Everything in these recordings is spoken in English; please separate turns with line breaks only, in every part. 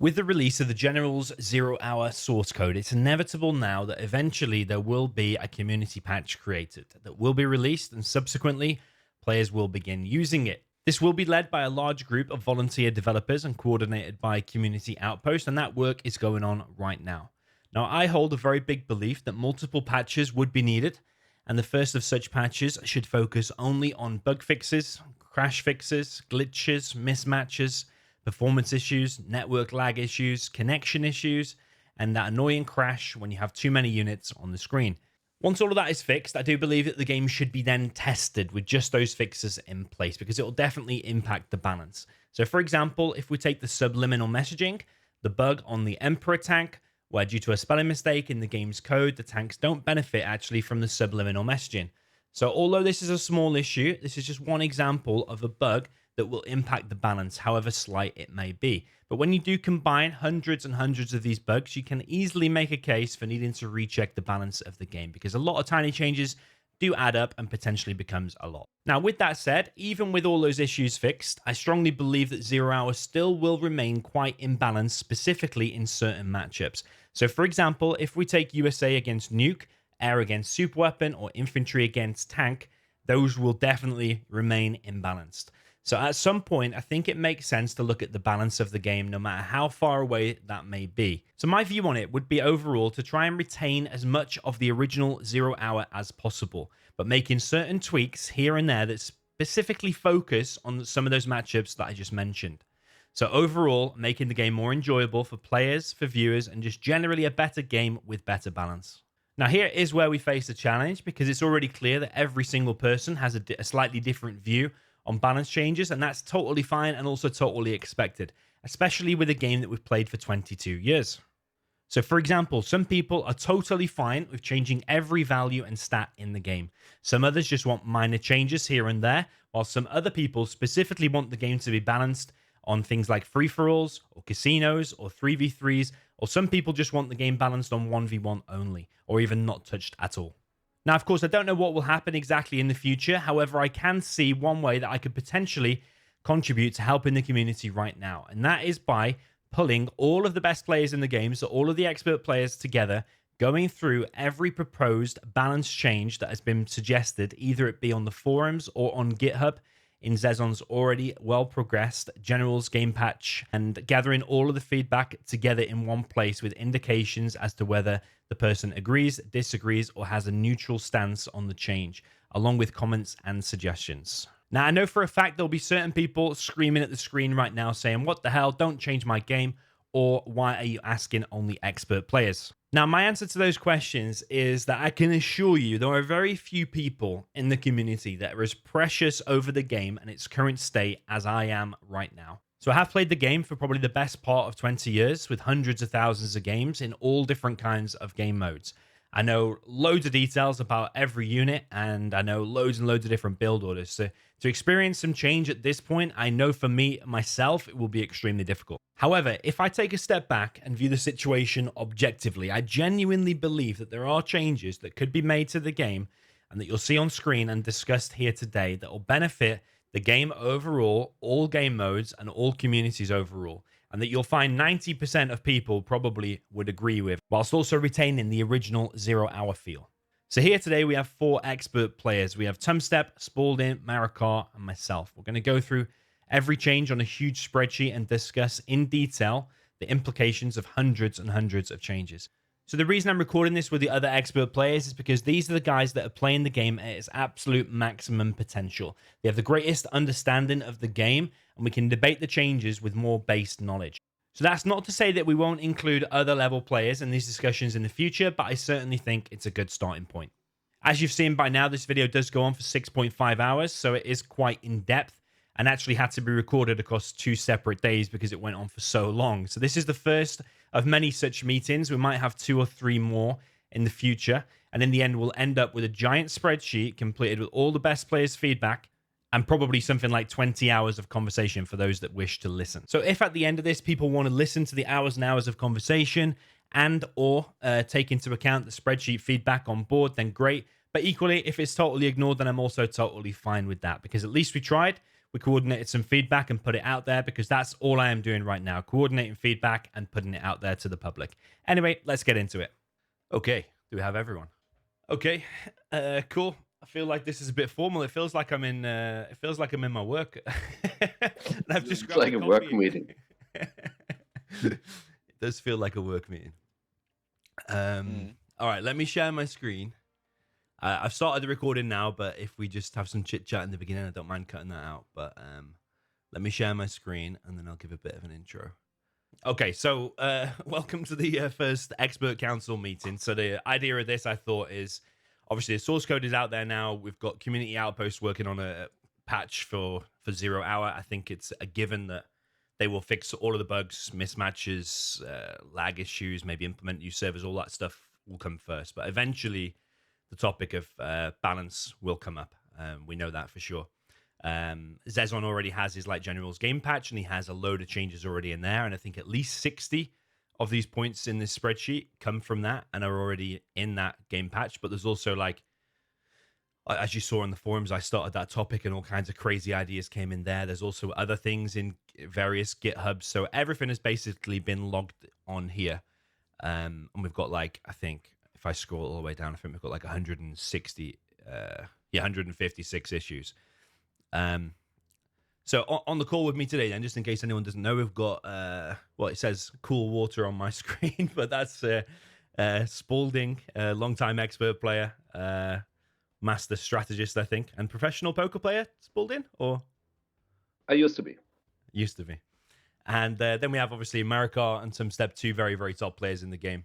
With the release of the Generals Zero Hour source code, it's inevitable now that eventually there will be a community patch created that will be released, and subsequently, players will begin using it. This will be led by a large group of volunteer developers and coordinated by Community Outpost, and that work is going on right now. Now, I hold a very big belief that multiple patches would be needed, and the first of such patches should focus only on bug fixes, crash fixes, glitches, mismatches, performance issues, network lag issues, connection issues, and that annoying crash when you have too many units on the screen. Once all of that is fixed, I do believe that the game should be then tested with just those fixes in place because it will definitely impact the balance. So for example, if we take the subliminal messaging, the bug on the Emperor tank, where due to a spelling mistake in the game's code, the tanks don't benefit actually from the subliminal messaging. So although this is a small issue, this is just one example of a bug that will impact the balance, however slight it may be. But when you do combine hundreds and hundreds of these bugs, you can easily make a case for needing to recheck the balance of the game because a lot of tiny changes do add up and potentially becomes a lot. Now, with that said, even with all those issues fixed, I strongly believe that Zero Hour still will remain quite imbalanced, specifically in certain matchups. So for example, if we take USA against Nuke, Air against Superweapon, or Infantry against Tank, those will definitely remain imbalanced. So at some point, I think it makes sense to look at the balance of the game, no matter how far away that may be. So my view on it would be overall to try and retain as much of the original Zero Hour as possible, but making certain tweaks here and there that specifically focus on some of those matchups that I just mentioned. So overall, making the game more enjoyable for players, for viewers, and just generally a better game with better balance. Now here is where we face a challenge because it's already clear that every single person has a slightly different view on balance changes, and that's totally fine and also totally expected, especially with a game that we've played for 22 years. So for example, some people are totally fine with changing every value and stat in the game. Some others just want minor changes here and there, while some other people specifically want the game to be balanced on things like free-for-alls or casinos or 3v3s, or some people just want the game balanced on 1v1 only, or even not touched at all. Now, of course, I don't know what will happen exactly in the future. However, I can see one way that I could potentially contribute to helping the community right now. And that is by pulling all of the best players in the game, so all of the expert players together, going through every proposed balance change that has been suggested, either it be on the forums or on GitHub, in Zezon's already well-progressed Generals game patch, and gathering all of the feedback together in one place with indications as to whether the person agrees, disagrees, or has a neutral stance on the change, along with comments and suggestions. Now, I know for a fact there'll be certain people screaming at the screen right now saying, "What the hell, don't change my game," or "Why are you asking only expert players?" Now, my answer to those questions is that I can assure you there are very few people in the community that are as precious over the game and its current state as I am right now. So I have played the game for probably the best part of 20 years with hundreds of thousands of games in all different kinds of game modes. I know loads of details about every unit, and I know loads and loads of different build orders. So to experience some change at this point, I know for me, myself, it will be extremely difficult. However, if I take a step back and view the situation objectively, I genuinely believe that there are changes that could be made to the game and that you'll see on screen and discussed here today that will benefit the game overall, all game modes, and all communities overall, and that you'll find 90% of people probably would agree with, whilst also retaining the original Zero Hour feel. So here today we have 4 expert players. We have Tumstep, Spalding, Marakar, and myself. We're going to go through every change on a huge spreadsheet and discuss in detail the implications of hundreds and hundreds of changes. So the reason I'm recording this with the other expert players is because these are the guys that are playing the game at its absolute maximum potential. They have the greatest understanding of the game, and we can debate the changes with more based knowledge. So that's not to say that we won't include other level players in these discussions in the future, but I certainly think it's a good starting point. As you've seen by now, this video does go on for 6.5 hours, so it is quite in-depth and actually had to be recorded across 2 separate days because it went on for so long. So this is the first of many such meetings. We might have 2 or 3 more in the future, and in the end we'll end up with a giant spreadsheet completed with all the best players' feedback and probably something like 20 hours of conversation for those that wish to listen. So if at the end of this people want to listen to the hours and hours of conversation and or take into account the spreadsheet feedback on board, then great. But equally, if it's totally ignored, then I'm also totally fine with that, because at least we tried. we coordinated some feedback and put it out there because that's all I am doing right now, coordinating feedback and putting it out there to the public. Anyway, let's get into it. Okay, do we have everyone? Okay, cool. I feel like this is a bit formal. It feels like I'm in. It feels like I'm in my work. And I've just
It's
grabbed a
like a work
coffee.
meeting.
It does feel like a work meeting.
Mm.
All right, let me share my screen. I've started the recording now, but if we just have some chit chat in the beginning, I don't mind cutting that out. But let me share my screen and then I'll give a bit of an intro. Okay, so welcome to the first expert council meeting. So the idea of this, I thought, is obviously the source code is out there now. We've got community outposts working on a patch for 0 hour. I think it's a given that they will fix all of the bugs, mismatches, lag issues, maybe implement new servers. All that stuff will come first, but eventually the topic of balance will come up. We know that for sure. Zezon already has his like generals game patch, and he has a load of changes already in there. And I think at least 60 of these points in this spreadsheet come from that and are already in that game patch. But there's also like, as you saw in the forums, I started that topic and all kinds of crazy ideas came in there. There's also other things in various GitHubs. So everything has basically been logged on here. And we've got like, I think if I scroll all the way down, I think we've got like 156 issues. So on the call with me today, then, just in case anyone doesn't know, we've got well, it says cool water on my screen, but that's Spalding, longtime expert player, master strategist, I think, and professional poker player. Spalding, or
I used to be.
used to be. And then we have obviously Marakar and Tumstep, two very, very top players in the game.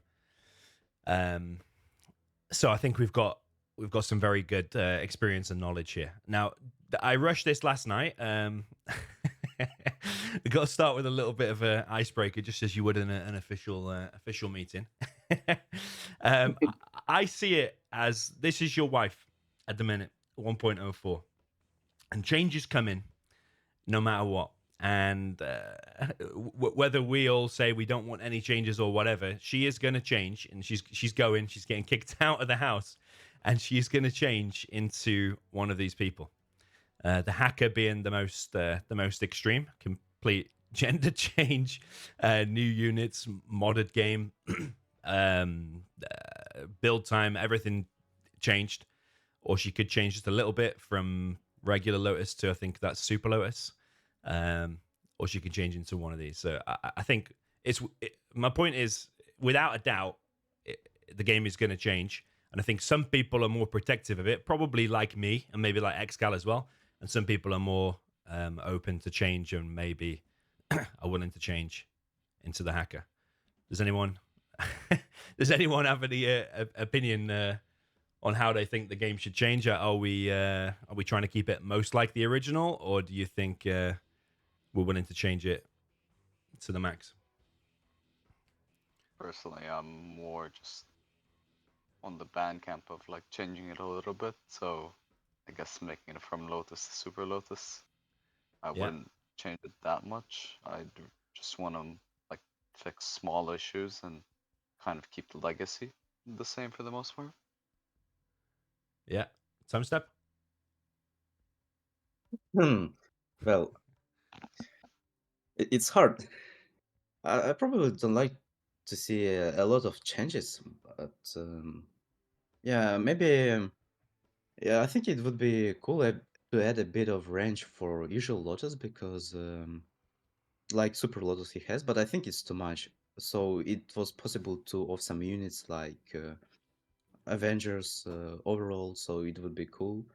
So I think we've got some very good experience and knowledge here. Now, I rushed this last night. We got to start with a little bit of an icebreaker, just as you would in an official meeting. I see it as this is your wife at the minute, 1.04, and changes come in no matter what. And whether we all say we don't want any changes or whatever, she is going to change, and she's getting kicked out of the house, and she's going to change into one of these people. The hacker being the most extreme, complete gender change, new units, modded game, build time, everything changed. Or she could change just a little bit from regular Lotus to, I think that's Super Lotus. Or she can change into one of these. So I think my point is, without a doubt, the game is going to change. And I think some people are more protective of it, probably like me and maybe like Excal as well. And some people are more open to change and maybe are willing to change into the hacker. Does anyone have any opinion on how they think the game should change? Are we trying to keep it most like the original, or do you think we're willing to change it to the max?
Personally, I'm more just on the ban camp of like changing it a little bit. So I guess making it from Lotus to Super Lotus. I wouldn't change it that much. I just want to like fix small issues and kind of keep the legacy the same for the most part.
Yeah. Tumstep?
Well, it's hard. I probably don't like to see a lot of changes, but yeah, maybe. Yeah, I think it would be cool to add a bit of range for usual Lotus because, like Super Lotus he has, but I think it's too much. So it was possible to off some units like Avengers overall, so it would be cool.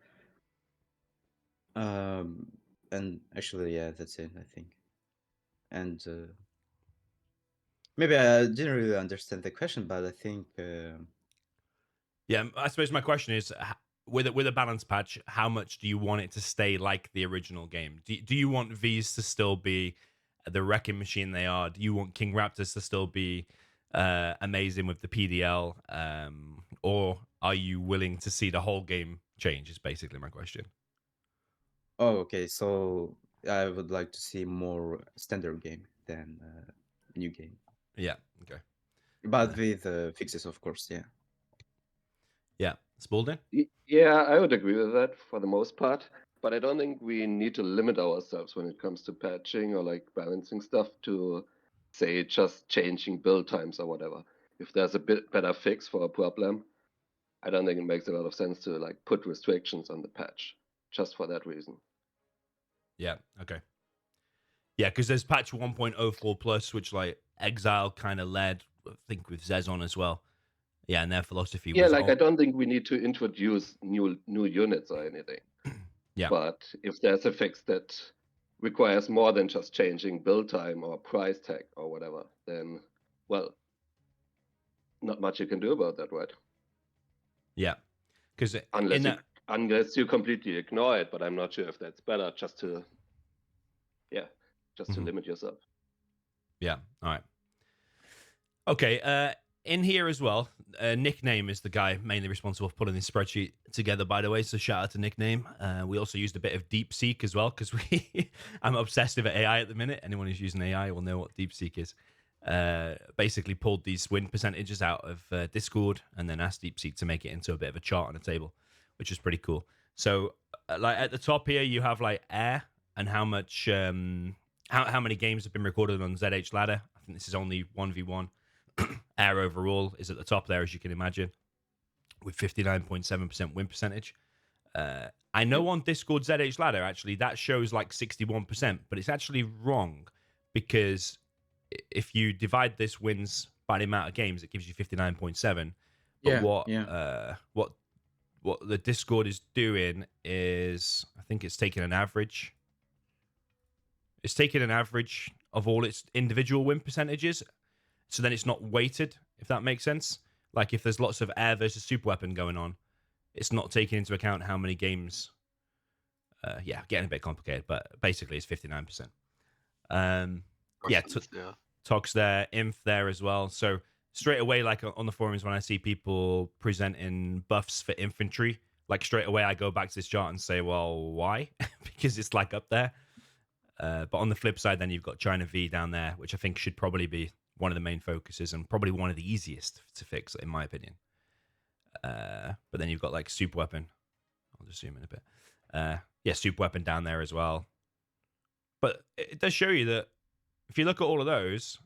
And actually, yeah, that's it, I think. And maybe I didn't really understand the question, but I think
Yeah, I suppose my question is, with a balance patch, how much do you want it to stay like the original game? Do you want V's to still be the wrecking machine they are? Do you want King Raptors to still be amazing with the PDL? Or are you willing to see the whole game change? Is basically my question.
oh, okay. So I would like to see more standard game than new game,
Yeah. Okay.
but with fixes, of course. Yeah.
Yeah. Spalding?
Yeah, I would agree with that for the most part. But I don't think we need to limit ourselves when it comes to patching or like balancing stuff to say just changing build times or whatever. If there's a bit better fix for a problem, I don't think it makes a lot of sense to like put restrictions on the patch just for that reason.
Yeah. Okay. Yeah, because there's patch 1.04 plus, which like Exile kind of led, I think, with Zezon as well. Yeah, and their philosophy
Yeah,
was
like I don't think we need to introduce new units or anything.
yeah.
But if there's a fix that requires more than just changing build time or price tag or whatever, then well, not much you can do about that, right?
Yeah, because
Unless you completely ignore it, but I'm not sure if that's better just to limit yourself.
Yeah. All right. Okay. In here as well, Nickname is the guy mainly responsible for putting this spreadsheet together, by the way. So shout out to Nickname. We also used a bit of DeepSeek as well because I'm obsessed with AI at the minute. Anyone who's using AI will know what DeepSeek is. Basically pulled these win percentages out of Discord and then asked DeepSeek to make it into a bit of a chart on a table, which is pretty cool. So like at the top here, you have like air and how much how many games have been recorded on ZH Ladder. I think this is only 1v1. Air overall is at the top there, as you can imagine, with 59.7% win percentage. I know on Discord ZH Ladder, actually, that shows like 61%, but it's actually wrong because if you divide this wins by the amount of games, it gives you 59.7. But what the Discord is doing is, I think it's taking an average. It's taking an average of all its individual win percentages. So then it's not weighted, if that makes sense. Like if there's lots of air versus super weapon going on, it's not taking into account how many games. Getting a bit complicated, but basically it's 59%. Tox there, Inf there as well. So straight away, like on the forums, when I see people presenting buffs for infantry, like straight away I go back to this chart and say, well, why? Because it's like up there. But on the flip side, then you've got China V down there, which I think should probably be one of the main focuses and probably one of the easiest to fix, in my opinion. But then you've got like super weapon. I'll just zoom in a bit. Super weapon down there as well. But it does show you that if you look at all of those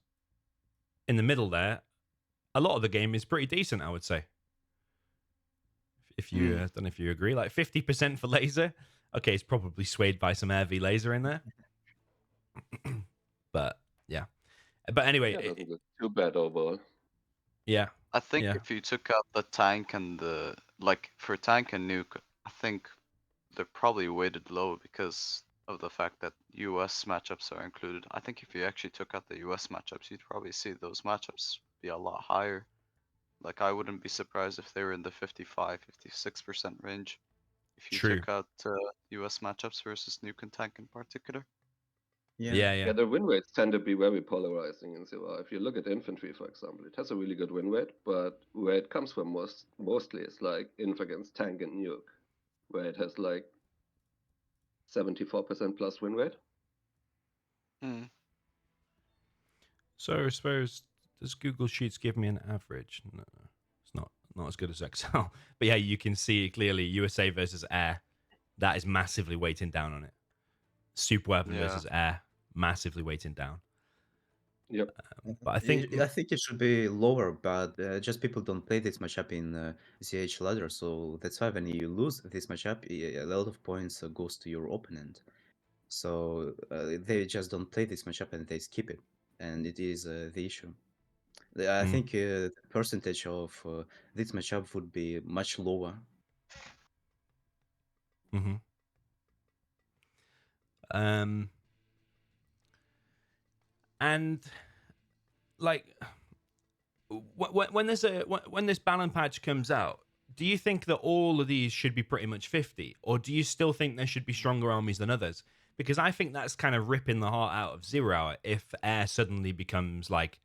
in the middle there, a lot of the game is pretty decent, I would say. If you don't know if you agree, like 50% for laser. Okay, it's probably swayed by some Air V laser in there. But yeah. But anyway,
it doesn't look too bad overall.
Yeah.
I think if you took out the tank and for tank and nuke, I think they're probably weighted low because of the fact that US matchups are included. I think if you actually took out the US matchups, you'd probably see those matchups be a lot higher. Like I wouldn't be surprised if they were in the 55-56% range if you took out US matchups versus nuke and tank in particular.
Yeah, the win rates tend to be very polarizing in Zero Hour. If you look at infantry, for example, it has a really good win rate, but where it comes from mostly is like inf against tank and nuke, where it has like 74% plus win rate.
So I suppose, does Google Sheets give me an average? No, it's not as good as Excel. But yeah, you can see clearly USA versus air. That is massively weighting down on it. Super weapon versus air, massively weighting down.
Yep.
But I think
it should be lower, but just people don't play this matchup in ZH ladder, so that's why when you lose this matchup, a lot of points goes to your opponent. So they just don't play this matchup and they skip it, and it is the issue. I think the percentage of this matchup would be much lower.
And like when this balance patch comes out, do you think that all of these should be pretty much 50, or do you still think there should be stronger armies than others? Because I think that's kind of ripping the heart out of Zero Hour if air suddenly becomes like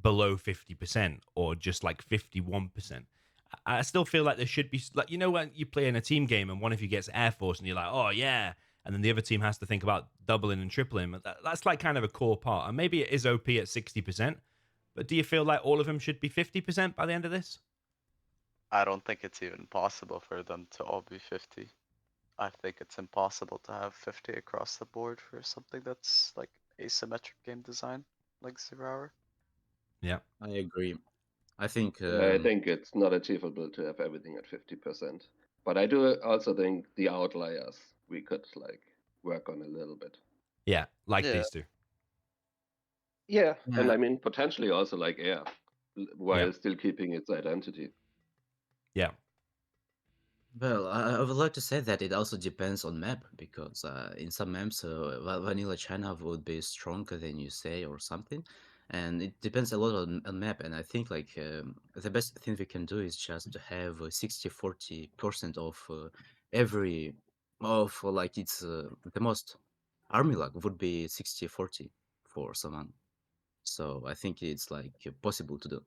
below 50% or just like 51%. I still feel like there should be, like, you know, when you play in a team game and one of you gets Air Force and you're like, oh yeah, and then the other team has to think about doubling and tripling. That's like kind of a core part, and maybe it is OP at 60%. But do you feel like all of them should be 50% by the end of this?
I don't think it's even possible for them to all be 50. I think it's impossible to have 50 across the board for something that's like asymmetric game design, like Zero Hour.
Yeah.
I agree. I think
I think it's not achievable to have everything at 50%. But I do also think the outliers we could like work on a little bit.
Yeah. Like
Yeah.
these two.
Yeah, and
Yeah.
I mean potentially also like air, while
Yeah.
still keeping its identity.
Yeah.
Well, I would like to say that it also depends on map because in some maps, Vanilla China would be stronger than you say or something, and it depends a lot on map. And I think like the best thing we can do is just to have 60-40% of every of like it's the most army luck would be 60-40 for someone. So I think it's like possible to do.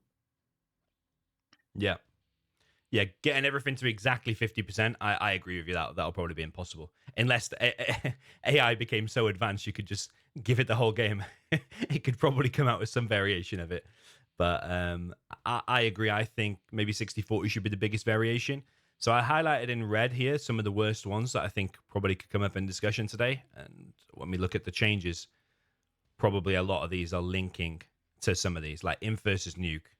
Yeah. Yeah, getting everything to exactly 50%, I agree with you. That'll probably be impossible. Unless the AI became so advanced, you could just give it the whole game. It could probably come out with some variation of it. But I agree. I think maybe 60-40 should be the biggest variation. So I highlighted in red here some of the worst ones that I think probably could come up in discussion today. And when we look at the changes, probably a lot of these are linking to some of these. Like Inf versus Nuke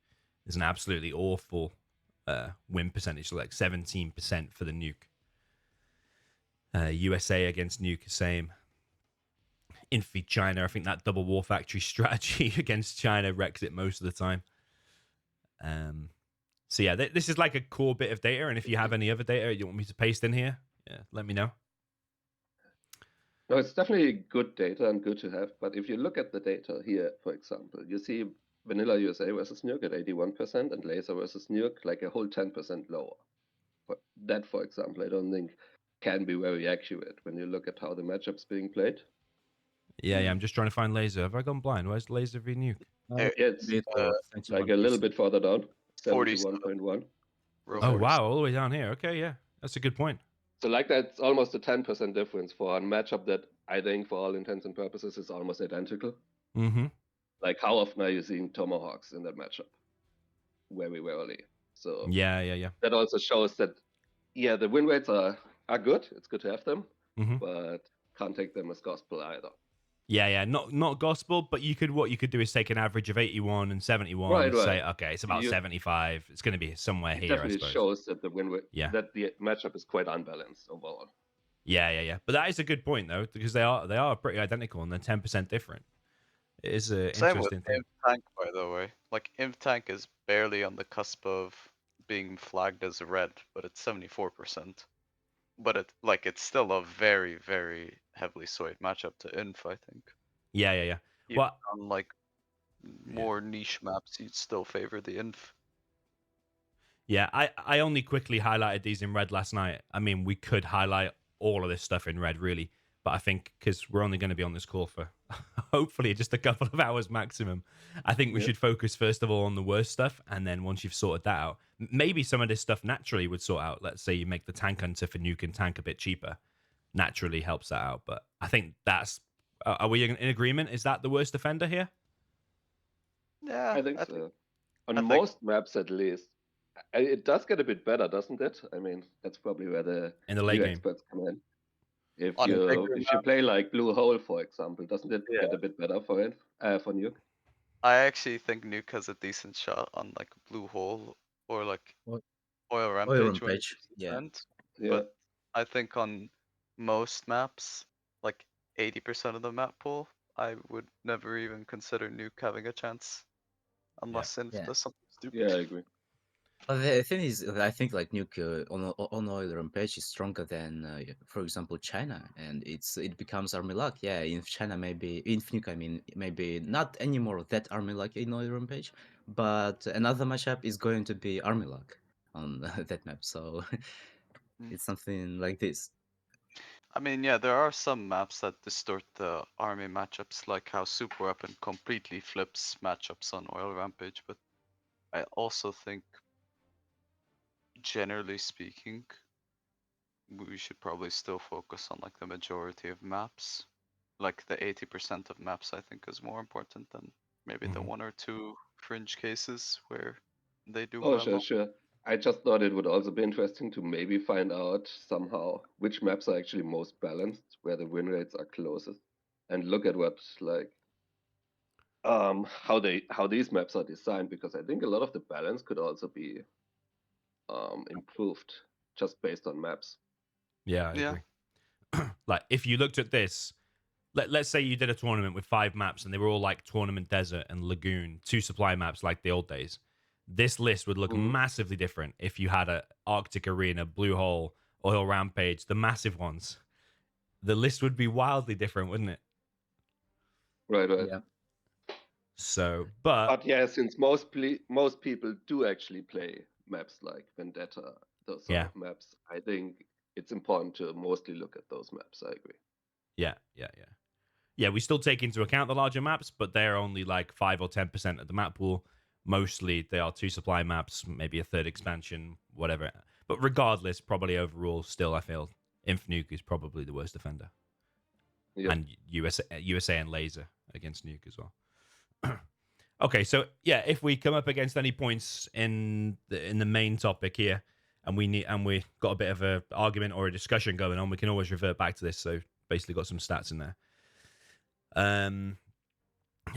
is an absolutely awful win percentage, like 17% for the Nuke. USA against Nuke, same. Infi China, I think that double war factory strategy against China wrecks it most of the time. So yeah, this is like a core bit of data, and if you have any other data you want me to paste in here, yeah, let me know.
No, it's definitely good data and good to have. But if you look at the data here, for example, you see Vanilla USA versus Nuke at 81% and Laser versus Nuke like a whole 10% lower. But that, for example, I don't think can be very accurate when you look at how the matchup's being played.
Yeah, I'm just trying to find Laser. Have I gone blind? Where's Laser v Nuke?
Yeah, it's
Bit
uh,
of
like a little
21%.
bit further down,
47
71.1.
row
Oh
Sorry.
wow, all the way down here. Okay, yeah, that's a good point.
So like that's almost a 10% difference for a matchup that I think for all intents and purposes is almost identical.
Mm-hmm.
Like how often are you seeing Tomahawks in that matchup? Very rarely. So
Yeah.
that also shows that yeah, the win rates are good. It's good to have them,
Mm-hmm.
but can't take them as gospel either.
Yeah, not gospel, but what you could do is take an average of 81 and 71
Right,
and say,
right.
okay, it's about
You,
75. It's going to be somewhere
it
here, I
definitely
suppose.
shows that the win rate
Yeah.
that the matchup is quite unbalanced overall.
Yeah. But that is a good point though, because they are pretty identical and they're 10% different. It is an
Same with
interesting thing.
Imp Tank, by the way. Like Imp Tank is barely on the cusp of being flagged as red, but it's 74%. But it's still a very, very heavily swayed matchup to Inf, I think.
Yeah.
Even
Well,
on like more niche maps, you'd still favor the Inf.
yeah, I only quickly highlighted these in red last night. I mean, we could highlight all of this stuff in red, really. But I think because we're only going to be on this call for hopefully just a couple of hours maximum, I think we should focus first of all on the worst stuff. And then once you've sorted that out, maybe some of this stuff naturally would sort out. Let's say you make the tank hunter for Nuke and Tank a bit cheaper. Naturally helps that out. But I think that's. Are we in agreement? Is that the worst offender here?
Yeah,
I think so. On
I think
most maps, at least, it does get a bit better, doesn't it? I mean, that's probably where the
In the late
new
game.
experts come in. If
on bigger
you
maps,
play like Blue Hole, for example, doesn't it
yeah.
get a bit better for it for Nuke?
I actually think Nuke has a decent shot on like Blue Hole or like
Oil
Oil
Oil
Rampage when
Rampage,
it's
yeah.
event.
Yeah.
But I think on most maps, like 80% of the map pool, I would never even consider Nuke having a chance unless Inf
Yeah.
does something
Yeah,
stupid.
I agree.
But the thing is, I think like Nuke on Oil Rampage is stronger than, for example, China, and it becomes army luck. Yeah, in China maybe in Nuke, I mean maybe not anymore that army luck in Oil Rampage, but another matchup is going to be army luck on that map. So it's something like this.
I mean, yeah, there are some maps that distort the army matchups, like how Super Weapon completely flips matchups on Oil Rampage, but I also think, generally speaking, we should probably still focus on like the majority of maps. Like the 80% of maps, I think, is more important than maybe the
Mhm.
one or two fringe cases where they do
Oh,
well.
sure. I just thought it would also be interesting to maybe find out somehow which maps are actually most balanced, where the win rates are closest, and look at what like how these maps are designed, because I think a lot of the balance could also be improved just based on maps.
Yeah, I
Yeah.
agree. Like if you looked at this, let's say you did a tournament with 5 maps and they were all like Tournament Desert and Lagoon, 2 supply maps like the old days. This list would look massively different if you had a Arctic Arena, Blue Hole, Oil Rampage, the massive ones. The list would be wildly different, wouldn't it?
Right.
Yeah.
So, but
yeah, since most people do actually play maps like Vendetta, those sort
yeah,
of maps, I think it's important to mostly look at those maps. I agree.
yeah. Yeah, we still take into account the larger maps, but they're only like 5 or 10% of the map pool. Mostly they are 2 supply maps, maybe a third expansion, whatever. But regardless, probably overall, still I feel Nuke is probably the worst defender.
Yep.
And USA and Laser against Nuke as well. Okay, so yeah, if we come up against any points in the main topic here, and we got a bit of a argument or a discussion going on, we can always revert back to this. So basically, got some stats in there.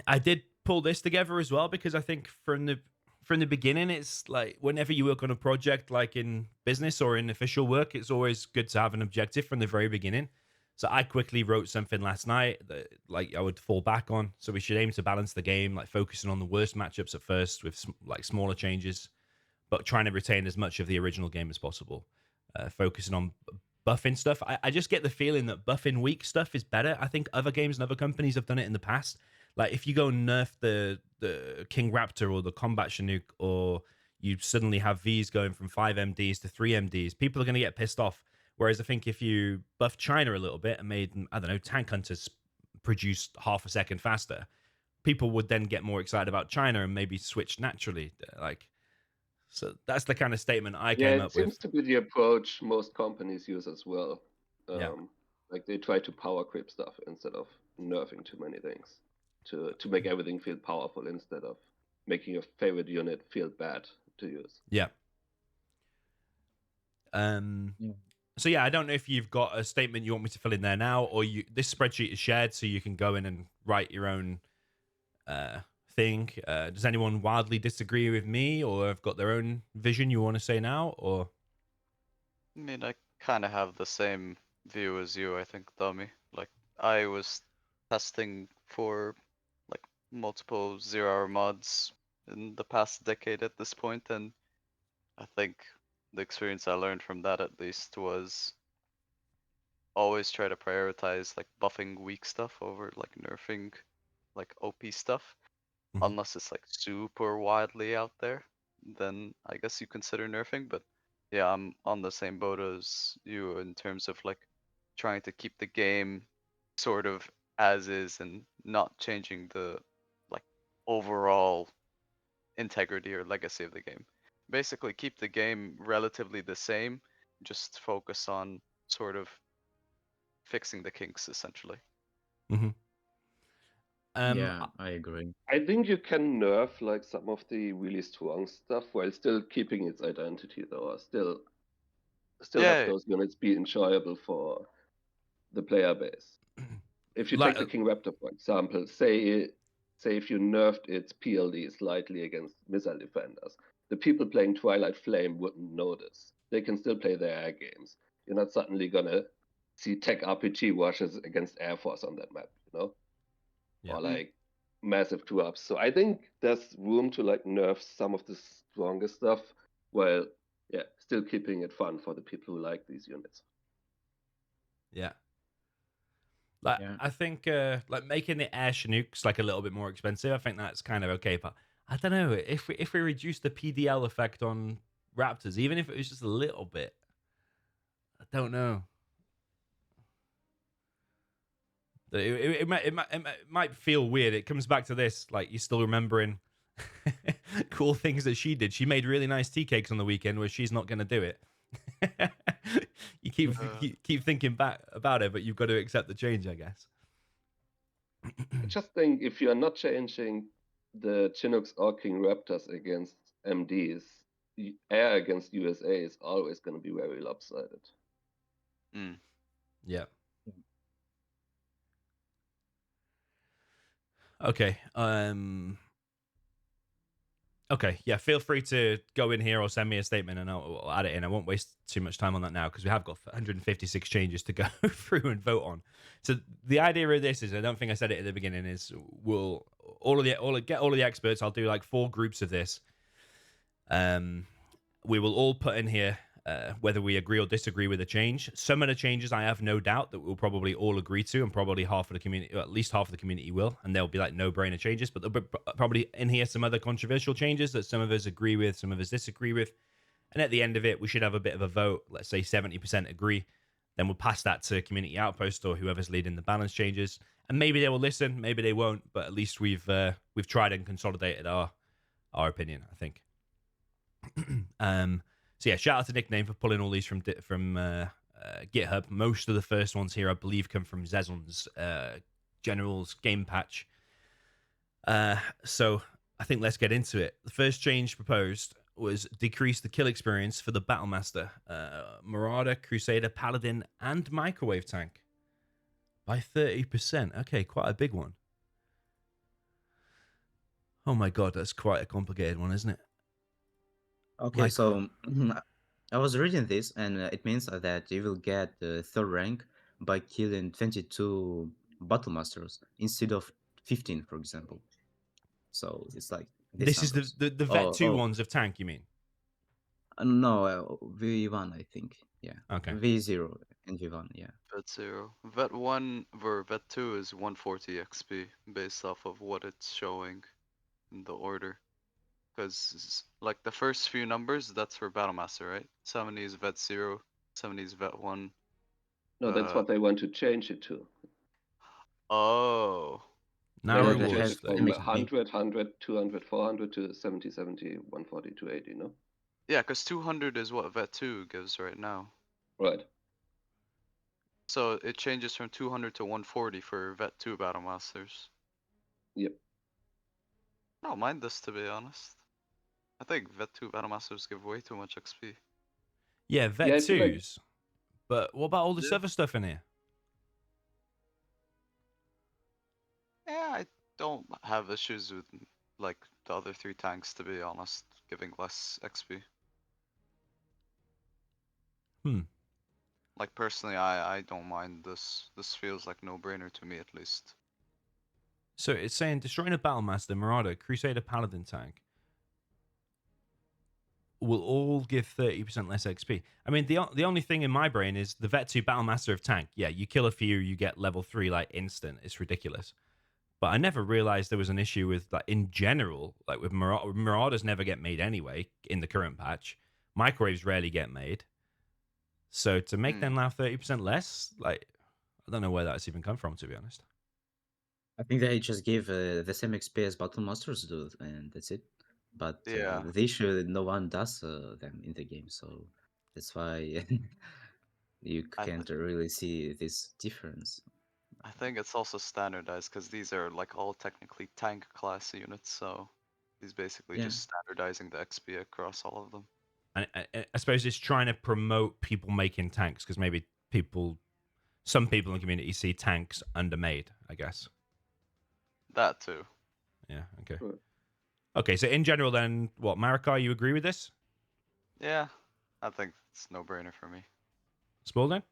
I did pull this together as well because I think from the beginning, it's like whenever you work on a project, like in business or in official work, it's always good to have an objective from the very beginning. So I quickly wrote something last night that like I would fall back on. So we should aim to balance the game, like focusing on the worst matchups at first with like smaller changes, but trying to retain as much of the original game as possible. Focusing on buffing stuff. I just get the feeling that buffing weak stuff is better. I think other games and other companies have done it in the past. Like if you go nerf the King Raptor or the Combat Chinook, or you suddenly have Vs going from 5 MDs to 3 MDs, people are going to get pissed off. Whereas I think if you buff China a little bit and made, I don't know, Tank Hunters produce half a second faster, people would then get more excited about China and maybe switch naturally. Like, so that's the kind of statement I
Yeah,
came
it
up
seems
with.
to be the approach most companies use as well.
Yeah.
Like they try to power creep stuff instead of nerfing too many things to make everything feel powerful instead of making your favorite unit feel bad to use.
Yeah.
Yeah.
So yeah, I don't know if you've got a statement you want me to fill in there now, or this spreadsheet is shared, so you can go in and write your own thing. Does anyone wildly disagree with me, or have got their own vision you want to say now, or?
I mean, I kind of have the same view as you, I think, Dummy. Like, I was testing for like multiple zero-hour mods in the past decade at this point, and I think the experience I learned from that at least was always try to prioritize like buffing weak stuff over like nerfing like OP stuff.
Mhm.
Unless it's like super widely out there, then I guess you consider nerfing. But yeah, I'm on the same boat as you in terms of like trying to keep the game sort of as is and not changing the like overall integrity or legacy of the game. Basically keep the game relatively the same, just focus on sort of fixing the kinks essentially.
Mm-hmm.
Yeah, I agree.
I think you can nerf like some of the really strong stuff while still keeping its identity, though. Still have
Yeah,
those units be enjoyable for the player base. If you take the King Raptor, for example, say if you nerfed its PLD slightly against missile defenders, the people playing Twilight Flame wouldn't notice. They can still play their air games. You're not suddenly gonna see tech RPG washes against Air Force on that map, you know?
Yeah.
Or like massive 2-ups. So I think there's room to like nerf some of the strongest stuff while still keeping it fun for the people who like these units.
Yeah. Like
Yeah.
I think like making the air Chinooks like a little bit more expensive, I think that's kind of okay. But I don't know if we reduce the PDL effect on Raptors, even if it was just a little bit, I don't know. It might feel weird. It comes back to this, like you're still remembering cool things that she did. She made really nice tea cakes on the weekend, where she's not going to do it. You keep thinking back about it, but you've got to accept the change, I guess.
I just think if you're not changing the Chinooks or King Raptors against MDs, air against USA is always going to be very lopsided.
Mm.
Yeah. Okay. Okay. Yeah. Feel free to go in here or send me a statement, and I'll add it in. I won't waste too much time on that now because we have got 156 changes to go through and vote on. So the idea of this is, I don't think I said it at the beginning, is we'll get all of the experts. I'll do like 4 groups of this. We will all put in here whether we agree or disagree with a change. Some of the changes I have no doubt that we'll probably all agree to, and probably half of the community, or at least half of the community will, and they'll be like no-brainer changes. But there'll be probably in here some other controversial changes that some of us agree with, some of us disagree with. And at the end of it, we should have a bit of a vote. Let's say 70% agree. Then we'll pass that to Community Outpost or whoever's leading the balance changes. And maybe they will listen, maybe they won't. But at least we've tried and consolidated our opinion, I think. So yeah, shout out to Nickname for pulling all these from GitHub. Most of the first ones here, I believe, come from Zezon's Generals game patch. So I think let's get into it. The first change proposed was decrease the kill experience for the Battlemaster, Marauder, Crusader, Paladin, and Microwave Tank by 30%. Okay, quite a big one. Oh my god, that's quite a complicated one, isn't it?
Okay, so I was reading this, and it means that you will get the 3rd rank by killing 22 battle masters instead of 15, for example. So it's like
this is the Vet 2 ones of tank, you mean?
No, V1, I think. Yeah.
Okay.
V0 and V1, yeah.
Vet 0. Vet 1 or Vet 2 is 140 XP based off of what it's showing in the order. Because like the first few numbers, that's for Battlemaster, right? 70 is Vet 0, 70 is Vet 1.
No, that's what they want to change it to.
Oh.
Now
They
Yeah,
want to
they
change
have
it from
MXP.
100, 100, 200, 400 to 70, 70, 140, 280, no?
Yeah, because 200 is what Vet 2 gives right now.
Right.
So it changes from 200 to 140 for Vet 2 Battlemasters.
Yep.
I don't mind this, to be honest. I think Vet 2 Battlemasters give way too much XP.
Yeah, Vet
Yeah, I
2s.
feel like-
But what about all this
Yeah.
other stuff in here?
Yeah, I don't have issues with like the other 3 tanks, to be honest, giving less XP. Like personally, I don't mind this. This feels like no-brainer to me, at least.
So it's saying destroying a Battlemaster, Marauder, Crusader, Paladin tank will all give 30% less XP. I mean, the only thing in my brain is the Vet 2 Battlemaster of tank. Yeah, you kill a few, you get level 3 like instant. It's ridiculous. But I never realized there was an issue with like in general, like with Marauders never get made anyway in the current patch. Microwaves rarely get made. So to make them now 30% less, like I don't know where that's even come from, to be honest.
I think they just give the same XP as battle masters do, and that's it. But
Yeah.
the issue, no one does them in the game, so that's why you can't really see this difference.
I think it's also standardized because these are like all technically tank class units, so he's basically just standardizing the XP across all of them.
And I suppose it's trying to promote people making tanks because maybe some people in the community see tanks undermade, I guess.
That too.
Yeah, okay.
Sure.
Okay, so in general then, what, Marakar, you agree with this?
Yeah, I think it's no-brainer for me.
Spalding?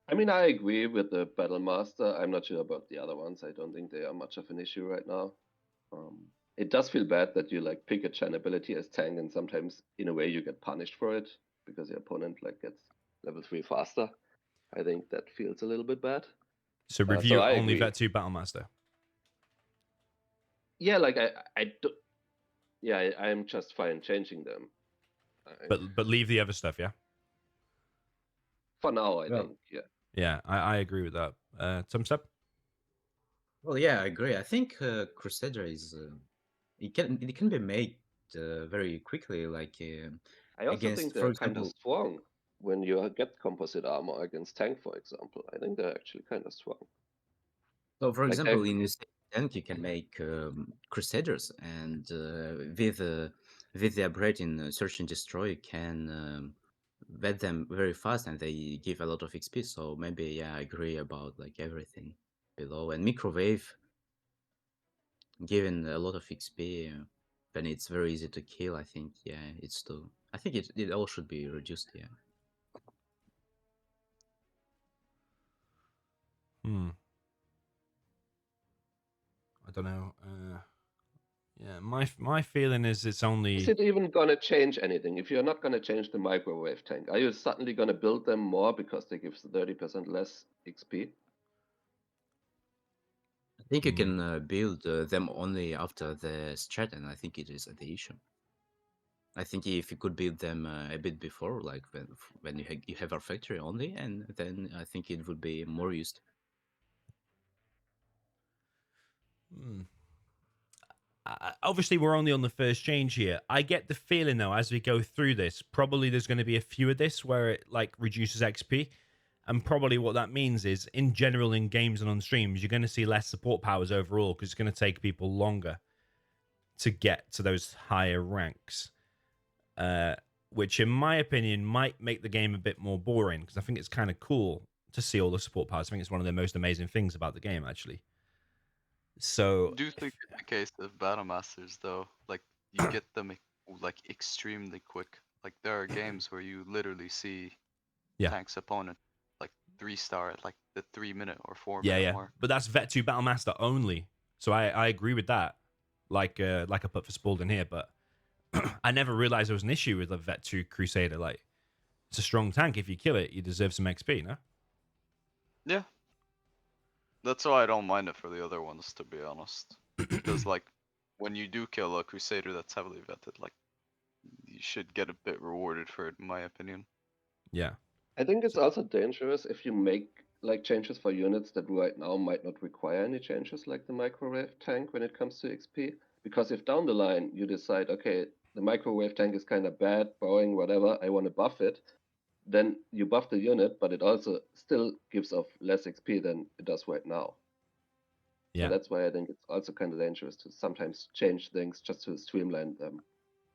I mean, I agree with the Battlemaster. I'm not sure about the other ones. I don't think they are much of an issue right now. It does feel bad that you like pick a Chen ability as tank, and sometimes in a way you get punished for it because your opponent like gets level 3 faster. I think that feels a little bit bad.
So review
I
only
agree.
Vet 2 Battlemaster.
Yeah, like I do. Yeah, I'm just fine changing them.
But leave the other stuff, yeah?
For now, I think, yeah.
Yeah, I agree with that. Tumstep?
Well, yeah, I agree. I think Crusader is it can be made very quickly, like
I also
against,
think
for
they're kind of
example,
strong when you get composite armor against tank, for example. I think they're actually kind of strong.
so for
Like
example, in this tank you can make Crusaders, and with with the upgrade in Search and Destroy, can vet them very fast, and they give a lot of XP. So maybe, yeah, I agree about like everything below. And Microwave, given a lot of XP, then it's very easy to kill. I think, yeah, it's too. I think it all should be reduced. Yeah.
I don't know. Yeah, my feeling is it's only.
Is it even gonna change anything? If you're not gonna change the microwave tank, are you suddenly gonna build them more because they give 30% less XP?
I think you can build them only after the strat, and I think it is the issue. I think if you could build them a bit before, like when you have our factory only, and then I think it would be more used.
Obviously, we're only on the first change here. I get the feeling though, as we go through this, probably there's going to be a few of this where it like reduces XP, and probably what that means is, in general, in games and on streams, you're going to see less support powers overall because it's going to take people longer to get to those higher ranks. Which, in my opinion, might make the game a bit more boring because I think it's kind of cool to see all the support powers. I think it's one of the most amazing things about the game, actually. So,
Do you think in the case of Battle Masters though, like you get them like extremely quick? Like there are games where you literally see
yeah,
Tank's opponent like 3-star at like the 3-minute or 4
yeah,
minute
yeah.
mark.
But that's Vet 2 Battle Master only. So I agree with that. Like I put for Spalding here, but I never realized there was an issue with a Vet 2 Crusader. Like, it's a strong tank. If you kill it, you deserve some XP, no?
Yeah. That's why I don't mind it for the other ones, to be honest. Because like when you do kill a Crusader that's heavily vetted, like you should get a bit rewarded for it, in my opinion.
Yeah.
I think it's also dangerous if you make like changes for units that right now might not require any changes, like the microwave tank when it comes to XP. Because if down the line you decide, okay, the microwave tank is kind of bad, boring, whatever, I want to buff it, then you buff the unit, but it also still gives off less XP than it does right now. So
Yeah.
that's why I think it's also kind of dangerous to sometimes change things just to streamline them.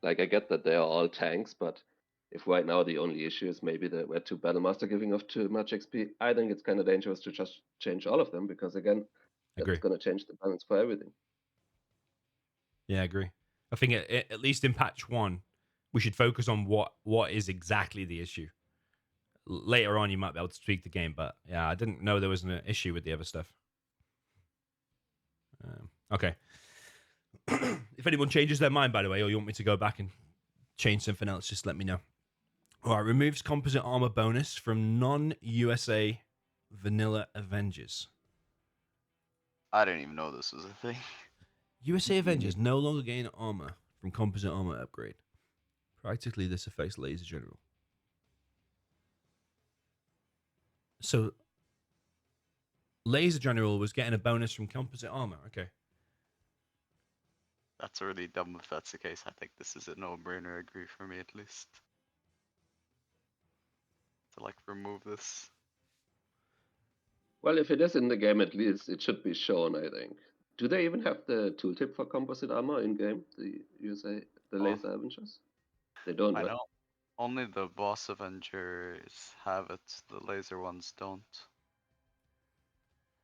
Like I get that they are all tanks, but if right now the only issue is maybe the Red 2 Battlemaster giving off too much XP, I think it's kind of dangerous to just change all of them because again, that's
Agree.
going to change the balance for everything.
Yeah, I agree. I think at least in patch 1, we should focus on what is exactly the issue. Later on, you might be able to tweak the game, but yeah, I didn't know there was an issue with the other stuff. Okay. If anyone changes their mind, by the way, or you want me to go back and change something else, just let me know. All right, removes composite armor bonus from non-USA vanilla Avengers.
I didn't even know this was a thing.
USA Avengers no longer gain armor from composite armor upgrade. Practically, this affects Laser General. So, Laser General was getting a bonus from composite armor. Okay.
That's really dumb if that's the case. I think this is a no-brainer, agree for me at least. To like remove this.
Well, if it is in the game, at least it should be shown, I think. Do they even have the tooltip for composite armor in game? The USA, the Laser Avengers? They don't,
I
right?
know. Only the boss Avengers have it, the laser ones don't.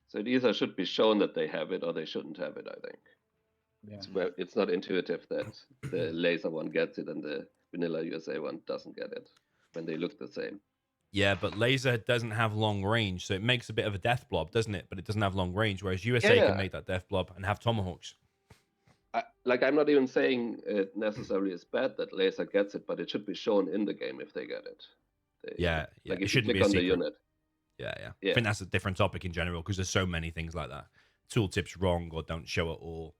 So it either should be shown that they have it or they shouldn't have it, I think.
Yeah.
It's not intuitive that the laser one gets it and the vanilla USA one doesn't get it when they look the same.
Yeah, but Laser doesn't have long range, so it makes a bit of a death blob, doesn't it? But it doesn't have long range, whereas USA can
Yeah,
make that death blob and have tomahawks.
I'm not even saying it necessarily is bad that laser gets it, but it should be shown in the game if they get it.
Yeah, yeah.
Like
It
if you
shouldn't be
click
a
on the
secret.
unit.
Yeah, yeah. I
Yeah.
think that's a different topic in general because there's so many things like that. Tooltips wrong or don't show at all.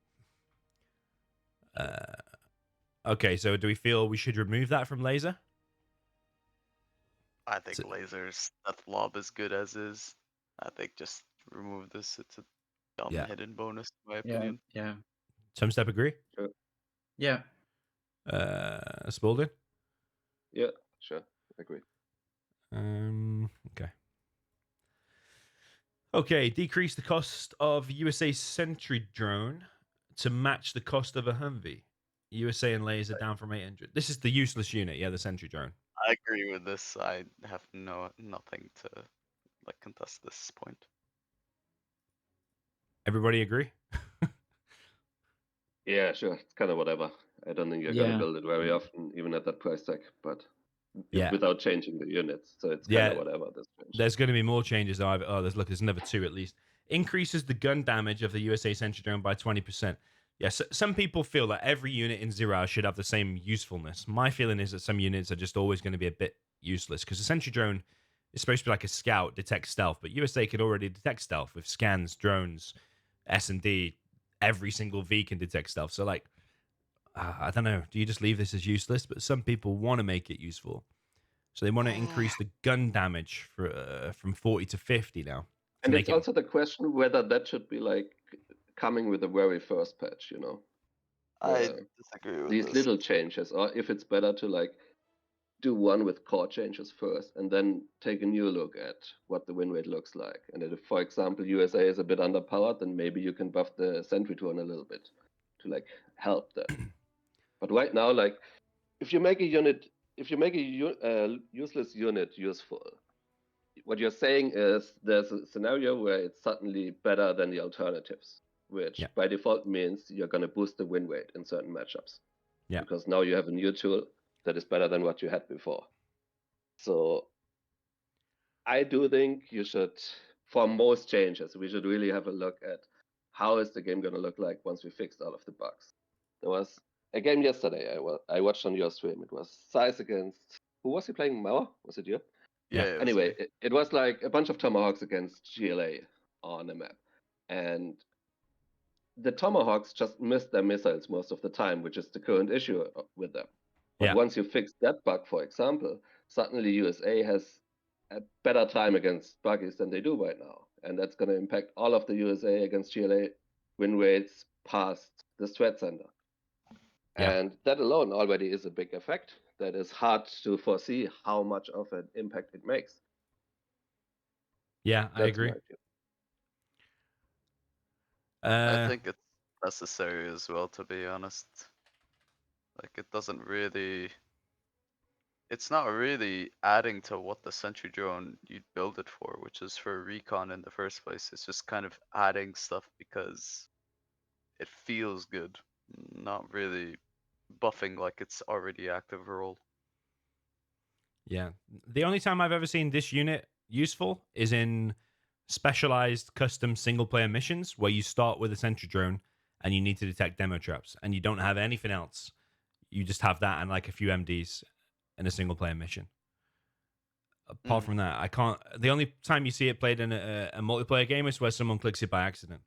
Okay, so do we feel we should remove that from Laser?
I think
So-
laser's death blob is good as is. I think just remove this. It's a dumb
Yeah.
hidden bonus, in my
Yeah.
opinion.
Yeah.
Tumstep agree?
Yeah.
Spalding?
Yeah, sure. Agree.
Okay. Okay, decrease the cost of USA Sentry drone to match the cost of a Humvee. USA and layers are down from 800. This is the useless unit, yeah, the sentry drone.
I agree with this. I have nothing to like contest this point.
Everybody agree?
Yeah, sure. It's kind of whatever. I don't think you're gonna
Yeah.
build it very often, even at that price tag. But
Yeah.
without changing the units, so it's kind of whatever. This change.
There's going to be more changes though. There's another 2 at least. Increases the gun damage of the USA sentry drone by 20%. Yes, some people feel that every unit in 0 Hour should have the same usefulness. My feeling is that some units are just always going to be a bit useless because the sentry drone is supposed to be like a scout, detect stealth, but USA can already detect stealth with scans, drones, S&D. Every single V can detect stealth. So like, I don't know. Do you just leave this as useless? But some people want to make it useful. So they want to increase the gun damage from 40 to 50 now.
And it's also the question whether that should be like coming with the very first patch,
I disagree with
these
this.
little changes, or if it's better to like do one with core changes first and then take a new look at what the win rate looks like. And if, for example, USA is a bit underpowered, then maybe you can buff the sentry drone a little bit to like help that. But right now, like if you make a useless unit useful, what you're saying is there's a scenario where it's suddenly better than the alternatives, which by default means you're going to boost the win rate in certain matchups.
Yeah.
Because now you have a new tool that is better than what you had before. So I do think you should, for most changes, we should really have a look at how is the game going to look like once we fixed all of the bugs. There was a game yesterday I watched on your stream. It was Size against, who was he playing? Mauer? Was it you?
Yeah.
Anyway, it was like a bunch of Tomahawks against GLA on a map. And the Tomahawks just missed their missiles most of the time, which is the current issue with them. But once you fix that bug, for example, suddenly USA has a better time against buggies than they do right now. And that's going to impact all of the USA against GLA win rates past the threat center.
Yeah.
And that alone already is a big effect that is hard to foresee how much of an impact it makes.
Yeah, I agree.
I think it's necessary as well, to be honest. Like, it's not really adding to what the sentry drone you'd build it for, which is for recon in the first place. It's just kind of adding stuff because it feels good, not really buffing like it's already active role.
Yeah. The only time I've ever seen this unit useful is in specialized custom single player missions where you start with a sentry drone and you need to detect demo traps and you don't have anything else. You just have that and like a few MDs in a single player mission. Apart from that, I can't. The only time you see it played in a multiplayer game is where someone clicks it by accident.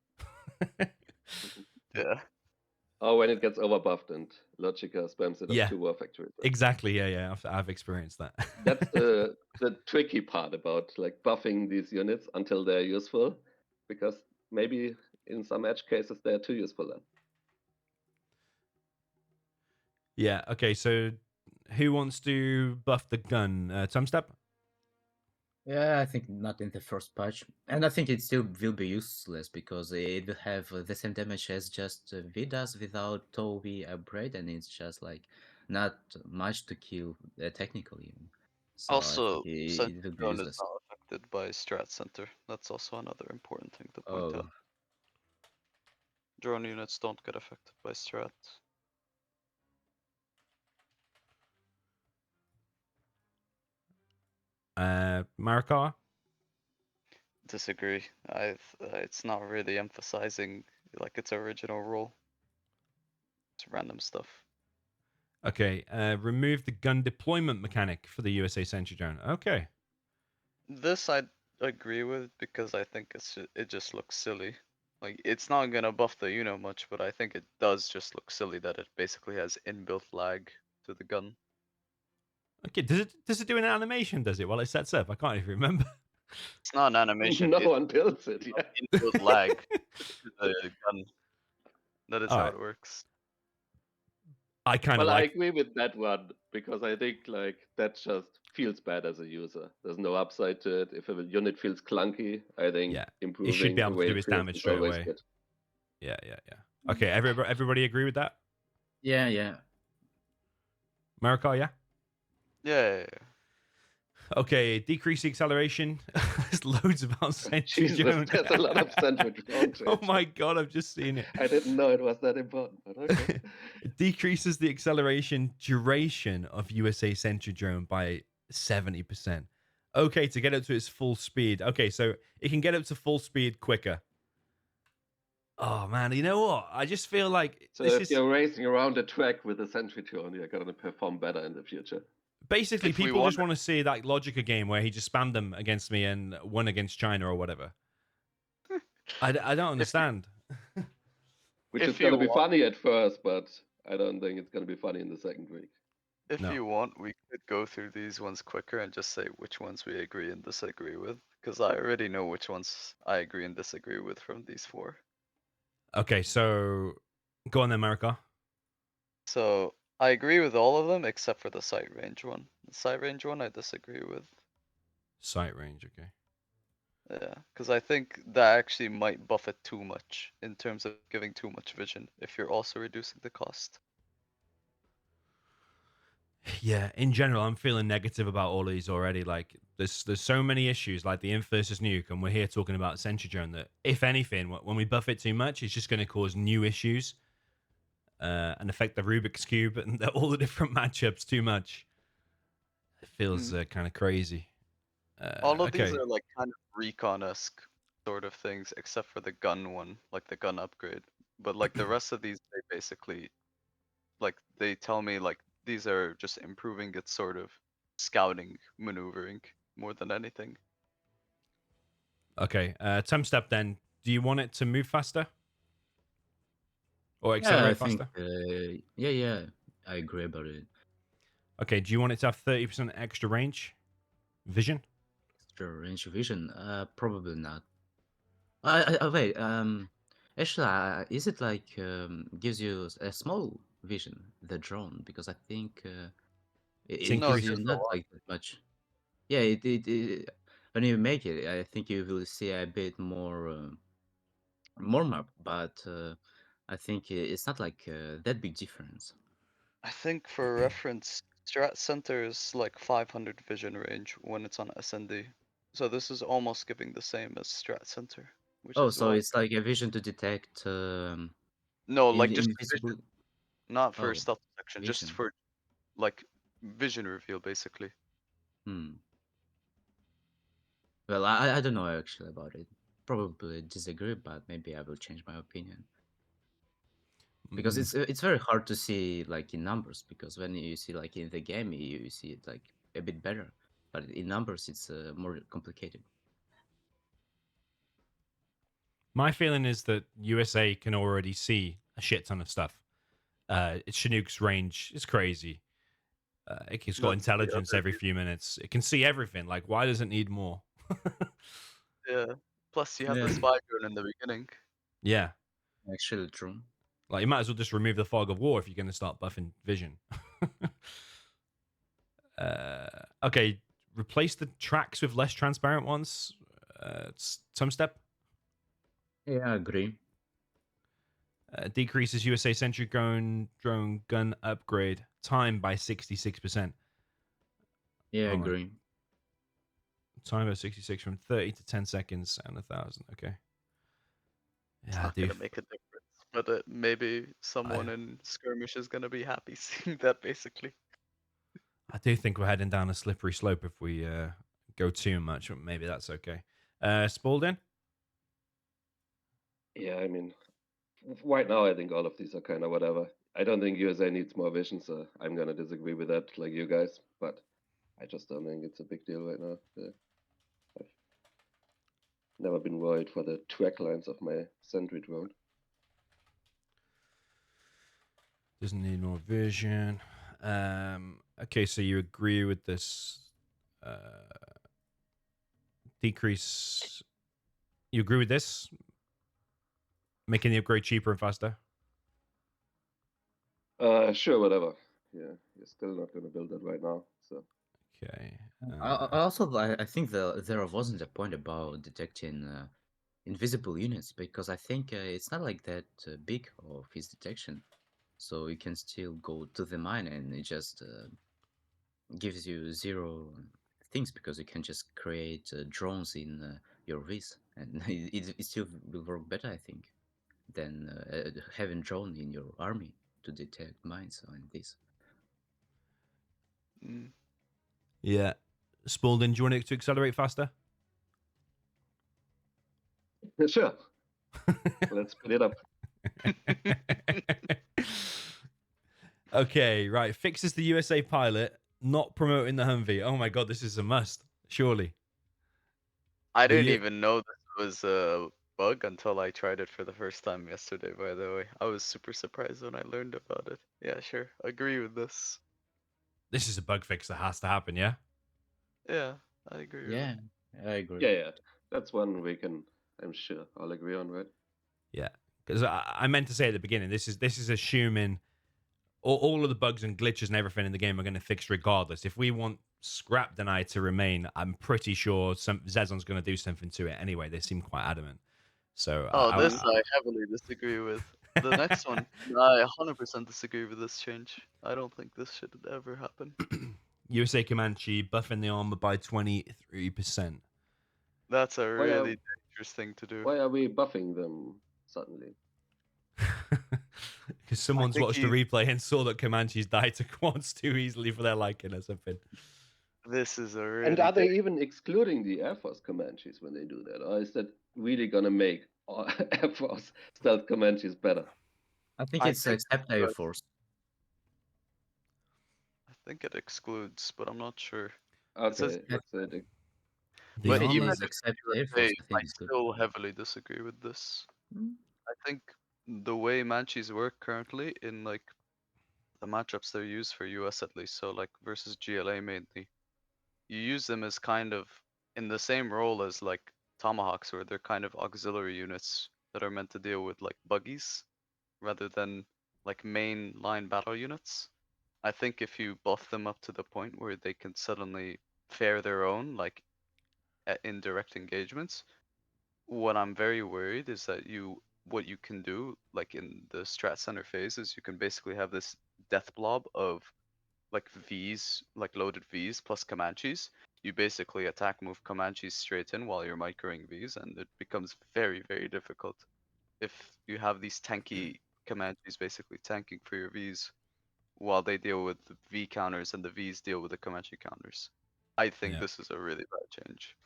Yeah.
Oh, when it gets overbuffed and Logica spams it up to War Factory.
Exactly. Yeah. I've experienced that.
That's the tricky part about like buffing these units until they're useful, because maybe in some edge cases they're too useful then.
Yeah. Okay. So, who wants to buff the gun? Tumstep?
Yeah, I think not in the first patch. And I think it still will be useless because it will have the same damage as just V does without TOV upgrade, and it's just like not much to kill technically. So
Also,
I think it
sentry
will be
drone is
useless.
not affected by strat center. That's also another important thing to point out. Drone units don't get affected by strat.
Marakar?
Disagree. It's not really emphasizing like its original role. It's random stuff.
Okay. Remove the gun deployment mechanic for the USA sentry drone. Okay.
This I agree with because I think it just looks silly. Like, it's not gonna buff the unit much, but I think it does just look silly that it basically has inbuilt lag to the gun.
Okay. Does it do an animation? Does it while it sets up? I can't even remember.
It's not an animation.
No one builds it. Yeah.
Inbuilt lag to the gun. That is how
right.
it works.
I kind of
I
like.
agree with that one because I think like that just feels bad as a user. There's no upside to it. If a unit feels clunky, I think improving
it should be
the
able
way
to do
it
its
feels
damage
is
straight
always
away.
good.
Yeah. Okay. Everybody agree with that?
Yeah.
Marakar, yeah?
Yeah.
Okay, decrease the acceleration. There's loads about Sentry
Jesus,
Drone.
there's a lot of Sentry Drone
Oh
change.
my god, I've just seen it.
I didn't know it was that important, but okay.
It decreases the acceleration duration of USA Sentry Drone by 70%. Okay, to get up to its full speed. Okay, so it can get up to full speed quicker. Oh man, you know what? I just feel like
So
this
if
is
you're racing around the track with a Sentry Drone, you're going to perform better in the future.
basically
If we
people
want,
just want to see that Logica game where he just spammed them against me and won against China or whatever. I don't understand.
Which is
if
going
you
to be
want,
funny at first, but I don't think it's going to be funny in the second week.
if
No.
you want, we could go through these ones quicker and just say which ones we agree and disagree with, because I already know which ones I agree and disagree with from these 4.
Okay, so go on then, America.
So I agree with all of them except for the sight range one. The sight range one I disagree with.
Sight range, okay.
Yeah, because I think that actually might buff it too much in terms of giving too much vision if you're also reducing the cost.
Yeah, in general, I'm feeling negative about all of these already. Like, there's so many issues, like the Inf versus Nuke, and we're here talking about Sentry Drone. That if anything, when we buff it too much, it's just going to cause new issues and affect the Rubik's cube and all the different matchups too much. It feels kind of crazy.
All of these
Okay,
are like kind of recon-esque sort of things, except for the gun one, like the gun upgrade. But like the rest of these, they basically, like they tell me like these are just improving its sort of scouting maneuvering more than anything.
okay. Tumstep, then, do you want it to move faster or
Yeah, I
accelerate
think.
faster?
Yeah. I agree about it.
Okay, do you want it to have 30% extra range vision?
Extra range of vision. Probably not. Wait. Actually, is it like gives you a small vision, the drone? Because I think
It's
it
No,
gives
it's
you
increased.
just a
not
lot.
like that much. Yeah, it when you make it, I think you will see a bit more map, but I think it's not like that big difference.
I think for reference, Strat Center is like 500 vision range when it's on SND. So this is almost giving the same as Strat Center, which
Oh,
is
so
why.
it's like a vision to detect
No, like just
invisible.
vision, not for
Oh,
stealth detection, just
vision.
for like vision reveal basically.
Hmm. Well, I don't know actually about it. Probably disagree, but maybe I will change my opinion because
Mm,
it's very hard to see like in numbers, because when you see like in the game you see it like a bit better, but in numbers it's more complicated.
My feeling is that USA can already see a shit ton of stuff. Its Chinook's range is crazy. It's got
That's the
intelligence
other
every few minutes. It can see everything. Like, why does it need more?
yeah. Plus you have the
Yeah,
spy drone in the beginning.
Yeah,
actually true.
like you might as well just remove the fog of war if you're going to start buffing vision. Okay, replace the tracks with less transparent ones. Some step
Yeah, I agree.
decreases USA Sentry drone gun upgrade time by 66%.
Yeah, I
Hold on.
agree.
Time of 66 from 30 to 10 seconds and 1,000. Okay.
It's
Yeah, I
not
do.
gonna make a difference, but maybe someone in skirmish is gonna be happy seeing that basically.
I do think we're heading down a slippery slope if we go too much. But maybe that's okay. Spalding?
Yeah, I mean, right now I think all of these are kind of whatever. I don't think USA needs more vision, so I'm gonna disagree with that, like you guys. But I just don't think it's a big deal right now. I've never been worried for the track lines of my Sentry drone.
Doesn't need more vision. Okay, so you agree with this decrease? You agree with this? Making the upgrade cheaper and faster?
Sure, whatever. Yeah, you're still not gonna build that right now, so.
Okay.
I think there wasn't a point about detecting invisible units, because I think it's not like that big of his detection. so you can still go to the mine and it just gives you 0 things because you can just create drones in your Viz, and it still will work better, I think, than having drone in your army to detect mines and this.
Mm.
Yeah. Spalding, do you want it to accelerate faster?
Sure, let's speed it up.
Okay, right. Fixes the USA pilot, not promoting the Humvee. Oh my god, this is a must, surely.
I
The
didn't
U-
even know this was a bug until I tried it for the first time yesterday, by the way. I was super surprised when I learned about it. Yeah, sure. Agree with this.
This is a bug fix that has to happen, yeah?
Yeah, I agree with it.
Yeah, I agree.
Yeah, that's one we can. I'm sure I'll agree on, right?
Yeah. Because I meant to say at the beginning, this is assuming all of the bugs and glitches and everything in the game are going to fix regardless. If we want scrap deny to remain, I'm pretty sure Zezon's going to do something to it anyway. They seem quite adamant. So
Oh, this
I,
I heavily disagree with. The next one, I 100% disagree with this change. I don't think this should ever happen.
USA Comanche buffing the armor by 23%.
That's a
Why are
really dangerous thing to do.
why are we buffing them suddenly?
Because someone's
think
watched a replay and saw that Comanches die to quads too easily for their liking or something.
This is a really
And are they even excluding the Air Force Comanches when they do that, or is that really gonna make all Air Force stealth Comanches better?
I think
I
it's
think
except Air Force.
I think it excludes, but I'm not sure.
Okay,
Yeah.
so it,
The
But
If it
even
armor.
is
if
except
it's
Air
USA,
Force, I
I
think it's good.
still heavily disagree with this.
Mm.
I think the way Manchis work currently in like the matchups they're used for US at least, so like versus GLA mainly, you use them as kind of in the same role as like Tomahawks, where they're kind of auxiliary units that are meant to deal with like buggies rather than like main line battle units. I think if you buff them up to the point where they can suddenly fare their own, like in direct engagements, what I'm very worried is that what you can do, like in the strat center phase, is you can basically have this death blob of like Vs, like loaded Vs plus Comanches. You basically attack move Comanches straight in while you're microing Vs, and it becomes very, very difficult if you have these tanky Comanches basically tanking for your Vs while they deal with the V counters and the Vs deal with the Comanche counters. I think
Yeah.
this is a really bad change.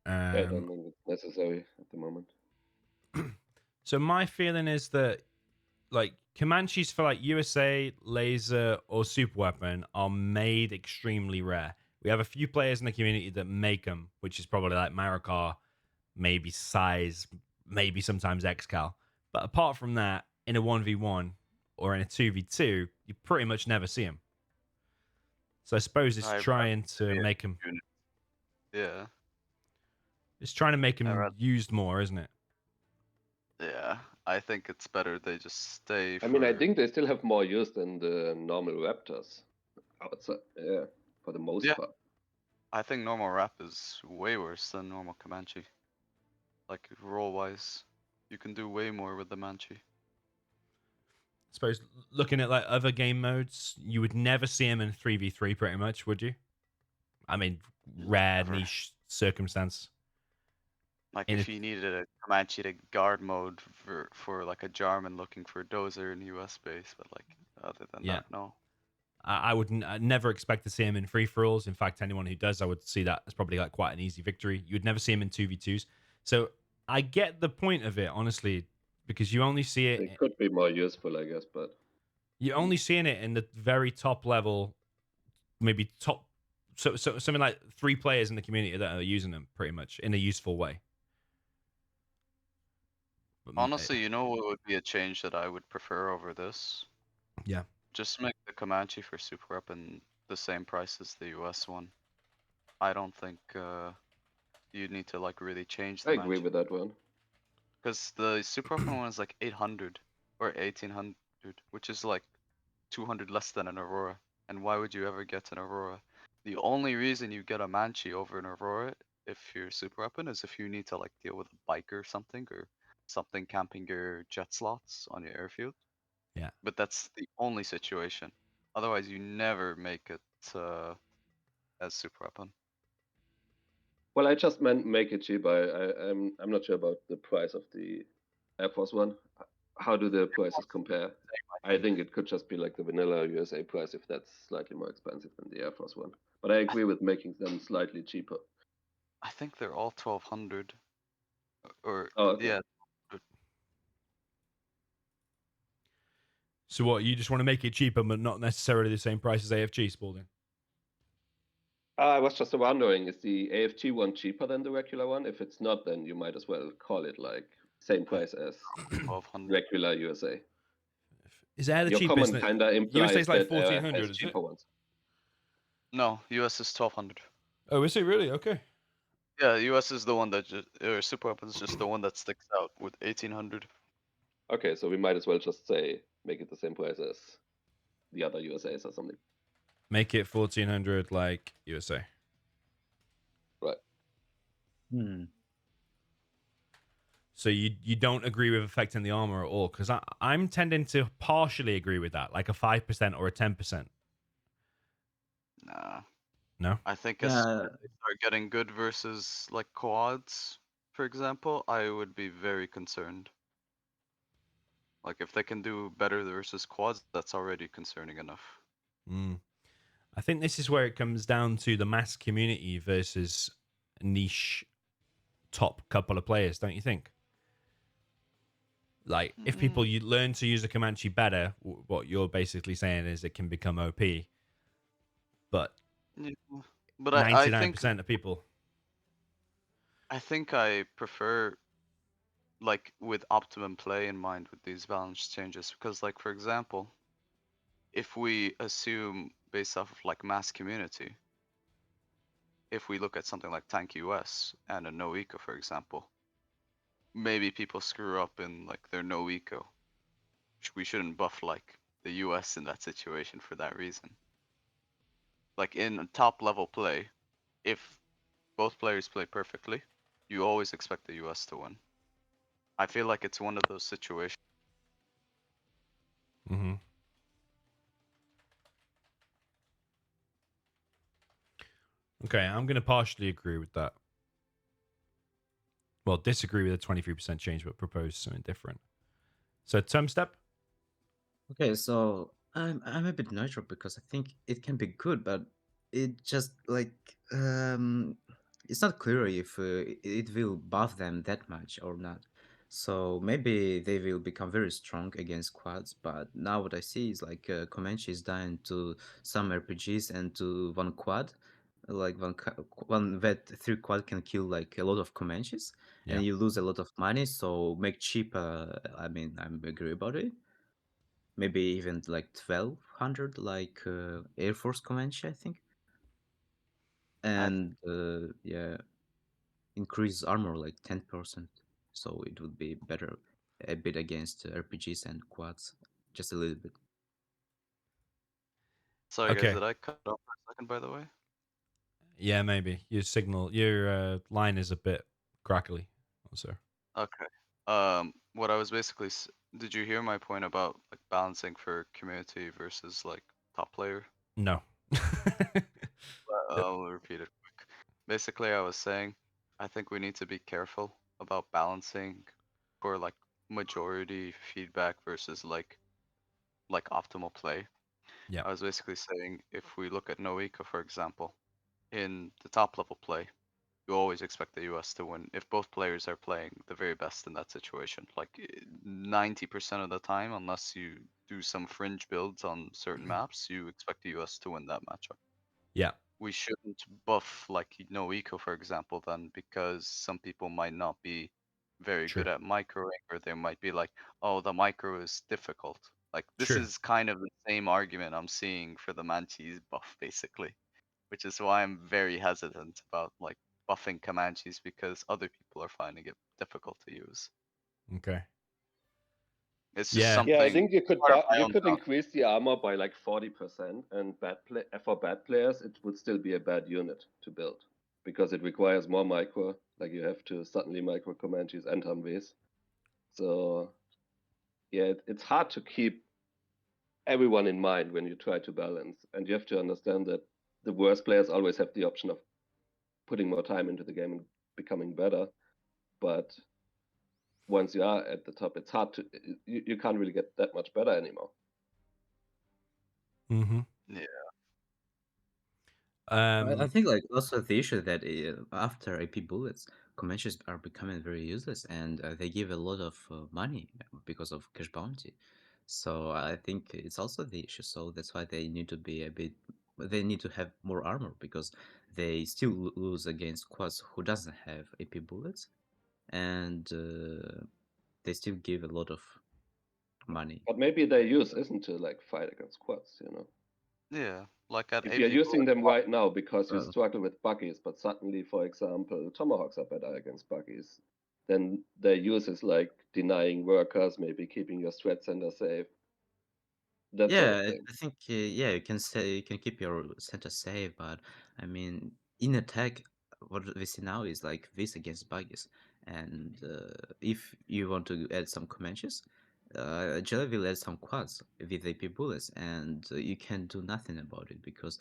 I don't think it's necessary at the moment.
So my feeling is that like Comanches for like USA, laser, or super weapon are made extremely rare. We have a few players in the community that make them, which is probably like Marakar, maybe Size, maybe sometimes Xcal. But apart from that, in a 1v1 or in a 2v2, you pretty much never see them. So I suppose it's
I'd
trying
rather
to
see
make them.
it. Yeah.
It's trying to make
I'd
them
rather,
used more, isn't it?
yeah. I think it's better they just stay
I mean, I
for.
think they still have more use than the normal Raptors outside. Yeah, for the most
Yeah.
part.
I think normal rap is way worse than normal Comanche. Like roll wise, you can do way more with the Manchi.
I suppose looking at like other game modes, you would never see him in 3v3 pretty much, would you? I mean, rare
Never.
niche circumstance.
Like
In
if
it,
you needed a Comanche to guard mode for like a Jarman looking for a dozer in US space, but like other than
yeah,
that, no.
I would never expect to see him in free for alls. In fact, anyone who does, I would see that as probably like quite an easy victory. You would never see him in 2v2s. So I get the point of it, honestly, because you only see
They
it.
could be more useful, I guess, but
You're only seeing it in the very top level, maybe top. So something like 3 players in the community that are using them pretty much in a useful way.
Honestly, you know what would be a change that I would prefer over this?
Yeah.
Just make the Comanche for super weapon the same price as the US one. I don't think you need to like really change
I
the
agree
Manchi.
with that one.
Because the super weapon one is like 800 or 1800, which is like 200 less than an Aurora. And why would you ever get an Aurora? The only reason you get a Manchi over an Aurora if you're super weapon is if you need to like deal with a bike or something, or something camping your jet slots on your airfield.
Yeah.
But that's the only situation. Otherwise, you never make it as super weapon.
Well, I just meant make it cheap. I'm not sure about the price of the Air Force One. How do the prices compare? I think it could just be like the vanilla USA price if that's slightly more expensive than the Air Force One. But I agree with making them slightly cheaper.
I think they're all 1200. Or
Oh, okay.
yeah.
So what? You just want to make it cheaper, but not necessarily the same price as AFG, Spalding?
I was just wondering, is the AFG one cheaper than the regular one? If it's not, then you might as well call it like same price as
1200.
regular USA.
Is Air the
Your
cheapest?
comment kind of
USA
implies
is like
that Air
1400,
has
is it?
cheaper ones.
No, US is 1200.
Oh, is it really? Okay.
Yeah, US is the one that or super weapon is just the one that sticks out with 1800.
Okay, so we might as well just say make it the same price as the other USAs or something.
Make it 1400 like USA.
Right.
So you don't agree with affecting the armor at all? Because I'm tending to partially agree with that, like a 5% or a 10%.
Nah.
No?
I think as soon as they start getting good versus like quads, for example, I would be very concerned. Like if they can do better versus quads, that's already concerning enough.
I think this is where it comes down to the mass community versus niche top couple of players, don't you think? Like, if people you learn to use a Comanche better, what you're basically saying is it can become OP. But
Yeah. But
99% of people.
I think I prefer like with optimum play in mind with these balance changes because like for example, if we assume based off of like mass community, if we look at something like Tank US and a no eco for example, maybe people screw up in like their no eco. We shouldn't buff like the US in that situation for that reason. Like in top level play, if both players play perfectly, you always expect the US to win. I feel like it's one of those situations.
Mm-hmm. Okay, I'm going to partially agree with that. Well, disagree with the 23% change, but propose something different. So, Tumstep?
Okay, so I'm a bit neutral because I think it can be good, but it just like it's not clear if it will buff them that much or not. So maybe they will become very strong against quads, but now what I see is like Comanche is dying to some RPGs and to one quad, like one vet 3 quad can kill like a lot of Comanches,
Yeah.
and you lose a lot of money. So make cheap. I mean, I'm agree about it. Maybe even like 1200, like Air Force Comanche, I think. And yeah, increase armor like 10%. So it would be better a bit against RPGs and quads, just a little bit.
Sorry guys,
Okay.
did I cut off for a second by the way?
Yeah, maybe. Your line is a bit crackly also.
Okay. What I was basically, did you hear my point about like balancing for community versus like top player?
No.
I'll repeat it quick. Basically, I was saying, I think we need to be careful about balancing for like majority feedback versus like optimal play.
Yeah.
I was basically saying if we look at no eco for example, in the top level play, you always expect the US to win if both players are playing the very best in that situation. Like 90% of the time, unless you do some fringe builds on certain maps, you expect the US to win that matchup.
Yeah.
We shouldn't buff like no eco for example then because some people might not be very
True.
good at microing or they might be like, oh, the micro is difficult. Like this
True.
is kind of the same argument I'm seeing for the Manchis buff basically, which is why I'm very hesitant about like buffing Comanches because other people are finding it difficult to use.
Okay.
It's just
Yeah.
Yeah, I
something
think you could
part of my
you
own
could
thought.
increase the armor by like 40%, and for bad players it would still be a bad unit to build because it requires more micro. Like you have to suddenly micro Comanches and Humvees. So yeah, it's hard to keep everyone in mind when you try to balance, and you have to understand that the worst players always have the option of putting more time into the game and becoming better. But once you are at the top, it's hard to you can't really get that much better anymore.
Mm-hmm.
Yeah.
I think like also the issue that after AP bullets, conventions are becoming very useless, and they give a lot of money because of cash bounty. So I think it's also the issue. So that's why they need to be a bit. They need to have more armor because they still lose against quads who doesn't have AP bullets, and they still give a lot of money.
But maybe their use isn't to like fight against quads, you know.
Yeah. Like at
If
AP
you're using
bullet,
them right now because you
Uh,
struggle with buggies, but suddenly, for example, tomahawks are better against buggies, then their use is like denying workers, maybe keeping your strat center safe, that sort of
Yeah,
thing.
I think yeah, you can say you can keep your center safe, but I mean, in attack, what we see now is like this against buggies, and if you want to add some comanches, Jelly will add some quads with AP bullets, and you can do nothing about it because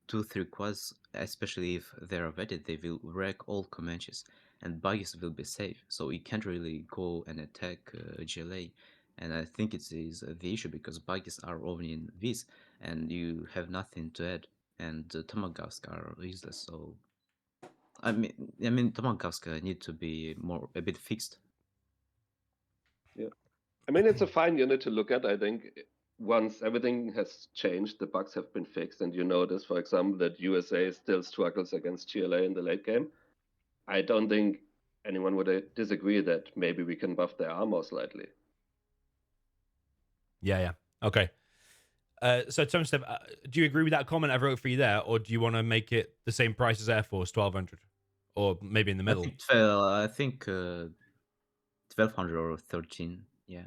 2-3 quads, especially if they're vetted, they will wreck all comanches, and buggies will be safe. So you can't really go and attack GLA. And I think it is the issue because buggies are only in this, and you have nothing to add, and tomahawks are useless. So I mean, tomahawks need to be a bit fixed.
Yeah. I mean, it's a fine unit to look at. I think once everything has changed, the bugs have been fixed, and you notice, for example, that USA still struggles against GLA in the late game. I don't think anyone would disagree that maybe we can buff their armor slightly.
Yeah. Okay. So Tumstep, do you agree with that comment I wrote for you there, or do you want to make it the same price as Air Force, 1,200, or maybe in the middle?
I think 1,200 or 13. Yeah.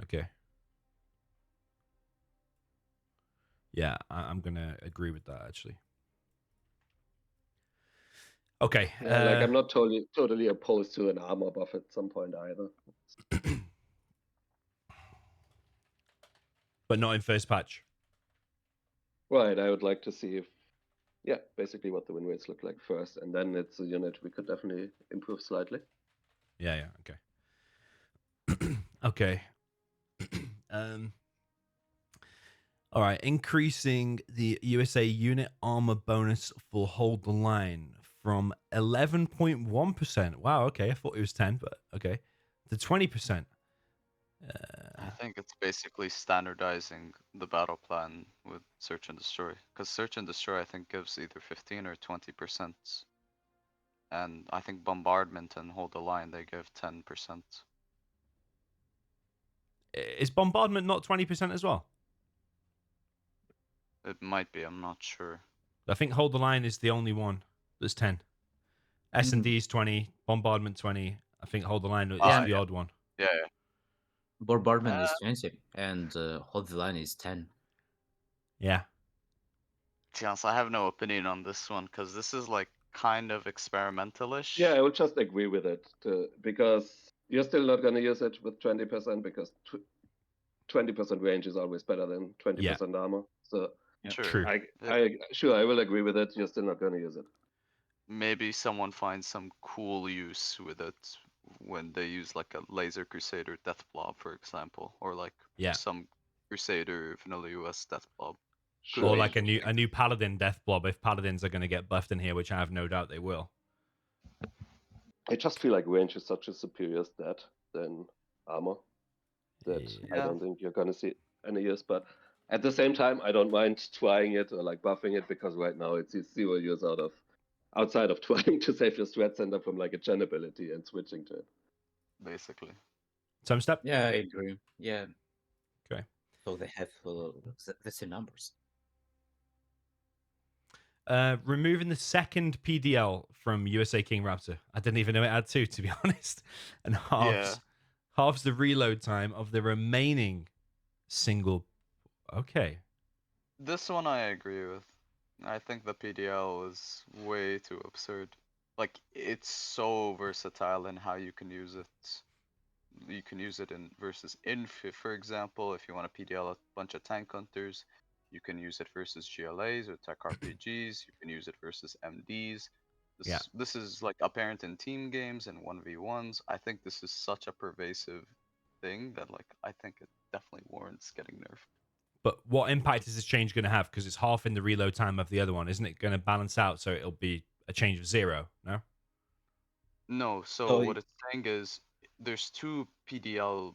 Okay. Yeah, I'm gonna agree with that actually. Okay.
Yeah, like I'm not totally opposed to an armor buff at some point either.
But not in first patch.
Right, I would like to see if, yeah, basically what the win rates look like first, and then it's a unit we could definitely improve slightly.
Yeah. Okay. Okay. All right. Increasing the USA unit armor bonus for hold the line from 11.1%. Wow. Okay. I thought it was 10, but okay. To 20%.
I think it's basically standardizing the battle plan with search and destroy. Because search and destroy, I think, gives either 15 or 20%. And I think bombardment and hold the line, they give 10%.
Is bombardment not 20% as well?
It might be, I'm not sure.
I think hold the line is the only one that's 10. S&D is 20, bombardment 20. I think hold the line is
Yeah,
the odd one.
Yeah.
bombardment is 20, and hold the line is 10.
Yeah.
Chance, I have no opinion on this one because this is like kind of experimental-ish.
Yeah, I would just agree with it because you're still not going to use it with 20% because 20% range is always better than 20% armor. So
Yeah.
Sure.
True.
I will agree with it. You're still not going to use it.
Maybe someone finds some cool use with it when they use like a laser crusader death blob, for example, or like
Yeah.
some crusader vanilla US death blob.
Sure.
Or
be
like a
interesting.
new paladin death blob if paladins are going to get buffed in here, which I have no doubt they will.
I just feel like range is such a superior stat than armor that I
Yeah.
don't think you're going to see any use. But at the same time, I don't mind trying it or like buffing it because right now it's zero use outside of trying to save your strat center from like a gen ability and switching to it.
Basically.
Some step?
Yeah, I agree. Yeah.
Okay.
So they have the same numbers.
Removing the second PDL from USA King Raptor. I didn't even know it had two, to be honest. And halves the reload time of the remaining single. Okay.
This one I agree with. I think the PDL is way too absurd. Like, it's so versatile in how you can use it. You can use it in versus inf, for example, if you want to PDL a bunch of tank hunters. You can use it versus GLAs or tech RPGs. You can use it versus MDs.
Yeah.
This is like apparent in team games and 1v1s. I think this is such a pervasive thing that like I think it definitely warrants getting nerfed.
But what impact is this change going to have? Because it's half in the reload time of the other one. Isn't it going to balance out so it'll be a change of 0? No?
No, so
So
what it's saying is there's two PDLs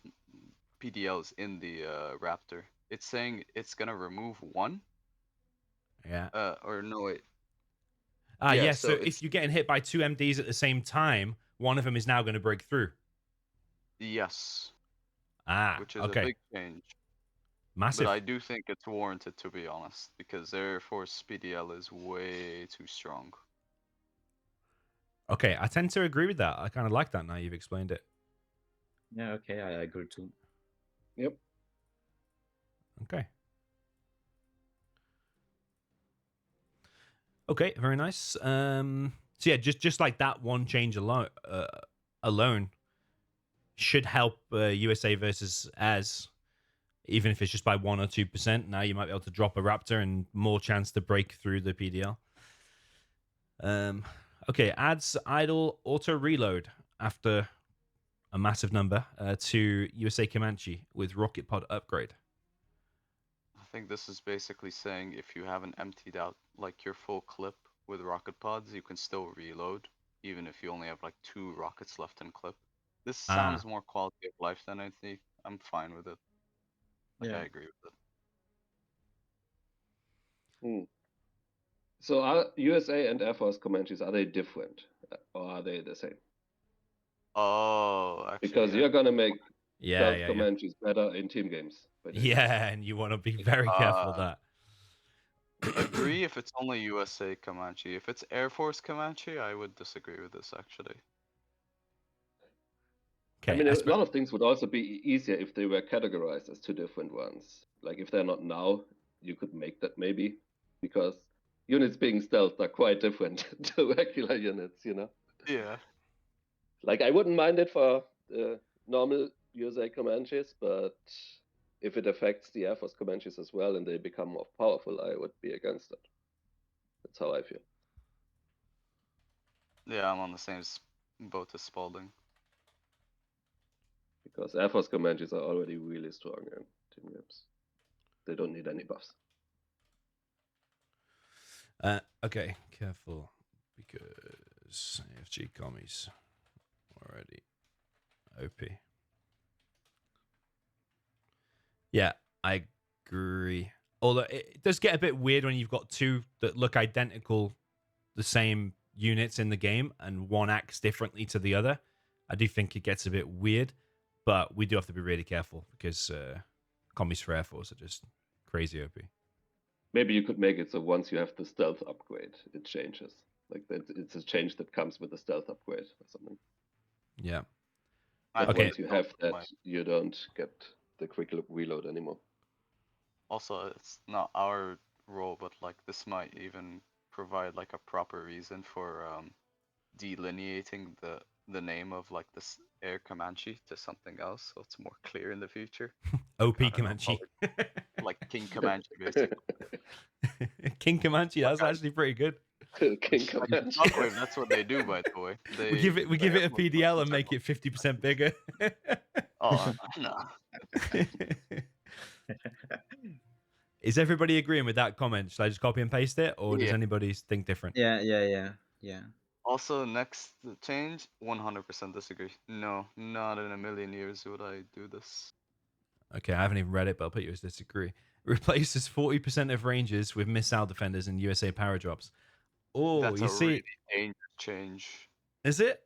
in the Raptor. It's saying it's gonna remove one.
Yeah.
Or no, wait.
Ah,
Yeah,
yes.
so
So if you're getting hit by 2 MDs at the same time, one of them is now going to break through.
yes,
Ah,
which is a
okay.
big change.
Massive.
But I do think it's warranted, to be honest, because Air Force PDL is way too strong.
Okay, I tend to agree with that. I kind of like that now you've explained it.
yeah, okay, I agree too.
Yep.
Okay. Okay, very nice. So yeah, just like that one change alone should help USA versus as, even if it's just by 1 or 2%. Now you might be able to drop a Raptor and more chance to break through the PDL. Okay, adds idle auto reload after a massive number to USA Comanche with rocket pod upgrade.
I think this is basically saying if you haven't emptied out like your full clip with rocket pods, you can still reload, even if you only have like 2 rockets left in clip. This
Ah,
sounds more quality of life than I think. I'm fine with it. Like, I
Yeah.
agree with it.
Hmm. So are USA and Air Force Comanches, are they different or are they the same?
Oh, actually,
Because you're gonna make
yeah,
stealth
yeah, yeah.
Comanches better in team games by doing this.
Yeah, and you want to be very careful of
Uh,
that.
agree if it's only USA Comanche. If it's Air Force Comanche, I would disagree with this actually.
I
Okay,
mean, a lot of things would also be easier if they were categorized as 2 different ones. Like if they're not now, you could make that maybe, because units being stealth are quite different to regular units, you know?
Yeah.
Like I wouldn't mind it for normal USA Comanches, but if it affects the Air Force Comanches as well and they become more powerful, I would be against it. That's how I feel.
Yeah, I'm on the same boat as Spalding.
Because Air Force Comanches are already really strong in team games. They don't need any buffs.
Okay, careful because AFG commies already OP. Yeah, I agree. Although it does get a bit weird when you've got 2 that look identical, the same units in the game, and one acts differently to the other. I do think it gets a bit weird, but we do have to be really careful because commies for Air Force are just crazy OP.
Maybe you could make it so once you have the stealth upgrade, it changes. Like that, it's a change that comes with the stealth upgrade or something.
Yeah.
That
Okay.
once you have that, you don't get the quick reload anymore.
Also, it's not our role, but like this might even provide like a proper reason for delineating the name of like this Air Comanche to something else, so it's more clear in the future.
OP
I don't know,
Comanche.
like King Comanche, basically.
King Comanche, that's actually pretty good.
King
Like,
Comanche.
Shockwave, that's what they do, by the way.
We give it
they
a
have
PDL and make it 50% bigger.
Oh no.
Is everybody agreeing with that comment? Should I just copy and paste it, or does
Yeah.
anybody think different?
Yeah.
Also, next change, 100% disagree. No, not in a million years would I do this.
Okay, I haven't even read it, but I'll put you as disagree. Replaces 40% of rangers with missile defenders in USA power drops. Oh,
That's
you
a
see,
really dangerous change.
is it?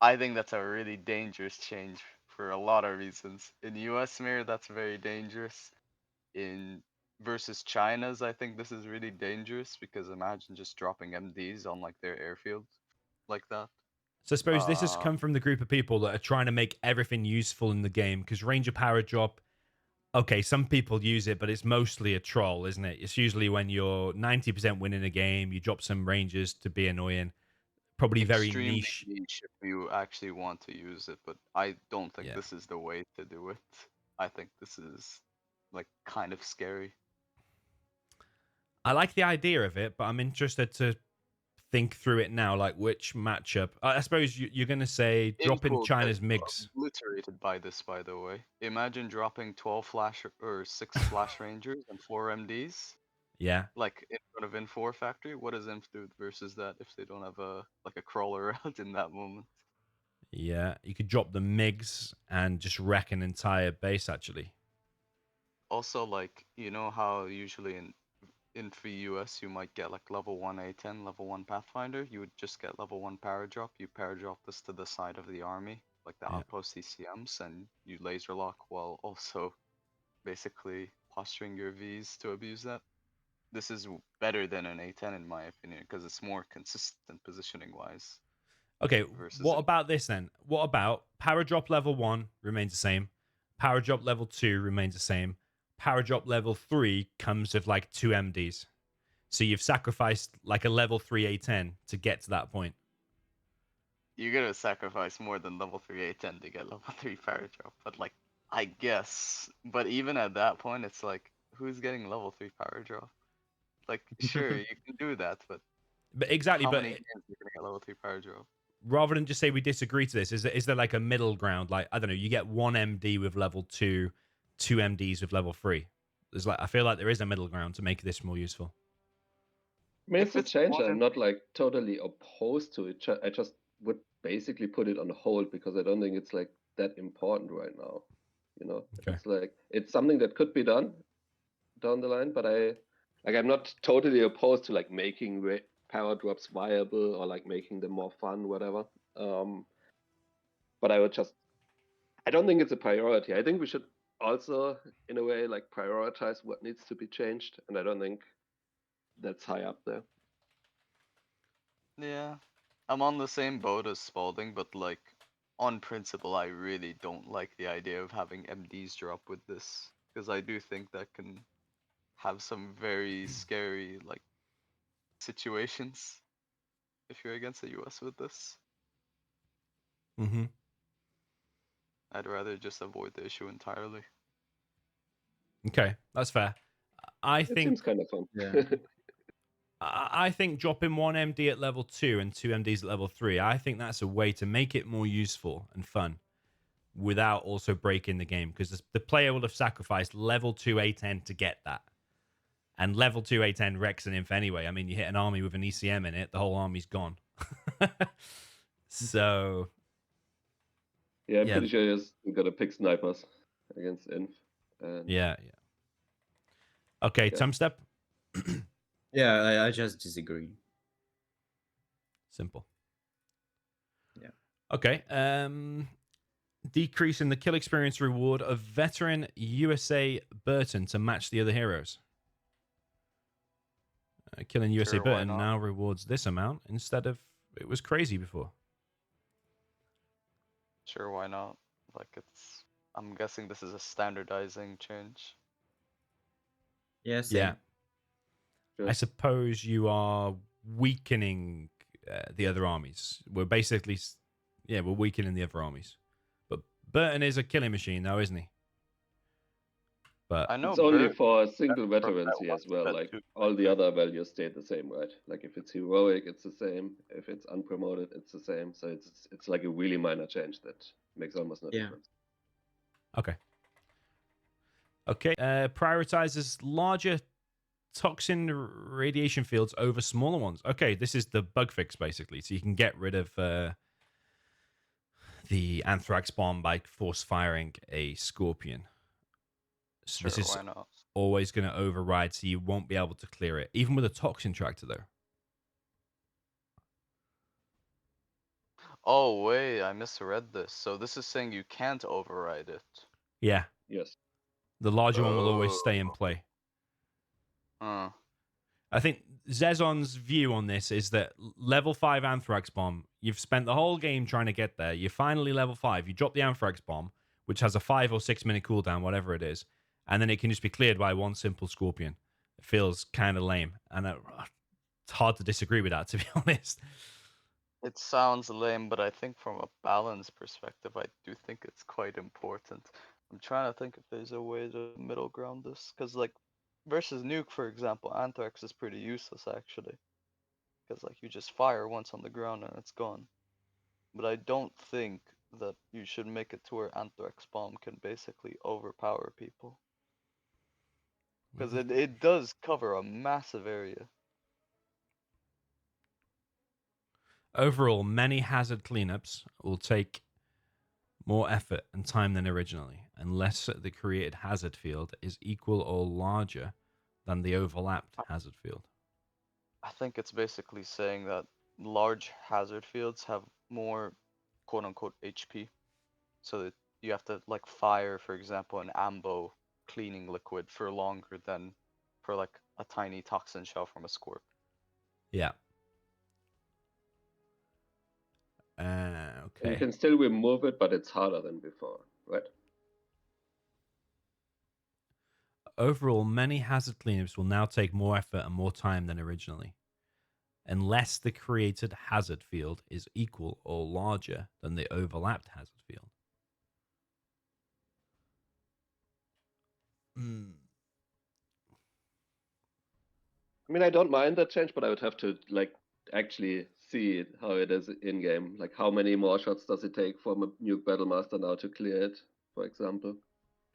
I think that's a really dangerous change for a lot of reasons. In US mirror, that's very dangerous. In versus China's, I think this is really dangerous because imagine just dropping MDs on like their airfield like that.
So I suppose this has come from the group of people that are trying to make everything useful in the game, because Ranger power drop Okay, some people use it, but it's mostly a troll, isn't it? It's usually when you're 90% winning a game, you drop some rangers to be annoying. Probably very
Extremely
niche.
niche if you actually want to use it, but I don't think
Yeah.
this is the way to do it. I think this is like kind of scary.
I like the idea of it, but I'm interested to think through it now. Like which matchup? I suppose you're going to say drop in
Info
China's
gets
MiGs.
obliterated by this, by the way. Imagine dropping 12 flash or 6 flash rangers and 4 MDs,
Yeah.
like in front of Inf4 factory. What does Inf do versus that if they don't have a crawler out in that moment?
Yeah. You could drop the MiGs and just wreck an entire base, actually.
Also, like, you know how usually in free US you might get like level 1 A10, level 1 Pathfinder? You would just get level 1 Paradrop. You Paradrop this to the side of the army, like the
Yeah.
outpost ECMs, and you laser lock while also basically posturing your Vs to abuse that. This is better than an A10 in my opinion, because it's more consistent positioning wise.
Okay,
Versus
what about this then? What about power drop level 1 remains the same, power drop level 2 remains the same, power drop level 3 comes with like 2 MDs. So you've sacrificed like a level 3 A10 to get to that point.
you're gonna sacrifice more than level 3 A10 to get level 3 Paradrop, but like, I guess. But even at that point, it's like, who's getting level 3 Paradrop? Like, sure, you can do that, but
But exactly,
how
but
many games are you gonna get level 3 Paradrop?
rather than just say we disagree to this, is there like a middle ground? Like, I don't know, you get 1 MD with level 2, 2 MDs with level 3. There's like, I feel like there is a middle ground to make this more useful.
I mean,
If
it's a
it's
change.
one
I'm not like totally opposed to it. I just would basically put it on hold because I don't think it's like that important right now. You know,
Okay.
it's like it's something that could be done down the line, but I'm not totally opposed to like making power drops viable or like making them more fun, whatever. But I don't think it's a priority. I think we should also, in a way, like prioritize what needs to be changed, and I don't think that's high up there.
Yeah, I'm on the same boat as Spalding, but like, on principle, I really don't like the idea of having MDs drop with this, because I do think that can have some very scary like situations if you're against the US with this.
Mm-hmm.
I'd rather just avoid the issue entirely.
Okay, that's fair. I
It
think
seems kind of fun.
Yeah.
I think dropping 1 MD at level 2 and 2 MDs at level 3, I think that's a way to make it more useful and fun without also breaking the game, because the player will have sacrificed level 2 A10 to get that. And level 2 A10 wrecks an inf anyway. I mean, you hit an army with an ECM in it, the whole army's gone. So,
Yeah, I'm
yeah,
pretty sure you gotta pick snipers against Inf. And
yeah. Okay,
yeah.
Tumstep.
Yeah, I just disagree.
Simple.
Yeah.
Okay. Decrease in the kill experience reward of veteran USA Burton to match the other heroes. Killing USA
Sure, why
Burton
not?
now rewards this amount instead of it was crazy before.
Sure, why not? Like, I'm guessing this is a standardizing change.
Yeah,
Yeah.
same.
Sure.
I suppose you are weakening the other armies. We're basically, we're weakening the other armies. But Burton is a killing machine, though, isn't he? But
I know
It's only
Bert
for single
from that
veterancy
one
as well.
set
Like
too.
all the other values stay the same, right? Like if it's heroic, it's the same. If it's unpromoted, it's the same. So it's like a really minor change that makes almost no
Yeah.
difference.
okay. Okay. Prioritizes larger toxin radiation fields over smaller ones. Okay, this is the bug fix basically. So you can get rid of the anthrax bomb by force firing a scorpion. So
Sure,
this is
why not?
always going to override, so you won't be able to clear it, even with a toxin tractor, though.
Oh wait, I misread this. So this is saying you can't override it.
Yeah,
Yes.
the larger one will always
Oh.
stay in play.
Huh.
I think Zezon's view on this is that level 5 anthrax bomb, you've spent the whole game trying to get there. You're finally level 5. You drop the anthrax bomb, which has a 5 or 6 minute cooldown, whatever it is, and then it can just be cleared by one simple Scorpion. It feels kind of lame, and it's hard to disagree with that, to be honest.
It sounds lame, but I think from a balance perspective, I do think it's quite important. I'm trying to think if there's a way to middle ground this, because like versus Nuke, for example, Anthrax is pretty useless actually, because like you just fire once on the ground and it's gone. But I don't think that you should make it to where Anthrax Bomb can basically overpower people, because it does cover a massive area.
Overall, many hazard cleanups will take more effort and time than originally, unless the created hazard field is equal or larger than the overlapped hazard field.
I think it's basically saying that large hazard fields have more quote unquote HP. So that you have to like fire, for example, an ambo cleaning liquid for longer than for like a tiny toxin shell from a Scorp.
Yeah.
And you
Okay.
can still remove it, but it's harder than before, right?
Overall, many hazard cleanups will now take more effort and more time than originally, unless the created hazard field is equal or larger than the overlapped hazard field.
I mean, I don't mind that change, but I would have to like actually see it, how it is in game. Like, how many more shots does it take from a Nuke Battlemaster now to clear it, for example?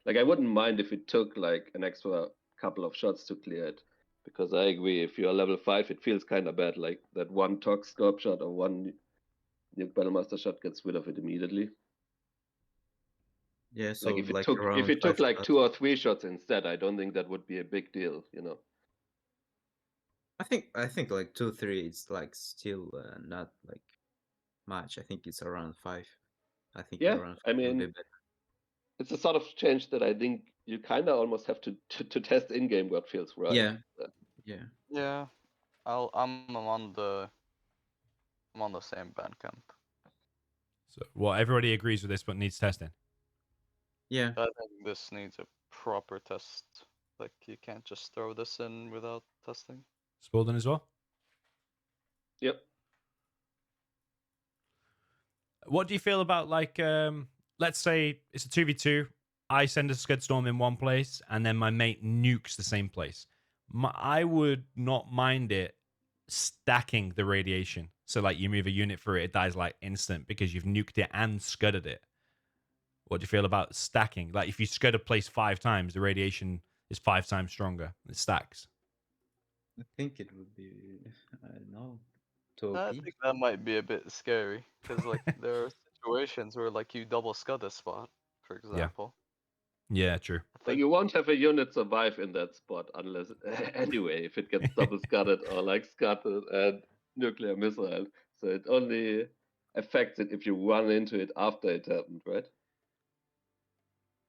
Like, I wouldn't mind if it took like an extra couple of shots to clear it, because I agree. If you're level 5, it feels kind of bad. Like that one Tox Scorp shot or one Nuke Battlemaster shot gets rid of it immediately.
Yeah, so
Like
like
if
around
it took
5
like
shots.
2 or 3 shots instead, I don't think that would be a big deal, you know.
I think like 2-3 is like still not like much. I think it's around 5. I think
Yeah,
around 5
I
would be
mean,
better.
it's a sort of change that I think you kind of almost have to test in game what feels right.
Yeah. Yeah.
Yeah, I'm on the same band camp.
So, well, everybody agrees with this, but needs testing.
Yeah.
I think this needs a proper test. Like you can't just throw this in without testing.
Spalding as well.
Yep.
What do you feel about like, let's say it's a 2v2. I send a Scud Storm in one place, and then my mate nukes the same place. I would not mind it stacking the radiation. So like you move a unit through it, it dies like instant because you've nuked it and scudded it. What do you feel about stacking? Like if you scud a place 5 times, the radiation is 5 times stronger. It stacks.
I think it would be, I don't know, too
I
OP.
think that might be a bit scary because like there are situations where like you double scud a spot, for
Yeah.
example.
Yeah, true.
I
But
think
you won't have a unit survive in that spot unless anyway, if it gets double scuttled or like scuttled and nuclear missile. So it only affects it if you run into it after it happened, right?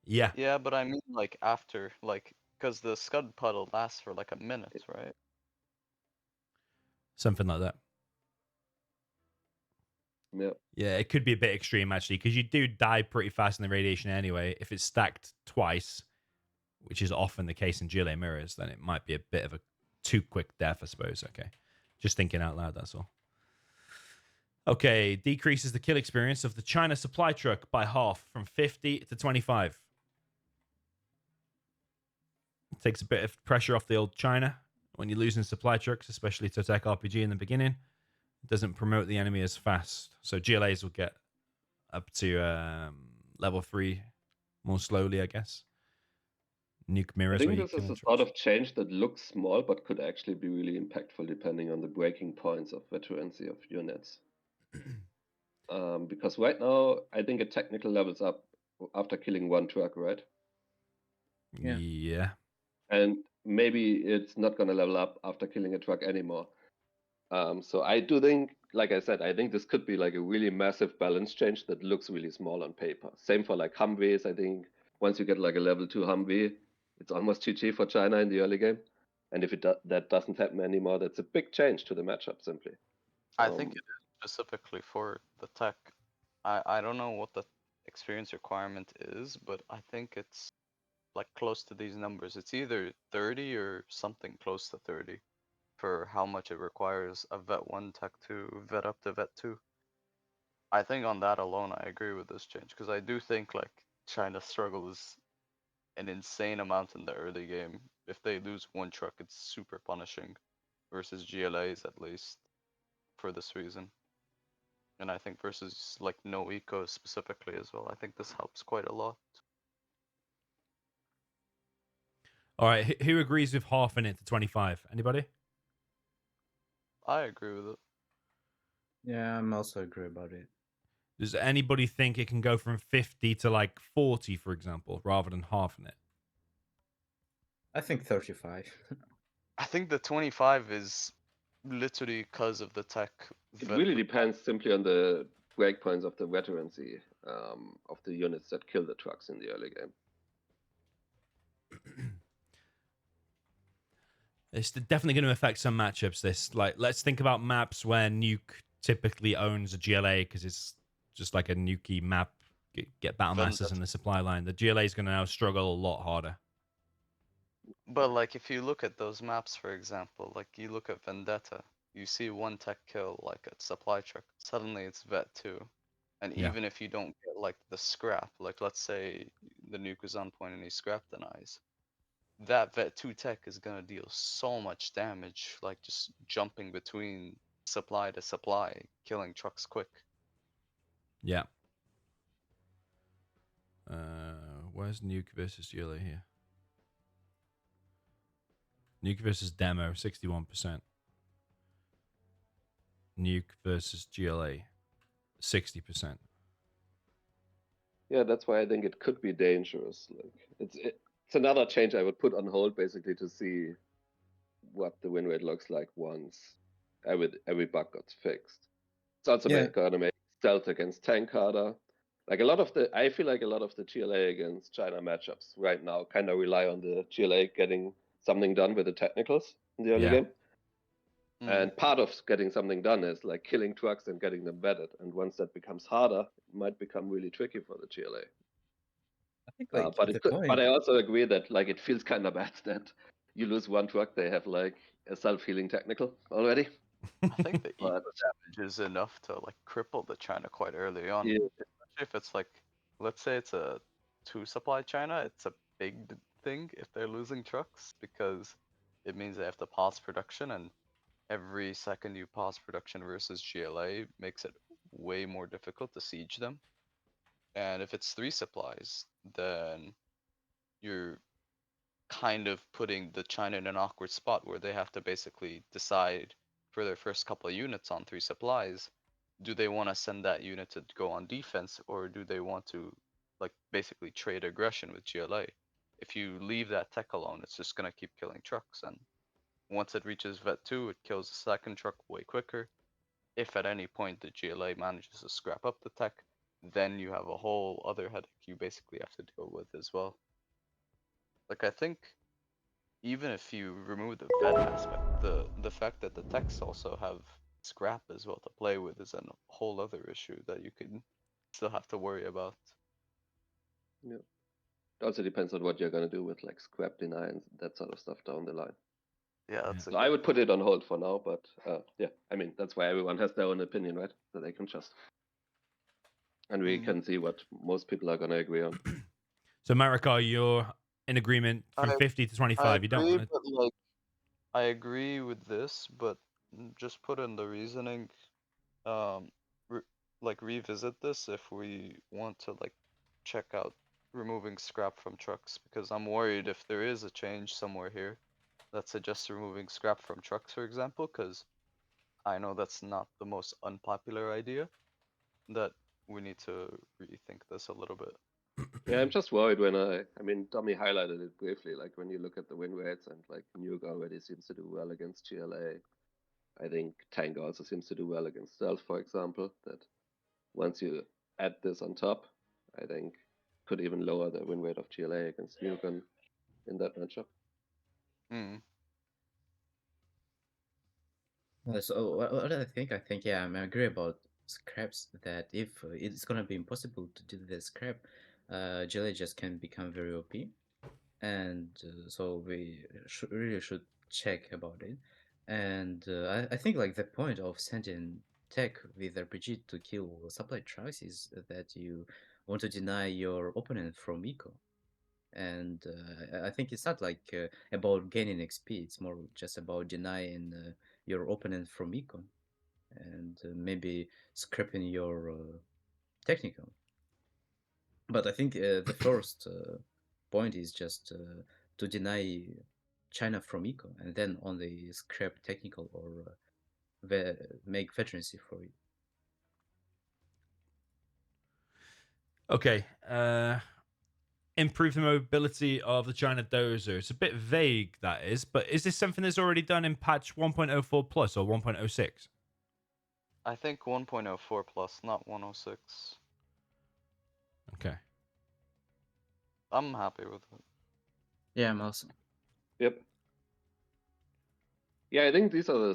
Yeah,
yeah, but I mean like after like because the scud puddle lasts for like a minute, right?
something like that.
Yeah.
Yeah, it could be a bit extreme actually, because you do die pretty fast in the radiation anyway. If it's stacked twice, which is often the case in GLA mirrors, then it might be a bit of a too quick death, I suppose. Okay, just thinking out loud, that's all. Okay, decreases the kill experience of the China supply truck by half from 50 to 25. Takes a bit of pressure off the old China when you're losing supply trucks, especially to attack RPG in the beginning. It doesn't promote the enemy as fast. So GLAs will get up to level 3 more slowly, I guess. Nuke
I
mirrors where
think
you
this is
kill
a sort of change that looks small but could actually be really impactful depending on the breaking points of veterancy of units. Because right now, I think a technical levels up after killing one truck, right?
Yeah.
And maybe it's not going to level up after killing a truck anymore. So I do think, like I said, I think this could be like a really massive balance change that looks really small on paper. Same for like Humvees. I think once you get like a level 2 Humvee, it's almost GG for China in the early game. And if that doesn't happen anymore, that's a big change to the matchup simply.
I think it is specifically for the tech. I don't know what the experience requirement is, but I think it's like close to these numbers. It's either 30 or something close to 30 for how much it requires a vet 1 tech 2 vet up to vet 2. I think on that alone I agree with this change, because I do think like China struggles an insane amount in the early game. If they lose one truck, it's super punishing versus GLAs, at least for this reason. And I think versus like no eco specifically as well, I think this helps quite a lot.
All right, who agrees with halving it to 25? Anybody?
I agree with it.
Yeah, I'm also agree about it.
Does anybody think it can go from 50 to like 40, for example, rather than halving it?
I think 35.
I think the 25 is literally because of the tech.
It really depends simply on the breakpoints of the veterancy of the units that kill the trucks in the early game.
It's definitely going to affect some matchups. This, like, let's think about maps where Nuke typically owns a GLA because it's just like a Nuke map. Get battle masters in the supply line. The GLA is going to now struggle a lot harder.
But like if you look at those maps, for example, like you look at Vendetta, you see one tech kill like a supply truck, suddenly it's vet 2. And
Yeah.
even if you don't get like the scrap, like let's say the nuke is on point and he scrap denies, that vet 2 tech is gonna deal so much damage, like just jumping between supply to supply, killing trucks quick.
Yeah. Where's Nuke versus GLA here? Nuke versus Demo, 61%. Nuke versus GLA, 60%.
Yeah, that's why I think it could be dangerous. Like it's another change I would put on hold basically to see what the win rate looks like once every bug got fixed. It's also gonna make stealth against tank harder. Like I feel like a lot of the GLA against China matchups right now kind of rely on the GLA getting something done with the technicals in the early game. And part of getting something done is like killing trucks and getting them vetted. And once that becomes harder, it might become really tricky for the GLA.
I think like
but I also agree that like it feels kind of bad that you lose one truck, they have like a self-healing technical already.
I think the eco damage is enough to like cripple the China quite early on.
Yeah.
Especially if it's like, let's say it's a 2 supply China, it's a big thing if they're losing trucks, because it means they have to pause production, and every second you pause production versus GLA makes it way more difficult to siege them. And if it's 3 supplies, then you're kind of putting the China in an awkward spot where they have to basically decide for their first couple of units on 3 supplies, do they want to send that unit to go on defense, or do they want to like basically trade aggression with GLA? If you leave that tech alone, it's just going to keep killing trucks, and once it reaches vet 2, it kills the second truck way quicker. If at any point the GLA manages to scrap up the tech, then you have a whole other headache you basically have to deal with as well. Like I think even if you remove the vet aspect, the fact that the techs also have scrap as well to play with is a whole other issue that you can still have to worry about.
Yeah. It also depends on what you're gonna do with like scrap deny and that sort of stuff down the line.
Yeah, that's
so I would put it on hold for now, but yeah, I mean that's why everyone has their own opinion, right? So they can just, and we can see what most people are gonna agree on.
So Marakar, you're in agreement from 50 to 25. You don't want
to. Like, I agree with this, but just put in the reasoning. Like revisit this if we want to like check out removing scrap from trucks, because I'm worried if there is a change somewhere here that suggests removing scrap from trucks, for example, because I know that's not the most unpopular idea, that we need to rethink this a little bit.
Yeah, I'm just worried when I mean, Tommy highlighted it briefly, like when you look at the win rates and like Nuke already seems to do well against GLA. I think Tank also seems to do well against Stealth, for example, that once you add this on top, I think could even lower the win rate of GLA against Nuke in that matchup.
So what do I think? I think, yeah, I agree about scraps, that if it's gonna be impossible to do the scrap, GLA just can become very OP. and so we really should check about it. And I think like the point of sending tech with RPG to kill supply trucks is that you want to deny your opponent from eco. And I think it's not like about gaining XP. It's more just about denying your opponent from eco, and maybe scrapping your technical. But I think the first point is just to deny China from eco, and then only scrap technical or make veterancy for it.
Okay. Improve the mobility of the China dozer. It's a bit vague, that is, but is this something that's already done in patch 1.04 plus or 1.06?
I think 1.04 plus, not 106.
Okay.
I'm happy with it.
Yeah, I'm also.
Yep. Yeah, I think these are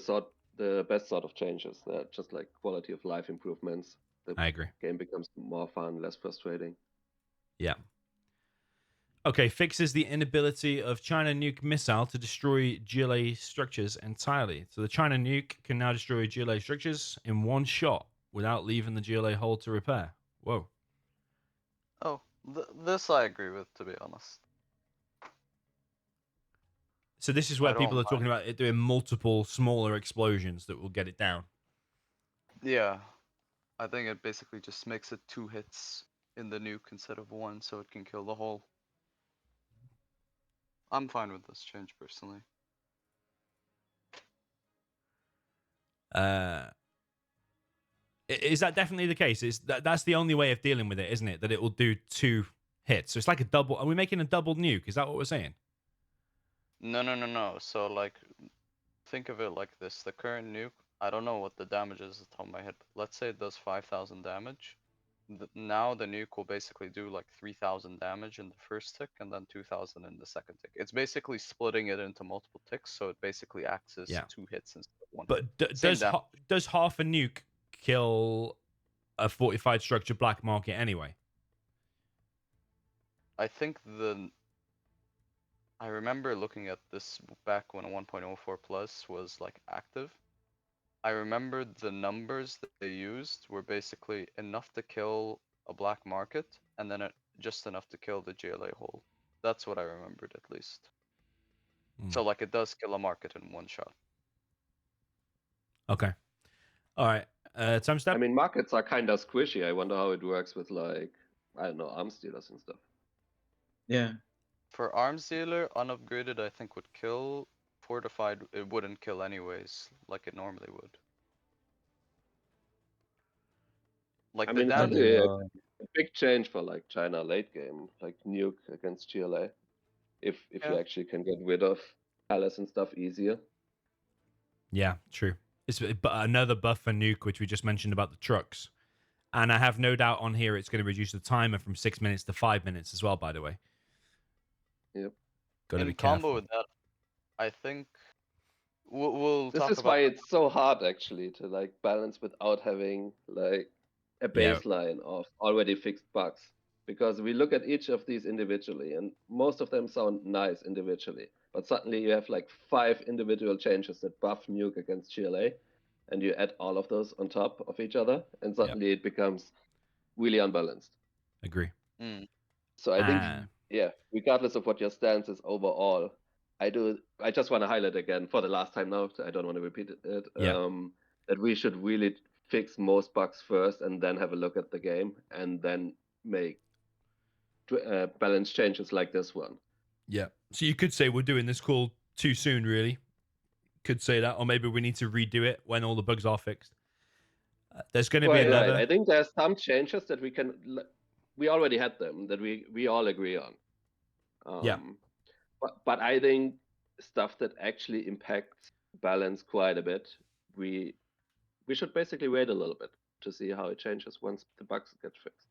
the best sort of changes. They're just like quality of life improvements. The
I agree.
game becomes more fun, less frustrating.
Yeah. Okay, fixes the inability of China Nuke missile to destroy GLA structures entirely. So the China Nuke can now destroy GLA structures in one shot without leaving the GLA hull to repair. Whoa.
Oh, this I agree with, to be honest.
So this is
I
where
don't
people are
mind.
talking about it doing multiple smaller explosions that will get it down.
Yeah, I think it basically just makes it 2 hits in the nuke instead of 1, so it can kill the whole. I'm fine with this change personally.
Is that definitely the case? That's the only way of dealing with it, isn't it? That it will do 2 hits. So it's like a double. Are we making a double nuke? Is that what we're saying?
No. So like, think of it like this: the current nuke. I don't know what the damage is at the top of my head, but let's say it does 5,000 damage. Now the nuke will basically do like 3,000 damage in the first tick and then 2,000 in the second tick. It's basically splitting it into multiple ticks, so it basically acts as
Yeah.
2 hits instead of 1
But
hit. Same damage.
does half a nuke kill a fortified structure black market anyway?
I think I remember looking at this back when 1.04 plus was like active. I remember the numbers that they used were basically enough to kill a black market and then just enough to kill the GLA hole. That's what I remembered at least. So like it does kill a market in one shot.
Okay. All right. Tumstep?
I mean, markets are kind of squishy. I wonder how it works with like, I don't know, arms dealers and stuff.
Yeah.
For arms dealer, unupgraded I think would kill. Fortified it wouldn't kill anyways, like it normally would. Like
I
the
mean, it's
damage.
actually a
Uh,
big change for like China late game, like Nuke against GLA. If
Yeah.
you actually can get rid of Palace and stuff easier.
Yeah, true. It's another buff for Nuke, which we just mentioned about the trucks. And I have no doubt on here it's going to reduce the timer from 6 minutes to 5 minutes as well, by the way.
Yep.
Got to be
In combo
careful.
with that, I think we'll
This
talk
is
about
why
that.
it's so hard actually to like balance without having like a
Yeah.
baseline of already fixed bugs. Because we look at each of these individually, and most of them sound nice individually. But suddenly you have like 5 individual changes that buff Nuke against GLA, and you add all of those on top of each other, and suddenly it becomes really unbalanced.
Agree.
So I think, yeah, regardless of what your stance is overall, I just want to highlight again for the last time now, I don't want to repeat it,
Yeah.
that we should really fix most bugs first and then have a look at the game and then make balance changes like this one.
Yeah. So you could say we're doing this call too soon, really. Could say that. Or maybe we need to redo it when all the bugs are fixed. There's going to be
Right.
another.
I think there's some changes that we already had them that we all agree on.
Yeah.
But I think stuff that actually impacts balance quite a bit, we should basically wait a little bit to see how it changes once the bugs get fixed.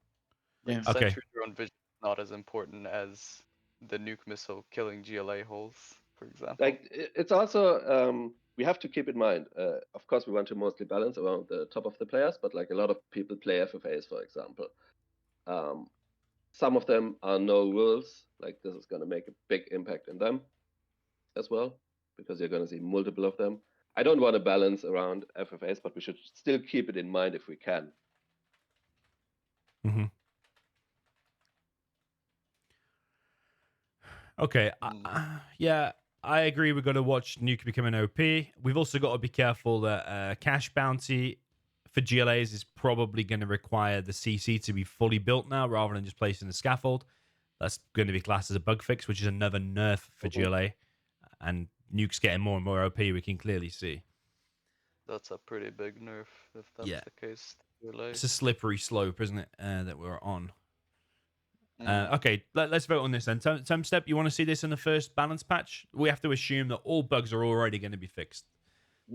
Like
Yeah.
Okay.
Sentry drone vision is not as important as the nuke missile killing GLA holes, for example.
Like it's also we have to keep in mind. Of course, we want to mostly balance around the top of the players, but like a lot of people play FFAs, for example. some of them are no rules. Like this is going to make a big impact in them as well, because you're going to see multiple of them. I don't want to balance around FFAs, but we should still keep it in mind if we can.
Mm-hmm. Okay. Yeah, I agree. We've got to watch Nuke become an OP. We've also got to be careful that cash bounty for GLAs is probably going to require the CC to be fully built now rather than just placing the scaffold. That's going to be classed as a bug fix, which is another nerf for GLA. And Nuke's getting more and more OP, we can clearly see.
That's a pretty big nerf if that's the case.
It's a slippery slope, isn't it, that we're on?
Mm.
Okay, let's vote on this then. Tumstep, you want to see this in the first balance patch? We have to assume that all bugs are already going to be fixed.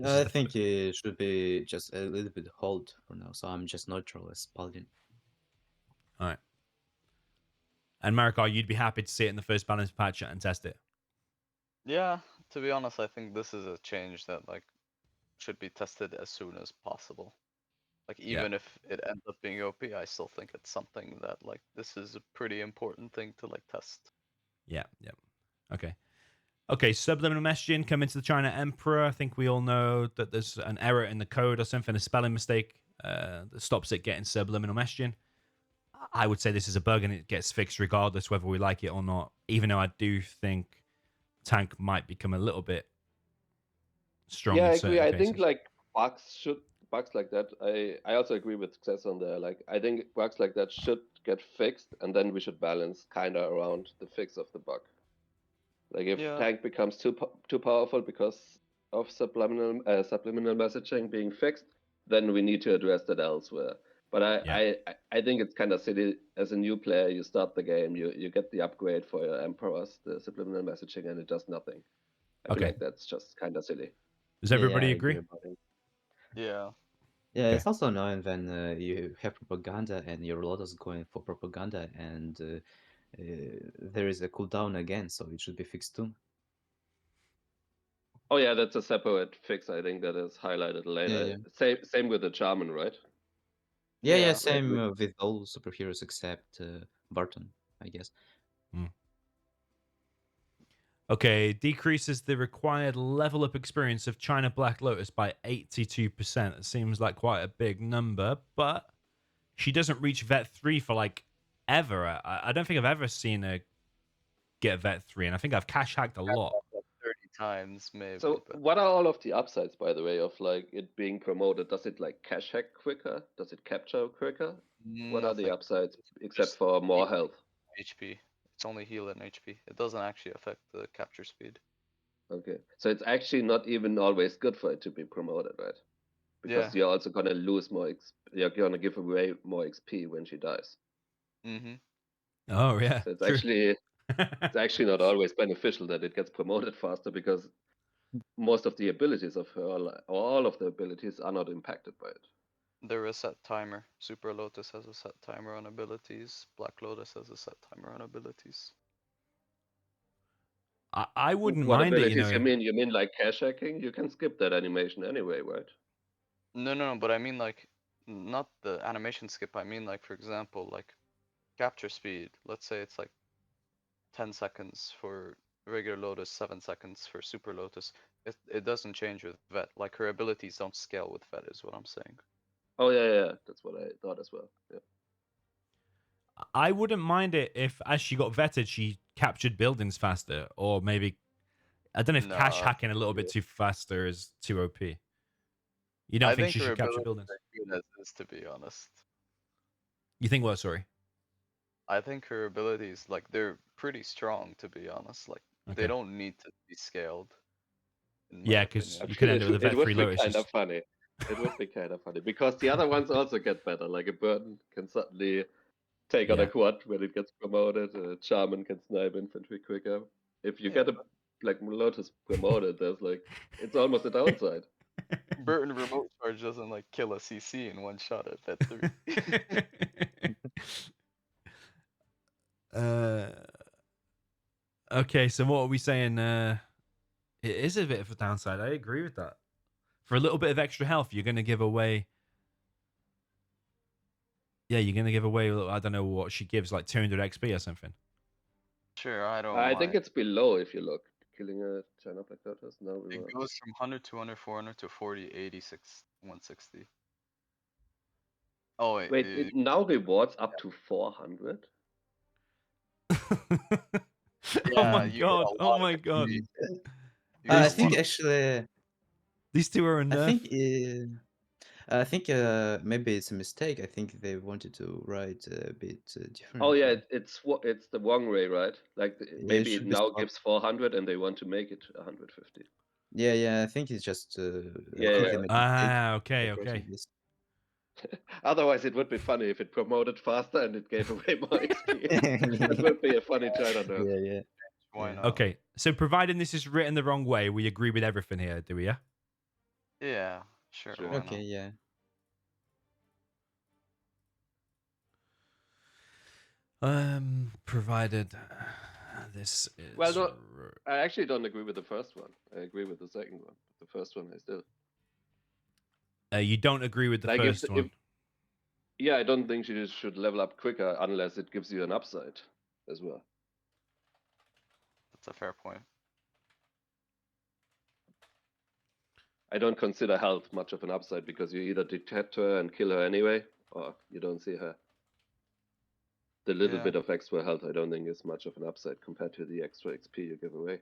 I think it should be just a little bit hold for now, so I'm just neutral as Spalding.
All right. And Marakar, you'd be happy to see it in the first balance patch and test it?
Yeah, to be honest, I think this is a change that like should be tested as soon as possible. Like even if it ends up being OP, I still think it's something that like this is a pretty important thing to like test.
Yeah. Okay, subliminal messaging coming to the China Emperor. I think we all know that there's an error in the code or something, a spelling mistake that stops it getting subliminal messaging. I would say this is a bug and it gets fixed regardless whether we like it or not, even though I do think Tank might become a little bit strong
Yeah,
in
I
certain
agree. I
cases.
think like bugs like that. I also agree with Success on there. Like I think bugs like that should get fixed, and then we should balance kind of around the fix of the bug. Like if Tank becomes too powerful because of subliminal messaging being fixed, then we need to address that elsewhere. But I think it's kind of silly as a new player. You start the game, you get the upgrade for your Emperors, the subliminal messaging, and it does nothing. I feel like that's just kind of silly.
Does everybody agree?
Yeah.
Yeah, it's also annoying when you have propaganda and your Lotus going for propaganda and there is a cooldown again, so it should be fixed too.
Oh yeah, that's a separate fix. I think that is highlighted later. Same with the Charmin, right?
Yeah, same with all superheroes except Barton, I guess.
Okay, decreases the required level up experience of China Black Lotus by 82%. It seems like quite a big number, but she doesn't reach Vet 3 for like ever. I don't think I've ever seen her get Vet 3, and I think I've cash hacked a lot.
30 times maybe.
So what are all of the upsides, by the way, of like it being promoted? Does it like cash hack quicker? Does it capture quicker? What are the upsides except for more health?
HP. It's only heal and HP. It doesn't actually affect the capture speed.
Okay, so it's actually not even always good for it to be promoted, right? Because you're also gonna lose more. You're gonna give away more XP when she dies.
Oh yeah.
So it's actually not always beneficial that it gets promoted faster because most of the abilities of her, or all of the abilities, are not impacted by it.
There is a set timer. Super Lotus has a set timer on abilities. Black Lotus has a set timer on abilities.
I wouldn't
what
mind
abilities
it,
you mean like cash hacking? You can skip that animation anyway, right?
No, but I mean like not the animation skip. I mean like for example like capture speed. Let's say it's like 10 seconds for regular Lotus, 7 seconds for Super Lotus. It doesn't change with Vet. Like her abilities don't scale with Vet is what I'm saying.
Oh yeah, that's what I thought as well. Yeah.
I wouldn't mind it if, as she got vetted, she captured buildings faster, or maybe I don't know if cash hacking a little bit too faster is too OP. You don't think she should capture buildings?
Good as is, to be honest.
You think what? Sorry.
I think her abilities, like, they're pretty strong, to be honest. Like, they don't need to be scaled.
Yeah, because you could end up with a vet free Lotus.
It would be kind of funny. It would be kind of funny because the other ones also get better. Like a Burden can suddenly take on a quad when it gets promoted. A Charmin can snipe infantry quicker. If you get a like Lotus promoted, there's like it's almost a downside.
Burton remote charge doesn't like kill a CC in one shot at Vet
3. Okay, so what are we saying? It is a bit of a downside. I agree with that. For a little bit of extra health, you're going to give away Yeah, you're gonna give away. I don't know what she gives, like 200 XP or something.
Sure, I don't
I think
mind.
it's below if you look. Killing a China Black Lotus. No
It
reward.
goes from 100, 200, 400 to 40, 86, 160. Oh wait,
Wait, it now rewards up to 400.
Oh
yeah,
my
you get
god!
a
Oh
lot of
my god!
XP. You get
I
a
These
lot
think
two,
of
actually,
these two are a
I
nerf.
think, maybe it's a mistake. I think they wanted to write a bit
Oh
differently.
yeah, it's the wrong way, right? Like
Yeah, it
maybe it
should be
now
swapped.
gives 400 and they want to make it 150.
Yeah, I think it's just. I think
Yeah.
they made a mistake by
Okay,
writing
okay.
this.
Otherwise, it would be funny if it promoted faster and it gave away more XP. That would be a funny China nerf.
Yeah.
why
Yeah.
not?
Okay, so providing this is written the wrong way, we agree with everything here, do we? Yeah.
Yeah, sure,
Sure.
why
Okay,
not?
yeah.
Provided this is.
Well, no, I actually don't agree with the first one. I agree with the second one. The first one I still
You don't agree with the
like.
first one.
Yeah, I don't think you should level up quicker unless it gives you an upside as well.
That's a fair point.
I don't consider health much of an upside because you either detect her and kill her anyway, or you don't see her. The little
Yeah.
bit of extra health I don't think is much of an upside compared to the extra XP you give away.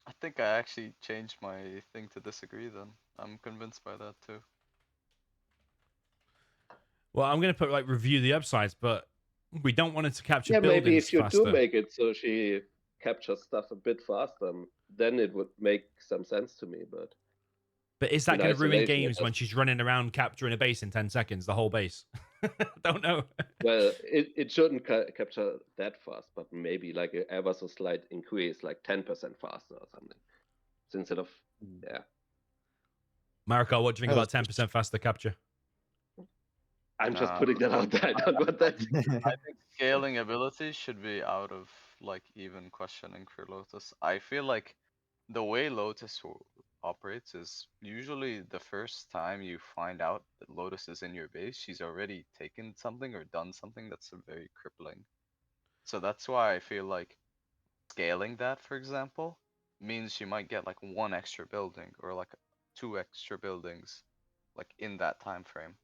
I think I actually changed my thing to disagree then. I'm convinced by that too.
Well, I'm gonna put like review the upsides, but we don't want it to capture
Yeah, maybe
buildings
if you do
faster.
make it so she captures stuff a bit faster, then it would make some sense to me. But
is that
in
going to ruin
isolation, it
games when
doesn't.
she's running around capturing a base in 10 seconds, the whole base? Don't know.
Well, it shouldn't capture that fast, but maybe like an ever so slight increase, like 10% faster or something. So instead of, yeah.
Marakar, what do you think
Oh,
about 10% faster capture?
I'm just
Nah,
putting that out there. I don't want that.
I think scaling ability should be out of like even questioning for Lotus. I feel like the way Lotus operates is usually the first time you find out that Lotus is in your base, she's already taken something or done something that's very crippling. So that's why I feel like scaling that, for example, means she might get like one extra building or like two extra buildings, like in that time frame.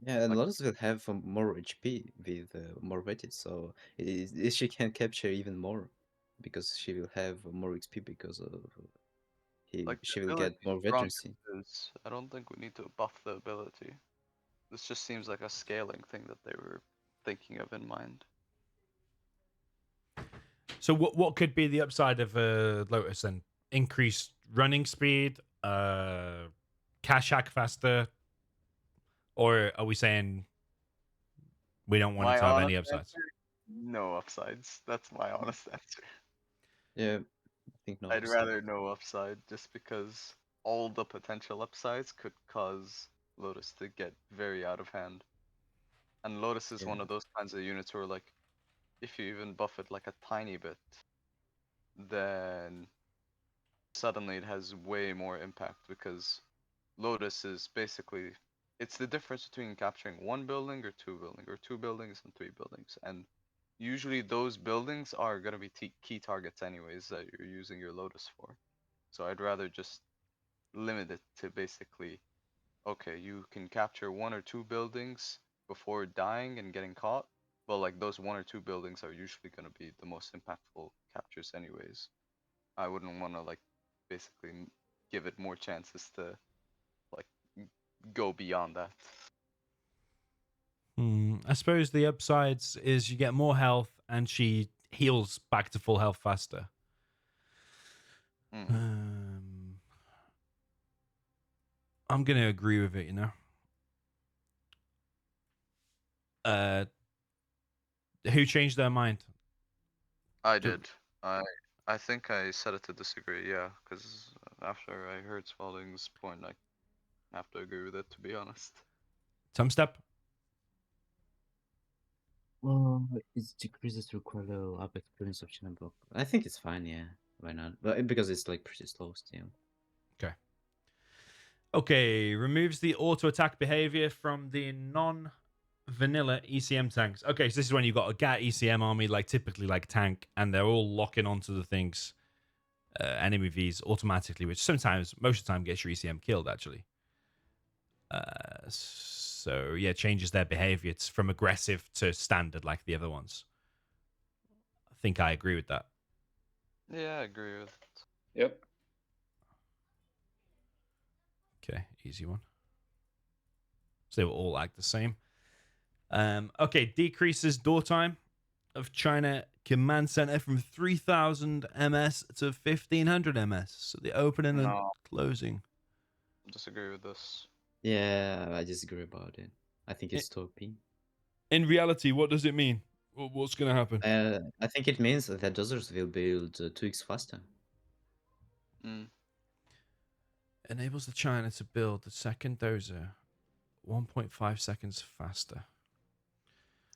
Yeah, and
Like-
Lotus will have more HP with more weighted, so she can capture even more because she will have more XP because of
Like the
she will
ability
get more
is strong
veterancy.
as it is. I don't think we need to buff the ability. This just seems like a scaling thing that they were thinking of in mind.
So what could be the upside of Lotus then? Increased running speed, cash hack faster, or are we saying we don't want it
My
to have any
honest
upsides?
answer, no upsides. That's my honest answer.
Yeah, I think no
I'd
upside.
rather no upside just because all the potential upsides could cause Lotus to get very out of hand. And Lotus is
Yeah.
one of those kinds of units where like if you even buff it like a tiny bit, then suddenly it has way more impact because Lotus is basically it's the difference between capturing one building or two buildings and three buildings. And usually those buildings are gonna be key targets anyways that you're using your Lotus for. So I'd rather just limit it to basically okay, you can capture one or two buildings before dying and getting caught, but like those one or two buildings are usually going to be the most impactful captures anyways. I wouldn't want to like basically give it more chances to like go beyond that.
I suppose the upsides is you get more health and she heals back to full health faster. I'm gonna agree with it, you know. Who changed their mind?
I did. I think I said it to disagree, yeah, because after I heard Spalding's point, I have to agree with it, to be honest.
Tumstep?
Well, it decreases require level up experience of channel block. I think it's fine, yeah. Why not? But because it's like pretty slow still.
Okay, removes the auto attack behavior from the vanilla ECM tanks. Okay, so this is when you've got a GAT ECM army, like typically like tank, and they're all locking onto the things, enemy Vs automatically, which sometimes, most of the time, gets your ECM killed actually. So yeah, changes their behavior. It's from aggressive to standard, like the other ones. I think I agree with that.
Yeah, I agree with it.
Yep.
Okay, easy one. So they will all act the same. Okay, decreases door time of China Command Center from 3,000 ms to 1,500 ms. So the opening and
No,
closing.
disagree with this.
Yeah, I disagree about it. I think it's too OP.
In reality, what does it mean? What's going to happen?
I think it means that dozers will build 2x faster.
Enables the China to build the second dozer 1.5 seconds faster.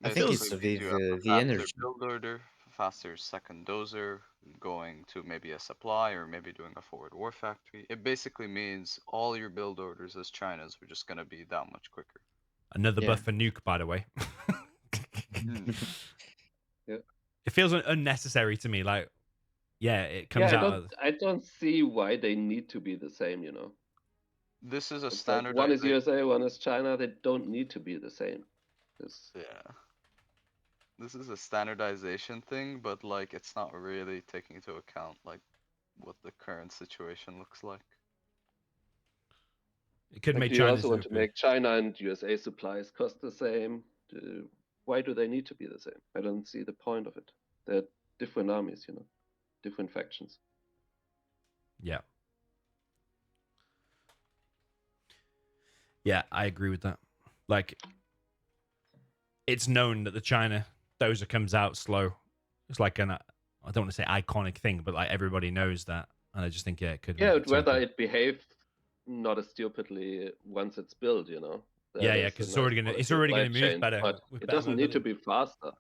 I think it's
Basically means
with
you have a
the
faster
energy.
build order, faster second dozer, going to maybe a supply or maybe doing a forward war factory. It basically means all your build orders as China's are just going to be that much quicker.
Another
Yeah.
buff for Nuke, by the way.
Yeah.
It feels unnecessary to me. Like, yeah, it comes
Yeah,
out of...
I don't see why they need to be the same, you know.
This is a
It's like one is
standardization.
USA, one is China. They don't need to be the same.
Yeah. This is a standardization thing, but like it's not really taking into account like what the current situation looks like.
It could
Like,
make
do you also
China's
want to
OP.
make China and USA supplies cost the same? Why do they need to be the same? I don't see the point of it. They're different armies, you know, different factions.
Yeah. Yeah, I agree with that. Like, it's known that the China dozer comes out slow. It's like I don't want to say iconic thing, but like everybody knows that. And I just think, yeah, it could
Yeah,
make it
whether
simple.
it behaves not as stupidly once it's built, you know.
Yeah,
That is
because
a
it's
nice
already
quality
gonna
of life
move
change,
better
but
with
it
better
doesn't need to
mobility.
be faster.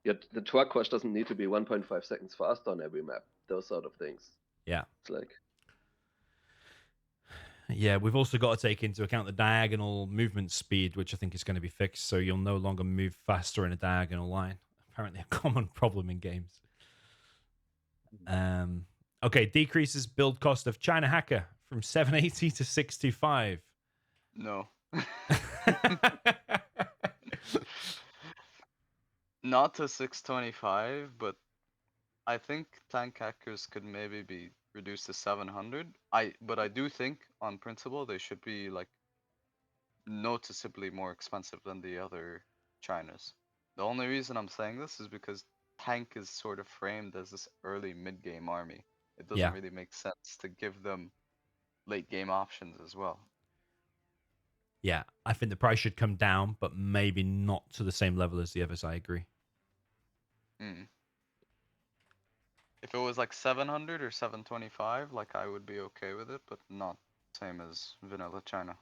Yet the truck wash doesn't need to be 1.5 seconds faster on every map. Those sort of things.
Yeah.
It's like,
Yeah, we've also got to take into account the diagonal movement speed, which I think is going to be fixed, so you'll no longer move faster in a diagonal line. Apparently a common problem in games. Okay, decreases build cost of China Hacker from 780 to 625.
No. Not to 625, but I think tank hackers could maybe be reduced to 700. But I do think on principle they should be like noticeably more expensive than the other Chinas. The only reason I'm saying this is because tank is sort of framed as this early mid-game army. It doesn't
Yeah.
really make sense to give them late game options as well.
Yeah, I think the price should come down, but maybe not to the same level as the others. I agree.
If it was like 700 or 725, like I would be okay with it, but not same as vanilla China.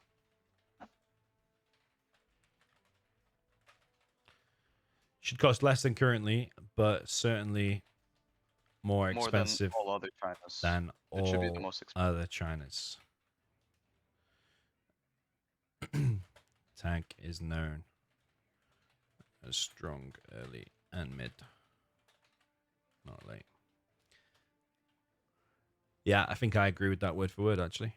Should cost less than currently, but certainly more expensive
than all other Chinas.
than
It should be the
all
most expensive.
other Chinas. Tank is known as strong early and mid, not late. Yeah, I think I agree with that word for word, actually.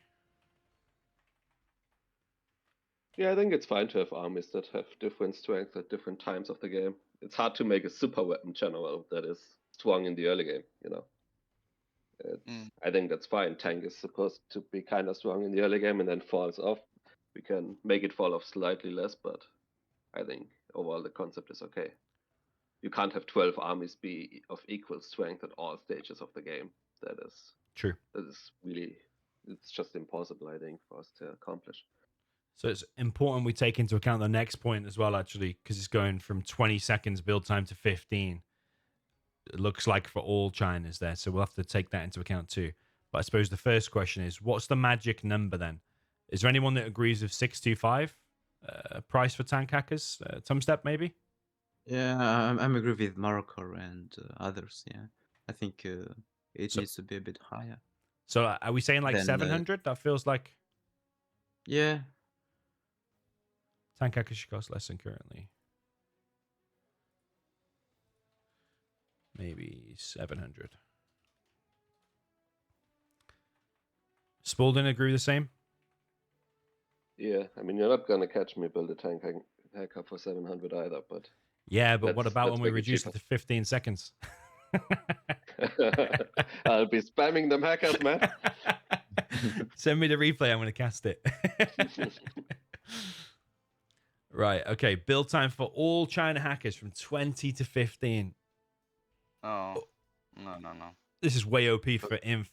yeah, I think it's fine to have armies that have different strengths at different times of the game. It's hard to make a super weapon general that is strong in the early game, you know. I think that's fine. Tank is supposed to be kind of strong in the early game and then falls off. We can make it fall off slightly less, but I think overall the concept is okay. You can't have 12 armies be of equal strength at all stages of the game. That is
true.
That is really, it's just impossible, I think, for us to accomplish.
So it's important we take into account the next point as well, actually, because it's going from 20 seconds build time to 15. It looks like for all Chinas there, so we'll have to take that into account too. But I suppose the first question is, what's the magic number then? Is there anyone that agrees with 625 price for tank hackers? Tumstep, maybe?
Yeah, I'm agree with Marakar and others. Yeah, I think it needs to be a bit higher.
So are we saying like
Then,
700? That feels like
yeah,
tank hackers should cost less than currently. Maybe 700. Spalding agree the same?
Yeah, I mean, you're not gonna catch me build a tank hacker for 700 either, but
Yeah, but what about when we
make it
reduce
cheaper.
it to 15 seconds?
I'll be spamming them hackers, man.
Send me the replay. I'm going to cast it. Right. Okay. Build time for all China hackers from 20 to 15.
Oh, no.
This is way OP for inf.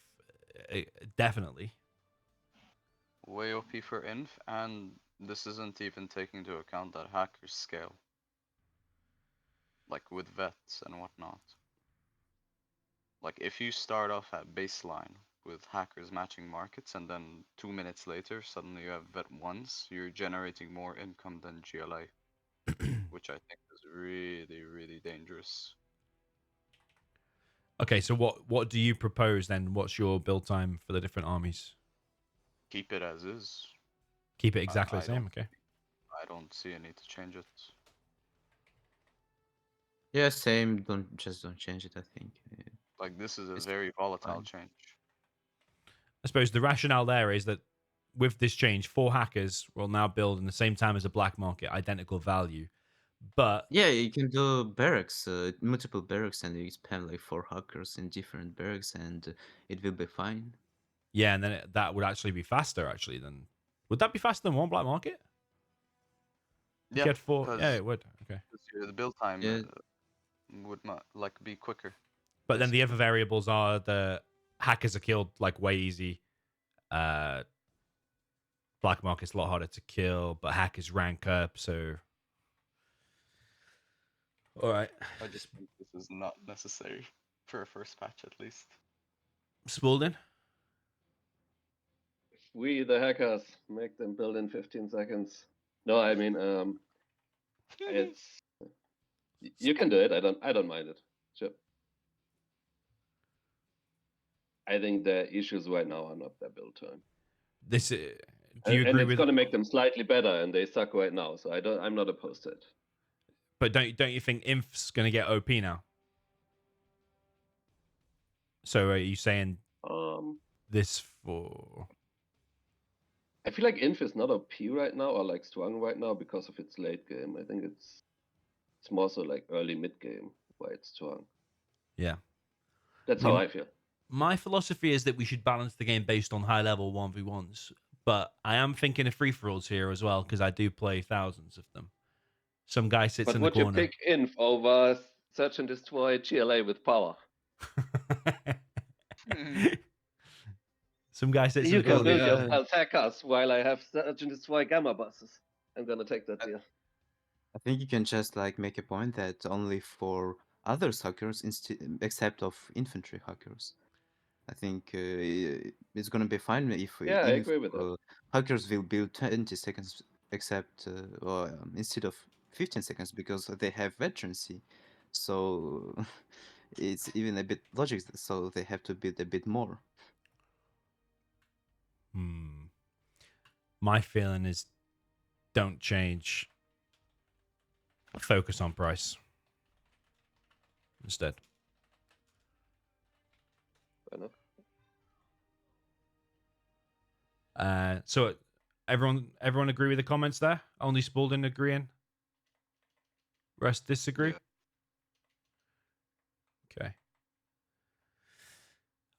Definitely.
Way OP for inf, and this isn't even taking into account that hackers scale. Like with vets and whatnot. Like if you start off at baseline with hackers matching markets and then 2 minutes later suddenly you have vet ones, you're generating more income than GLA. Which I think is really, really dangerous.
Okay, so what do you propose then? What's your build time for the different armies?
Keep it as is.
Keep it exactly the same, okay?
I don't see a need to change it.
Yeah, same. Don't change it. I think.
Like this is a
It's
very volatile
fine.
change.
I suppose the rationale there is that with this change, 4 hackers will now build in the same time as a black market, identical value. But
Yeah, you can do barracks, multiple barracks, and you spam like 4 hackers in different barracks, and it will be fine.
yeah, and then that would actually be faster. Actually, than would that be faster than one black market? If you
Yeah,
had 4, yeah, it would. Okay,
the build time
Yeah.
would not like be quicker.
but then the
basically.
other variables are the hackers are killed like way easy. Black market's a lot harder to kill, but hackers rank up. So, all right,
I just think this is not necessary for a first patch at least.
Spalding.
We, the hackers, make them build in 15 seconds. No, I mean, it's you can do it. I don't mind it. Sure. I think the issues right now are not their build time.
This do you
And
agree
it's
with?
going to make them slightly better, and they suck right now. So I'm not opposed to it.
But don't you think Inf's gonna get OP now? So are you saying this for?
I feel like Inf is not OP right now or like strong right now because of its late game. I think it's more so like early mid game why it's strong.
Yeah,
That's
I mean,
how I feel.
my philosophy is that we should balance the game based on high level 1v1s, but I am thinking of free for alls here as well because I do play thousands of them. Some guy sits
But
in the
would you
corner.
pick Inf over Search and Destroy GLA with power?
Some guy sits in
You
the
can
corner.
build your hackers while I have Search and Destroy gamma buses. I'm gonna take that deal.
I think you can just like make a point that only for other hackers except of infantry hackers. I think it's gonna be fine if
Yeah, I
even if
agree with that.
hackers will build 20 seconds except instead of 15 seconds because they have veterancy. So it's even a bit logic. So they have to build a bit more.
My feeling is don't change. Focus on price instead.
Fair enough.
So everyone agree with the comments there? Only Spalding agreeing. Rest disagree.
Yeah.
Okay.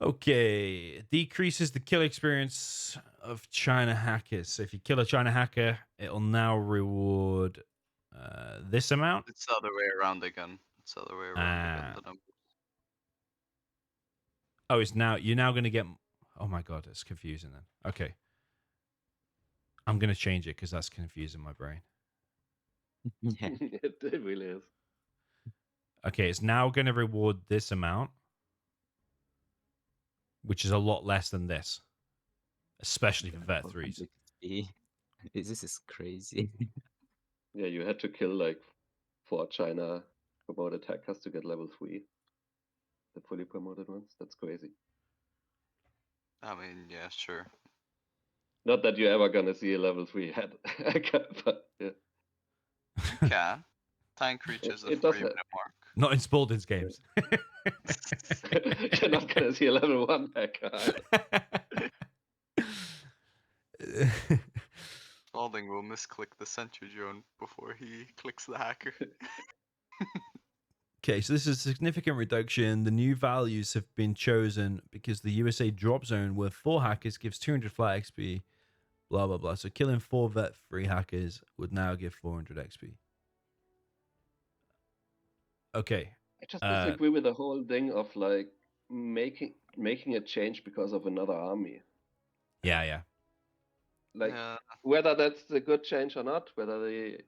Okay. Decreases the kill experience of China hackers. So if you kill a China hacker, it'll now reward this amount.
It's the other way around again. It's the other way around again. The numbers.
Oh, you're now going to get. Oh my god, it's confusing then. Okay. I'm going to change it because that's confusing my brain.
Yeah.
it really is.
Okay, it's now going to reward this amount, which is a lot less than this, especially for vet 3s.
This is crazy.
Yeah, you had to kill like 4 China promoted hackers to get level 3. The fully promoted ones. That's crazy.
I mean, yeah, sure.
Not that you're ever gonna see a level 3 hacker, but yeah.
You can. Tank reaches a
It does
3-minute
have.
mark.
Not in Spalding's games.
You're not gonna see a level 1 hacker either.
Spalding will misclick the sentry drone before he clicks the hacker.
Okay, so this is a significant reduction. The new values have been chosen because the USA drop zone worth 4 hackers gives 200 flat XP, blah, blah, blah. So killing 4 vet 3 hackers would now give 400 XP. Okay.
I just disagree with the whole thing of like making a change because of another army.
Yeah.
Like
Yeah.
whether that's a good change or not, whether the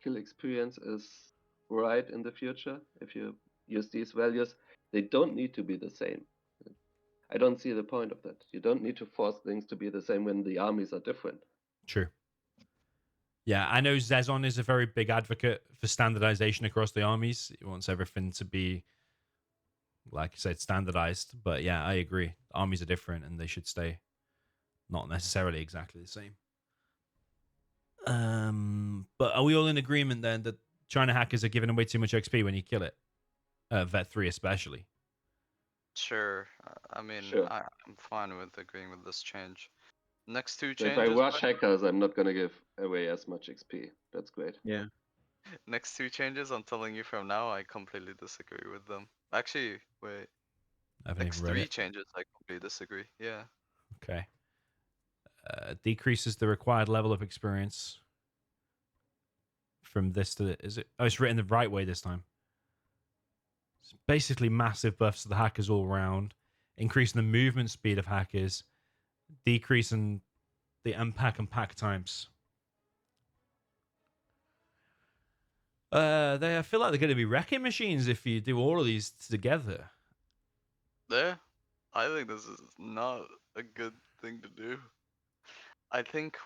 kill experience is right in the future, if you use these values, they don't need to be the same. I don't see the point of that. You don't need to force things to be the same when the armies are different.
True. Yeah, I know Zezon is a very big advocate for standardization across the armies. He wants everything to be, like I said, standardized. But yeah, I agree. Armies are different and they should stay not necessarily exactly the same. But are we all in agreement then that China hackers are giving away too much XP when you kill it? Vet 3 especially.
Sure. I mean,
Sure.
I'm fine with agreeing with this change. Next two
So if I
changes.
rush hackers, I'm not gonna give away as much XP. That's great.
Yeah.
Next two changes, I'm telling you from now, I completely disagree with them. Actually, wait.
I haven't
Next
even read
three
it.
changes, I completely disagree. Yeah.
Okay. Decreases the required level of experience from this to is it? Oh, it's written the right way this time. It's basically massive buffs to the hackers all around, increasing the movement speed of hackers, decreasing the unpack and pack times. I feel like they're going to be wrecking machines if you do all of these together.
Yeah. I think this is not a good thing to do. I think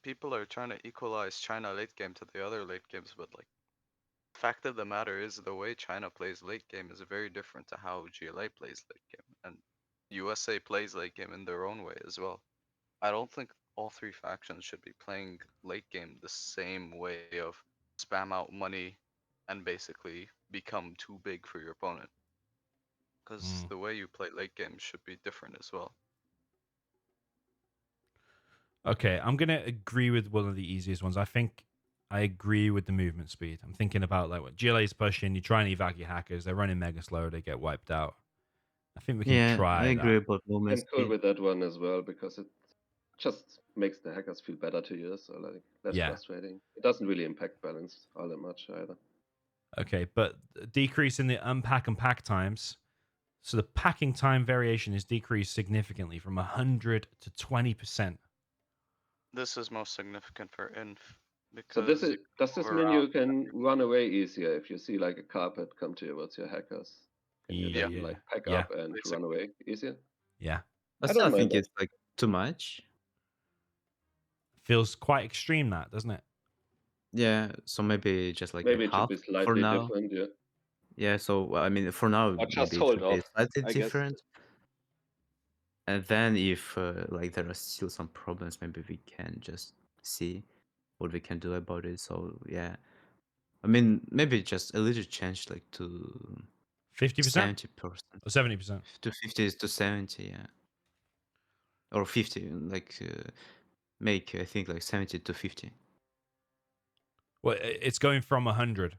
people are trying to equalize China late game to the other late games, but like fact of the matter is the way China plays late game is very different to how GLA plays late game, and USA plays late game in their own way as well. I don't think all three factions should be playing late game the same way of spam out money and basically become too big for your opponent. Because the way you play late game should be different as well.
Okay, I'm going to agree with one of the easiest ones. I think I agree with the movement speed. I'm thinking about like what GLA's pushing, you try and evac your hackers, they're running mega slow, they get wiped out. I think we can
Yeah, I
try
agree
that.
about movement
I'm cool
speed.
with that one as well because it just makes the hackers feel better to use, so like less
Yeah.
frustrating. It doesn't really impact balance all that much either.
Okay, but decrease in the unpack and pack times. So the packing time variation is decreased significantly from 100 to 20%.
This is most significant for inf
So
because you
does
move
this mean
around.
you can run away easier if you see like a carpet come towards your hackers? Can you
Yeah,
then like pack
Yeah.
up and run
basically.
away easier?
Yeah.
I
I
still
don't mind
think
that.
it's like too much.
Feels quite extreme, that, doesn't it?
Yeah, so maybe just like a
Maybe it should
half
be
for
slightly
now.
different, yeah.
Yeah, so I mean, for now,
Or just
maybe it
hold
should be
off,
slightly
I guess.
different. And then if like there are still some problems, maybe we can just see what we can do about it. So yeah, I mean, maybe just a little change, like to
50%
70%
or 70%?
to 50 to 70, yeah, or 50, like make I think like 70 to 50.
Well, it's going from 100.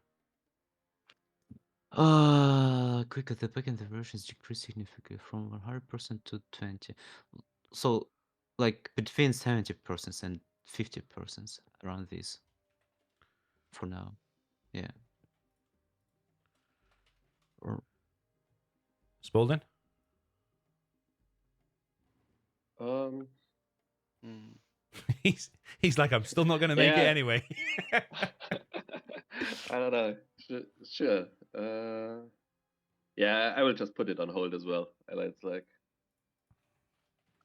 Quicker the backend versions decrease significantly from 100% to 20. So, like between 70% and 50% around this for now. Yeah. Or
Spalding?
Um,
Mm.
He's like, I'm still not going to make it
yeah.
anyway.
I don't know. Sure. Yeah, I will just put it on hold as well. And it's like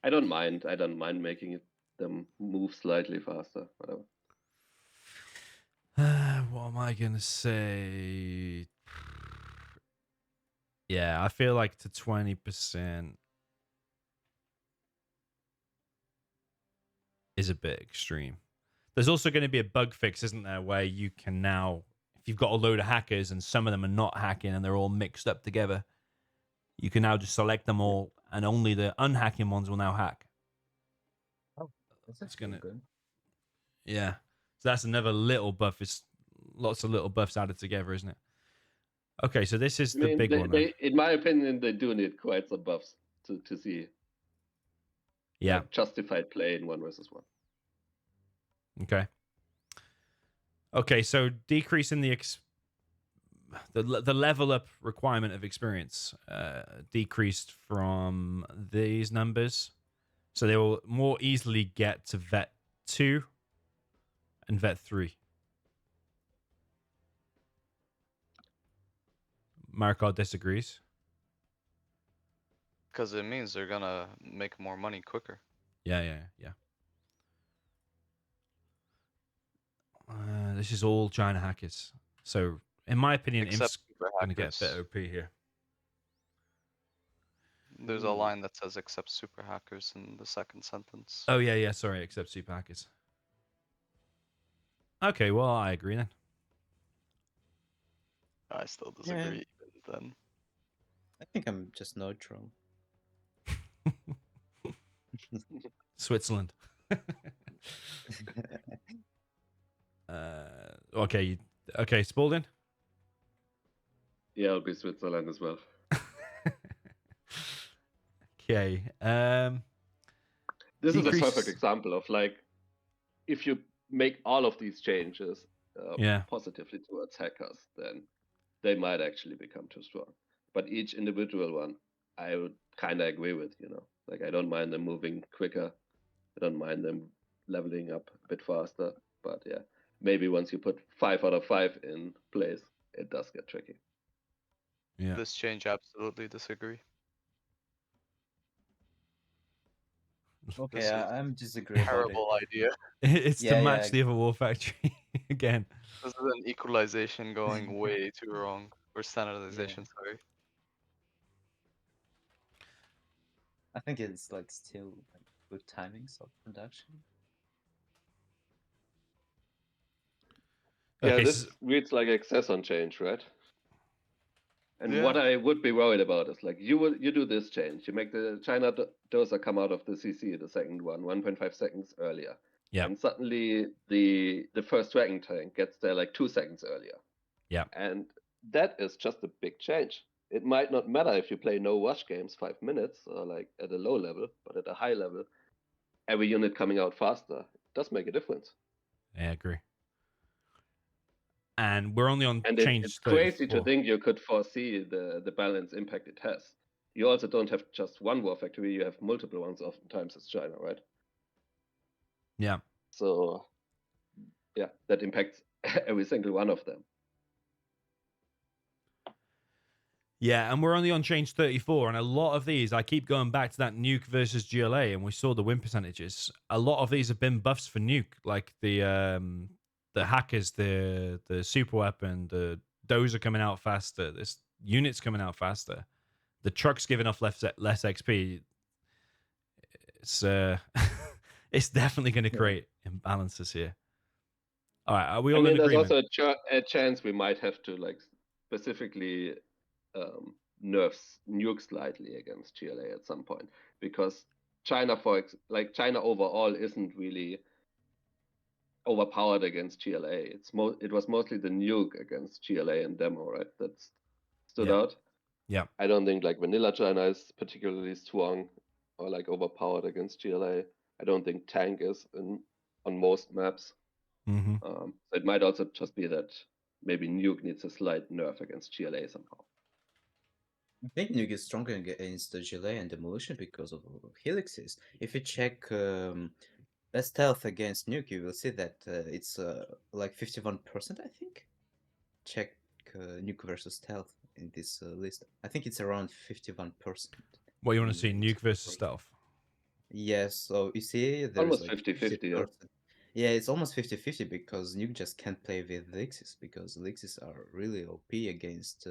I don't mind. I don't mind making them move slightly faster. Whatever.
What am I going to say? Yeah, I feel like to 20% is a bit extreme. There's also going to be a bug fix, isn't there, where you can now, if you've got a load of hackers and some of them are not hacking and they're all mixed up together, you can now just select them all, and only the unhacking ones will now hack.
Oh, that's
It's
actually
gonna,
good.
yeah. So that's another little buff. It's lots of little buffs added together, isn't it? Okay, so this is
I
the
mean,
big one. Then.
in my opinion, they do need quite some buffs to see like justified play in 1v1.
Okay. Okay, so decreasing the level up requirement of experience decreased from these numbers, so they will more easily get to vet 2 and vet 3. Marakar disagrees.
Because it means they're gonna make more money quicker.
Yeah. This is all China hackers. So, in my opinion,
Except
Imp's
super
going to get a bit
hackers.
OP here.
There's a line that says except super hackers in the second sentence.
Oh, yeah. Sorry, except super hackers. Okay, well, I agree then.
I still
Yeah.
disagree then.
I think I'm just neutral.
Switzerland. Okay, Spalding.
Yeah, it'll be Switzerland as well.
Okay.
This is a perfect example of like, if you make all of these changes positively towards hackers, then they might actually become too strong. But each individual one, I would kind of agree with, like I don't mind them moving quicker. I don't mind them leveling up a bit faster. But yeah, maybe once you put 5 out of 5 in place, it does get tricky.
Yeah.
This change, absolutely disagree.
Okay, I'm disagreeing about it.
Terrible idea.
It's to match the other war factory again.
This is an equalization going way too wrong. Or standardization, sorry.
I think it's like still like good timings of production.
Yeah, this reads like excess on change, right? And what I would be worried about is like you do this change, you make the China doser come out of the CC, the second one, 1.5 seconds earlier.
Yeah.
And suddenly the first dragon tank gets there like 2 seconds earlier.
Yeah.
And that is just a big change. It might not matter if you play no rush games 5 minutes or like at a low level, but at a high level, every unit coming out faster does make a difference.
I agree. And we're only on change
it's
34.
crazy to think you could foresee the balance impact it has. You also don't have just one war factory, you have multiple ones oftentimes as China, right?
Yeah.
So, yeah, that impacts every single one of them.
Yeah, and we're only on change 34, and a lot of these, I keep going back to that Nuke versus GLA, and we saw the win percentages. A lot of these have been buffs for Nuke, like the hackers, the super weapon, the dozer coming out faster, this units coming out faster, the trucks giving off less XP. It's it's definitely going to create imbalances here. All right, are we all in agreement?
There's also a chance we might have to like specifically nerf Nuke slightly against GLA at some point, because China China overall isn't really overpowered against GLA. It was mostly the Nuke against GLA and demo, right? That stood out.
Yeah.
I don't think like vanilla China is particularly strong or like overpowered against GLA. I don't think tank is on most maps.
Mm-hmm.
So it might also just be that maybe Nuke needs a slight nerf against GLA somehow.
I think Nuke is stronger against the GLA and Demolition because of helixes. If you check best health against Nuke, you will see that it's like 51%, I think. Check Nuke versus stealth in this list. I think it's around 51%.
What you want to see, Nuke versus stealth?
Yes, so you see there's
almost
like
50-50.
Yeah, it's almost 50-50 because Nuke just can't play with Elixis because Elixis are really OP against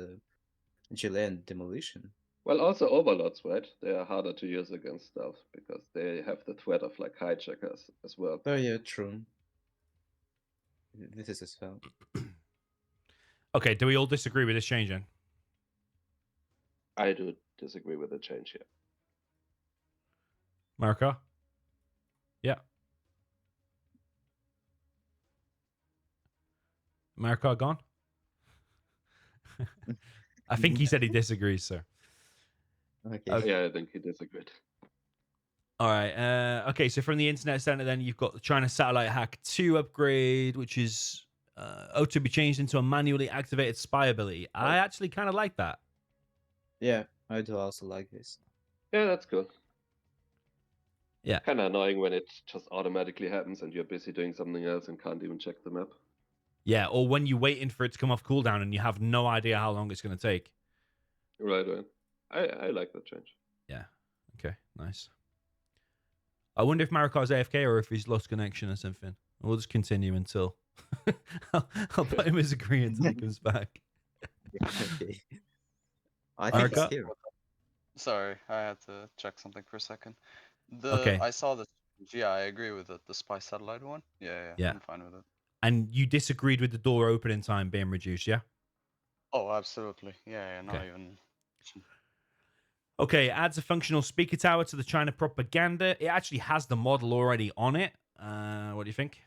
GLA and Demolition.
Well, also Overlords, right? They are harder to use against stealth because they have the threat of like hijackers as well.
Oh yeah, true. This is as well.
Okay, do we all disagree with this change then?
I do disagree with the change here.
Marakar? Yeah. Marakar gone? I think he said he disagrees, sir.
Okay.
Yeah, I think he disagreed.
All right. Okay, so from the Internet Center, then you've got the China Satellite Hack 2 upgrade, which is to be changed into a manually activated spy ability. I actually kind of like that.
Yeah, I do also like this.
Yeah, that's cool.
Yeah.
Kind of annoying when it just automatically happens and you're busy doing something else and can't even check the map.
Yeah, or when you're waiting for it to come off cooldown and you have no idea how long it's going to take.
Right. I like that change.
Yeah. Okay, nice. I wonder if Marikar's AFK or if he's lost connection or something. We'll just continue until I'll put him as a green until he comes back.
Okay. I think it's
Marakar?
here.
Sorry, I had to check something for a second.
Okay.
I saw this. Yeah, I agree with it. The spy satellite one. Yeah,
Yeah.
I'm fine with it.
And you disagreed with the door opening time being reduced, yeah?
Oh, absolutely. Yeah, not
Okay.
even.
Okay, adds a functional speaker tower to the China propaganda. It actually has the model already on it. What do you think?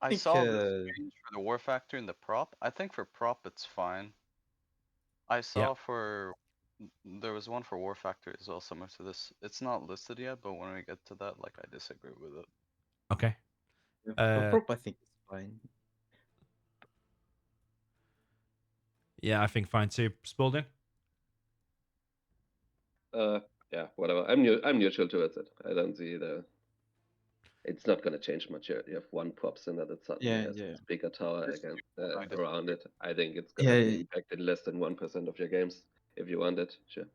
I
think,
saw this change for the War Factor in the prop. I think for prop it's fine. I saw there was one for War Factor as well, similar to this. It's not listed yet, but when we get to that, like I disagree with it.
Okay.
For prop, I think it's fine.
Yeah, I think fine too. Spalding?
Yeah, whatever. I'm neutral towards it. I don't see the. It's not going to change much. You have one prop center that suddenly
Yeah,
has
yeah.
a bigger tower again
I just-
around it. I think it's going to
Yeah,
be impacted less than 1% of your games if you want it. Sure.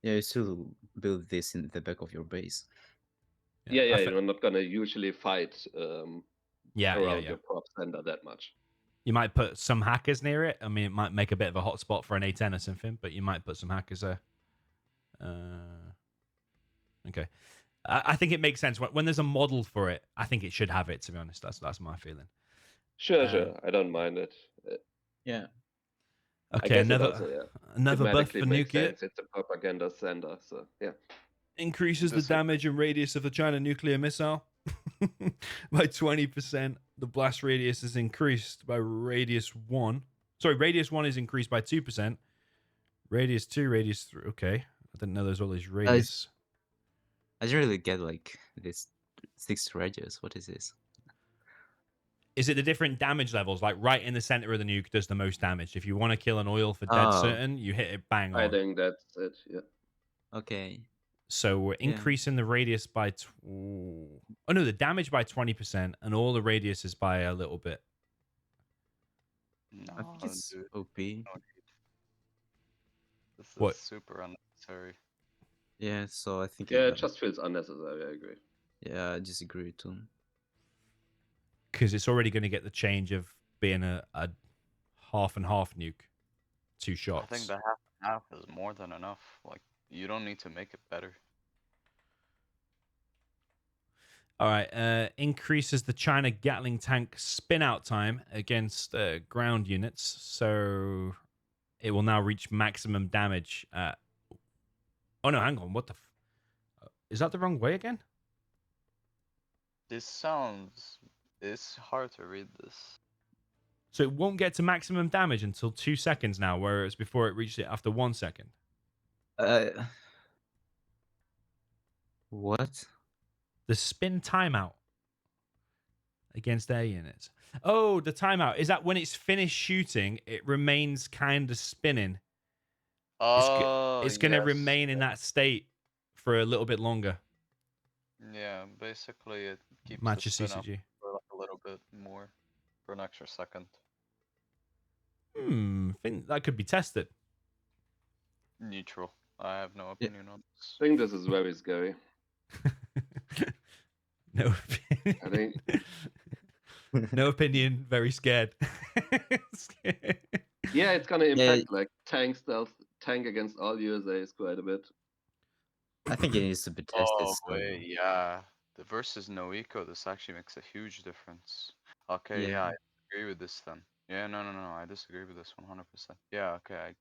yeah, you still build this in the back of your base.
Yeah,
I
you're not going to usually fight
yeah.
around your prop center that much.
You might put some hackers near it. I mean, it might make a bit of a hotspot for an A10 or something, but you might put some hackers there. Okay. I think it makes sense. When there's a model for it, I think it should have it, to be honest. That's my feeling.
Sure. I don't mind it.
Yeah.
I
Okay,
guess it
another
also,
buff
thematically
for
makes
Nuke.
sense. It's a propaganda center, so yeah.
Increases the damage and radius of the China nuclear missile by 20%. The blast radius is increased by radius 1. Sorry, radius 1 is increased by 2%. Radius 2, radius 3. Okay. I didn't know there's all these radius.
I didn't really get like this 6 radius. What is this?
Is it the different damage levels? Like right in the center of the nuke does the most damage. If you want to kill an oil for dead certain, you hit it bang on.
I think that's it, yeah.
Okay.
So we're increasing the radius by... oh, no, the damage by 20%, and all the radius is by a little bit.
No,
I think it's
dude,
OP.
this is
What?
super unnecessary.
Yeah, so I think
Yeah, it just feels unnecessary, I agree.
Yeah, I disagree too.
Because it's already going to get the change of being a half and half nuke. 2 shots.
I think the half and half is more than enough. Like, you don't need to make it better.
All right. Increases the China Gatling tank spin out time against ground units. So it will now reach maximum damage at... Oh, no, hang on. What the... Is that the wrong way again?
This sounds... It's hard to read this.
So it won't get to maximum damage until 2 seconds now, whereas before it reached it after 1 second.
What?
The spin timeout against air units. Oh, the timeout. Is that when it's finished shooting, it remains kind of spinning?
Oh,
it's going to remain in that state for a little bit longer.
Yeah, basically it keeps
Matches
the spin up
CCG.
for like a little bit more, for an extra second.
I think that could be tested.
Neutral. I have no opinion on this.
I think this is very scary.
No opinion.
I think
no opinion. Very scared.
yeah, it's gonna impact like tank stealth, tank against all USAs quite a bit.
I think it needs to be tested.
Oh wait, yeah. The versus no eco, this actually makes a huge difference. Okay, yeah. disagree with this then. Yeah, no. I disagree with this 100%. Yeah, okay.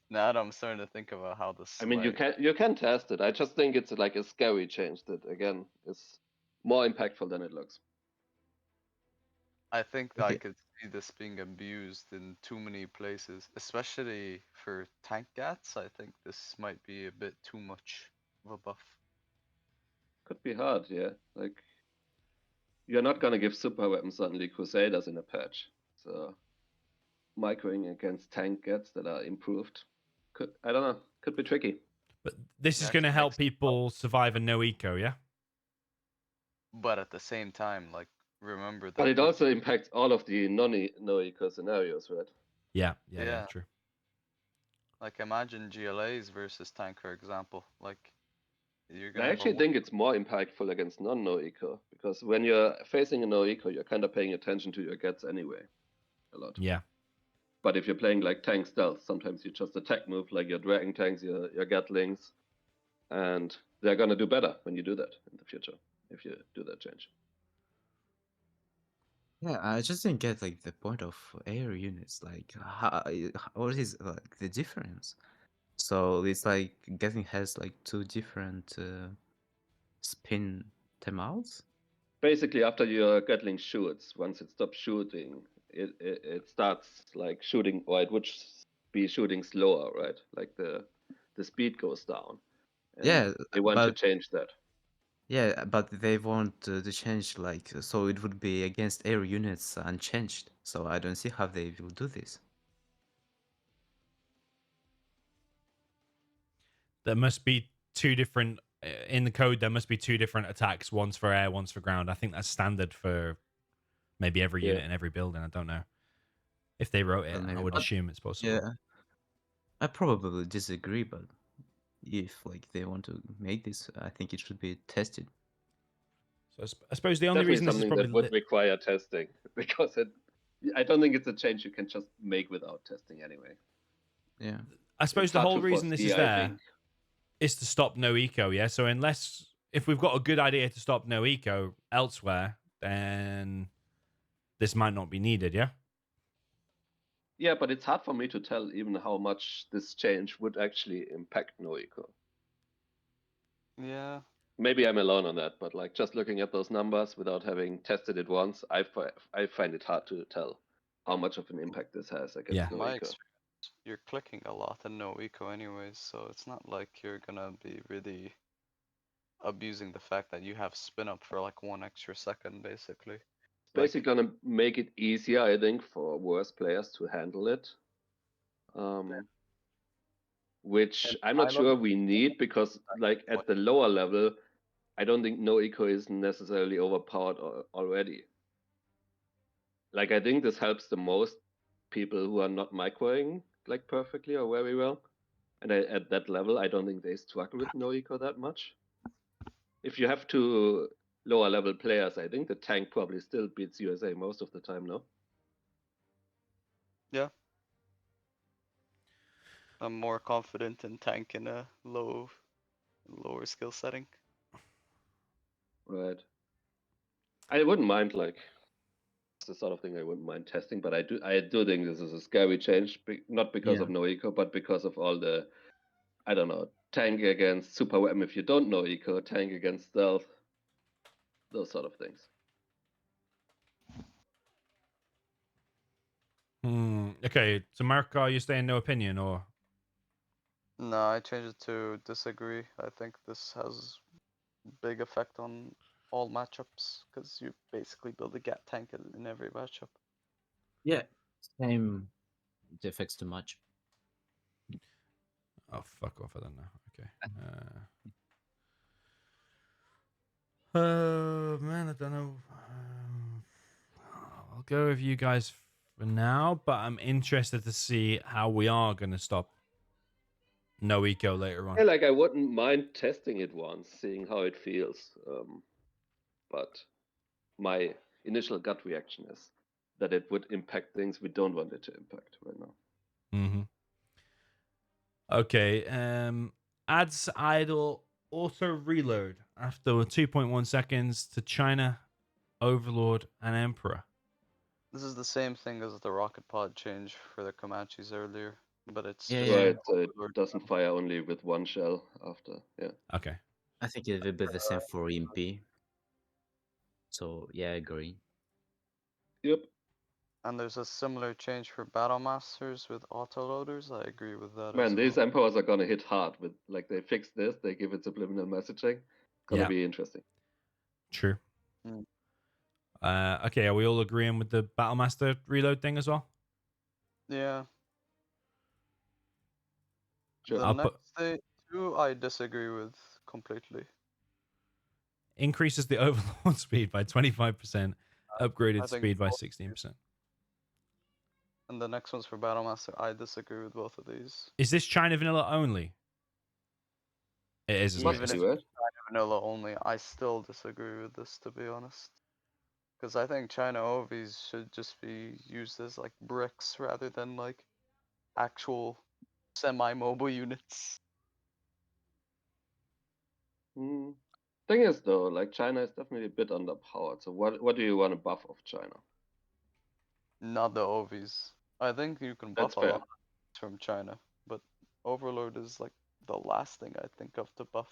Now I'm starting to think about how this.
I mean, you can test it. I just think it's like a scary change that again is more impactful than it looks.
I think that I
Okay.
could see this being abused in too many places, especially for tank gats. I think this might be a bit too much of a buff.
Could be hard, yeah. Like you're not gonna give super weapons suddenly Crusaders in a patch. So microing against tank gets that are improved. I don't know. Could be tricky.
But this
It
is going to
actually
help
makes
people survive a no eco, yeah?
But at the same time, like remember
But
that
it also impacts all of the no eco scenarios, right?
Yeah,
Yeah.
true.
Like imagine GLAs versus tank, for example. Like you're
And
gonna
I
have a
actually think it's more impactful against non-no eco because when you're facing a no eco, you're kind of paying attention to your gets anyway, a lot.
Yeah.
But if you're playing like tank stealth, sometimes you just attack move like your dragon tanks, your gatlings, and they're gonna do better when you do that in the future if you do that change.
Yeah, I just didn't get like the point of air units. Like, what is like the difference? So it's like Gatling has like two different spin timeouts.
Basically, after your gatling shoots, once it stops shooting, it starts like shooting, or it would be shooting slower, right? Like the speed goes down, and
Yeah,
they want to
but
change that.
yeah, but they want to change like so it would be against air units unchanged. So I don't see how they will do this.
There must be two different in the code. There must be two different attacks. One's for air, one's for ground. I think that's standard for maybe every
Yeah.
unit in every building. I don't know if they wrote it.
Well,
I
maybe,
would
but
assume it's possible.
yeah, I probably disagree. But if like they want to make this, I think it should be tested.
So I suppose the only
Definitely
reason this is
something
probably
that would require testing because I don't think it's a change you can just make without testing anyway.
Yeah.
I suppose
It's
the
hard
whole
to
reason this is
foresee, I
there
think.
is to stop no eco. Yeah. So if we've got a good idea to stop no eco elsewhere, then this might not be needed. Yeah.
Yeah, but it's hard for me to tell even how much this change would actually impact no eco.
Yeah.
Maybe I'm alone on that, but like just looking at those numbers without having tested it once, I find it hard to tell how much of an impact this has against
Yeah.
no
My
eco.
experience, you're clicking a lot and no eco anyways, so it's not like you're gonna be really abusing the fact that you have spin up for like 1 extra second, basically.
It's basically gonna make it easier, I think, for worse players to handle it. Which I'm not sure we need because like at the lower level, I don't think no eco is necessarily overpowered already. Like I think this helps the most people who are not microing like perfectly or very well. And at that level, I don't think they struggle with no eco that much. If you have two lower level players, I think the tank probably still beats USA most of the time, no?
Yeah. I'm more confident in tank in a lower skill setting.
Right. I wouldn't mind like it's the sort of thing I wouldn't mind testing, but I do think this is a scary change, not because
Yeah.
of no eco, but because of all the I don't know, tank against super weapon if you don't know eco, tank against stealth, those sort of things.
Okay. So, Mark, are you staying no opinion or?
No, I changed it to disagree. I think this has big effect on all matchups because you basically build a gat tank in every matchup.
Yeah. Same. It affects too much.
Oh, fuck off. I don't know. Okay. Oh, man, I don't know. I'll go with you guys for now, but I'm interested to see how we are going to stop no eco later on.
Yeah, like I wouldn't mind testing it once, seeing how it feels. But my initial gut reaction is that it would impact things we don't want it to impact right now.
Mm-hmm. Okay. Adds idle auto reload after 2.1 seconds to China, Overlord, and Emperor.
This is the same thing as the rocket pod change for the Comanches earlier, but it's
Yeah,
just
yeah.
Right, so it
Overlord
doesn't
now.
fire only with one shell after. Yeah.
Okay.
I think it will be the same for EMP. So yeah, I agree.
Yep.
And there's a similar change for Battle Masters with autoloaders. I agree with that
Man,
as
these
well.
empires are gonna hit hard with like they fix this, they give it subliminal messaging. It's gonna
Yeah.
be interesting.
True.
Mm.
Okay, are we all agreeing with the Battlemaster reload thing as well?
Yeah.
Sure.
The
I'll put
two I disagree with completely.
increases the overlord speed by 25%, upgraded
I think
speed by
both-
16%.
And the next one's for Battlemaster. I disagree with both of these.
Is this China vanilla only? It is, isn't
Must
it?
be,
Even if
right?
China vanilla only, I still disagree with this, to be honest. Because I think China OVs should just be used as like bricks rather than like actual semi-mobile units.
Thing is though, like China is definitely a bit underpowered. So what do you want to buff of China?
Not the OVs. I think you can
That's
buff a
fair.
lot from China, but Overlord is like the last thing I think of to buff.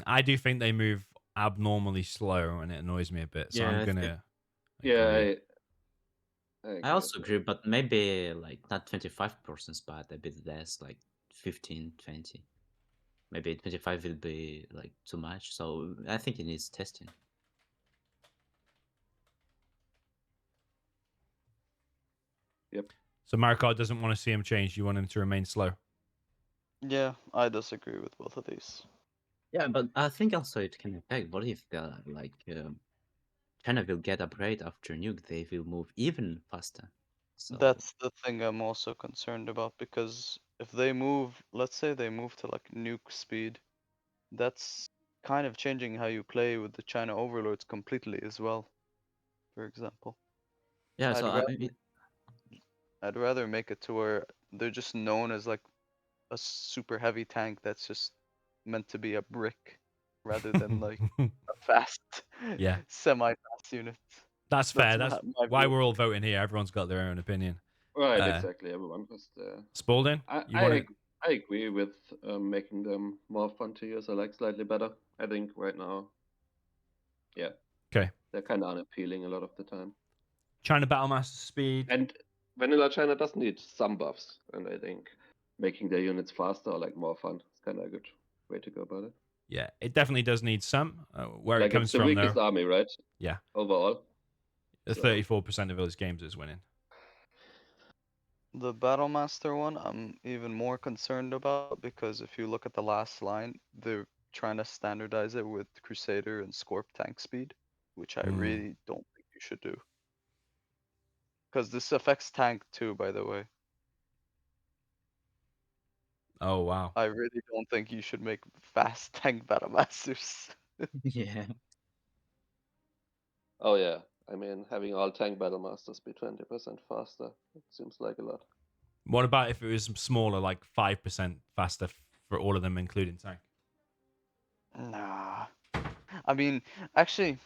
I do think they move abnormally slow, and it annoys me a bit. So
Yeah,
I'm
I think-
gonna
Yeah,
agree.
I
I
agree
also
as well.
agree, but maybe like not 25%, but a bit less, like 15, 20. Maybe 25 will be like too much. So I think it needs testing.
Yep.
So Marakar doesn't want to see him change. You want him to remain slow.
Yeah, I disagree with both of these.
Yeah, but I think also it can affect. What if China will get upgrade after Nuke? They will move even faster. So
That's the thing I'm also concerned about, because if they move, let's say they move to like nuke speed, that's kind of changing how you play with the China overlords completely as well. For example,
yeah,
I'd
so
rather I'd rather make it to where they're just known as like a super heavy tank that's just meant to be a brick rather than like a fast
Yeah.
semi-fast unit.
That's fair.
That's
That's
my
why
view.
we're all voting here. Everyone's got their own opinion.
Right, exactly. Everyone was
Spalding, you want to?
I agree with making them more fun to use. I like slightly better. I think right now, yeah.
Okay.
They're kind of unappealing a lot of the time.
China Battlemaster speed.
And vanilla China does need some buffs, and I think making their units faster or like more fun is kind of a good way to go about it.
Yeah, it definitely does need some. Where
Like
it comes
it's the
from,
weakest
though.
army, right?
Yeah.
Overall.
The
So-
34% of those games is winning.
The Battlemaster one, I'm even more concerned about, because if you look at the last line, they're trying to standardize it with Crusader and Scorp tank speed, which I really don't think you should do. Because this affects tank too, by the way.
Oh, wow.
I really don't think you should make fast tank Battlemasters.
yeah.
Oh yeah. I mean, having all tank battle masters be 20% faster, it seems like a lot.
What about if it was smaller, like 5% faster for all of them, including tank?
Nah. I mean, actually,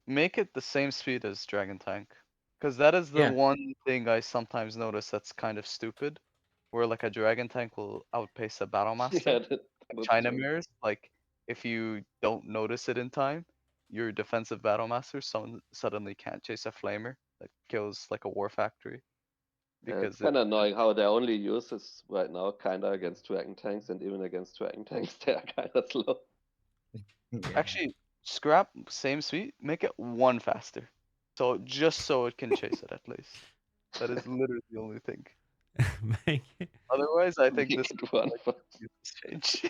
make it the same speed as Dragon Tank. Because that is the
Yeah.
one thing I sometimes notice that's kind of stupid. Where like a Dragon Tank will outpace a Battlemaster.
Yeah,
Like
that's
China
true.
mirrors, like if you don't notice it in time, your defensive Battlemaster suddenly can't chase a Flamer that kills like a War Factory.
It's
Because
kind of annoying how their only use is right now kind of against Dragon tanks, and even against Dragon tanks, they are kind of slow.
actually, scrap same speed, make it one faster. So just so it can chase it at least. That is literally the only thing.
Make it-
Otherwise, I think
Make
this
it one
like,
fast.
this change.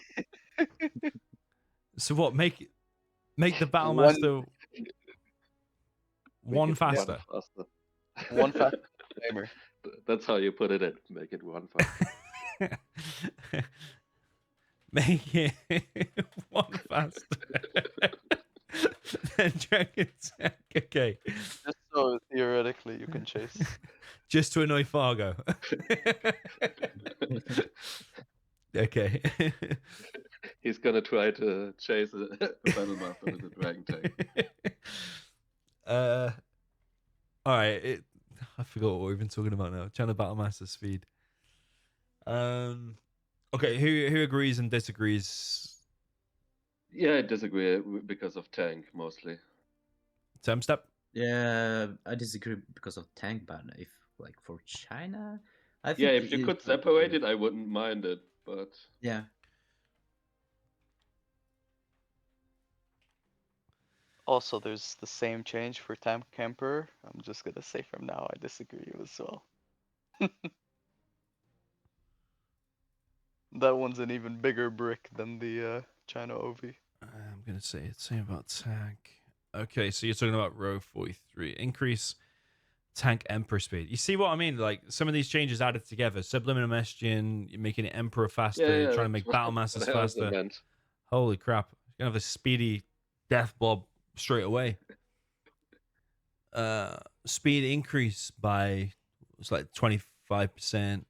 So what? Make the
One-
Battlemaster
Make
one
it
faster.
faster.
One fast flamer.
That's how you put it in. Make it one faster.
Make it one faster. Then Dragon Tank. Okay.
Just so theoretically you can chase.
Just to annoy Fargo. Okay.
He's gonna try to chase a battle master with a Dragon tank.
All right. I forgot what we've been talking about now. Trying to battle master speed. Okay. Who agrees and disagrees?
Yeah, I disagree because of tank mostly.
Tumstep.
Yeah, I disagree because of tank ban. If like for China, I
Yeah,
think
if you
it
could separate it, I wouldn't mind it, but
yeah.
Also, there's the same change for Tank Camper. I'm just gonna say from now I disagree as well. That one's an even bigger brick than the China OV.
I'm gonna say it's same about tank. Okay, so you're talking about row 43. Increase tank emperor speed. You see what I mean? Like some of these changes added together. Subliminal messaging, you're making it emperor faster,
yeah,
you're trying to
that's
make battle
what
masters
I also
faster.
meant.
Holy crap. You're gonna have a speedy death blob straight away. Speed increase by it's like 25%,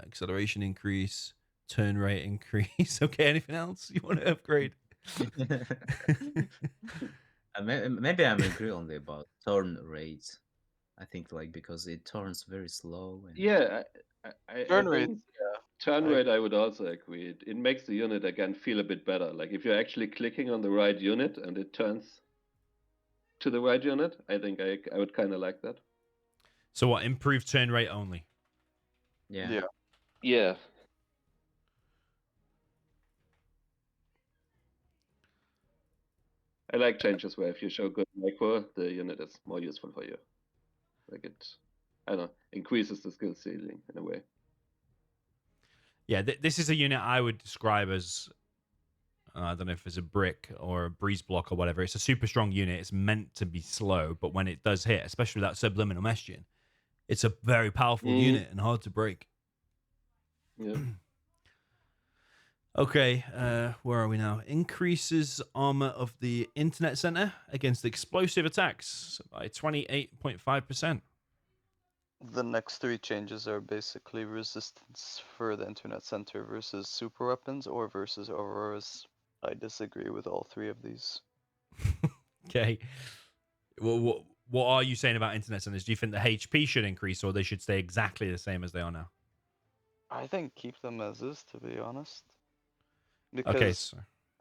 acceleration increase, turn rate increase. Okay, anything else you want to upgrade?
Maybe I'm agree only about turn rate. I think like because it turns very slow and
Yeah, I
Turn rate,
think
yeah.
turn
I-
rate I would also agree. It makes the unit again feel a bit better. Like if you're actually clicking on the right unit and it turns to the right unit, I think I would kind of like that.
So what? Improved turn rate only.
yeah.
Yeah.
Yeah. I like changes where if you show good micro, the unit is more useful for you. Like it, I don't know, increases the skill ceiling in a way.
Yeah, this is a unit I would describe as I don't know if it's a brick or a breeze block or whatever. It's a super strong unit. It's meant to be slow, but when it does hit, especially with that subliminal messaging, it's a very powerful unit and hard to break.
Yeah.
Okay, where are we now? Increases armor of the internet center against explosive attacks by 28.5%.
The next three changes are basically resistance for the internet center versus super weapons or versus auroras. I disagree with all three of these.
Okay. What are you saying about internet centers? Do you think the HP should increase or they should stay exactly the same as they are now?
I think keep them as is, to be honest.
Okay,
Because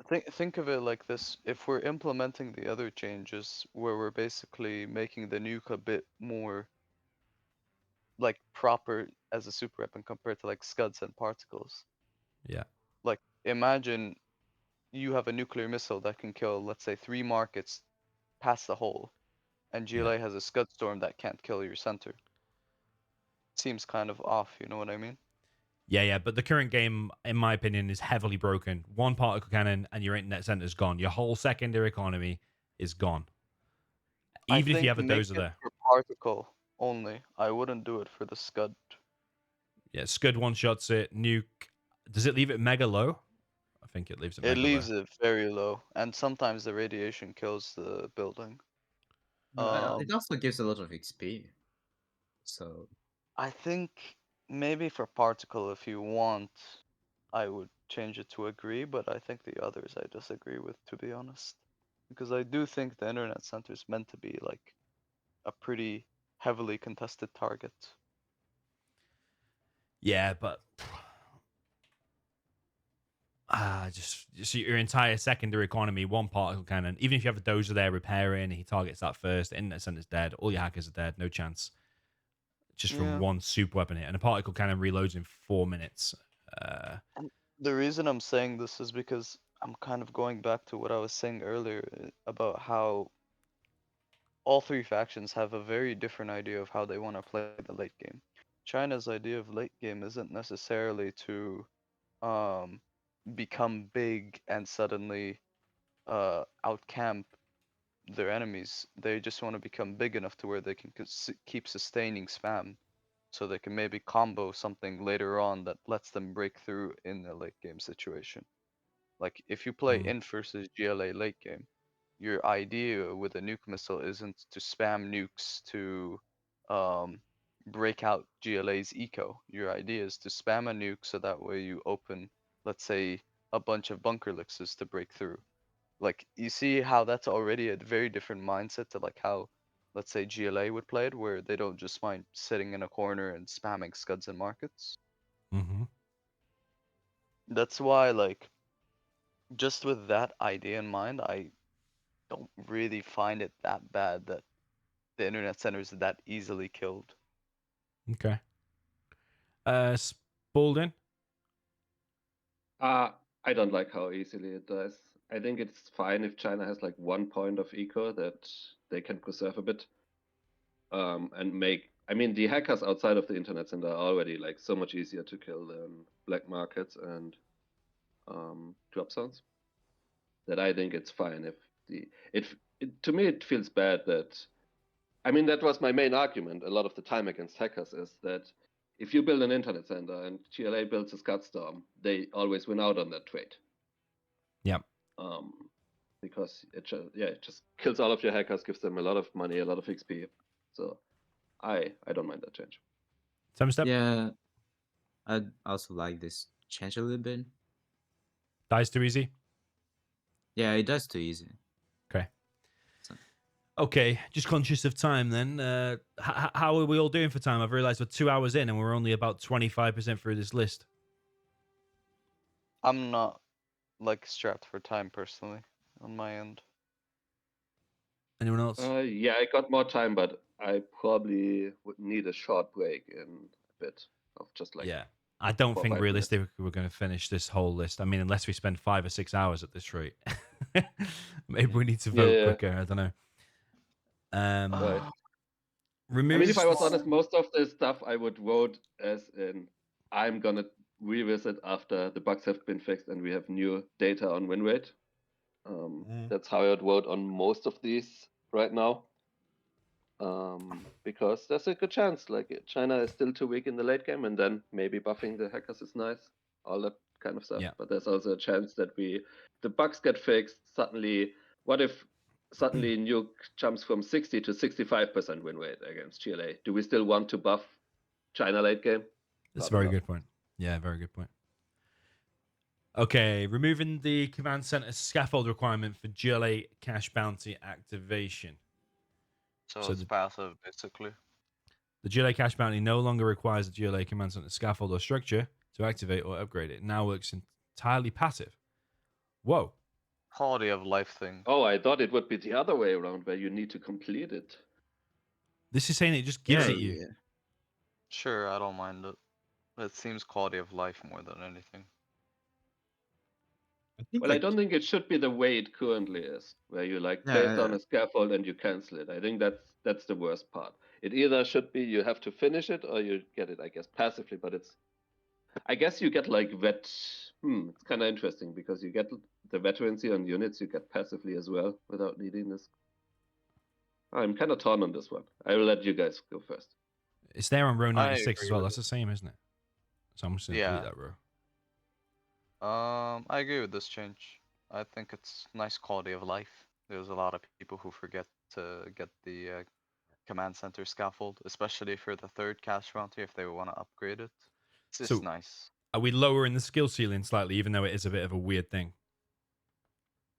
so
think of it like this: if we're implementing the other changes, where we're basically making the nuke a bit more like proper as a super weapon compared to like scuds and particles.
yeah.
Like imagine you have a nuclear missile that can kill, let's say, 3 markets past the hole, and
Yeah.
GLA has a scud storm that can't kill your center. Seems kind of off, you know what I mean?
Yeah, but the current game, in my opinion, is heavily broken. One particle cannon and your internet center's gone. Your whole secondary economy is gone.
I
Even if you
think
have a
make
dozer
it
there.
for particle only. I wouldn't do it for the scud.
Yeah, Scud one shots it. Nuke. Does it leave it mega low? I think it leaves it
It
mega low.
leaves it very low, and sometimes the radiation kills the building.
It also gives a lot of XP. So
I think maybe for particle, if you want, I would change it to agree, but I think the others I disagree with, to be honest. Because I do think the internet center is meant to be like a pretty heavily contested target.
Yeah, but just your entire secondary economy, one particle cannon. Even if you have a dozer there repairing, he targets that first. The internet center's dead. All your hackers are dead. No chance. Just from
Yeah.
one super weapon hit, and a particle cannon reloads in 4 minutes.
And the reason I'm saying this is because I'm kind of going back to what I was saying earlier about how all three factions have a very different idea of how they want to play the late game. China's idea of late game isn't necessarily to um, become big and suddenly outcamp their enemies. They just want to become big enough to where they can keep sustaining spam, so they can maybe combo something later on that lets them break through in a late game situation. Like if you play Int versus GLA late game, your idea with a nuke missile isn't to spam nukes to um, break out GLA's eco. Your idea is to spam a nuke so that way you open, let's say, a bunch of bunker elixers to break through. Like you see how that's already a very different mindset to like how let's say GLA would play it, where they don't just mind sitting in a corner and spamming scuds and markets.
Mm-hmm.
That's why, like, just with that idea in mind, I don't really find it that bad that the internet center is that easily killed.
Okay. Spalding.
I don't like how easily it dies. I think it's fine if China has like 1 point of eco that they can preserve a bit. And make, I mean, the hackers outside of the internet center are already like so much easier to kill than black markets and drop zones, that I think it's fine if to me it feels bad that, I mean, that was my main argument a lot of the time against hackers, is that if you build an internet center and GLA builds a Scud Storm, they always win out on that trade.
Yeah.
Because it just kills all of your hackers, gives them a lot of money, a lot of XP. So I don't mind that change.
Tumstep.
Yeah, I'd also like this change a little bit.
Dies too easy.
Yeah, it does too easy.
Okay.
So-
Okay, just conscious of time then. How are we all doing for time? I've realized we're 2 hours in and we're only about 25% through this list.
I'm not like strapped for time personally on my end.
Anyone else?
Yeah, I got more time, but I probably would need a short break in a bit of just like
Yeah. I don't
4 or
think
5 minutes.
realistically we're going to finish this whole list. I mean, unless we spend 5 or 6 hours at this rate. Maybe we need to vote
Yeah.
quicker. I don't know.
Right.
Remove.
I mean, if I was honest, most of the stuff I would vote as in I'm gonna revisit after the bugs have been fixed and we have new data on win rate. That's how I would vote on most of these right now. Because there's a good chance, like China is still too weak in the late game, and then maybe buffing the hackers is nice, all that kind of stuff.
Yeah.
But there's also a chance that the bugs get fixed suddenly. What if suddenly Nuke jumps from 60 to 65% win rate against GLA? Do we still want to buff China late game?
That's a
Probably
very
not.
good point. Yeah, very good point. Okay, removing the command center scaffold requirement for GLA cash bounty activation.
So it's passive, basically.
The GLA cash bounty no longer requires a GLA command center scaffold or structure to activate or upgrade it. It now works entirely passive. Whoa.
Quality of life thing.
Oh, I thought it would be the other way around, where you need to complete it.
This is saying it just gives
Yeah,
it you.
yeah.
Sure, I don't mind it. It seems quality of life more than anything.
I think
Well, I
like
don't think it should be the way it currently is, where you like place down a scaffold and you cancel it. I think that's the worst part. It either should be you have to finish it or you get it, I guess, passively. But I guess you get like vet. It's kind of interesting because you get the veterancy on units you get passively as well without needing this. I'm kind of torn on this one. I will let you guys go first.
It's there on row 96 as
agree
well.
with
That's the same, isn't it? So I'm just going to delete that row.
I agree with this change. I think it's nice quality of life. There's a lot of people who forget to get the command center scaffold, especially for the third cash bounty if they want to upgrade it. It's just nice.
Are we lowering the skill ceiling slightly, even though it is a bit of a weird thing?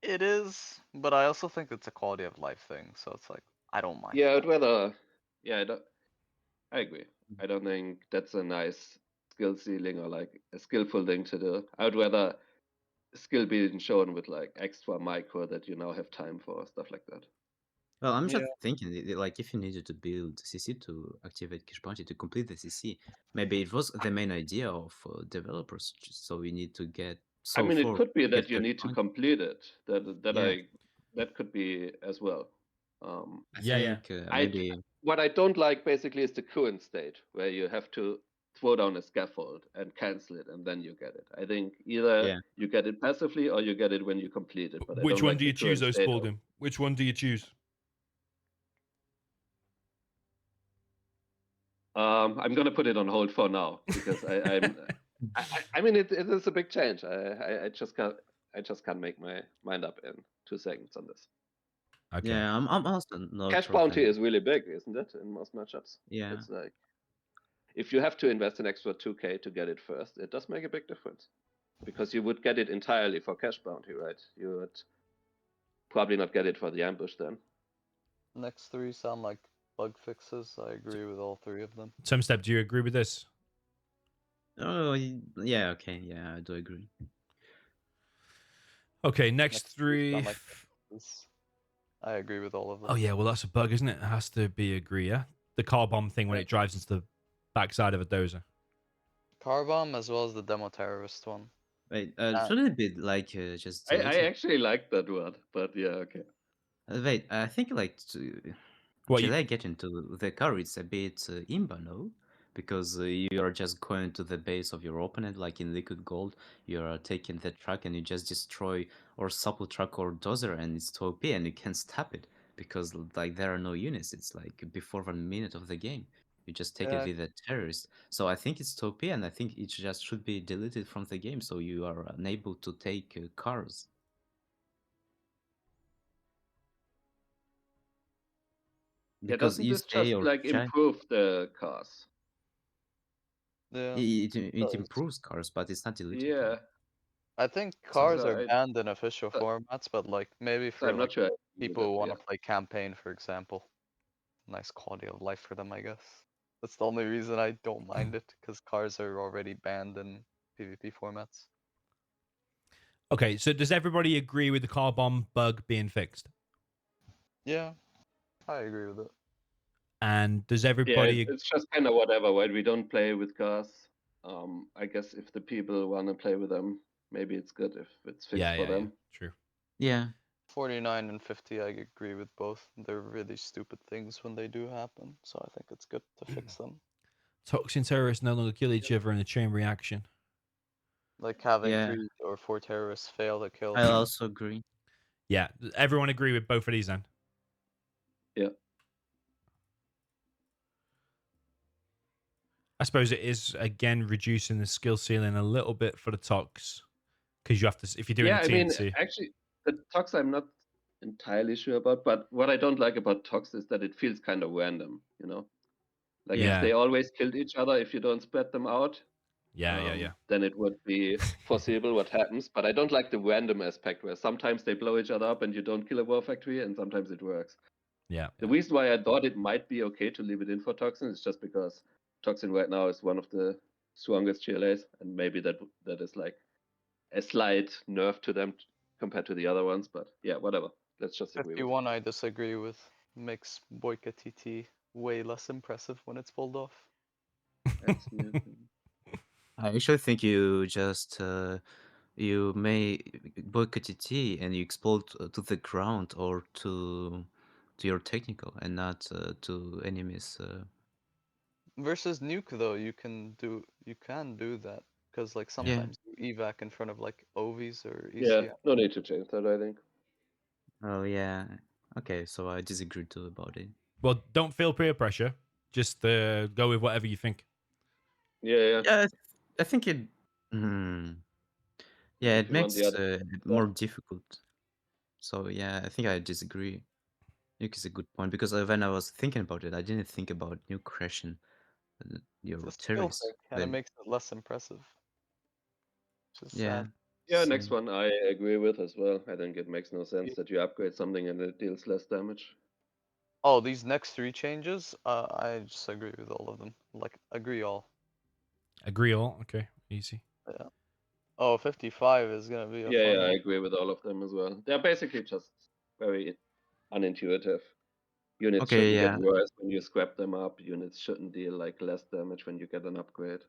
It is, but I also think it's a quality of life thing. So it's like, I don't mind.
Yeah, I'd rather. Yeah, I agree. I don't think that's a nice skill ceiling or like a skillful thing to do. I would rather skill being shown with like extra micro that you now have time for, stuff like that.
Well, I'm just thinking, like, if you needed to build CC to activate cash bounty to complete the CC, maybe it was the main idea of developers. So we need to get. So
I mean, it
for
could be
get
that you
cash
need to
bounty,
complete it.
Yeah.
That could be as well.
I think maybe.
What I don't like basically is the current state where you have to throw down a scaffold and cancel it and then you get it. I think either you get it passively or you get it when you complete it. But I
Which
don't
one
like
do
the
you choose,
current state of-
Spalding? Which one do you choose?
I'm gonna put it on hold for now because I mean it is a big change. I just can't make my mind up in 2 seconds on this.
Okay.
Yeah, I'm also not.
Cash bounty is really big, isn't it? In most matchups.
Yeah.
It's like if you have to invest an extra 2K to get it first, it does make a big difference. Because you would get it entirely for cash bounty, right? You would probably not get it for the ambush then.
next three sound like bug fixes. I agree with all three of them.
Tumstep, do you agree with this?
Oh, yeah, okay, yeah, I do agree.
Okay, next
Next three
three.
sound like fixes. I agree with all of them.
Oh yeah, well that's a bug, isn't it? It has to be agree, yeah? The car bomb thing when
Yeah.
it drives into the backside of a dozer.
Car bomb as well as the demo terrorist one.
Wait, shouldn't it be like just
I
deleted?
actually like that word, but yeah, okay.
Wait, I think like
What
till
you
I get into the car, it's a bit imba, no? Because you are just going to the base of your opponent, like in Liquid Gold, you are taking the truck and you just destroy or supple truck or dozer, and it's too OP and you can't stop it because like there are no units. It's like before 1 minute of the game. You just take it
Yeah,
with a terrorist. So I think it's too OP, and I think it just should be deleted from the game so you are unable to take cars.
Yeah,
Because
doesn't
you
this
stay
just
or
like
chat.
improve the cars?
yeah.
It
does.
improves cars, but it's not deleting them.
Yeah,
I think
So
cars
so
are banned in official
so
formats, but like maybe
so
for
I'm
like
not sure I agree with
people
that.
who want
Yeah,
to play campaign, for example. Nice quality of life for them, I guess. That's the only reason I don't mind it, because cars are already banned in PvP formats.
Okay, so does everybody agree with the car bomb bug being fixed?
Yeah, I agree with it.
And does
yeah,
everybody
it's just kind of whatever, right? We don't play with cars. I guess if the people want to play with them, maybe it's good if it's fixed for them.
True.
yeah,
49 and 50, I agree with both. They're really stupid things when they do happen, so I think it's good to fix them.
Toxin terrorists no longer kill each other in a chain reaction.
Like having
yeah,
3 or 4 terrorists fail to kill.
I also agree.
Yeah, everyone agree with both of these then?
Yeah.
I suppose it is again reducing the skill ceiling a little bit for the tox because you have to if you're doing
Yeah,
a
I mean,
TNC.
actually, the Tox I'm not entirely sure about, but what I don't like about Tox is that it feels kind of random, you know? Like if
Yeah.
they always killed each other, if you don't spread them out,
Yeah.
then it would be foreseeable what happens. But I don't like the random aspect where sometimes they blow each other up and you don't kill a war factory, and sometimes it works.
Yeah.
The reason why I thought it might be okay to leave it in for Toxin is just because Toxin right now is one of the strongest GLAs, and maybe that is like a slight nerf to them compared to the other ones. But yeah, whatever. Let's just agree with.
51 I disagree with. Makes Boyka TT way less impressive when it's pulled off.
That's new.
I actually think you just you may boycott it and you explode to the ground or to your technical and not to enemies.
Versus Nuke though, you can do that because like
Yeah.
sometimes you evac in front of like OVs or
Yeah,
ECM.
no need to change that, I think.
Oh yeah. Okay, so I disagree too about it.
Well, don't feel peer pressure. Just go with whatever you think.
Yeah.
Yeah, I think it. Hmm. Yeah,
If
it
you want the
makes
other
it
stuff.
more difficult. So yeah, I think I disagree. Nuke is a good point because when I was thinking about it, I didn't think about Nuke crashing
It's
your
a skill
terrorists.
thing and it
But
makes it less impressive. Which is
yeah,
sad.
Yeah, next
same.
one I agree with as well. I think it makes no sense that you upgrade something and it deals less damage.
Oh, these next 3 changes, I just agree with all of them. Like, agree all.
Agree all. Okay, easy.
Yeah. Oh, 55 is gonna be a
Yeah,
fun
I
one.
agree with all of them as well. They're basically just very unintuitive. Units
Okay,
shouldn't get
yeah.
worse when you scrap them up. Units shouldn't deal like less damage when you get an upgrade.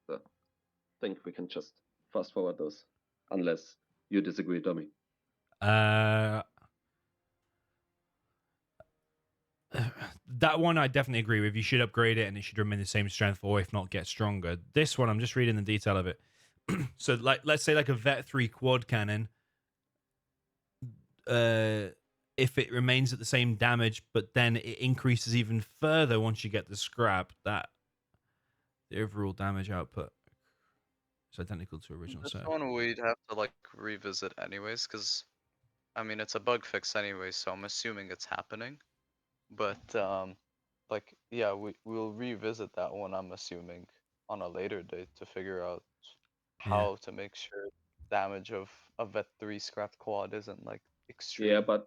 So I think we can just fast forward those, unless you disagree, Tommy.
That one I definitely agree with. You should upgrade it and it should remain the same strength or if not get stronger. This one I'm just reading the detail of it. So like let's say like a Vet 3 quad cannon if it remains at the same damage but then it increases even further once you get the scrap, that the overall damage output is identical to original
This
set.
one we'd have to like revisit anyways, because I mean it's a bug fix anyway, so I'm assuming it's happening. But like yeah, we'll revisit that one, I'm assuming, on a later date to figure out how to make sure damage of a Vet 3 scrapped quad isn't like
Yeah,
extreme.
but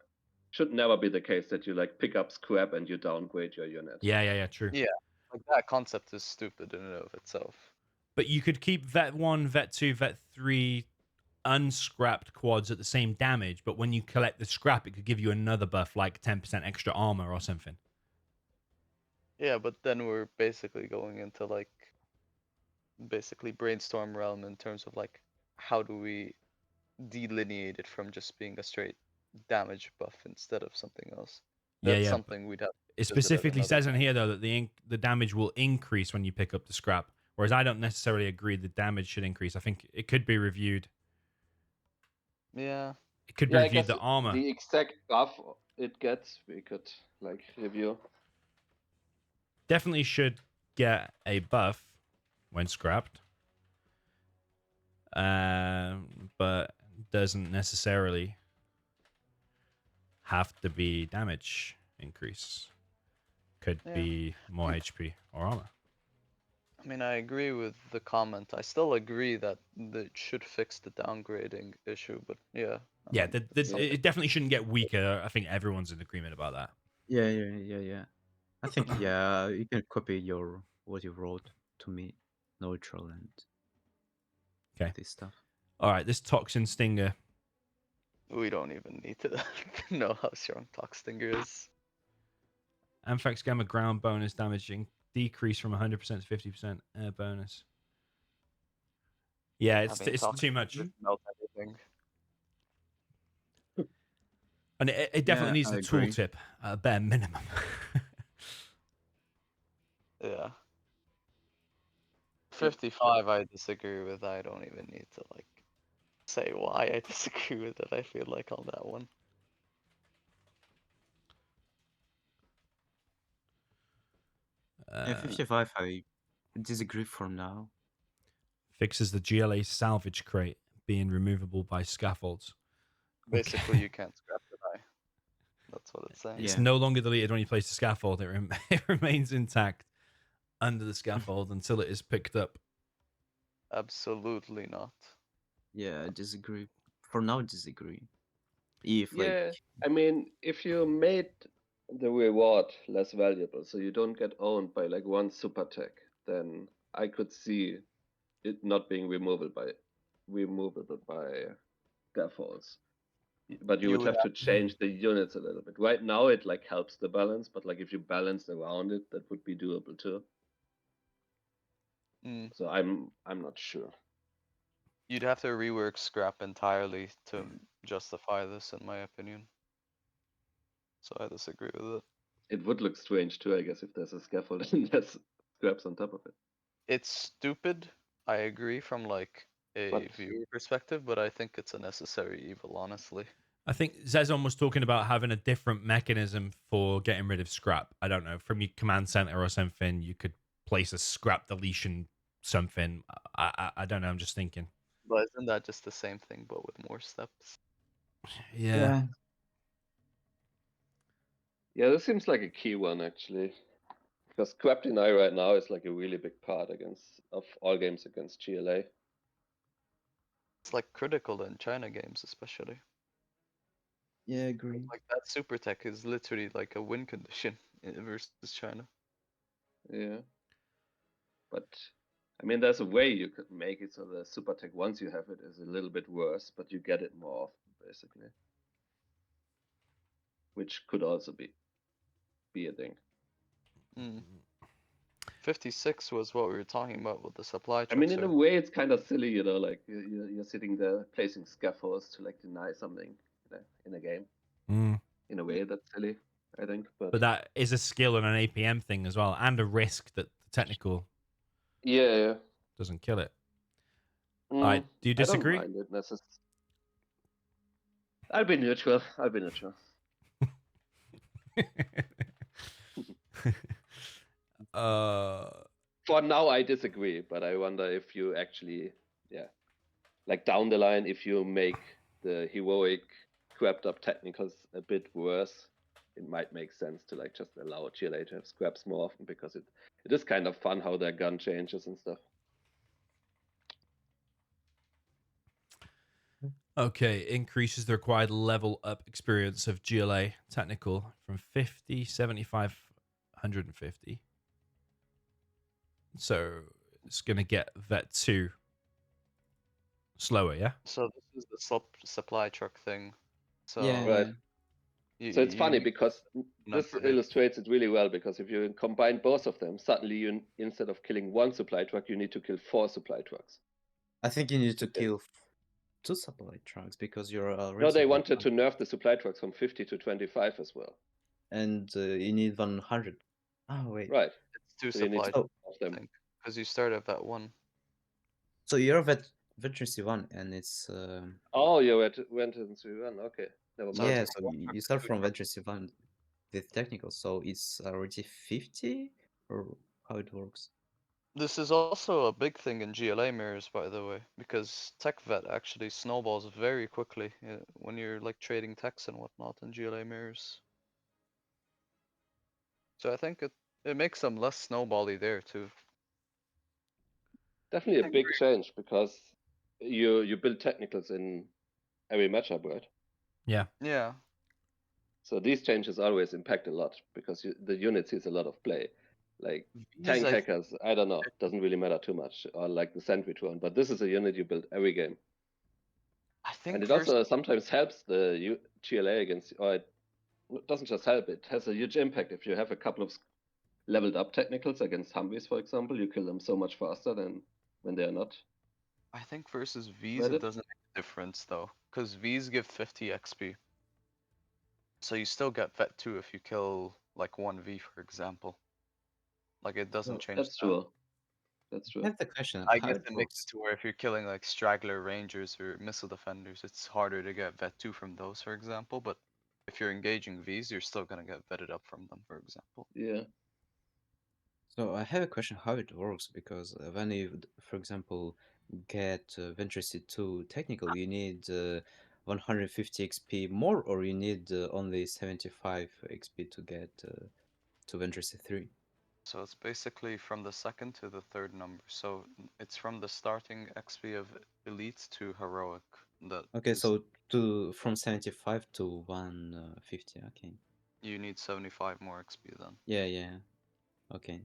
should never be the case that you like pick up scrap and you downgrade your unit.
Yeah, true.
Yeah, like that concept is stupid in and of itself.
But you could keep Vet 1, Vet 2, Vet 3 unscrapped quads at the same damage, but when you collect the scrap, it could give you another buff, like 10% extra armor or something.
Yeah, but then we're basically going into like basically brainstorm realm in terms of like how do we delineate it from just being a straight damage buff instead of something else. That's something we'd have to
It
visit at
specifically
another
says in
time.
here though that the damage will increase when you pick up the scrap, whereas I don't necessarily agree the damage should increase. I think it could be reviewed.
Yeah.
It could be
I
reviewed
guess
the armor.
the exact buff it gets, we could like review.
Definitely should get a buff when scrapped, but doesn't necessarily have to be damage increase. Could
Yeah.
be more HP or armor.
I mean, I agree with the comment. I still agree that it should fix the downgrading issue, but yeah.
Yeah,
it's something-
it definitely shouldn't get weaker. I think everyone's in agreement about that.
Yeah. I think you can copy what you wrote to me, neutral and
Okay.
this stuff.
All right, this Toxin Stinger.
We don't even need to know how strong Toxstinger is.
Amphax Gamma ground bonus damaging decrease from 100% to 50% air bonus. Yeah, it's too much.
Melt everything.
And it definitely
Yeah,
needs
I
the
agree.
tooltip at a bare minimum.
Yeah. 55 I disagree with. I don't even need to like say why I disagree with it. I feel like on that one.
Yeah, 55 I disagree for now.
Fixes the GLA salvage crate being removable by scaffolds.
Basically, you can't scrap the die. That's what it's saying.
It's
Yeah.
no longer deleted when you place the scaffold. It remains intact under the scaffold until it is picked up.
Absolutely not.
Yeah, I disagree. For now, disagree. If like
Yeah, I mean, if you made the reward less valuable, so you don't get owned by like one super tech, then I could see it not being removable by scaffolds. But you
You
would
would
have to change the units a little bit. Right now, it like helps the balance, but like if you balance around it, that would be doable too. So I'm not sure.
You'd have to rework scrap entirely to justify this, in my opinion. So I disagree with it.
It would look strange too, I guess, if there's a scaffold and there's scraps on top of it.
It's stupid. I agree from like a viewer perspective, but I think it's a necessary evil, honestly.
I think Zezon was talking about having a different mechanism for getting rid of scrap. I don't know, from your command center or something, you could place a scrap deletion something. I don't know. I'm just thinking.
But isn't that just the same thing, but with more steps?
Yeah.
Yeah, this seems like a key one actually. Because scrap deny right now is like a really big part of all games against GLA.
It's like critical in China games, especially.
Yeah, I agree.
Like that super tech is literally like a win condition versus China.
Yeah. But I mean, there's a way you could make it so the super tech, once you have it, is a little bit worse, but you get it more often, basically. Which could also be a thing.
56 was what we were talking about with the supply trucks.
I mean, in a way, it's kind of silly, you know, like you're sitting there placing scaffolds to like deny something in a game. In a way, that's silly, I think.
But that is a skill and an APM thing as well, and a risk that the technical doesn't kill it. All right, do you disagree?
I don't mind it I'll be neutral. For now, I disagree, but I wonder if you actually, like down the line, if you make the heroic, scrapped up technicals a bit worse, it might make sense to like just allow GLA to have scraps more often, because it is kind of fun how their gun changes and stuff.
Okay, increases the required level up experience of GLA technical from 50, 75, 150. So it's going to get Vet 2 slower, yeah?
So this is the supply truck thing. So
Yeah,
Right.
you,
So it's funny
you
because this
number it.
illustrates it really well, because if you combine both of them, suddenly you, instead of killing one supply truck, you need to kill 4 supply trucks.
I think you need to
Okay.
kill 2 supply trucks because you're
No,
already.
they wanted to nerf the supply trucks from 50 to 25 as well.
And you need 100. Oh wait.
Right.
It's 2
So you need
supply
to
trucks,
of
I
them.
think, because you start at that 1.
So you're veteran C1 and it's
Oh, you went into one. Okay, never
So
mind.
yeah.
it's
So
one
you
truck,
start
2
from
trucks.
veteran C1 with technical. So it's already 50 or how it works.
This is also a big thing in GLA mirrors, by the way, because tech vet actually snowballs very quickly when you're like trading techs and whatnot in GLA mirrors. So I think it makes them less snowbally there too.
Definitely
I
a big change, because you build technicals in every matchup, right?
Yeah.
Yeah.
So these changes always impact a lot, because the unit sees a lot of play. Like tank hackers, I don't know, doesn't really matter too much, or like the sandwich one. But this is a unit you build every game,
I think
and it
first
also sometimes helps the GLA against, or it doesn't just help. It has a huge impact if you have a couple of leveled up technicals against Humvees, for example. You kill them so much faster than when they are not.
I think versus Vs
Reddit?
it doesn't make a difference though, because Vs give 50 XP. So you still get Vet 2 if you kill like 1 V, for example. Like it doesn't change
That's
that.
true. That's
I
true.
have the question
I
how
guess
it
it makes it
works.
to where if you're killing like straggler rangers or missile defenders, it's harder to get vet 2 from those, for example. But if you're engaging Vs, you're still gonna get vetted up from them, for example.
Yeah.
So I have a question how it works because when you, for example, get Venture C2 technical, you need 150 XP more, or you need only 75 XP to get to Venture C3.
So it's basically from the second to the third number. So it's from the starting XP of elite to heroic. That
Okay,
is,
so from 75 to 150. Okay.
you need 75 more XP then.
Yeah. Okay.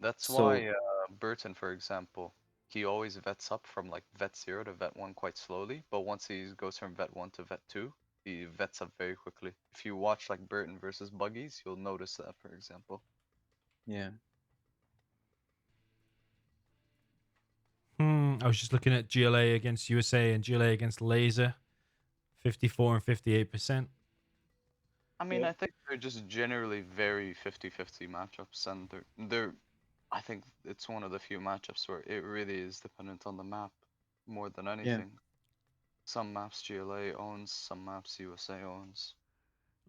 That's
So
why Burton, for example, he always vets up from like vet 0 to vet 1 quite slowly, but once he goes from vet 1 to vet 2, he vets up very quickly. If you watch like Burton versus Buggies, you'll notice that, for example.
yeah.
I was just looking at GLA against USA and GLA against Laser, 54 and 58%.
I mean,
Yeah.
I think they're just generally very 50-50 matchups, and they're I think it's one of the few matchups where it really is dependent on the map more than anything. Some maps GLA owns, some maps USA owns.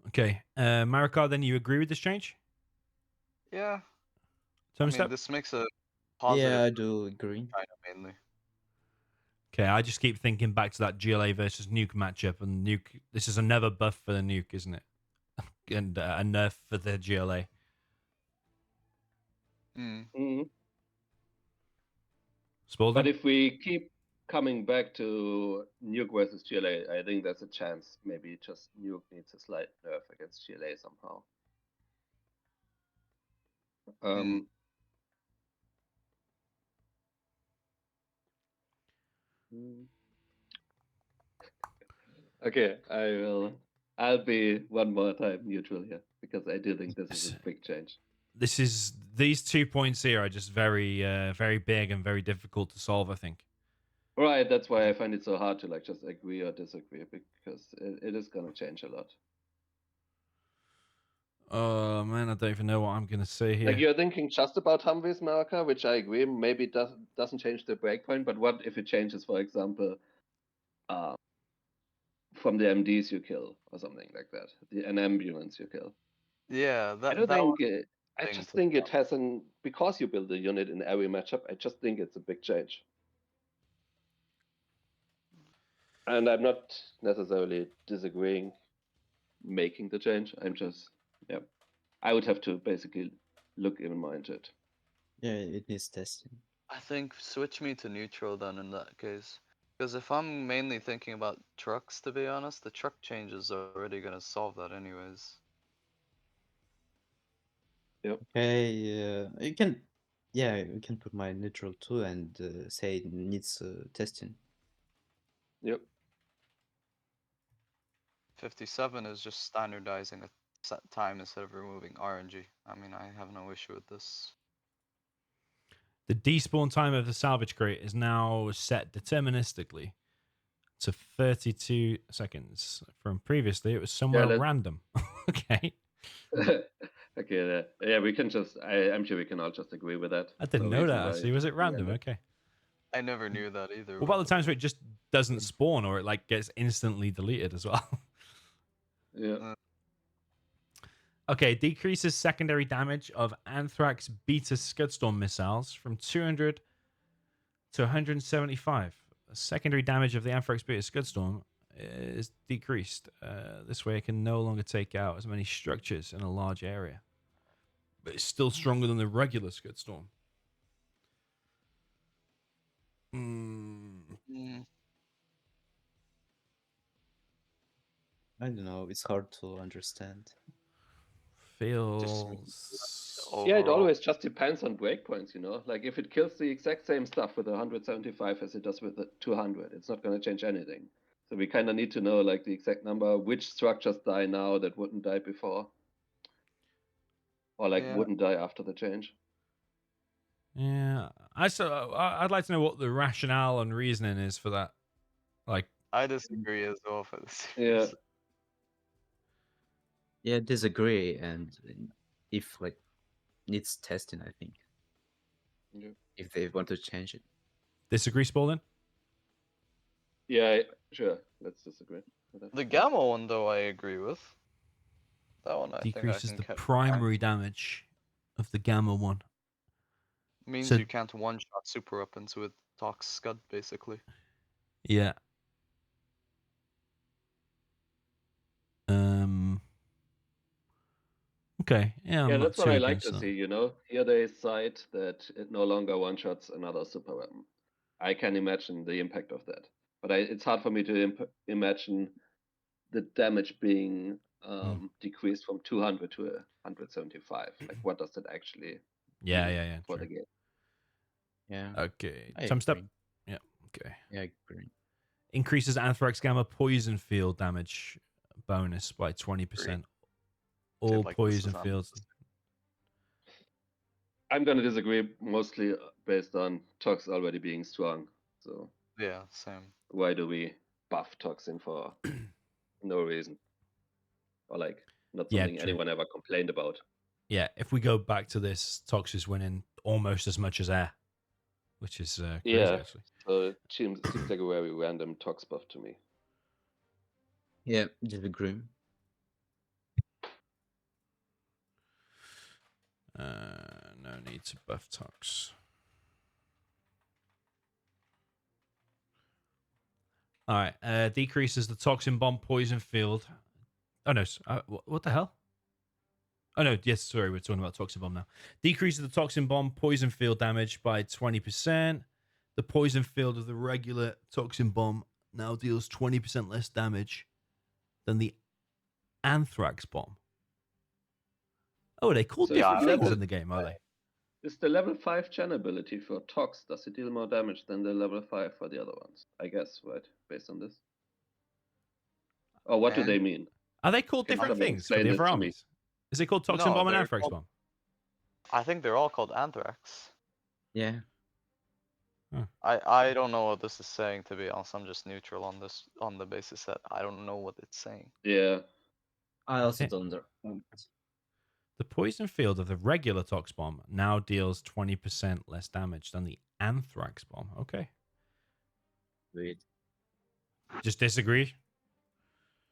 Okay. Marakar, then you agree with this change?
Yeah, I mean,
Tumstep?
this makes a
Yeah,
positive
I
for
do agree.
China mainly.
Okay, I just keep thinking back to that GLA versus Nuke matchup, and Nuke. This is another buff for the Nuke, isn't it? And a nerf for the GLA.
Mhm.
Spalding?
But if we keep coming back to Nuke versus GLA, I think there's a chance maybe just Nuke needs a slight nerf against GLA somehow. Um, mm. Okay, I'll be one more time neutral here, because I do think this is a big change.
These 2 points here are just very, very big and very difficult to solve, I think.
Right, that's why I find it so hard to like just agree or disagree, because it is gonna change a lot.
Oh man, I don't even know what I'm gonna say here.
Like you're thinking just about Humvees, Marker, which I agree, maybe doesn't change the breakpoint, but what if it changes, for example, uh, from the MDs you kill or something like that, the an ambulance you kill?
Yeah,
I don't
that
think.
was
I
the thing
just
to
think it has because you build a unit in every matchup. I just think it's a big change, and I'm not necessarily disagreeing making the change. I'm just I would have to basically look even more into it.
Yeah, it needs testing.
I think switch me to neutral then in that case. Because if I'm mainly thinking about trucks, to be honest, the truck change is already gonna solve that anyways.
Okay, you can, yeah, you can put my neutral too and say it needs testing.
Yep.
57 is just standardizing a set time instead of removing RNG. I mean, I have no issue with this.
The despawn time of the salvage crate is now set deterministically to 32 seconds. From previously, it was somewhere random. Okay.
Okay, yeah, we can just. I'm sure we can all just agree with that.
I didn't
No
know
reason
that
why
actually.
it
Was
should
it
be
random? Okay.
I never knew that either.
What about the times where it just doesn't spawn or it like gets instantly deleted as well?
Yeah.
Okay, decreases secondary damage of Anthrax Beta Scudstorm missiles from 200 to 175. Secondary damage of the Anthrax Beta Scudstorm is decreased. This way, it can no longer take out as many structures in a large area, but it's still stronger than the regular Scudstorm.
I don't know. It's hard to understand.
Feels.
Yeah, it always just depends on breakpoints, you know. Like if it kills the exact same stuff with 175 as it does with the 200, it's not going to change anything. So we kind of need to know like the exact number, which structures die now that wouldn't die before, or like wouldn't die after the change.
Yeah, I'd like to know what the rationale and reasoning is for that. Like,
I disagree as well for this.
Yeah.
Yeah, disagree, and if like needs testing, I think.
Yeah.
If they want to change it.
Disagree, Spalding?
Yeah, sure. Let's disagree.
The Gamma one, though, I agree with. That one,
decreases
I think
the primary damage of the Gamma one.
Means
So,
you can't one-shot super weapons with Tox Scud, basically.
Yeah. Okay. Yeah,
yeah, that's what I like to see, you know. Here they cite that it no longer one-shots another super weapon. I can imagine the impact of that. But it's hard for me to imagine the damage being decreased from 200 to 175. Like, what does that actually
Yeah.
for
True.
the game?
Yeah.
Okay.
I
Tumstep.
agree.
Yeah. Okay.
Yeah, I agree.
Increases Anthrax Gamma poison field damage bonus by 20%. All poison fields.
I'm going to disagree mostly based on Tox already being strong. So
yeah, same.
Why do we buff Toxin for no reason? Or like not something anyone ever complained about.
Yeah, if we go back to this, Tox is winning almost as much as air, which is crazy actually.
So it seems like a very random Tox buff to me.
Yeah, disagree.
No need to buff Tox. All right. Decreases the toxin bomb poison field. Oh no. What the hell? Oh no. Yes. Sorry. We're talking about toxin bomb now. Decreases the toxin bomb poison field damage by 20%. The poison field of the regular toxin bomb now deals 20% less damage than the anthrax bomb. Oh, they called different things in the game, are they?
Is the level 5 gen ability for Tox, does it deal more damage than the level 5 for the other ones? I guess, right? Based on this. Or what do they mean?
Are they called different things for the other armies? Is it called toxin bomb and anthrax bomb?
I think they're all called anthrax.
Yeah.
I don't know what this is saying, to be honest. I'm just neutral on this, on the basis that I don't know what it's saying.
Yeah.
I also don't know.
The poison field of the regular Tox bomb now deals 20% less damage than the anthrax bomb. Okay.
Wait.
Just disagree?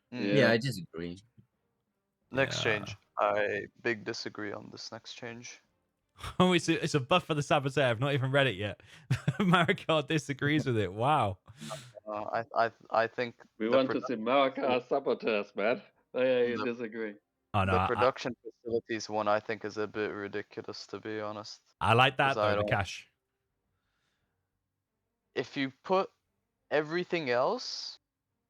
Yeah, I disagree.
Next change. I big disagree on this next change.
Oh, it's a buff for the Saboteur. I've not even read it yet. Marakar disagrees with it. Wow.
I think
we want to see Marakar saboteurs, man. I disagree.
Oh, no,
the production facilities one I think is a bit ridiculous, to be honest.
I like that though, the cash.
If you put everything else,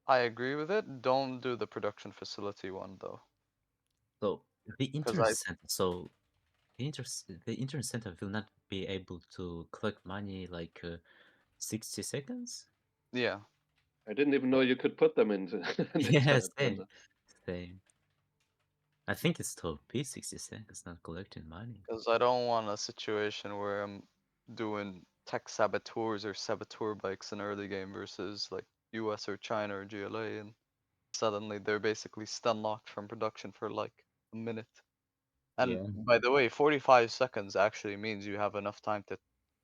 I agree with it. Don't do the production facility one though.
So the
Because
internet center, so the internet center will not be able to collect money like 60 seconds.
yeah,
I didn't even know you could put them into an
Yeah,
internet
same,
center.
same. I think it's to be 60 seconds, not collecting money.
because I don't want a situation where I'm doing tech saboteurs or saboteur bikes in early game versus like US or China or GLA, and suddenly they're basically stun locked from production for like a minute. And
Yeah.
by the way, 45 seconds actually means you have enough time to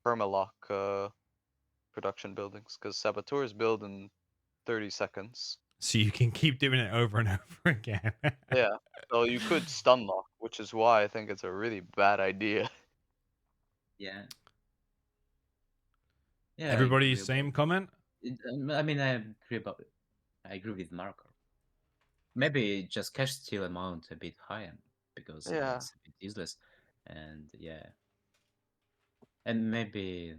permalock production buildings, because saboteurs build in 30 seconds.
So you can keep doing it over and over again.
Yeah, so you could stun lock, which is why I think it's a really bad idea.
Yeah. Yeah, I
Everybody,
agree
same
about
comment?
it. I mean, I agree about it. I agree with Marakar. Maybe just cash steal amount a bit higher because
Yeah,
it's a bit useless, and yeah, and maybe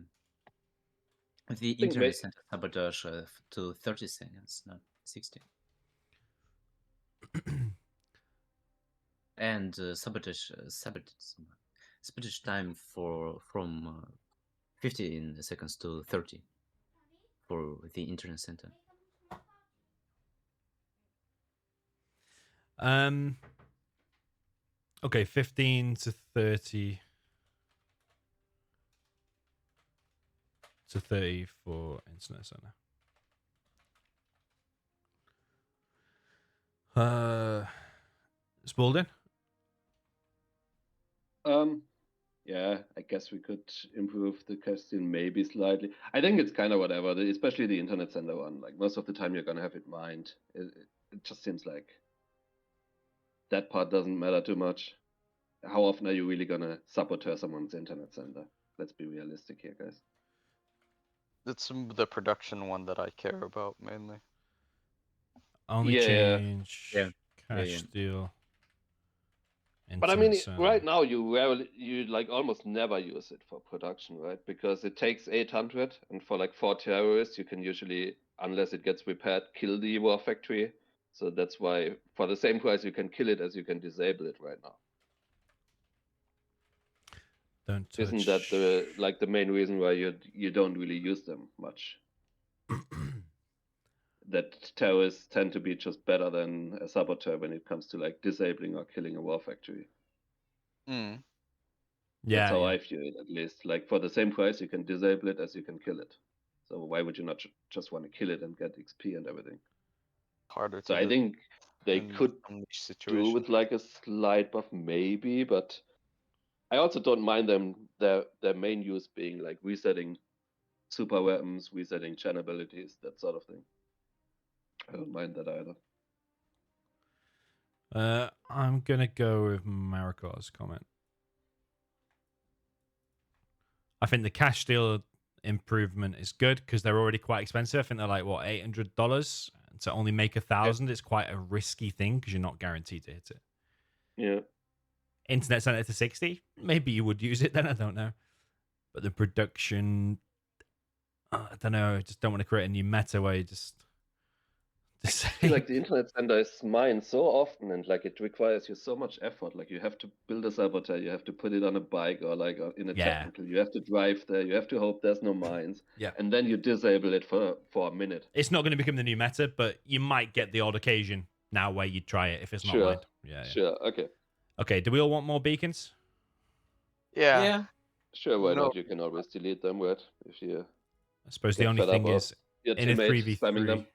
the
think
internet center sabotage to 30 seconds, not 60, and sabotage time from 15 seconds to 30 for the internet center.
Okay, 15 to 30 to 30 for internet center. Spalding?
Yeah, I guess we could improve the question maybe slightly. I think it's kind of whatever, especially the internet center one. Like most of the time, you're gonna have it mined. It just seems like that part doesn't matter too much. How often are you really gonna saboteur someone's internet center? Let's be realistic here, guys.
it's the production one that I care about mainly.
Only
Yeah,
change,
Yeah, yeah,
cash
yeah.
steal,
but I
internet
mean,
center.
right now you like almost never use it for production, right? Because it takes 800, and for like 4 terrorists, you can usually, unless it gets repaired, kill the war factory. So that's why for the same price you can kill it as you can disable it right now.
Don't touch.
Isn't that the main reason why you don't really use them much? That terrorists tend to be just better than a saboteur when it comes to like disabling or killing a war factory.
Mm.
That's
Yeah,
how
yeah.
I view it, at least. Like for the same price, you can disable it as you can kill it. So why would you not just want to kill it and get XP and everything?
Harder
So
to
I
do
think they
in
could
some niche
do
situation.
with like a slight buff maybe, but I also don't mind their main use being like resetting super weapons, resetting chain abilities, that sort of thing. I don't mind that either.
I'm gonna go with Marikar's comment. I think the cash steal improvement is good because they're already quite expensive. I think they're like what $800 to only make 1,000. It's quite a risky thing because you're not guaranteed to hit it.
Yeah.
Internet center to 60, maybe you would use it then. I don't know, but the production, I don't know. I just don't want to create a new meta where you just
I feel like the internet center is mined so often, and like it requires you so much effort. Like you have to build a saboteur, you have to put it on a bike or like in a
Yeah.
technical. You have to drive there. You have to hope there's no mines.
Yeah.
And then you disable it for a minute.
It's not going to become the new meta, but you might get the odd occasion now where you try it if it's not
Sure.
mined. Yeah.
Sure. Okay.
Okay. Do we all want more beacons?
Yeah.
Yeah.
Sure. Why
No.
not? You can always delete them, right? If you
I suppose the
get
only
fed up
thing
of
is
your
in a
teammate
3v3,
spamming them.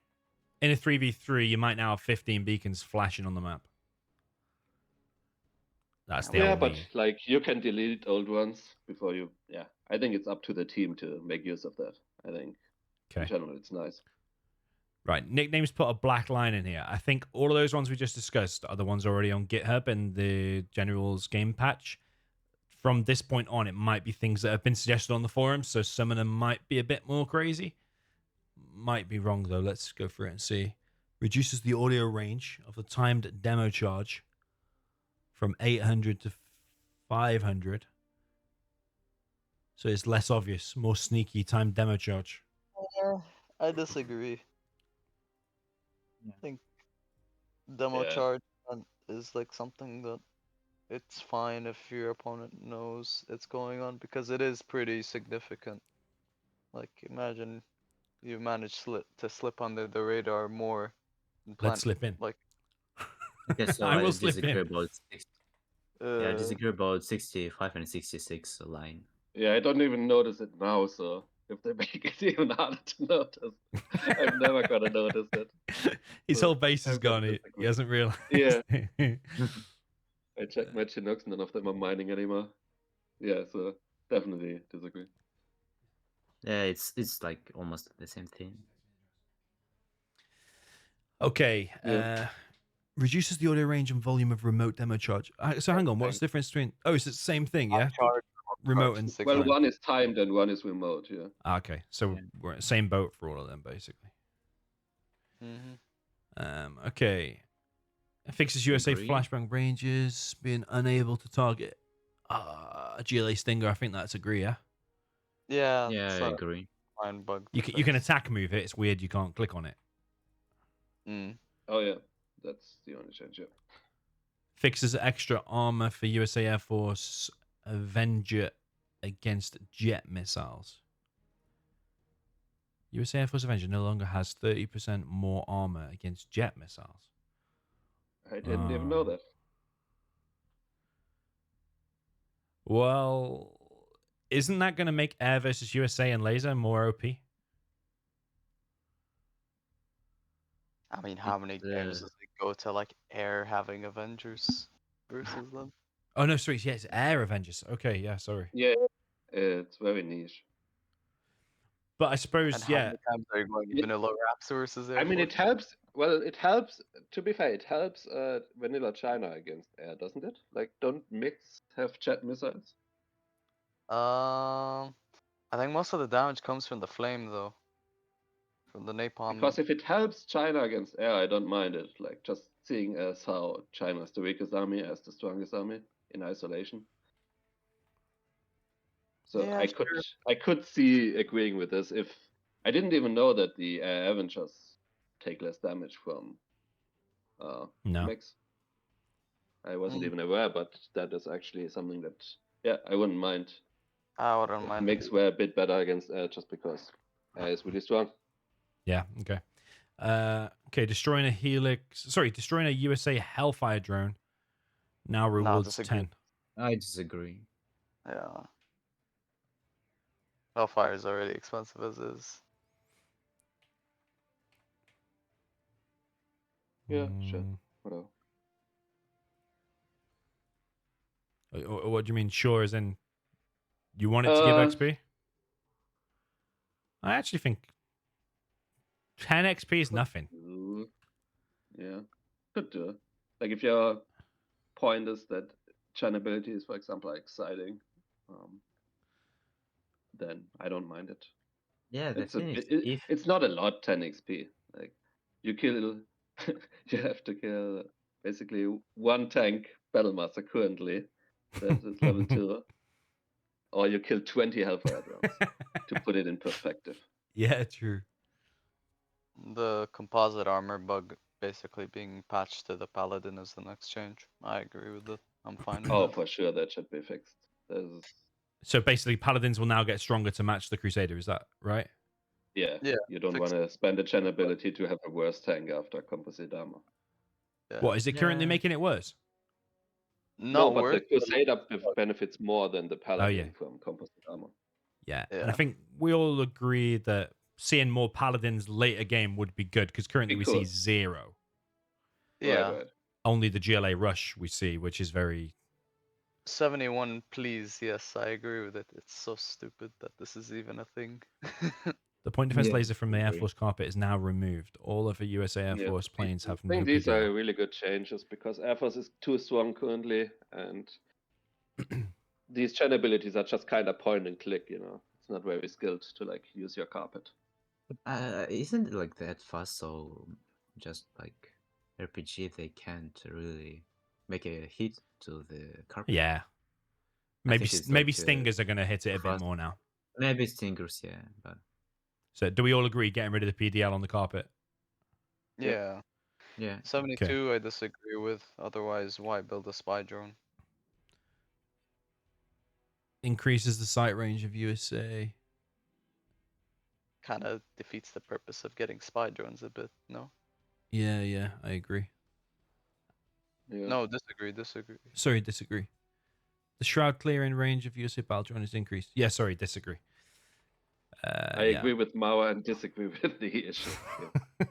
in a 3v3, you might now have 15 beacons flashing on the map. That's the
Yeah,
only.
but like you can delete old ones before you. Yeah, I think it's up to the team to make use of that. I think in
Okay.
general it's nice.
Right. Nicknames put a black line in here. I think all of those ones we just discussed are the ones already on GitHub and the Generals game patch. From this point on, it might be things that have been suggested on the forums, so some of them might be a bit more crazy. Might be wrong, though. Let's go through it and see. Reduces the audio range of the timed demo charge from 800 to 500. So it's less obvious, more sneaky timed demo charge.
I disagree.
Yeah.
I think demo
Yeah.
charge is like something that it's fine if your opponent knows it's going on because it is pretty significant. Like imagine you manage to slip under the radar more and
Let's slip in.
like
Okay, so
I
I
will slip
disagree
in.
about I disagree about 65 and 66 line.
Yeah, I don't even notice it now, so if they make it even harder to notice, I'm never gonna notice it.
His
So
whole base is
I'm gonna
gone. He
disagree.
hasn't realized.
Yeah. I checked my Chinooks, none of them are mining anymore. Yeah, so definitely disagree.
Yeah, it's like almost the same thing.
Okay.
Yeah.
Reduces the audio range and volume of remote demo charge. So hang on, what's the difference between? Oh, it's the same thing, yeah.
charge,
Remote and
Well,
timed.
one is timed and one is remote, yeah.
Okay, so
Yeah.
we're in the same boat for all of them, basically. Okay. It fixes USA
Agree.
flashbang ranges, being unable to target. GLA Stinger, I think that's agree, yeah?
Yeah,
Yeah,
it's
I
a
agree.
fine bug.
You can attack move it. It's weird you can't click on it.
Oh yeah, that's the only change, yeah.
Fixes extra armor for USA Air Force Avenger against jet missiles. USA Air Force Avenger no longer has 30% more armor against jet missiles.
I didn't even know that.
Well, isn't that going to make Air versus USA and laser more OP?
I mean, how many games does it go to like air having Avengers versus them?
Oh no, sorry, yes, Air Avengers. Okay, yeah, sorry.
Yeah, it's very niche.
But I suppose,
And how
yeah.
many times are you going
Yeah.
Vanilla Raps versus Air
I mean,
Force?
it helps. Well, it helps. To be fair, it helps Vanilla China against air, doesn't it? Like, don't mix have jet missiles?
I think most of the damage comes from the flame though, from the napalm.
Because if it helps China against air, I don't mind it. Like, just seeing as how China is the weakest army as the strongest army in isolation. So
Yeah,
I could see agreeing with this if I didn't even know that the air Avengers take less damage from
No.
mix. I wasn't even aware, but that is actually something that, yeah, I wouldn't mind.
I wouldn't
If
mind.
mix were a bit better against air just because air is really strong.
Yeah, okay. Okay, destroying a USA Hellfire drone now rewards
disagree.
10.
I disagree.
Yeah. Hellfire is already expensive as is.
Yeah, sure. Whatever.
What do you mean, sure, as in you want it to give XP? I actually think 10 XP is nothing.
Yeah, could do. Like if your point is that China abilities, for example, are exciting, then I don't mind it.
Yeah, the thing is,
it's not a lot, 10 XP. Like you kill, you have to kill basically one tank Battlemaster currently that is level 2, or you kill 20 Hellfire drones to put it in perspective.
Yeah, true.
The composite armor bug basically being patched to the Paladin is the next change. I agree with it. I'm fine with
Oh,
it.
for sure, that should be fixed.
So basically, Paladins will now get stronger to match the Crusader. Is that right?
Yeah,
Yeah,
you don't
fix
want to spend a Chen ability to have a worse tank after composite armor.
Yeah.
What, is it currently making it worse?
No,
Not
but the
worse.
Crusader benefits more than the Paladin
yeah.
from composite armor.
Yeah.
Yeah.
And I think we all agree that seeing more Paladins later game would be good because currently we see 0.
Yeah.
Right.
Only the GLA Rush we see, which is very
71, please. Yes, I agree with it. It's so stupid that this is even a thing.
The point defense
Yeah,
laser from the Air
agree.
Force carpet is now removed. All of the USA Air
Yeah,
Force planes
I
have
think
no
these are
PDL.
really good changes because Air Force is too strong currently, and these Chen abilities are just kind of point and click. It's not very skilled to like use your carpet.
Isn't it like that fast? So just like RPG, they can't really make a hit to the carpet.
Yeah.
I
Maybe
think it's
maybe
like,
Stingers are going to hit it a bit
fast.
more now.
Maybe Stingers, yeah, but
So do we all agree getting rid of the PDL on the carpet?
Yeah.
Yeah.
72 I disagree with. Otherwise, why build a spy drone?
Increases the sight range of USA.
Kind of defeats the purpose of getting spy drones a bit, no?
Yeah, I agree.
Yeah.
No, disagree.
Sorry, disagree. The shroud clearing range of USA battle drone is increased. Yeah, sorry, disagree.
I agree with Mara and disagree with the issue. Yeah.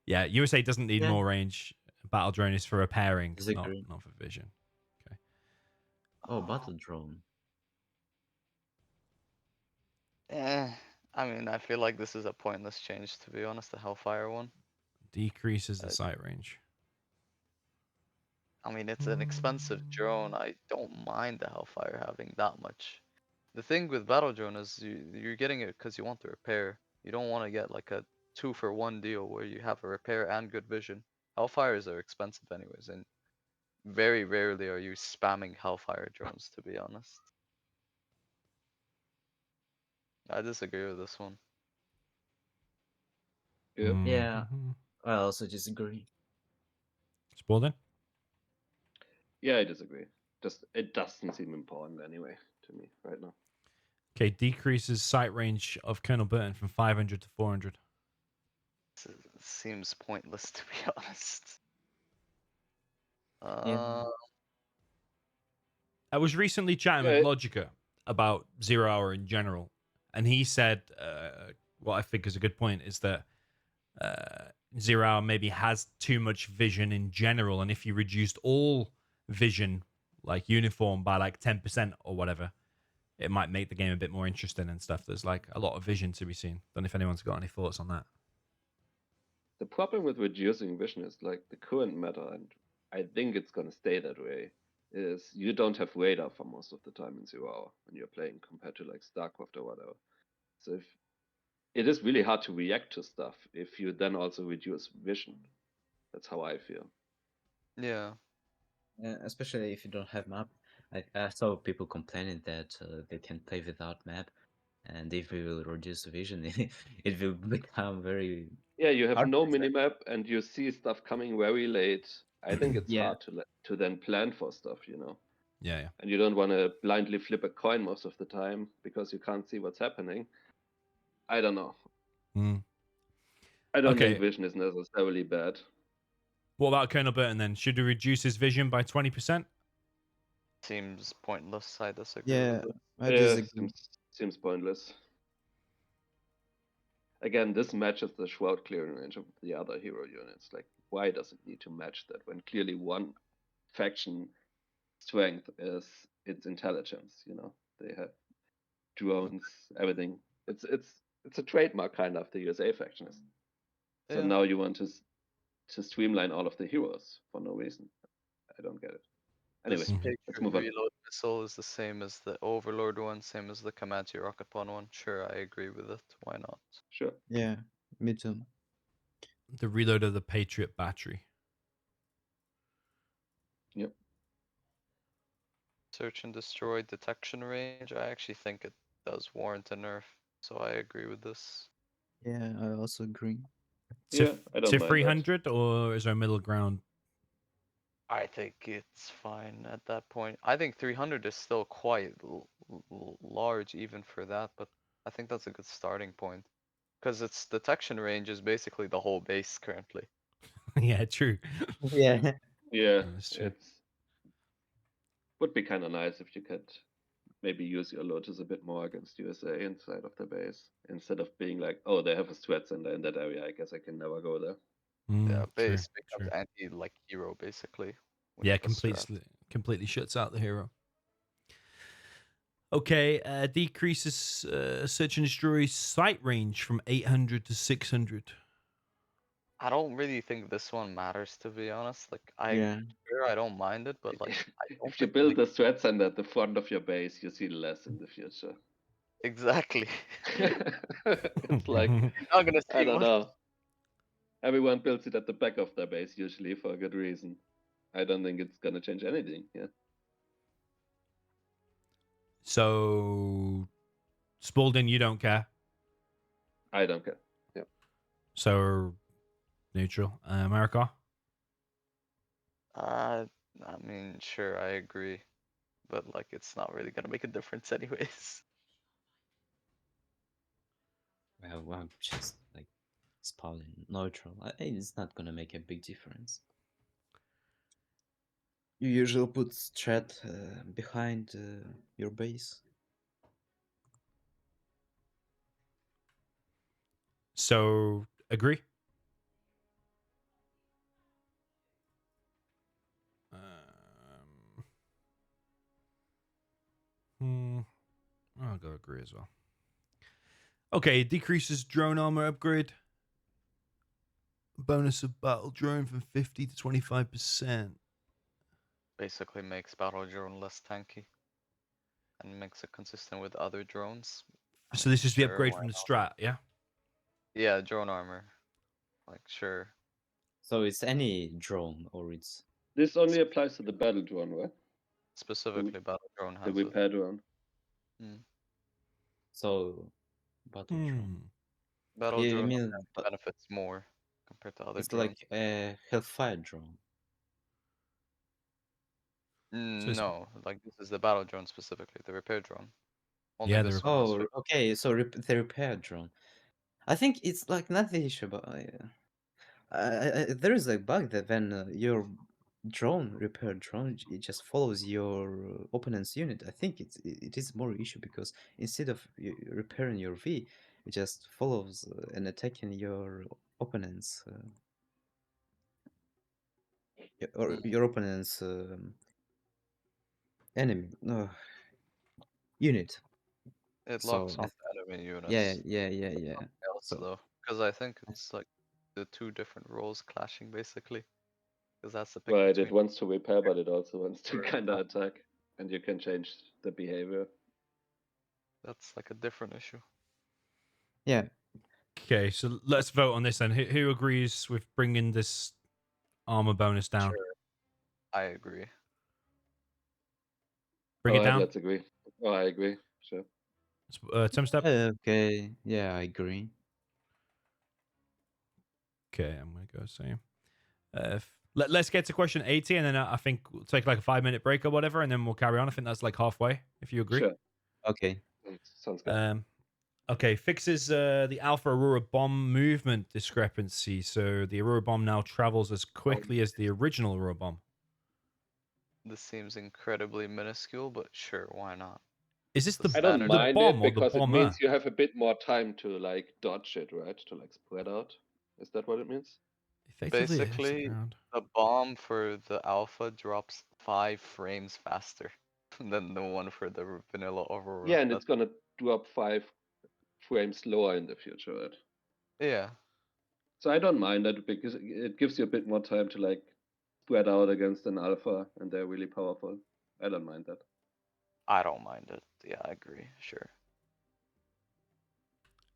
Yeah, USA doesn't need
Yeah.
more range. Battle drone is for repairing,
Disagree.
not for vision. Okay.
Oh, battle drone.
I mean, I feel like this is a pointless change, to be honest, the Hellfire one.
Decreases the sight range.
I mean, it's an expensive drone. I don't mind the Hellfire having that much. The thing with Battle Drone is you're getting it because you want the repair. You don't want to get like a 2-for-1 deal where you have a repair and good vision. Hellfires are expensive anyways, and very rarely are you spamming Hellfire drones, to be honest. I disagree with this one.
Yeah.
Yeah. I also disagree.
Spalding?
Yeah, I disagree. Just it doesn't seem important anyway to me right now.
Okay, decreases sight range of Colonel Burton from 500 to 400.
Seems pointless, to be honest.
Yeah.
I was recently chatting with Logica about Zero Hour in general, and he said what I think is a good point is that Zero Hour maybe has too much vision in general, and if you reduced all vision, like uniform, by like 10% or whatever, it might make the game a bit more interesting and stuff. There's like a lot of vision to be seen. Don't know if anyone's got any thoughts on that.
The problem with reducing vision is like the current meta, and I think it's gonna stay that way, is you don't have radar for most of the time in Zero Hour when you're playing compared to like StarCraft or whatever. So if it is really hard to react to stuff if you then also reduce vision. That's how I feel.
Yeah.
Especially if you don't have map. I saw people complaining that they can play without map, and if we will reduce vision, it will become very.
Yeah, you have
hard
no
to play.
minimap and you see stuff coming very late. I think it's
Yeah.
hard to then plan for stuff, you know.
Yeah.
And you don't want to blindly flip a coin most of the time because you can't see what's happening. I don't know. I don't think vision is necessarily bad.
What about Colonel Burton then? Should we reduce his vision by 20%?
Seems pointless. I disagree with it.
I disagree.
Seems pointless. Again, this matches the shroud clearing range of the other hero units. Like, why does it need to match that when clearly one faction strength is its intelligence? You know, they have drones, everything. It's a trademark kind of the USA factionist. So
Yeah.
now you want to streamline all of the heroes for no reason. I don't get it. Anyway,
This
let's
Patriot
move on.
reload missile is the same as the Overlord one, same as the Comanche rocket pod one. Sure, I agree with it. Why not?
Sure.
Yeah, me too.
The reload of the Patriot battery.
Yep.
Search and destroy detection range. I actually think it does warrant a nerf, so I agree with this.
Yeah, I also agree.
Yeah, I don't
to
mind
300, or is there a middle ground?
I think it's fine at that point. I think 300 is still quite large even for that, but I think that's a good starting point. Because its detection range is basically the whole base currently.
Yeah, true.
Yeah.
Yeah,
That's true.
it's would be kind of nice if you could maybe use your Lotus a bit more against USA inside of the base instead of being like, oh, they have a strat center in that area. I guess I can never go there.
Yeah, base
True.
becomes anti hero basically. when
Yeah,
you have a strat.
completely shuts out the hero. Okay, decreases search and destroy sight range from 800 to 600.
I don't really think this one matters, to be honest. Like,
Yeah.
I don't mind it, but like, I don't
If you
think
build the strat center at the front of your base, you see less in the future.
exactly.
It's like,
You're not gonna
I
see
don't
much.
know. Everyone builds it at the back of their base usually for a good reason. I don't think it's gonna change anything. Yeah.
So Spalding, you don't care.
I don't care. Yeah.
So neutral. Marakar?
I mean, sure, I agree, but like, it's not really gonna make a difference anyways.
Well, I'm just like Spalding neutral. It's not gonna make a big difference. You usually put threat behind your base.
So agree? I'll go agree as well. Okay, it decreases drone armor upgrade. Bonus of battle drone from 50 to 25%.
Basically makes battle drone less tanky and makes it consistent with other drones. I
So
mean,
this is the
sure,
upgrade
why
from the
not?
strat, yeah?
Yeah, drone armor. Like, sure.
So it's any drone, or it's
This only applies to the battle drone, right?
Specifically, battle drone
The
has it.
repair drone.
so battle drone.
Battle
You
drone
mean
benefits more compared to other
it's
drones.
like a Hellfire drone?
So it's,
No, like this is the battle drone specifically, the repair drone. Only
Yeah,
this
the
one is
Oh, okay. So the repair drone. I think it's like not the issue, but there is a bug that when your repair drone, it just follows your opponent's unit. I think it is more issue because instead of repairing your V, it just follows and attacking your opponent's or your opponent's enemy unit.
It
So
locks on the enemy
yeah,
units.
yeah.
Else
So
though, because I think it's like the two different roles clashing basically. Because that's the pick
Right,
between.
it wants to repair, but it also wants to kind of attack. And you can change the behavior.
That's like a different issue.
yeah,
okay, so let's vote on this then. Who agrees with bringing this armor bonus down?
Sure. I agree.
Bring it
Alright,
down.
let's agree. Oh, I agree. Sure.
Tumstep?
okay, yeah, I agree.
Okay, I'm going to go same. Let's get to question 80, and then I think we'll take like a 5-minute break or whatever, and then we'll carry on. I think that's like halfway, if you agree.
Sure.
Okay.
Sounds good.
Okay, fixes the Alpha Aurora bomb movement discrepancy. So the Aurora bomb now travels as quickly as the original Aurora bomb.
This seems incredibly minuscule, but sure, why not?
Is this
The
the
I don't
standard-
the
mind
bomb
it
or the
because it
bomber?
means you have a bit more time to like dodge it, right? To like spread out. Is that what it means?
Effectively, it hits the
Basically,
ground.
the bomb for the alpha drops 5 frames faster than the one for the vanilla Aurora.
Yeah, and it's gonna drop 5 frames lower in the future, right?
Yeah,
So I don't mind that because it gives you a bit more time to like spread out against an alpha, and they're really powerful. I don't mind that.
I don't mind it. Yeah, I agree. Sure.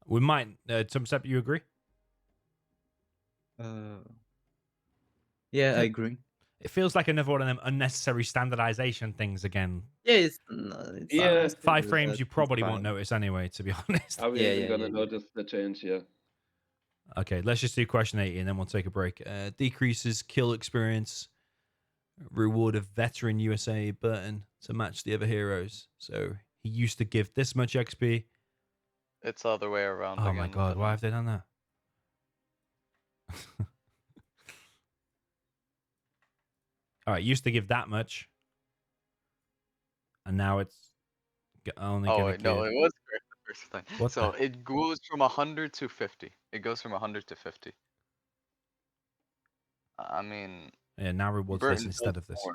We might. Tumstep, you agree?
Yeah, I agree.
It feels like another one of them unnecessary standardization things again.
Yeah, it's
Yeah,
it's
5
it is.
frames you
it's
probably won't
fine.
notice anyway, to be honest.
Are we
Yeah,
even
yeah,
gonna
yeah.
notice the change here?
Okay, let's just do question 80 and then we'll take a break. Decreases kill experience. Reward of veteran USA Burton to match the other heroes. So he used to give this much XP.
It's the other way around
Oh
again.
my god, why have they done that? All right, used to give that much, and now it's only
Oh
gonna
wait, no,
give.
it was correct the first time.
What
So
the-
it goes from 100 to 50. It goes from 100 to 50. I mean,
Yeah, now rewards this
Burton
instead
does
of this.
more.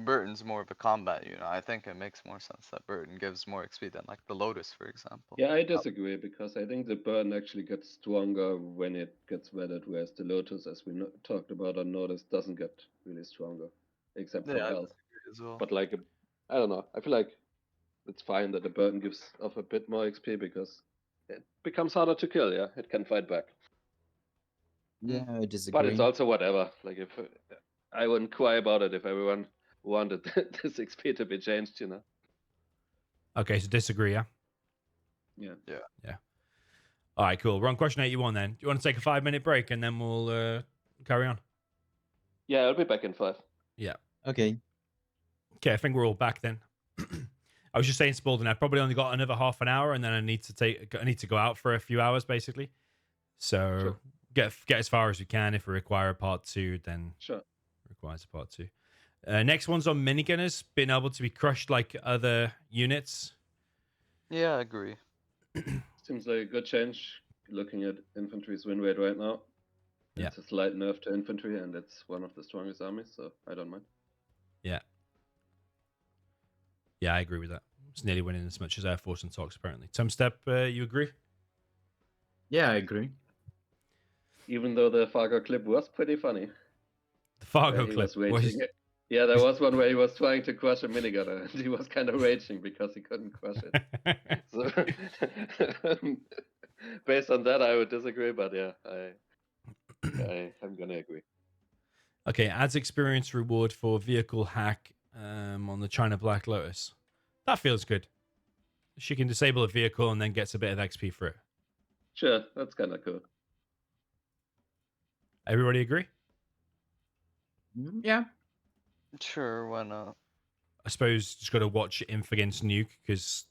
Burton's more of a combat unit. I think it makes more sense that Burton gives more XP than like the Lotus, for example.
Yeah, I disagree because I think the burn actually gets stronger when it gets weathered, whereas the Lotus, as we talked about on Notice, doesn't get really stronger, except
Yeah,
for
I
health.
disagree as well.
But like, I don't know. I feel like it's fine that the burn gives off a bit more XP because it becomes harder to kill. Yeah, it can fight back.
Yeah, I
But
disagree.
it's also whatever. Like if I wouldn't cry about it if everyone wanted this XP to be changed, you know.
Okay, so disagree, yeah.
Yeah.
All right, cool. We're on question 81 then. Do you want to take a 5-minute break and then we'll carry on?
Yeah, I'll be back in 5.
Yeah.
Okay.
Okay, I think we're all back then. I was just saying, Spalding, I've probably only got another half an hour, and then I need to go out for a few hours, basically. So
Sure.
get as far as we can. If we require a part 2, then
Sure.
requires a part 2. Next one's on minigunners, being able to be crushed like other units.
Yeah, I agree.
Seems like a good change looking at infantry's win rate right now.
Yeah.
It's a slight nerf to infantry, and it's one of the strongest armies, so I don't mind.
Yeah. Yeah, I agree with that. It's nearly winning as much as Air Force and Talks, apparently. Tumstep, you agree?
Yeah, I agree.
Even though the Fargo clip was pretty funny.
The Fargo
where he
clip.
was raging. Yeah, there was one where he was trying to crush a minigunner, and he was kind of raging because he couldn't crush it. So, based on that, I would disagree, but yeah, I'm gonna agree.
Okay, adds experience reward for vehicle hack on the China Black Lotus. That feels good. She can disable a vehicle and then gets a bit of XP for it.
Sure, that's kind of cool.
Everybody agree?
Yeah.
Sure, why not?
I suppose just got to watch Inf against Nuke because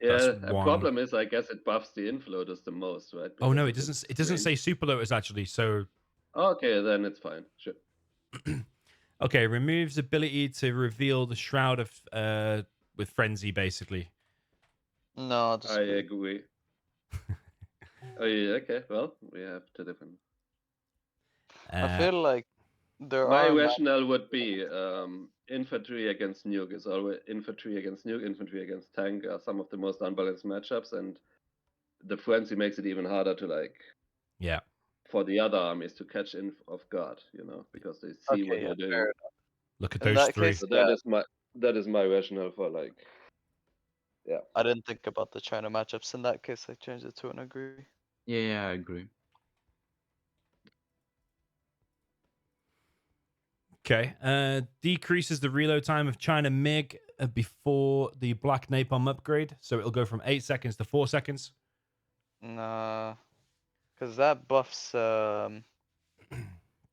Yeah,
that's
a
one.
problem is, I guess it buffs the infloaters the most, right?
Oh no,
Because
it
of its
doesn't. It doesn't
range.
say Super Lotus actually. So
Okay, then it's fine. Sure.
okay, removes ability to reveal the shroud of with frenzy basically.
No, I
I
disagree.
agree. Oh yeah, okay. Well, we have two different.
I feel like there
My
are
rationale would be infantry against nuke is always infantry against nuke, infantry against tank are some of the most unbalanced matchups, and the frenzy makes it even harder to like
Yeah.
for the other armies to catch in off guard, because they see what you're doing.
fair enough.
Look at
In
those
that
three.
case,
So
yeah,
that is my rationale for like, yeah.
I didn't think about the China matchups. In that case, I changed it to an agree.
Yeah, I agree.
Okay. Decreases the reload time of China MiG before the Black Napalm upgrade, so it'll go from 8 seconds to 4 seconds.
Nah, because that buffs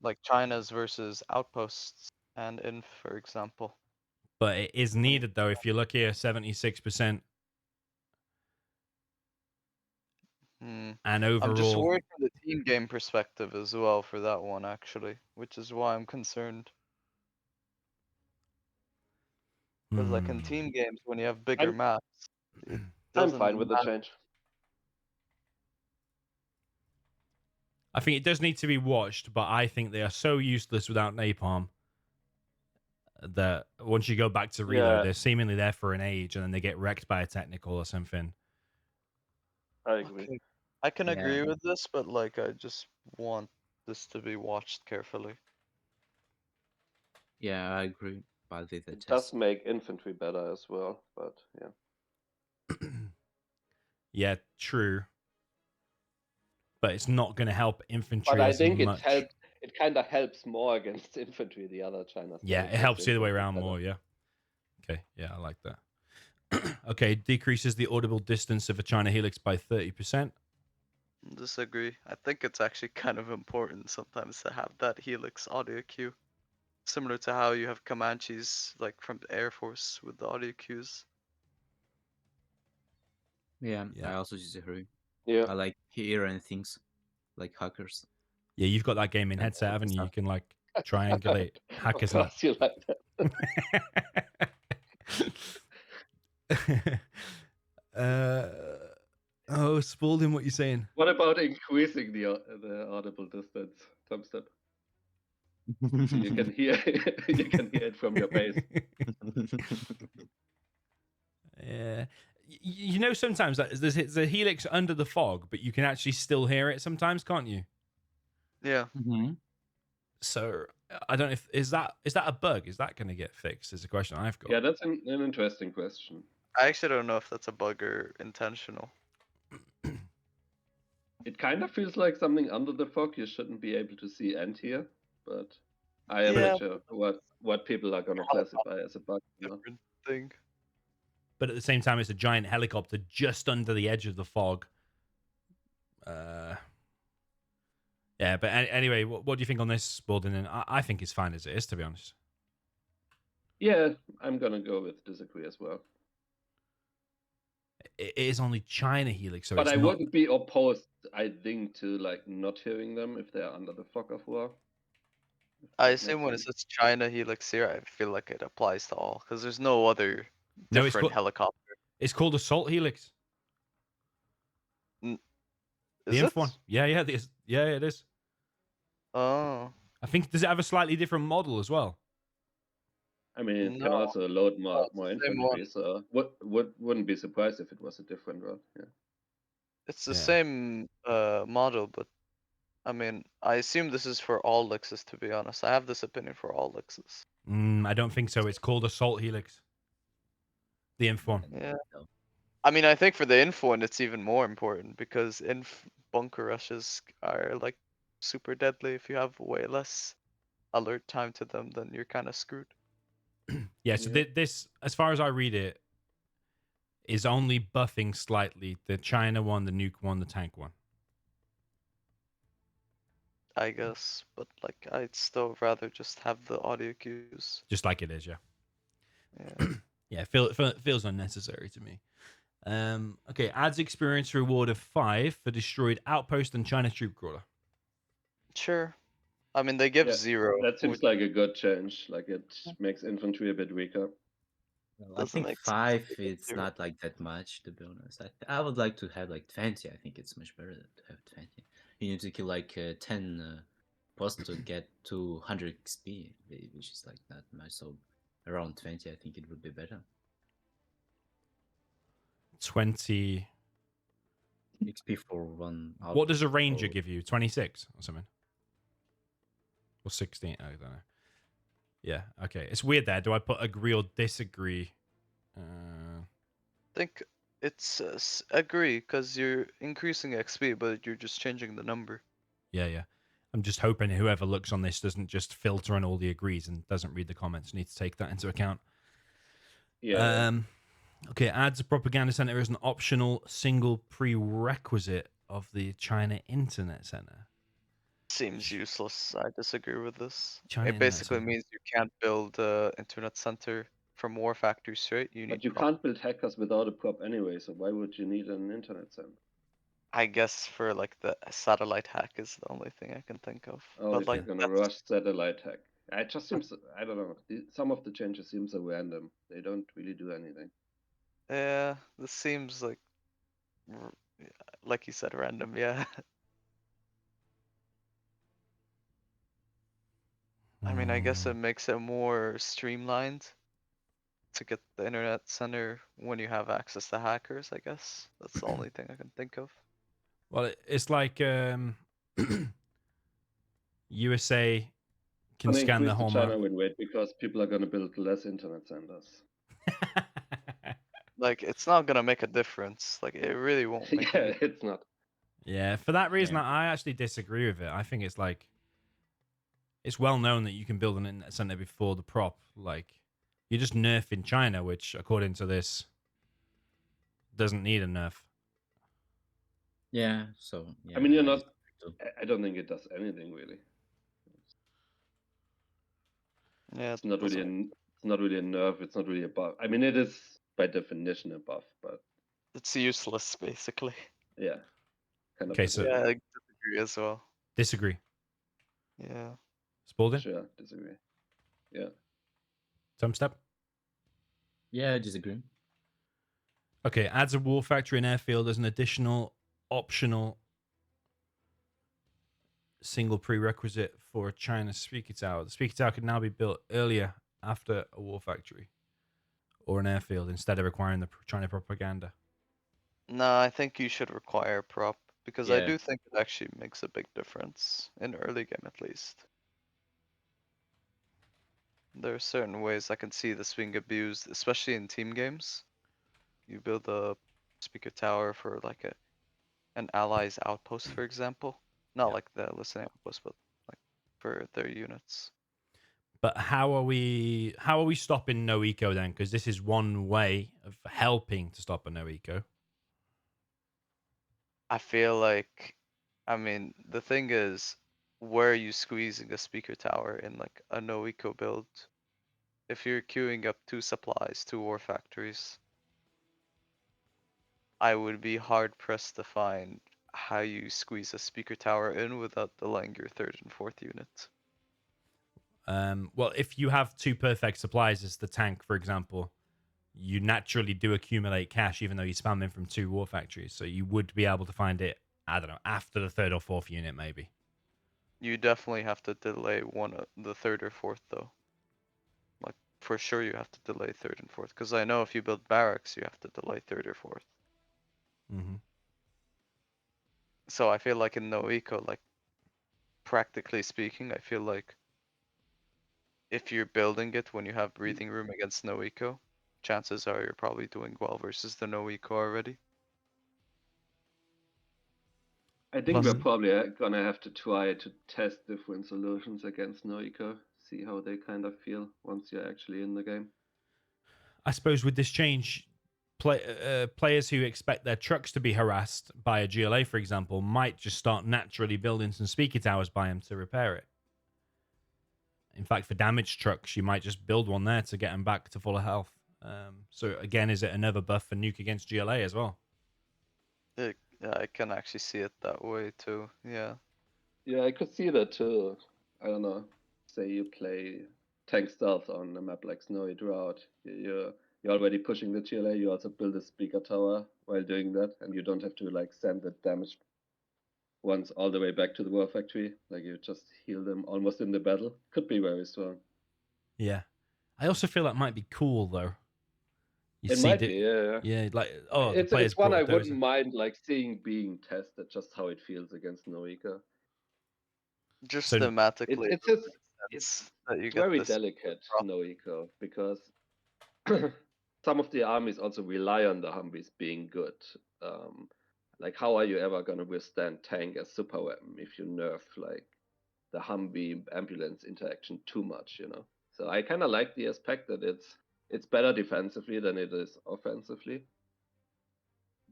like China's versus outposts and inf, for example.
But it is needed though. If you look here, 76%, and
I'm just
overall,
worried from the team game perspective as well for that one, actually, which is why I'm concerned. Because like in team games, when you have bigger
I'm-
maps, it
I'm
doesn't
fine with the
matter.
change.
I think it does need to be watched, but I think they are so useless without napalm that once you go back to reload,
Yeah.
they're seemingly there for an age, and then they get wrecked by a technical or something.
I agree.
Okay. I can
Yeah.
agree with this, but like I just want this to be watched carefully.
Yeah, I agree. But the
It
test.
does make infantry better as well, but yeah.
Yeah, true. But it's not going to help infantry
But I
as
think
much.
it kind of helps more against infantry, the other China stuff.
Yeah, it helps the other way around more, yeah. Okay, yeah, I like that. Okay, decreases the audible distance of a China helix by 30%.
Disagree. I think it's actually kind of important sometimes to have that helix audio cue. Similar to how you have Comanches like from the Air Force with the audio cues.
Yeah,
Yeah.
I also disagree.
Yeah.
I like hearing things like hackers.
Yeah, you've got that game in
And
headset,
all
haven't
that
you? You
stuff.
can like triangulate hackers and
Of course you like
that. Oh, Spalding, what you saying?
What about increasing the audible distance, Tumstep? So you can hear it from your base.
Yeah. You know, sometimes there's a helix under the fog, but you can actually still hear it sometimes, can't you?
Yeah.
Mhm.
So I don't know if is that a bug? Is that going to get fixed? Is a question I've got.
Yeah, that's an interesting question.
I actually don't know if that's a bug or intentional.
It kind of feels like something under the fog you shouldn't be able to see and hear, but I am not sure what people are gonna classify as a bug.
Different thing.
but at the same time, it's a giant helicopter just under the edge of the fog. Yeah, but anyway, what do you think on this, Spalding? And I think it's fine as it is, to be honest.
Yeah, I'm gonna go with disagree as well.
It is only China Helix, so
But
it's
I
not.
wouldn't be opposed, I think, to like not hearing them if they're under the fog of war. If
I
that
assume
makes
when it
sense.
says China Helix here, I feel like it applies to all, because there's no other
No, it's
different helicopter.
It's called Assault Helix.
Is
The
it?
Inf one. Yeah, it is.
Oh,
I think, does it have a slightly different model as well?
I mean, it
no,
can also load
no, it's
more
the same one.
infantry, so wouldn't be surprised if it was a different one. Yeah.
It's the
Yeah.
same model, but I mean, I assume this is for all Lexus, to be honest. I have this opinion for all Lexus.
I don't think so. It's called Assault Helix. The Inf one.
Yeah.
No.
I mean, I think for the info one, it's even more important because bunker rushes are like super deadly. If you have way less alert time to them, then you're kind of screwed.
Yeah, so this, as far as I read it, is only buffing slightly the China one, the Nuke one, the tank one.
I guess, but like I'd still rather just have the audio cues.
Just like it is, yeah.
Yeah.
Yeah, feels unnecessary to me. Okay, adds experience reward of 5 for destroyed outpost and China troop crawler.
Sure. I mean, they give
Yeah,
0,
that seems
which
like a good change. Like it makes infantry a bit weaker.
Well, I
doesn't
think
make sense.
5,
to give
it's
0.
not like that much, to be honest. I would like to have like 20. I think it's much better to have 20. You need to kill like 10 posts to get to 100 XP, which is like not much. So around 20, I think it would be better.
20.
XP for one outpost.
What does a ranger give you? 26 or something? Or 16? I don't know. Yeah, okay. It's weird there. Do I put agree or disagree?
I think it's agree because you're increasing XP, but you're just changing the number.
Yeah. I'm just hoping whoever looks on this doesn't just filter on all the agrees and doesn't read the comments. Need to take that into account.
Yeah.
Okay, adds a propaganda center as an optional single prerequisite of the China Internet Center.
Seems useless. I disagree with this.
China
It
Internet
basically
Center.
means you can't build internet center from war factory straight. You need
But you
prop.
can't build hackers without a prop anyway, so why would you need an internet center?
I guess for like the satellite hack is the only thing I can think of.
Oh,
But
if
like
you're gonna
that's
rush satellite hack. It just seems, I don't know, some of the changes seem so random. They don't really do anything.
yeah, this seems like you said, random. Yeah. I mean, I guess it makes it more streamlined to get the internet center when you have access to hackers, I guess. That's the only thing I can think of.
Well, it's like USA can
Gonna
scan the
increase the
whole
China
map.
win rate because people are gonna build less internet centers.
Like, it's not gonna make a difference. Like, it really won't make
Yeah,
any.
it's not.
Yeah, for that reason,
Yeah.
I actually disagree with it. I think it's like, it's well known that you can build an internet center before the prop. Like, you're just nerfing China, which, according to this, doesn't need a nerf.
Yeah, so
I
yeah,
mean, you're
I
not.
disagree too.
I don't think it does anything really.
Yeah, it
It's not really
doesn't.
it's not really a nerf. It's not really a buff. I mean, it is by definition a buff, but
It's useless, basically.
yeah, kind of
Okay, so
disagree.
Yeah, I disagree as well.
disagree.
Yeah.
Spalding?
Sure, disagree. Yeah.
Tumstep?
Yeah, I disagree.
Okay, adds a war factory and airfield as an additional optional single prerequisite for a China speaker tower. The speaker tower can now be built earlier after a war factory or an airfield instead of requiring the China propaganda.
No, I think you should require prop because I
Yeah.
do think it actually makes a big difference in early game at least. There are certain ways I can see this being abused, especially in team games. You build a speaker tower for like an ally's outpost, for example. Not
Yeah.
like the listening outpost, but like for their units.
But how are we stopping no eco then? Because this is one way of helping to stop a no eco.
I feel like, I mean, the thing is, where are you squeezing a speaker tower in like a no eco build? If you're queuing up 2 supplies, 2 war factories, I would be hard pressed to find how you squeeze a speaker tower in without delaying your 3rd and 4th unit.
Well, if you have 2 perfect supplies as the tank, for example, you naturally do accumulate cash, even though you spam in from 2 war factories. So you would be able to find it, I don't know, after the 3rd or 4th unit, maybe.
You definitely have to delay the 3rd or 4th though. Like, for sure you have to delay 3rd and 4th, because I know if you build barracks, you have to delay 3rd or 4th.
Mm-hmm.
So I feel like in no eco, like, practically speaking, I feel like if you're building it when you have breathing room against no eco, chances are you're probably doing well versus the no eco already.
I think
Plus-
we're probably gonna have to try to test different solutions against no eco, see how they kind of feel once you're actually in the game.
I suppose with this change, players who expect their trucks to be harassed by a GLA, for example, might just start naturally building some speaker towers by them to repair it. In fact, for damaged trucks, you might just build one there to get them back to full health. So again, is it another buff for Nuke against GLA as well?
Yeah, I can actually see it that way too. Yeah.
Yeah, I could see that too. I don't know. Say you play tank stealth on a map like Snowy Drought. You're already pushing the GLA. You also build a speaker tower while doing that, and you don't have to like send the damaged ones all the way back to the war factory. Like you just heal them almost in the battle. Could be very strong.
Yeah. I also feel that might be cool though. You
It
see
might be, yeah.
yeah, like the
It's
players
one
brought
I
a
wouldn't
dozer.
mind like seeing being tested, just how it feels against Noika.
Just
So
thematically,
It's
it
just
makes
it's
sense that you get
very
this.
delicate Noika because some of the armies also rely on the Humvees being good. Like how are you ever gonna withstand tank as super weapon if you nerf like the Humvee ambulance interaction too much, you know? So I kind of like the aspect that it's better defensively than it is offensively.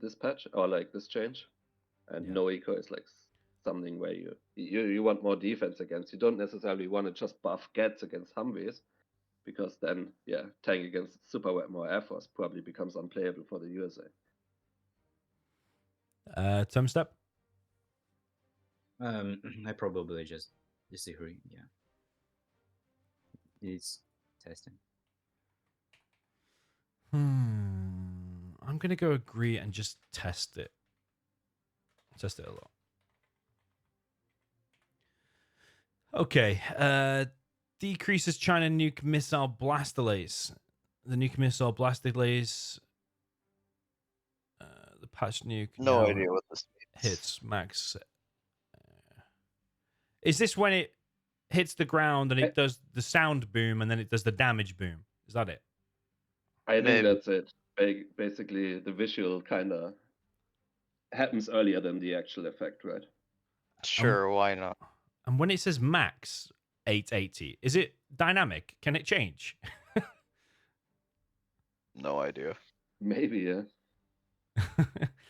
This patch or like this change, and
Yeah.
no eco is like something where you want more defense against. You don't necessarily want to just buff gets against Humvees, because then tank against super weapon or Air Force probably becomes unplayable for the USA.
Tumstep?
I probably just disagree. Yeah, it's testing.
I'm gonna go agree and just test it. Test it a lot. Okay. Decreases China nuke missile blast delays. The nuke missile blast delays. The patch nuke
No
now
idea what this means.
hits max. Is this when it hits the ground and it does the sound boom and then it does the damage boom? Is that it?
I think
Maybe.
that's it. Basically, the visual kind of happens earlier than the actual effect, right?
Sure, why not?
And when it says max 880, is it dynamic? Can it change?
No idea.
Maybe, yeah.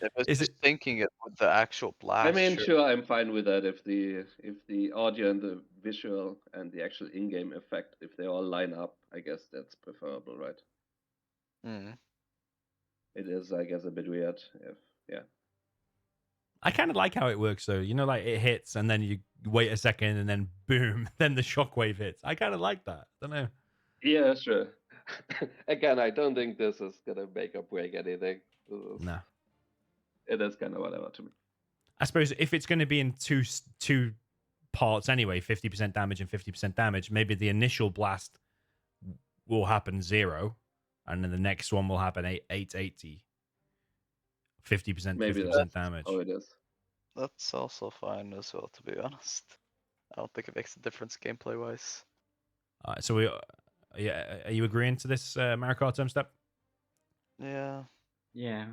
If it's
Is
just
it?
syncing it with the actual blast,
I mean,
sure.
sure, I'm fine with that if the audio and the visual and the actual in-game effect, if they all line up, I guess that's preferable, right?
Mm.
It is, I guess, a bit weird yeah.
I kind of like how it works though. You know, like it hits and then you wait a second and then boom, then the shockwave hits. I kind of like that. I don't know.
Yeah, sure. Again, I don't think this is gonna make or break anything.
No.
It is kind of whatever to me.
I suppose if it's going to be in two parts anyway, 50% damage and 50% damage, maybe the initial blast will happen 0 and then the next one will happen 880. 50%,
Maybe
50%
that's
damage.
how it is.
That's also fine as well, to be honest. I don't think it makes a difference gameplay wise.
So are you agreeing to this, Marakar Tumstep?
Yeah.
Yeah.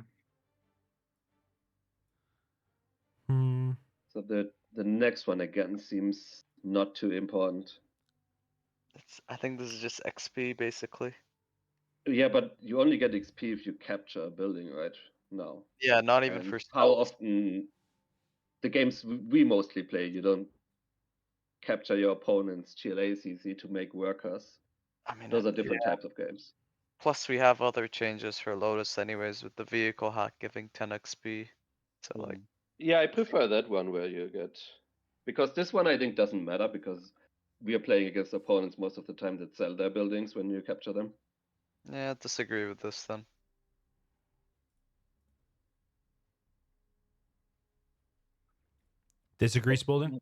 So the next one again seems not too important.
I think this is just XP basically.
Yeah, but you only get XP if you capture a building right now.
Yeah, not even
And
for
how
spells.
often the games we mostly play, you don't capture your opponent's GLA CC to make workers.
I mean,
Those are different
yeah.
types of games.
Plus, we have other changes for Lotus, anyways, with the vehicle hack giving 10 XP. So like,
Yeah, I prefer that one where you get, because this one I think doesn't matter because we are playing against opponents most of the time that sell their buildings when you capture them.
yeah, disagree with this then.
Disagree, Spalding?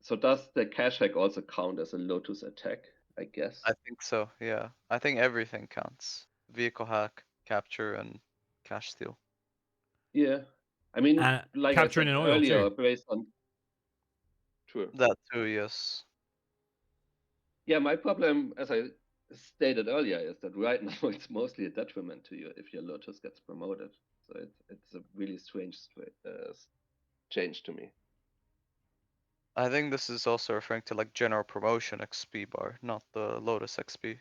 So does the cash hack also count as a Lotus attack? I guess.
I think so. Yeah, I think everything counts: vehicle hack, capture, and cash steal.
Yeah, I mean, like I
Capturing
said
an oil
earlier,
too.
based on true.
That too, yes.
Yeah, my problem, as I stated earlier, is that right now it's mostly a detriment to you if your Lotus gets promoted. So it's a really strange change to me.
I think this is also referring to like general promotion XP bar, not the Lotus XP.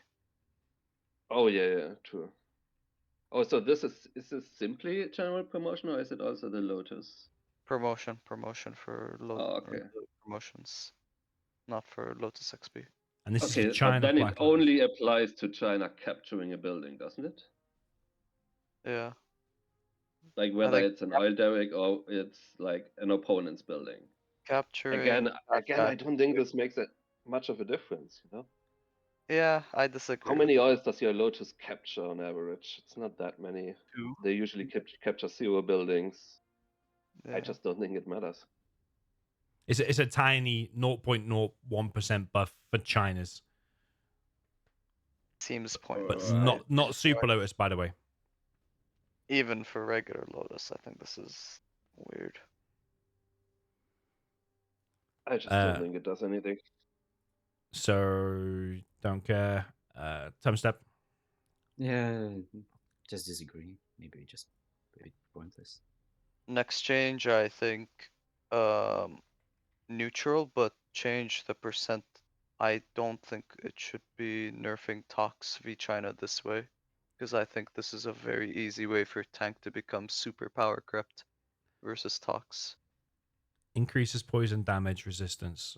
Oh yeah, true. Oh, so this is this simply general promotion or is it also the Lotus?
Promotion for
Oh, okay.
promotions, not for Lotus XP.
And this is for
Okay, but
China
then it
Black Lotus.
only applies to China capturing a building, doesn't it?
Yeah.
Like
I
whether
think
it's an oil derrick or it's like an opponent's building.
capturing.
Again, I don't think this makes it much of a difference, you know?
Yeah, I
How
disagree.
many oils does your Lotus capture on average? It's not that many.
2.
They usually capture 0 buildings.
Yeah.
I just don't think it matters.
It's a tiny 0.01% buff for China's,
Seems
but
pointless.
not Super Lotus, by the way.
Even for regular Lotus, I think this is weird.
I just don't think it does anything.
So don't care. Tumstep.
Yeah, just disagree. Maybe just a bit pointless.
Next change, I think, neutral, but change the percent. I don't think it should be nerfing Tox v China this way, because I think this is a very easy way for tank to become super power crept versus Tox.
Increases poison damage resistance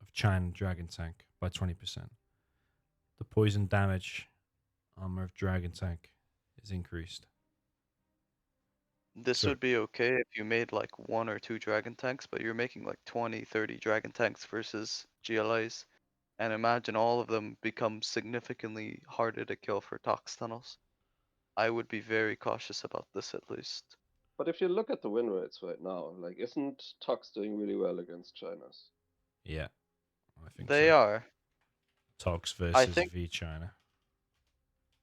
of China Dragon Tank by 20%. The poison damage armor of Dragon Tank is increased.
This
So-
would be okay if you made like 1 or 2 dragon tanks, but you're making like 20, 30 dragon tanks versus GLAs. And imagine all of them become significantly harder to kill for Tox tunnels. I would be very cautious about this at least.
But if you look at the win rates right now, like isn't Tox doing really well against China's?
Yeah, I think
They
so.
are.
Tox
I
versus
think
V China.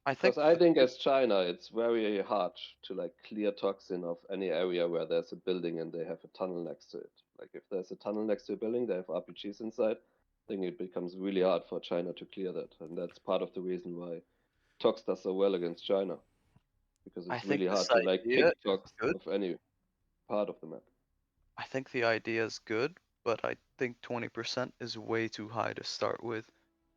Because I think as China, it's very hard to like clear toxin of any area where there's a building and they have a tunnel next to it. Like if there's a tunnel next to a building, they have RPGs inside. I think it becomes really hard for China to clear that, and that's part of the reason why Tox does so well against China, because
I
it's
think
really
this
hard to like
idea
pick
is
Tox
good.
of any part of the map.
I think the idea is good, but I think 20% is way too high to start with.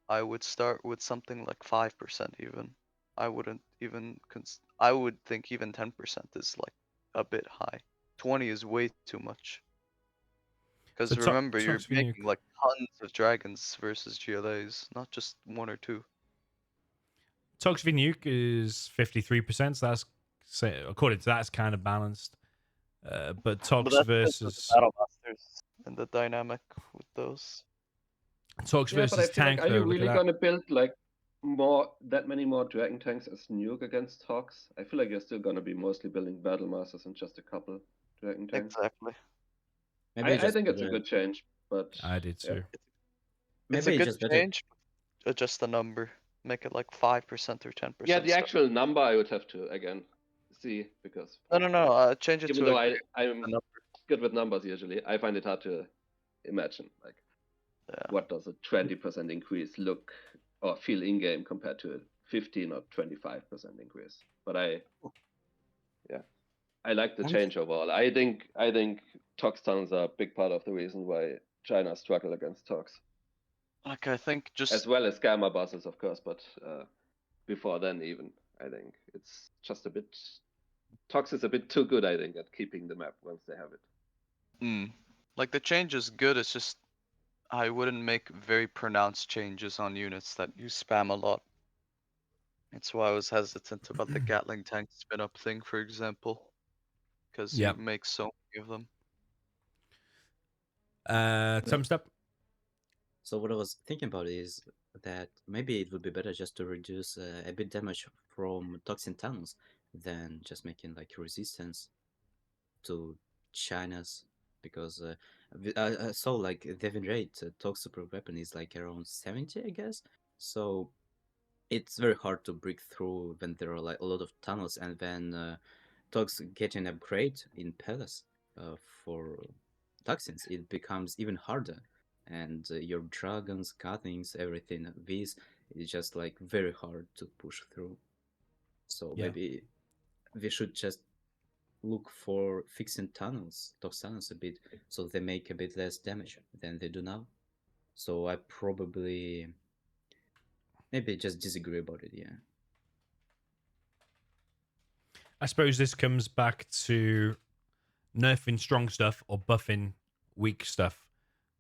I would start with something like 5% even. I wouldn't even I would think even 10% is like a bit high. 20 is way too much. Because
So
remember, you're
Tox v
making
Nuke.
like tons of dragons versus GLAs, not just 1 or 2.
Tox v Nuke is 53%. So that's, according to that, it's kind of balanced. But
But
Tox
that's just with the
versus
Battle Masters and the dynamic with those.
Tox
Yeah, but I
versus
feel like,
Tank
are you
though. Look at
really
that.
gonna build like that many more Dragon tanks as Nuke against Tox? I feel like you're still gonna be mostly building Battle Masters and just a couple Dragon tanks.
Exactly.
Maybe
I
just
think it's a good change, but
I did
yeah.
too.
It's
maybe
a good
just better.
change. Adjust the number. Make it like 5% or 10%.
Yeah, the actual number I would have to again see because
No. Change it
even
to
though
a
I'm
number.
good with numbers usually, I find it hard to imagine like what does a 20% increase look or feel in game compared to a 15 or 25% increase. But I like the change overall. I think Tox tunnels are a big part of the reason why China struggle against Tox.
Like, I think just
as well as gamma buses, of course, but before then even, I think it's just a bit. Tox is a bit too good, I think, at keeping the map once they have it.
like the change is good. It's just I wouldn't make very pronounced changes on units that you spam a lot. That's why I was hesitant about the Gatling tank spin up thing, for example, because you
Yep.
make so many of them.
Tumstep.
So what I was thinking about is that maybe it would be better just to reduce a bit damage from toxin tunnels than just making like resistance to China's, because I saw like the win rate tox super weapon is like around 70, I guess. So it's very hard to break through when there are like a lot of tunnels, and when tox get an upgrade in palace for toxins, it becomes even harder. And your dragons, cuttings, everything, these is just like very hard to push through. So
Yeah.
maybe we should just look for fixing tunnels, tox tunnels a bit, so they make a bit less damage than they do now. So I probably maybe just disagree about it, yeah.
I suppose this comes back to nerfing strong stuff or buffing weak stuff.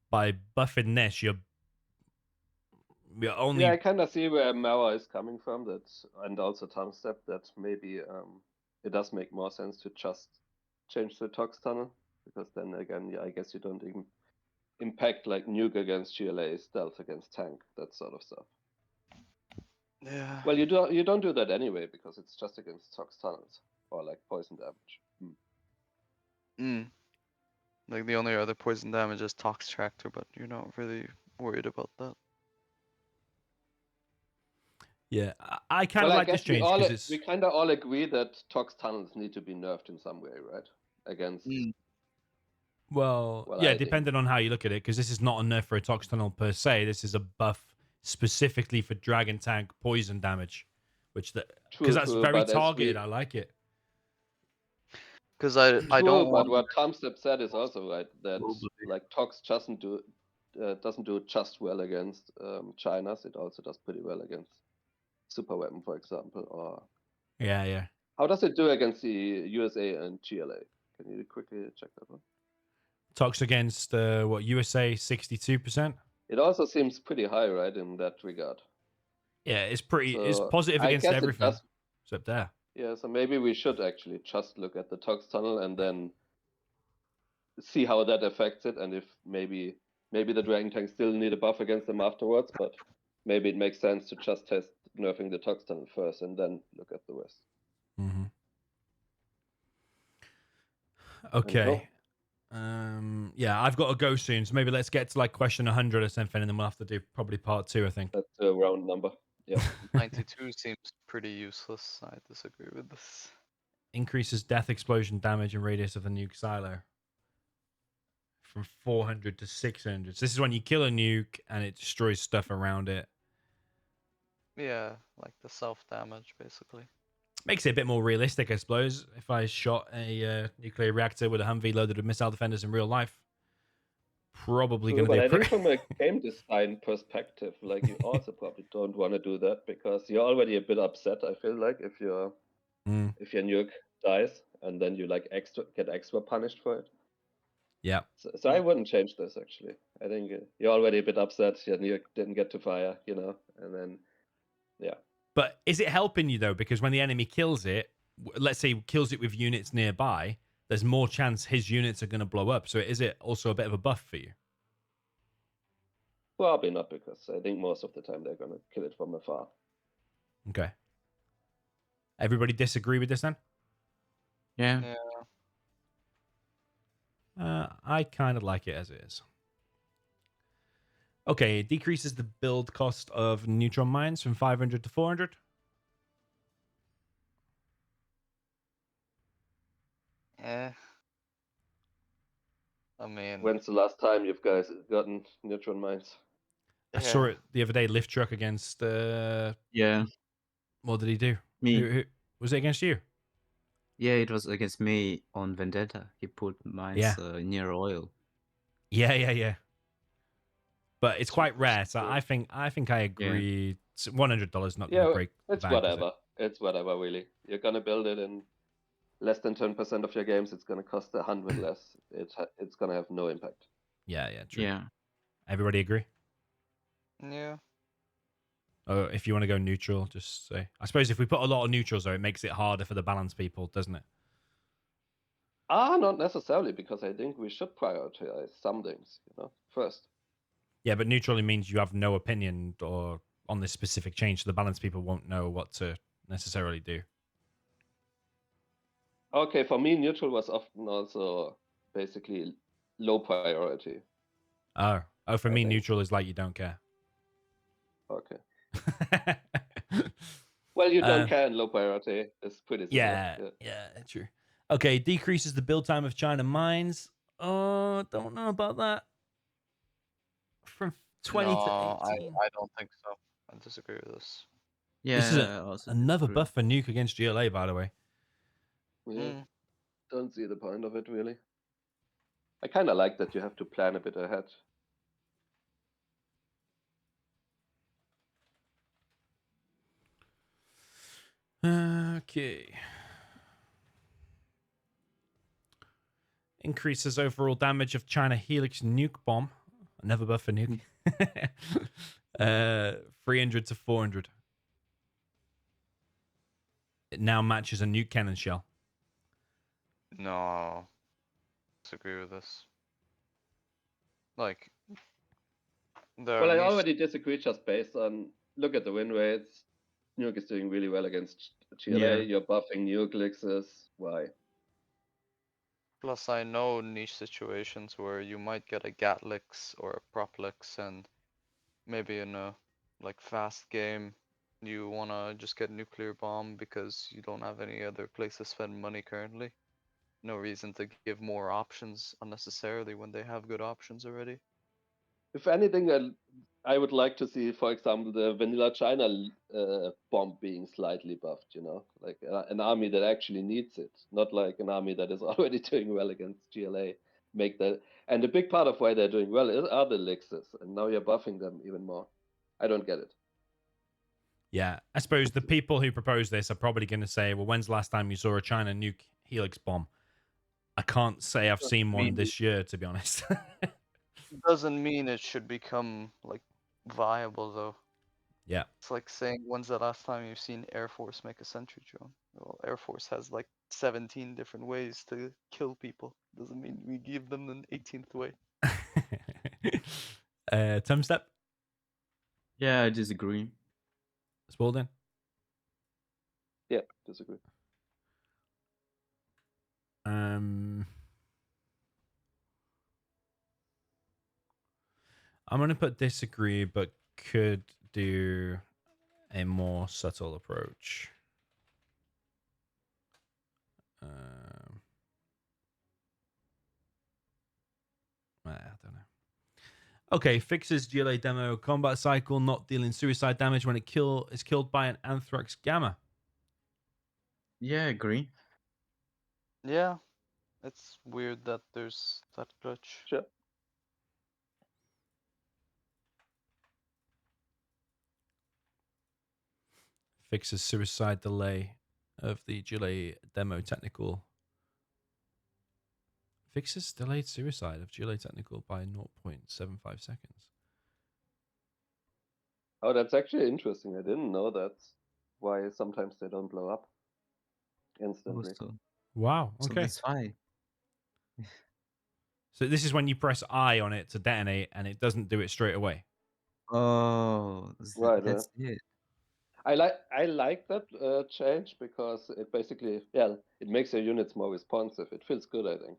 By buffing this, you're only.
Yeah, I kind of see where Mara is coming from. That, and also Tumstep, that maybe it does make more sense to just change the Tox tunnel, because then again, yeah, I guess you don't even impact like Nuke against GLA, stealth against tank, that sort of stuff.
Yeah.
Well, you don't do that anyway, because it's just against Tox tunnels or like poison damage.
Like the only other poison damage is Tox Tractor, but you're not really worried about that.
Yeah, I kind of
Well, I
like this
guess we
change because it's.
kind of all agree that Tox tunnels need to be nerfed in some way, right? Against.
Well,
Well,
yeah,
I think.
depending on how you look at it, because this is not a nerf for a Tox Tunnel per se. This is a buff specifically for Dragon Tank poison damage, which because that's
True,
very
but as
targeted.
we
I like it.
Because I
true,
don't
but
want
what Tumstep said is also right, that
globally.
like Tox doesn't do just well against China's. It also does pretty well against super weapon, for example. Or
Yeah.
how does it do against the USA and GLA? Can you quickly check that one?
Tox against what USA 62%.
It also seems pretty high, right, in that regard.
Yeah, it's pretty. It's
So
positive
I
against
guess it
everything
does.
except there.
Yeah, so maybe we should actually just look at the Tox tunnel and then see how that affects it, and if maybe the Dragon Tank still need a buff against them afterwards, but maybe it makes sense to just test nerfing the Tox tunnel first and then look at the rest.
Mm-hmm.
Anyhow.
Okay. Yeah, I've got to go soon, so maybe let's get to like question 100 or something, and then we'll have to do probably part 2, I think.
That's a round number. Yeah.
92 seems pretty useless. I disagree with this.
Increases death, explosion, damage, and radius of the nuke silo from 400 to 600. So this is when you kill a nuke and it destroys stuff around it.
Yeah, like the self damage, basically.
Makes it a bit more realistic, I suppose. If I shot a nuclear reactor with a Humvee loaded with missile defenders in real life, probably
True,
going
but
to
I
do
think from a game design perspective, like you also probably don't want to do that, because you're already a bit upset, I feel like, if your nuke dies and then you like get extra punished for it.
Yeah.
So I wouldn't change this, actually. I think you're already a bit upset. Your nuke didn't get to fire, and then yeah.
But is it helping you though? Because when the enemy kills it, let's say kills it with units nearby, there's more chance his units are going to blow up. So is it also a bit of a buff for you?
Probably not, because I think most of the time they're going to kill it from afar.
Okay. Everybody disagree with this then?
Yeah.
I kind of like it as it is. Okay, it decreases the build cost of neutron mines from 500 to 400.
Eh. I mean,
When's the last time you've guys gotten neutron mines?
I saw it the other day. Lift truck against.
Yeah.
What did he do?
Me.
Who was it against you?
Yeah, it was against me on Vendetta. He put mines near oil.
Yeah. but it's quite
Super,
rare. So
super.
I think I agree. $100 not going to
Yeah,
break the
it's
bank, is it?
whatever. It's whatever, really. You're gonna build it in less than 10% of your games. It's gonna cost 100 less. It's gonna have no impact.
Yeah, true.
Yeah.
Everybody agree?
Yeah.
Or if you want to go neutral, just say. I suppose if we put a lot of neutrals, though, it makes it harder for the balance people, doesn't it?
Not necessarily, because I think we should prioritize some things, first.
Yeah, but neutrally means you have no opinion or on this specific change, so the balance people won't know what to necessarily do.
Okay, for me, neutral was often also basically low priority.
Oh, for
I
me,
think.
neutral is like you don't care.
Okay. Well, you don't
Uh,
care in low priority. It's pretty simple.
yeah, true. Okay, decreases the build time of China mines. Oh, don't know about that. From 20
No,
to
I
18.
I don't think so. I disagree with this.
This is
Yeah, I also
another
disagree.
buff for Nuke against GLA, by the way.
Yeah.
Mm.
Don't see the point of it, really. I kind of like that you have to plan a bit ahead.
Okay. Increases overall damage of China Helix Nuke Bomb. Another buff for Nuke. 300 to 400. It now matches a Nuke cannon shell.
No, disagree with this. Like, there
Well,
are
I
niche.
already disagree just based on look at the win rates. Nuke is doing really well against GLA.
Yeah.
You're buffing Nuke Lixes. Why?
Plus, I know niche situations where you might get a Gatlix or a Proplix, and maybe in a like fast game, you wanna just get nuclear bomb because you don't have any other place to spend money currently. No reason to give more options unnecessarily when they have good options already.
If anything, I would like to see, for example, the vanilla China bomb being slightly buffed. Like an army that actually needs it, not like an army that is already doing well against GLA. Make that, and a big part of why they're doing well are the Lixes, and now you're buffing them even more. I don't get it.
Yeah, I suppose the people who propose this are probably going to say, well, when's the last time you saw a China Nuke Helix bomb? I can't say I've seen one this year, to be honest.
Doesn't mean it should become like viable though.
Yeah.
It's like saying when's the last time you've seen Air Force make a sentry drone? Well, Air Force has like 17 different ways to kill people. Doesn't mean we give them an 18th way.
Tumstep?
Yeah, I disagree.
Spalding?
Yeah, disagree.
I'm going to put disagree, but could do a more subtle approach. I don't know. Okay, fixes GLA demo combat cycle, not dealing suicide damage when it is killed by an Anthrax Gamma.
Yeah, I agree.
Yeah, it's weird that there's that glitch.
Sure.
Fixes suicide delay of the GLA demo technical. Fixes delayed suicide of GLA technical by 0.75 seconds.
Oh, that's actually interesting. I didn't know that's why sometimes they don't blow up instantly.
Wow.
So
Okay.
that's why.
So this is when you press I on it to detonate, and it doesn't do it straight away.
Oh,
Right.
that's it.
I like that change because it basically it makes your units more responsive. It feels good, I think.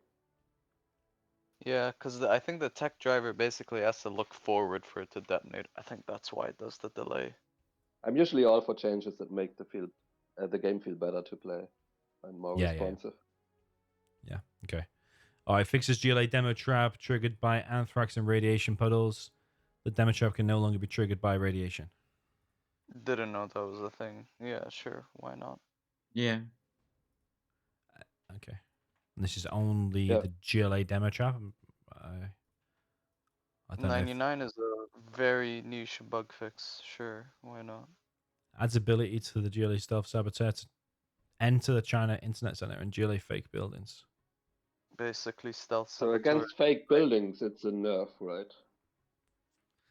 Yeah, because I think the tech driver basically has to look forward for it to detonate. I think that's why it does the delay.
I'm usually all for changes that make the game feel better to play and more responsive.
Yeah. Okay. All right. Fixes GLA demo trap triggered by anthrax and radiation puddles. The demo trap can no longer be triggered by radiation.
Didn't know that was a thing. Yeah, sure. Why not?
Yeah.
Okay. And this is only
Yeah.
the GLA demo trap. I don't know.
99 is a very niche bug fix. Sure, why not?
Adds ability to the GLA stealth saboteur to enter the China Internet Center and GLA fake buildings.
Basically, stealth
So
saboteur.
against fake buildings, it's a nerf, right?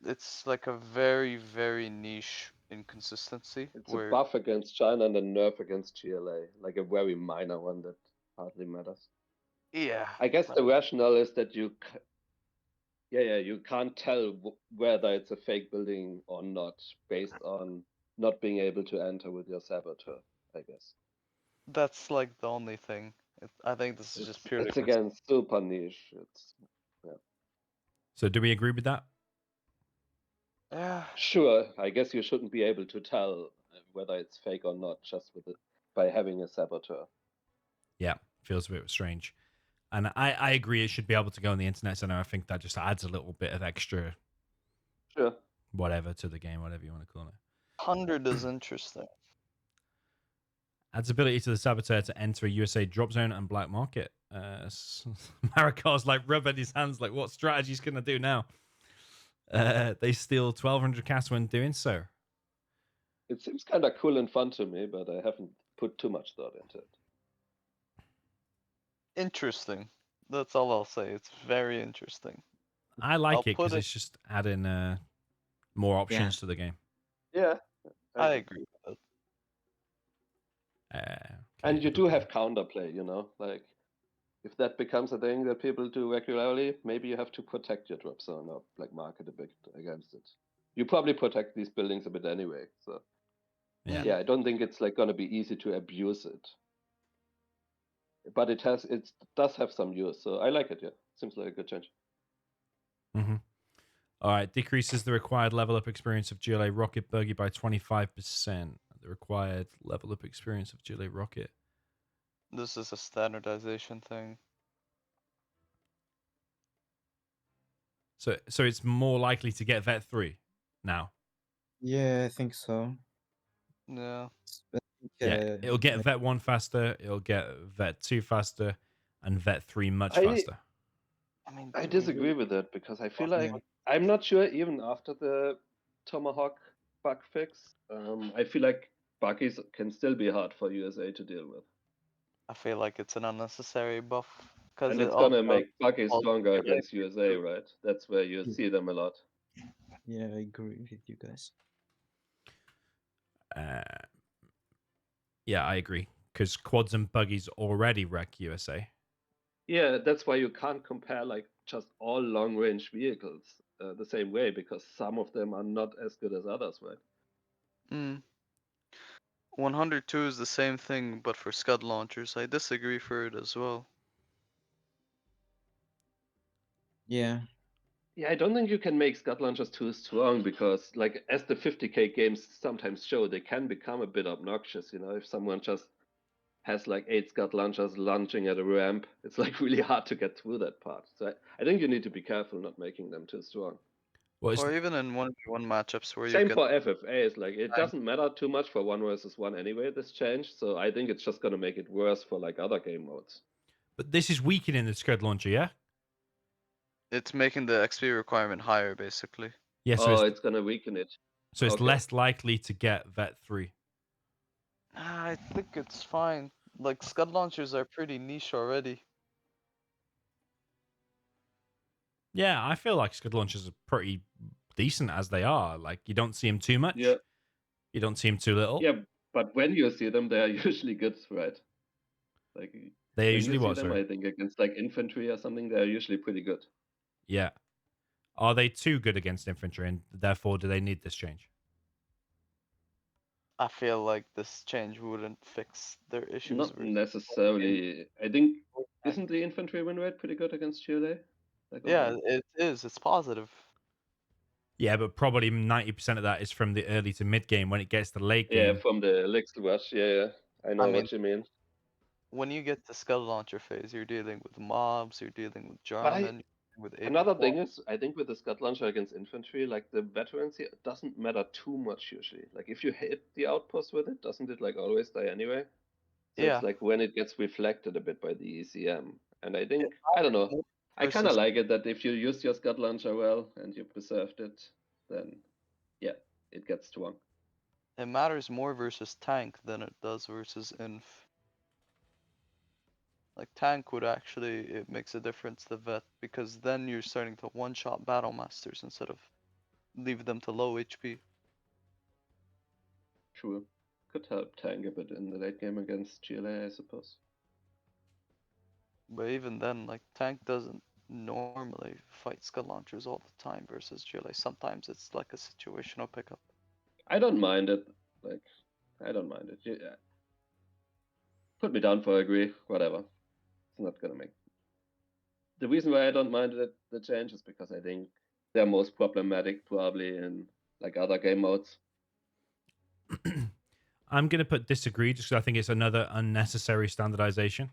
It's like a very, very niche inconsistency.
It's
where
a buff against China and a nerf against GLA, like a very minor one that hardly matters.
Yeah.
I guess the rationale is that you can't tell whether it's a fake building or not based on not being able to enter with your saboteur, I guess.
That's like the only thing. I think this is just purely.
It's again super niche.
So do we agree with that?
Yeah.
Sure, I guess you shouldn't be able to tell whether it's fake or not just with it by having a saboteur.
Yeah, feels a bit strange. And I agree it should be able to go in the Internet Center. I think that just adds a little bit of extra
Sure.
whatever to the game, whatever you want to call it.
100 is interesting.
Adds ability to the saboteur to enter a USA drop zone and black market. Marakar's like rubbing his hands like, what strategy's going to do now? They steal 1,200 cash when doing so.
It seems kind of cool and fun to me, but I haven't put too much thought into it.
Interesting. That's all I'll say. It's very interesting.
I like it because it's just adding more options to the game.
Yeah.
I agree with
Okay,
and you do have counterplay, you know, like if that becomes a thing that people do regularly, maybe you have to protect your drop zone or black market a bit against it. You probably protect these buildings a bit anyway, so yeah, I don't think it's like going to be easy to abuse it, but it does have some use, so I like it. Yeah, seems like a good change.
All right, decreases the required level up experience of GLA Rocket Buggy by 25%. The required level up experience of GLA Rocket.
This is a standardization thing.
So it's more likely to get Vet 3 now.
Yeah, I think so.
Yeah.
Yeah, it'll get Vet 1 faster, it'll get Vet 2 faster, and Vet 3 much faster.
I disagree with that because I feel like I'm not sure even after the Tomahawk bug fix. I feel like buggies can still be hard for USA to deal with.
I feel like it's an unnecessary buff
and it's gonna make buggies stronger against USA, right? That's where you see them a lot.
Yeah, I agree with you guys.
Yeah, I agree. Because quads and buggies already wreck USA.
Yeah, that's why you can't compare like just all long-range vehicles the same way, because some of them are not as good as others, right?
102 is the same thing, but for Scud launchers. I disagree for it as well.
Yeah.
Yeah, I don't think you can make Scud launchers too strong because, like, as the 50k games sometimes show, they can become a bit obnoxious. You know, if someone just has like 8 Scud launchers launching at a ramp, it's like really hard to get through that part. So I think you need to be careful not making them too strong.
Or even in 1v1 matchups where
Same
you
for FFAs, like it doesn't matter too much for 1 versus 1 anyway, this change, so I think it's just gonna make it worse for like other game modes.
But this is weakening the Scud launcher, yeah?
It's making the XP requirement higher, basically.
Yeah, so
it's gonna weaken it.
So it's less likely to get Vet 3.
I think it's fine. Like, Scud launchers are pretty niche already.
Yeah, I feel like Scud launchers are pretty decent as they are. Like, you don't see them too much.
Yeah.
You don't see them too little.
Yeah, but when you see them, they are usually good, right? Like
they usually what?
Them, I think against like infantry or something, they're usually pretty good.
Yeah. Are they too good against infantry, and therefore do they need this change?
I feel like this change wouldn't fix their issues.
Not necessarily. I think, isn't the infantry win rate pretty good against GLA? Like,
yeah, it is. It's positive.
Yeah, but probably 90% of that is from the early to mid game. When it gets to late game.
Yeah, from the Elixir rush. Yeah. I know what you mean.
When you get to Scud launcher phase, you're dealing with mobs, you're dealing with Jarmen, with
another thing is, I think with the Scud launcher against infantry, like the veterancy doesn't matter too much usually. Like if you hit the outpost with it, doesn't it like always die anyway? So it's like when it gets reflected a bit by the ECM. And I think, I don't know, I kind of
Versus-
like it that if you use your Scud launcher well and you preserved it, then yeah, it gets strong.
It matters more versus tank than it does versus inf. Like tank would actually, it makes a difference to vet because then you're starting to one-shot battle masters instead of leave them to low HP.
True. Could help tank a bit in the late game against GLA, I suppose.
But even then, like tank doesn't normally fight Scud launchers all the time versus GLA. Sometimes it's like a situational pickup.
I don't mind it. Like, I don't mind it. Yeah. Put me down for agree, whatever. It's not gonna make. The reason why I don't mind it, the change is because I think they're most problematic probably in like other game modes.
I'm going to put disagree just because I think it's another unnecessary standardization.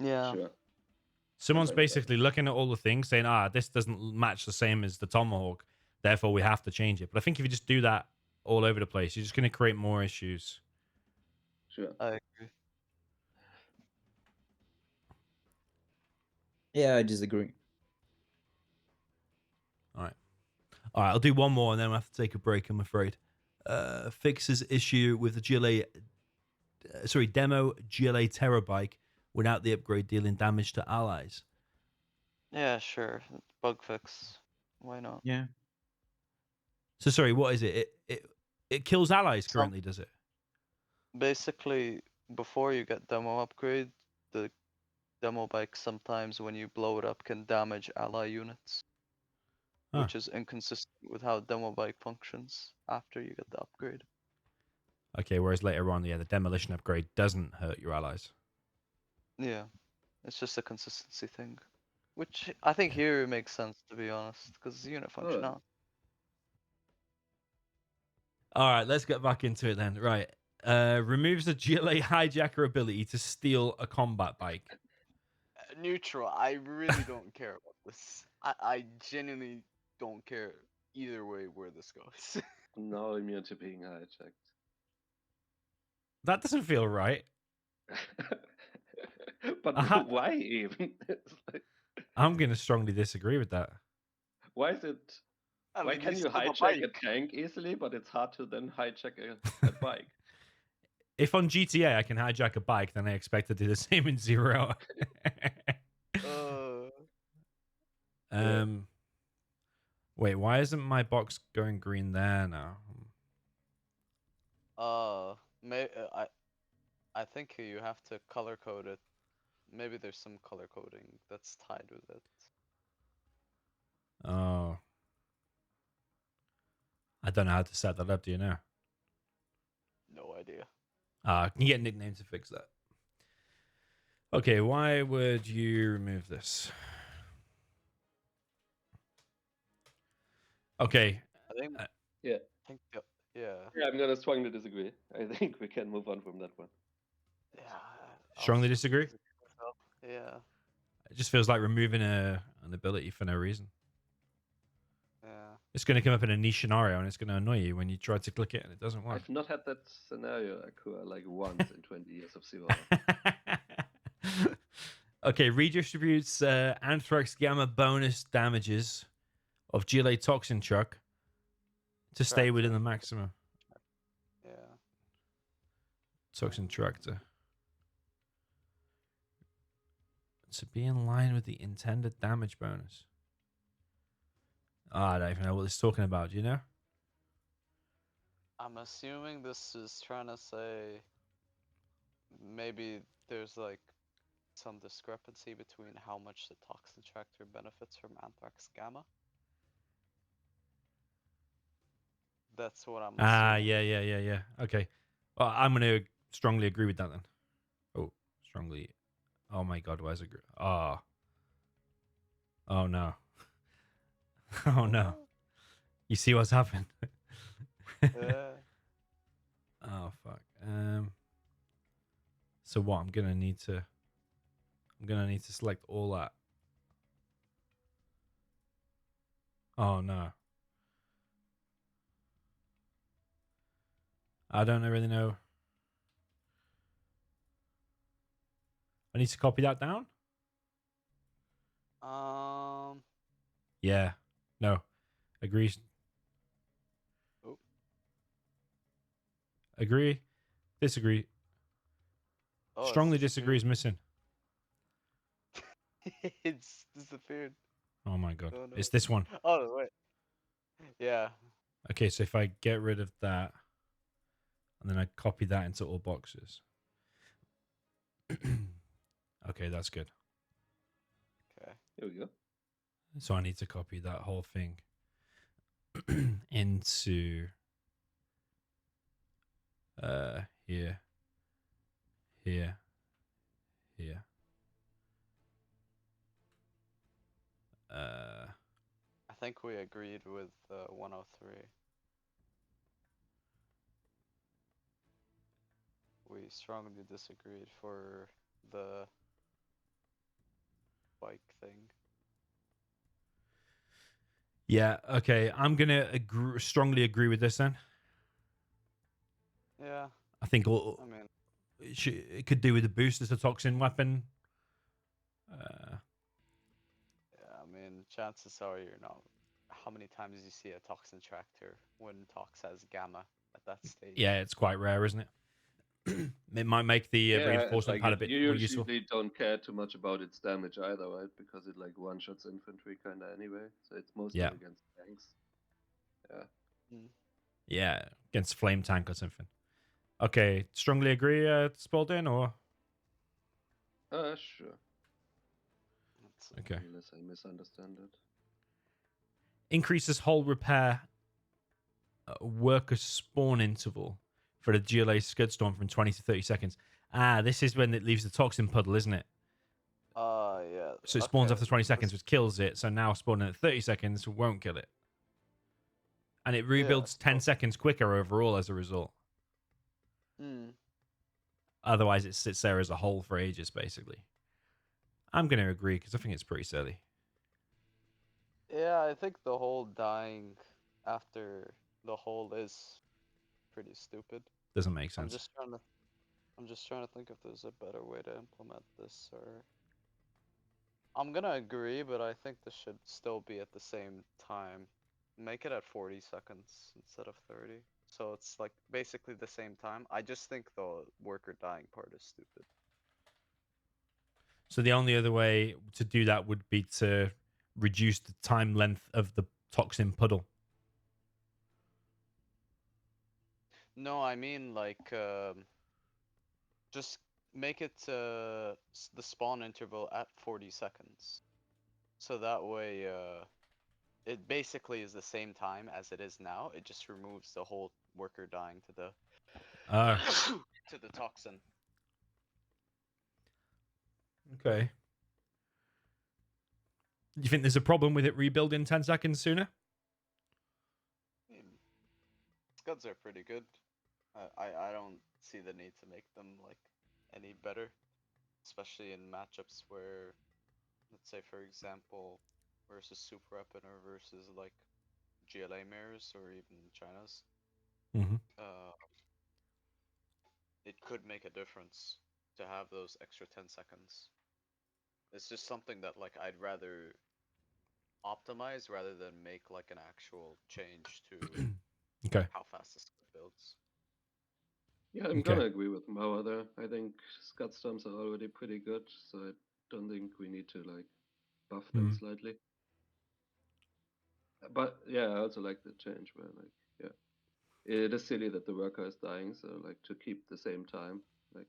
Yeah.
Sure.
Someone's
Fine with that.
basically looking at all the things saying, this doesn't match the same as the Tomahawk, therefore we have to change it. But I think if you just do that all over the place, you're just going to create more issues.
Sure.
I agree.
Yeah, I disagree.
All right, I'll do one more and then we'll have to take a break, I'm afraid. Fixes issue with the demo GLA Terror bike without the upgrade dealing damage to allies.
Yeah, sure. Bug fix. Why not?
Yeah.
So sorry, what is it? It kills allies
Some
currently, does it?
basically before you get demo upgrade, the demo bike sometimes when you blow it up can damage ally units,
Huh.
which is inconsistent with how demo bike functions after you get the upgrade.
Okay, whereas later on, the demolition upgrade doesn't hurt your allies.
Yeah, it's just a consistency thing, which I think here it makes sense to be honest, because unit functionality.
All right, let's get back into it then. Right. Removes the GLA hijacker ability to steal a combat bike.
Neutral. I really don't care about this. I genuinely don't care either way where this goes.
Now immune to being hijacked.
That doesn't feel right.
But
Uh-huh.
why even? It's like,
I'm going to strongly disagree with that.
why is it?
I
Why
mean,
can you
still have a
hijack a
bike.
tank easily, but it's hard to then hijack a bike?
If on GTA I can hijack a bike, then I expect to do the same in Zero Hour.
Yeah.
Wait, why isn't my box going green there now?
I think you have to color code it. Maybe there's some color coding that's tied with it.
Oh. I don't know how to set that up, do you know?
No idea.
Can you get nicknames to fix that? Okay, why would you remove this? Okay.
I think.
Yeah.
I think. Yeah.
Yeah, I'm gonna strongly disagree. I think we can move on from that one.
Yeah.
Strongly disagree?
Yeah.
It just feels like removing an ability for no reason.
Yeah.
It's going to come up in a niche scenario and it's going to annoy you when you try to click it and it doesn't work.
I've not had that scenario occur like once in 20 years of Zero Hour.
Okay, redistributes Anthrax Gamma bonus damages of GLA Toxin Truck to stay within the maximum.
Yeah.
Toxin Tractor. To be in line with the intended damage bonus. I don't even know what it's talking about. Do you know?
I'm assuming this is trying to say maybe there's like some discrepancy between how much the toxin tractor benefits from Anthrax Gamma. That's what I'm assuming.
Yeah. Okay. Well, I'm going to strongly agree with that then. Oh, strongly. Oh my God, where's it? Oh. Oh no. Oh no. You see what's happened?
Yeah.
Oh fuck. So what? I'm gonna need to select all that. Oh no. I don't really know. I need to copy that down? Yeah. No. Agree.
Oh.
Agree. Disagree.
Oh, it's
Strongly disagree
disappeared.
is missing.
It's disappeared.
Oh my god.
Oh no.
It's this one.
Oh wait. Yeah.
Okay, so if I get rid of that, and then I copy that into all boxes. Okay, that's good.
Okay.
Here we go.
So I need to copy that whole thing into here, here, here.
I think we agreed with 103. We strongly disagreed for the bike thing.
Yeah, okay. I'm gonna strongly agree with this then.
Yeah.
I think
I mean,
it could do with the boost as a toxin weapon.
yeah. I mean, chances are you're not. How many times you see a toxin tractor when tox has gamma at that stage?
Yeah, it's quite rare, isn't it? It might make the
Yeah, and
reinforcement
like
pad a bit
you
more useful.
usually don't care too much about its damage either, right? Because it like one-shots infantry kinda anyway. So it's mostly
Yeah.
against tanks. Yeah.
Mm.
Yeah, against flame tank or something. Okay, strongly agree, Spalding, or
Sure.
Let's see.
okay.
Unless I misunderstand it.
Increases hull repair worker spawn interval for the GLA Scudstorm from 20 to 30 seconds. Ah, this is when it leaves the toxin puddle, isn't it?
Yeah.
So it spawns
Okay.
after 20 seconds, which kills it. So now spawning at 30 seconds won't kill it. And it
Yeah.
rebuilds 10 seconds quicker overall as a result.
Hmm.
Otherwise, it sits there as a hole for ages, basically. I'm going to agree because I think it's pretty silly.
Yeah, I think the whole dying after the hole is pretty stupid.
Doesn't make
I'm
sense.
just trying to think if there's a better way to implement this, or I'm gonna agree, but I think this should still be at the same time. Make it at 40 seconds instead of 30. So it's like basically the same time. I just think the worker dying part is stupid.
So the only other way to do that would be to reduce the time length of the toxin puddle.
No, I mean like just make it the spawn interval at 40 seconds. So that way it basically is the same time as it is now. It just removes the whole worker dying to the to the toxin.
Okay. Do you think there's a problem with it rebuilding 10 seconds sooner?
I mean, scuds are pretty good. I don't see the need to make them like any better, especially in matchups where, let's say for example, versus super weapon or versus like GLA mirrors or even China's.
Mm-hmm.
It could make a difference to have those extra 10 seconds. It's just something that like I'd rather optimize rather than make like an actual change to
Okay.
how fast this builds.
Yeah, I'm
Okay.
gonna agree with Mauer there. I think Scud Storms are already pretty good, so I don't think we need to like buff them slightly. But yeah, I also like the change where like yeah, it is silly that the worker is dying, so like to keep the same time, like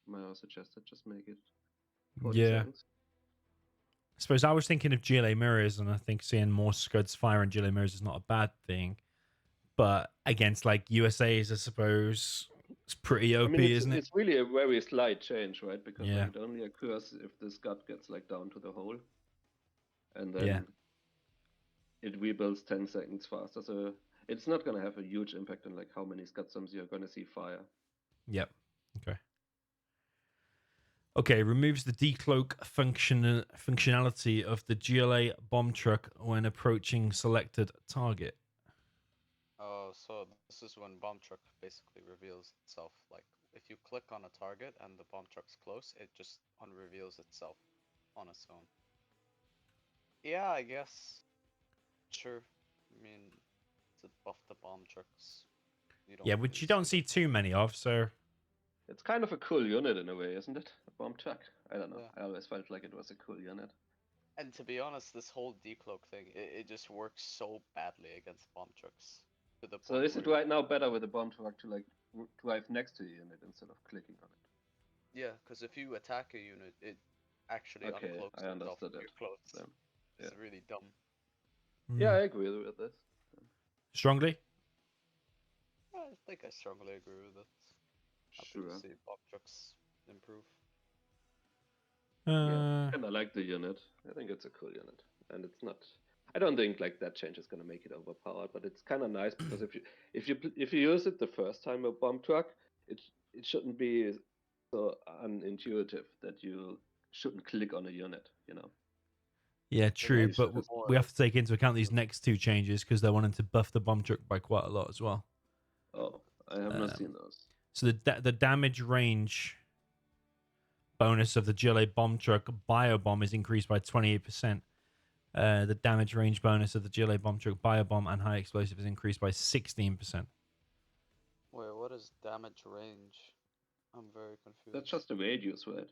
Mauer suggested, just make it 40
Yeah.
seconds.
I suppose I was thinking of GLA mirrors, and I think seeing more scuds fire on GLA mirrors is not a bad thing. But against like USA's, I suppose it's pretty
I
OP,
mean,
isn't it?
it's really a very slight change, right? Because like
Yeah.
it only occurs if the Scud gets like down to the hole, and
Yeah.
then it rebuilds 10 seconds faster. So it's not gonna have a huge impact on like how many Scud Storms you're gonna see fire.
Yep. Okay. Okay, removes the decloak functionality of the GLA bomb truck when approaching selected target.
Oh, so this is when bomb truck basically reveals itself. Like if you click on a target and the bomb truck's close, it just unreveals itself on its own. Yeah, I guess. Sure. I mean, to buff the bomb trucks. You don't
Yeah, which
really
you don't
see
see too many of. So
It's kind of a cool unit in a way, isn't it? A bomb truck. I don't know.
Yeah.
I always felt like it was a cool unit.
And to be honest, this whole decloak thing, it just works so badly against bomb trucks. To the
So
point
is it
where
right now better with a bomb truck to like drive next to a unit instead of clicking on it?
yeah, because if you attack a unit, it actually
Okay,
uncloaks
I
itself
understood
when
it.
you're close.
Then. Yeah.
It's really dumb.
Yeah, I agree with this.
strongly.
I think I strongly agree with it. Happy to
Sure.
see bomb trucks improve.
Yeah, and I like the unit. I think it's a cool unit, and it's not. I don't think like that change is gonna make it overpowered, but it's kind of nice because if you use it the first time a bomb truck, it shouldn't be so unintuitive that you shouldn't click on a unit. You know.
Yeah,
It
true,
makes
but
it more
we have
like
to take into account these next two changes because they're wanting to buff the bomb truck by quite a lot as well.
Oh, I have not seen those.
So the damage range bonus of the GLA bomb truck bio bomb is increased by 28%. The damage range bonus of the GLA bomb truck bio bomb and high explosive is increased by 16%.
wait, what is damage range? I'm very confused.
That's just the radius, right?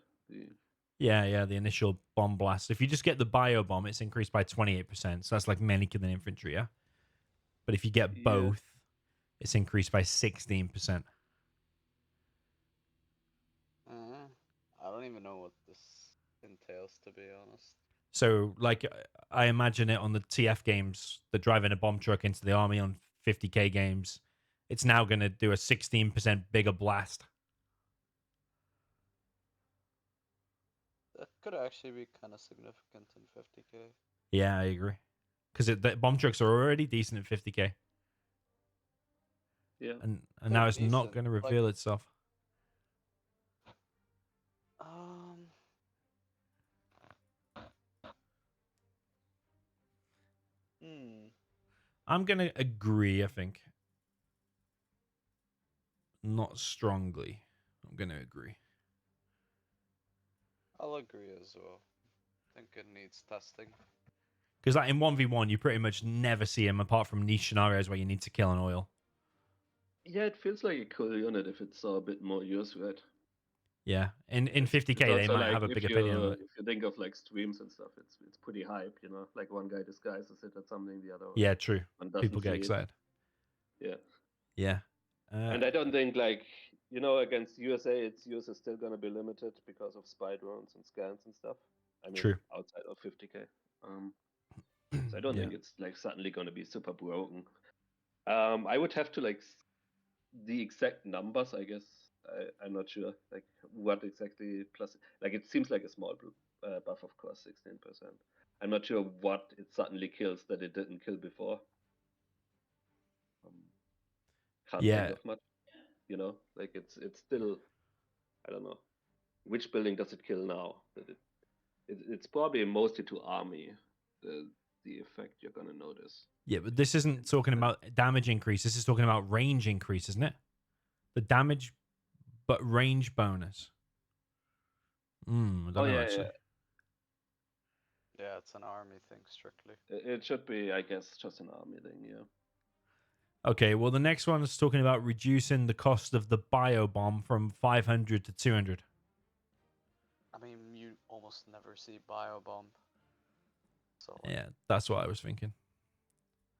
Yeah, the initial bomb blast. If you just get the bio bomb, it's increased by 28%. So that's like melee killing infantry, yeah? But if you get
Yeah.
both, it's increased by 16%.
I don't even know what this entails, to be honest.
So, like, I imagine it on the TF games, they're driving a bomb truck into the army on 50k games. It's now going to do a 16% bigger blast.
That could actually be kind of significant in 50k.
Yeah, I agree. Because the bomb trucks are already decent at 50k.
Yeah.
And
They're
now it's not
decent,
going to
like-
reveal itself. I'm going to agree, I think. Not strongly. I'm going to agree.
I'll agree as well. I think it needs testing.
Because like in 1v1, you pretty much never see him apart from niche scenarios where you need to kill an oil.
Yeah, it feels like a cool unit if it's a bit more use, right?
Yeah. In
It's
50k, they
also
might
like
have a
if
big
you
opinion on it.
if you think of like streams and stuff, it's pretty hype, you know. Like one guy disguises it as something, the other
Yeah, true.
one doesn't
People get
see it.
excited.
Yeah.
Yeah.
And I don't think like against USA, its use is still gonna be limited because of spy drones and scans and stuff. I mean,
True.
outside of 50k. So I don't
Yeah.
think it's like suddenly gonna be super broken. I would have to like the exact numbers, I guess. I'm not sure like what exactly plus. Like it seems like a small buff, of course, 16%. I'm not sure what it suddenly kills that it didn't kill before. Can't think
Yeah.
of much. Like it's still, I don't know. Which building does it kill now? That it's probably mostly to army. The effect you're gonna notice.
Yeah, but this isn't talking about damage increase. This is talking about range increase, isn't it? The damage, but range bonus. I don't know,
yeah,
actually.
Yeah, it's an army thing strictly.
It should be, I guess, just an army thing. Yeah.
Okay, well, the next one is talking about reducing the cost of the bio bomb from 500 to 200.
I mean, you almost never see biobomb. So like,
Yeah, that's what I was thinking.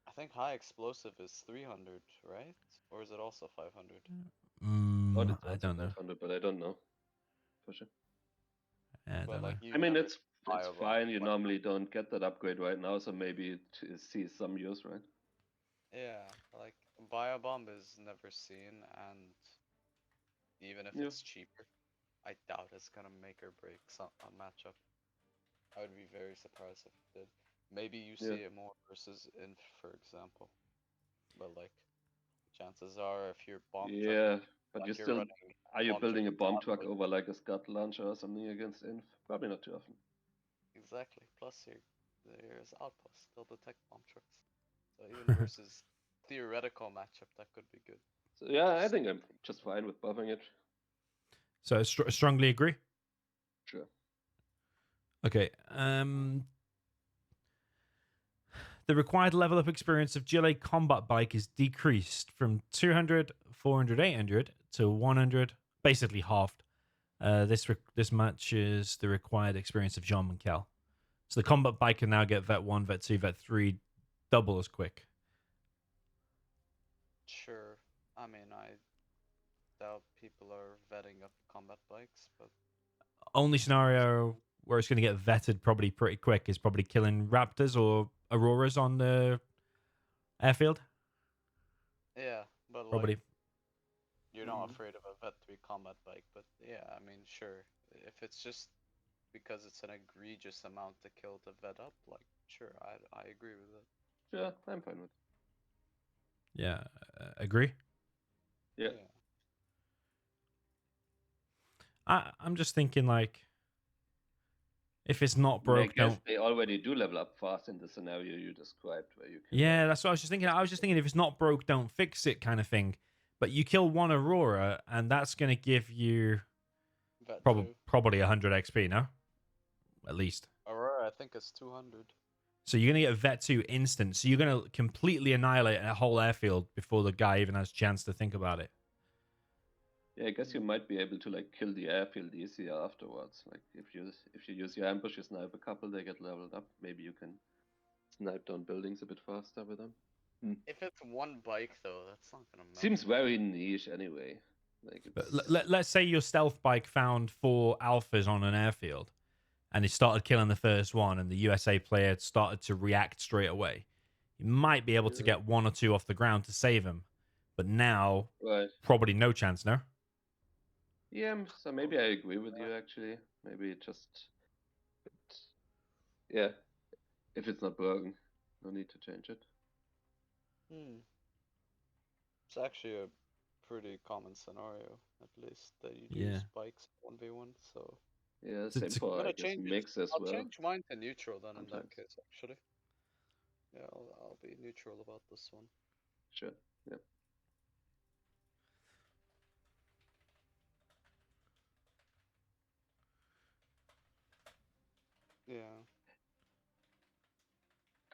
I think high explosive is 300, right? Or is it also 500?
It's
I
also
don't know.
500, but I don't know for sure.
I
But
don't know.
like, you
I mean,
never
it's
biobomb
fine. You
like-
normally don't get that upgrade right now, so maybe it sees some use, right?
Yeah, like biobomb is never seen, and even if
Yeah.
it's cheaper, I doubt it's gonna make or break a matchup. I would be very surprised if it did. Maybe you see
Yeah.
it more versus Inf, for example. But like, chances are, if you're bomb
Yeah,
trucking,
but
like
you
you're
still
running
are you
bomb
building a
truck
bomb truck
convoy-
over like a Scud launcher or something against Inf? Probably not too often.
Exactly. Plus, there's outposts. They'll detect bomb trucks. So even versus theoretical matchup, that could be good.
So yeah, I think I'm just fine with buffing it.
So strongly agree.
Sure.
Okay. The required level up experience of GLA Combat Bike is decreased from 200, 400, 800 to 100, basically halved. This matches the required experience of Jean Monkel. So the combat bike can now get Vet 1, Vet 2, Vet 3 double as quick.
Sure. I mean, I doubt people are vetting up combat bikes, but
Only scenario where it's going to get vetted probably pretty quick is probably killing Raptors or Auroras on the airfield.
yeah, but
Probably.
like you're not afraid of a Vet 3 combat bike, but yeah, I mean, sure. If it's just because it's an egregious amount to kill to vet up, like, sure, I agree with it.
Sure, I'm fine with it.
Yeah, agree.
Yeah.
I'm just thinking, like, if it's not
I
broke,
guess
don't.
they already do level up fast in the scenario you described, where you can.
Yeah, that's what I was just thinking. I was just thinking if it's not broke, don't fix it kind of thing. But you kill one Aurora, and that's going to give you
Vet 2.
probably 100 XP, no? At least.
Aurora, I think, is 200.
So you're going to get a Vet 2 instant. So you're going to completely annihilate a whole airfield before the guy even has a chance to think about it.
Yeah, I guess you might be able to like kill the airfield easier afterwards. Like if you use your ambush, you snipe a couple, they get leveled up. Maybe you can snipe down buildings a bit faster with them.
If it's one bike, though, that's not gonna matter.
Seems very niche anyway. Like
But
it's...
let's say your stealth bike found 4 alphas on an airfield, and it started killing the first one, and the USA player started to react straight away. You might be able to get 1 or 2 off the ground to save him, but now probably no chance, no?
Yeah, so maybe I agree with you actually. Maybe it just, yeah, if it's not broken, no need to change it.
It's actually a pretty common scenario, at least, that you
Yeah.
use bikes 1v1, so...
Yeah,
It's-
same
it's-
for,
I'm
I
gonna
guess,
change it.
mix as
I'll
well.
change mine to neutral then in that
Sometimes.
case, actually. Yeah, I'll be neutral about this one.
Sure, yeah.
Yeah.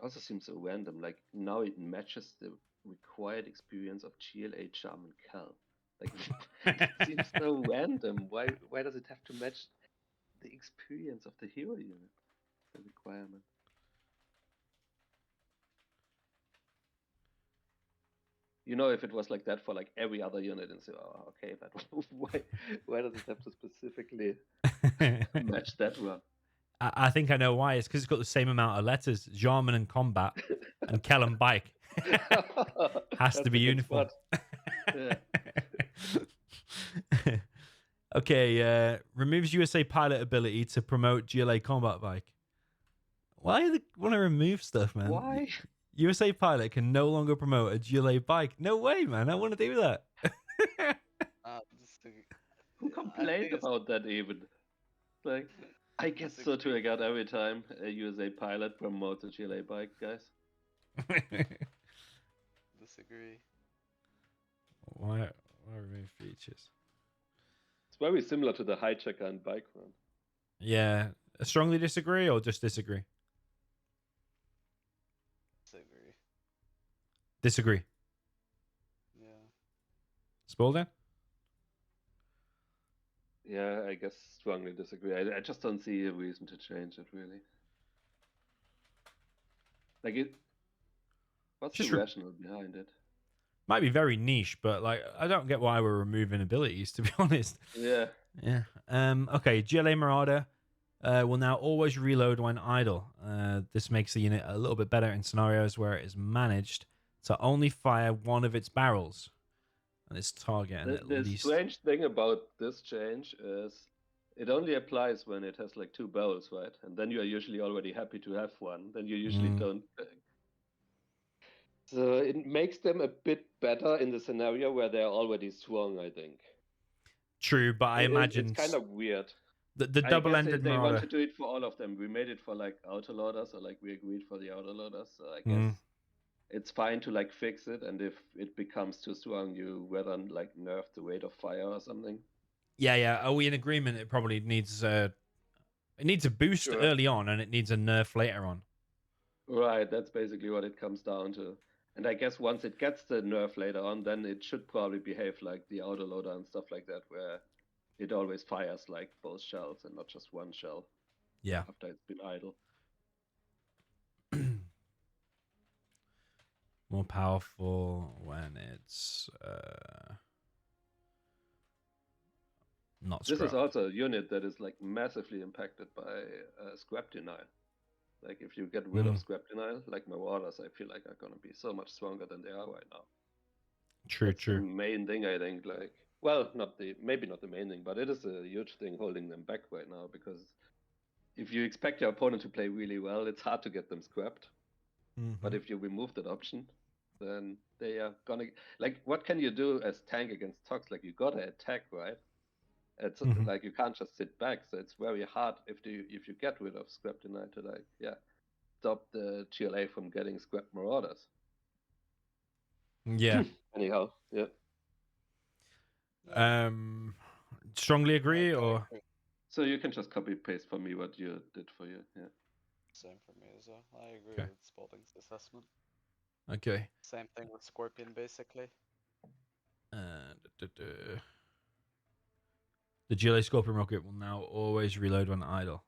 Also seems so random. Like now it matches the required experience of GLA, Charm, and Cal. Like it seems so random. Why does it have to match the experience of the hero unit? The requirement. You know, if it was like that for like every other unit, and say, oh, okay, but why does it have to specifically match that one?
I think I know why. It's because it's got the same amount of letters: Jarman and Combat, and Kel and Bike. Has to be uniform.
Yeah.
Okay, removes USA pilot ability to promote GLA Combat Bike. Why do they want to remove stuff, man?
Why?
USA pilot can no longer promote a GLA bike. No way, man. I want to do that.
Who complained about that even? Like, I get so triggered every time a USA pilot promotes a GLA bike, guys.
Disagree.
Why remove features?
It's very similar to the hijacker and bike run.
Yeah. Strongly disagree or just disagree?
Disagree.
Disagree.
Yeah.
Spalding?
Yeah, I guess strongly disagree. I just don't see a reason to change it, really. Like, what's
Just
the rationale behind it?
Might be very niche, but like I don't get why we're removing abilities, to be honest.
Yeah.
Yeah. Okay, GLA Marauder will now always reload when idle. This makes the unit a little bit better in scenarios where it is managed to only fire one of its barrels on its target. And
The strange thing about this change is it only applies when it has like 2 barrels, right? And then you are usually already happy to have one. Then you usually don't. So it makes them a bit better in the scenario where they're already strong, I think.
True, but I imagine
it's kind of weird.
The double-ended
they
Marauder.
want to do it for all of them. We made it for like autoloaders, or like we agreed for the autoloaders. So I guess it's fine to like fix it, and if it becomes too strong, you rather like nerf the rate of fire or something.
Yeah. Are we in agreement? It probably needs a boost early on, and it needs a nerf later on.
Right, that's basically what it comes down to. And I guess once it gets the nerf later on, then it should probably behave like the autoloader and stuff like that, where it always fires like both shells and not just one shell
Yeah.
after it's been idle.
More powerful when it's not
This is
scrubbed.
also a unit that is like massively impacted by scrap denial. Like if you get rid of scrap denial, like Marauders, I feel like are gonna be so much stronger than they are right now.
True,
That's the
true.
main thing, I think. Like, well, maybe not the main thing, but it is a huge thing holding them back right now, because if you expect your opponent to play really well, it's hard to get them scrapped. But if you remove that option, then they are gonna, like, what can you do as tank against Tox? Like, you gotta attack, right? It's like you can't just sit back, so it's very hard if you get rid of scrap denial to, like, stop the GLA from getting scrap Marauders.
Yeah.
Anyhow, yeah.
Strongly
I
agree, or
agree.
So you can just copy paste for me what you did for you. Yeah.
Same for me as well. I agree
Okay.
with Spalding's assessment.
okay.
Same thing with Scorpion, basically.
The GLA Scorpion rocket will now always reload when idle.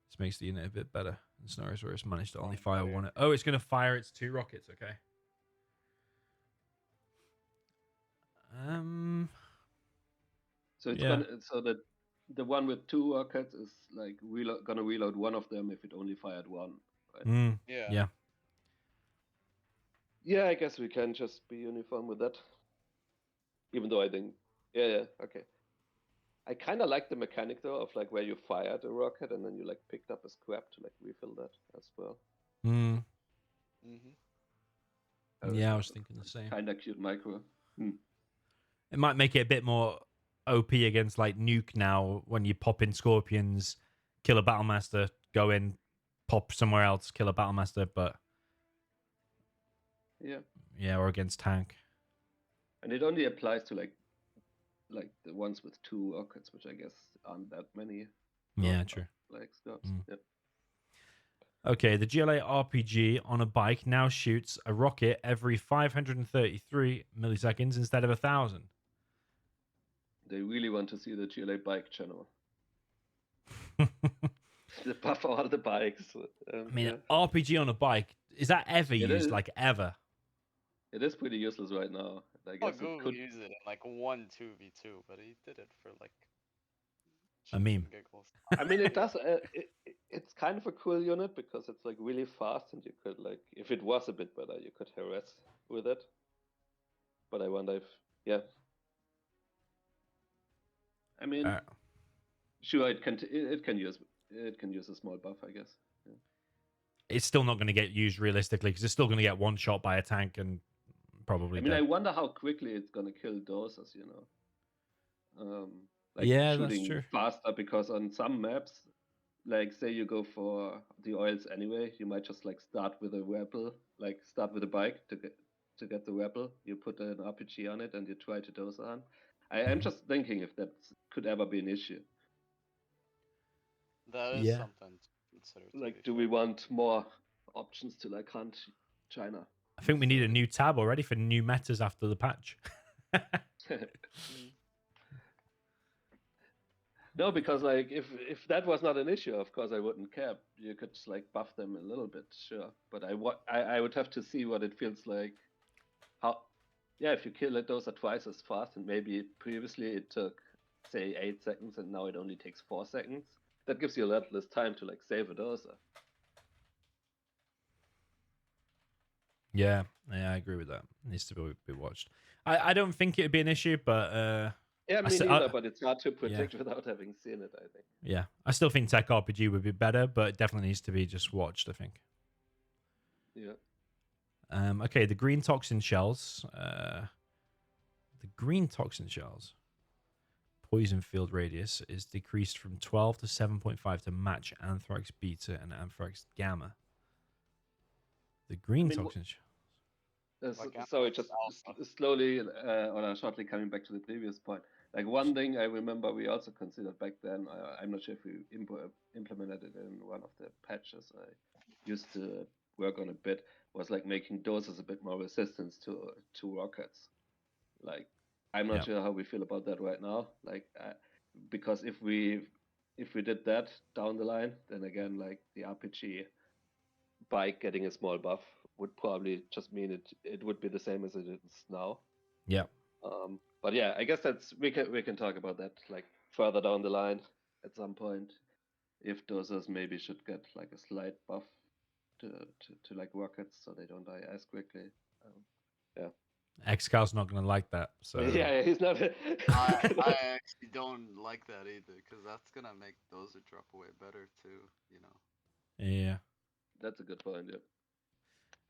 This makes the unit a bit better than Snorri's, where it's managed to only fire one. Oh, it's going to fire its 2 rockets. Okay.
So it's
Yeah.
gonna, so that the one with 2 rockets is like gonna reload one of them if it only fired one. Right?
Yeah.
Yeah, I guess we can just be uniform with that. Even though I think, yeah, okay. I kind of like the mechanic though of like where you fired a rocket and then you like picked up a scrap to like refill that as well.
Yeah, I was thinking the same.
Kind of cute micro.
It might make it a bit more OP against like Nuke now when you pop in Scorpions, kill a Battlemaster, go in, pop somewhere else, kill a Battlemaster, but
yeah,
or against tank.
And it only applies to like the ones with 2 rockets, which I guess aren't that many.
Yeah, true.
Like stops. Yep.
Okay, the GLA RPG on a bike now shoots a rocket every 533 milliseconds instead of 1,000.
They really want to see the GLA bike channel. They buff all the bikes.
I mean, RPG on a bike, is that ever used?
Is.
Like, ever?
It is pretty useless right now. I guess
Google
it could
use it in like 1-2v2, but he did it for like
a meme.
Giggles.
I mean, it does. It's kind of a cool unit because it's like really fast, and you could like, if it was a bit better, you could harass with it. But I wonder if, I mean, sure, it can use a small buff, I guess. Yeah.
It's still not going to get used realistically because it's still going to get one shot by a tank and probably.
I mean, I wonder how quickly it's going to kill doses. Like shooting faster, because on some maps, like say you go for the oils anyway, you might just like start with a rebel, like start with a bike to get the rebel. You put an RPG on it and you try to dose on. I'm just thinking if that could ever be an issue.
That is something to consider.
Like, do we want more options to like hunt China?
I think we need a new tab already for new metas after the patch.
No, because like if that was not an issue, of course I wouldn't care. You could just like buff them a little bit, sure. But I would have to see what it feels like. How, if you kill a doser twice as fast, and maybe previously it took say 8 seconds and now it only takes 4 seconds. That gives you a lot less time to like save a doser.
Yeah, I agree with that. It needs to be watched. I don't think it would be an issue, but
yeah, me neither. But it's hard to predict without having seen it, I think.
Yeah, I still think Tech RPG would be better, but it definitely needs to be just watched, I think.
Yeah.
Okay, the green toxin shells. Poison field radius is decreased from 12 to 7.5 to match Anthrax Beta and Anthrax Gamma. The green toxin shells.
Sorry, just slowly or shortly coming back to the previous point. Like one thing I remember we also considered back then, I'm not sure if we implemented it in one of the patches. used to work on a bit was like making doses a bit more resistance to rockets. Like, I'm not sure how we feel about that right now. Like, because if we did that down the line, then again, like the RPG bike getting a small buff would probably just mean it would be the same as it is now.
Yeah.
But yeah, I guess we can talk about that like further down the line at some point. If dosers maybe should get like a slight buff to like rockets so they don't die as quickly. Yeah.
Excal's not going to like that. So
Yeah, he's not.
I actually don't like that either, because that's gonna make those drop away better too.
yeah.
That's a good point. Yeah.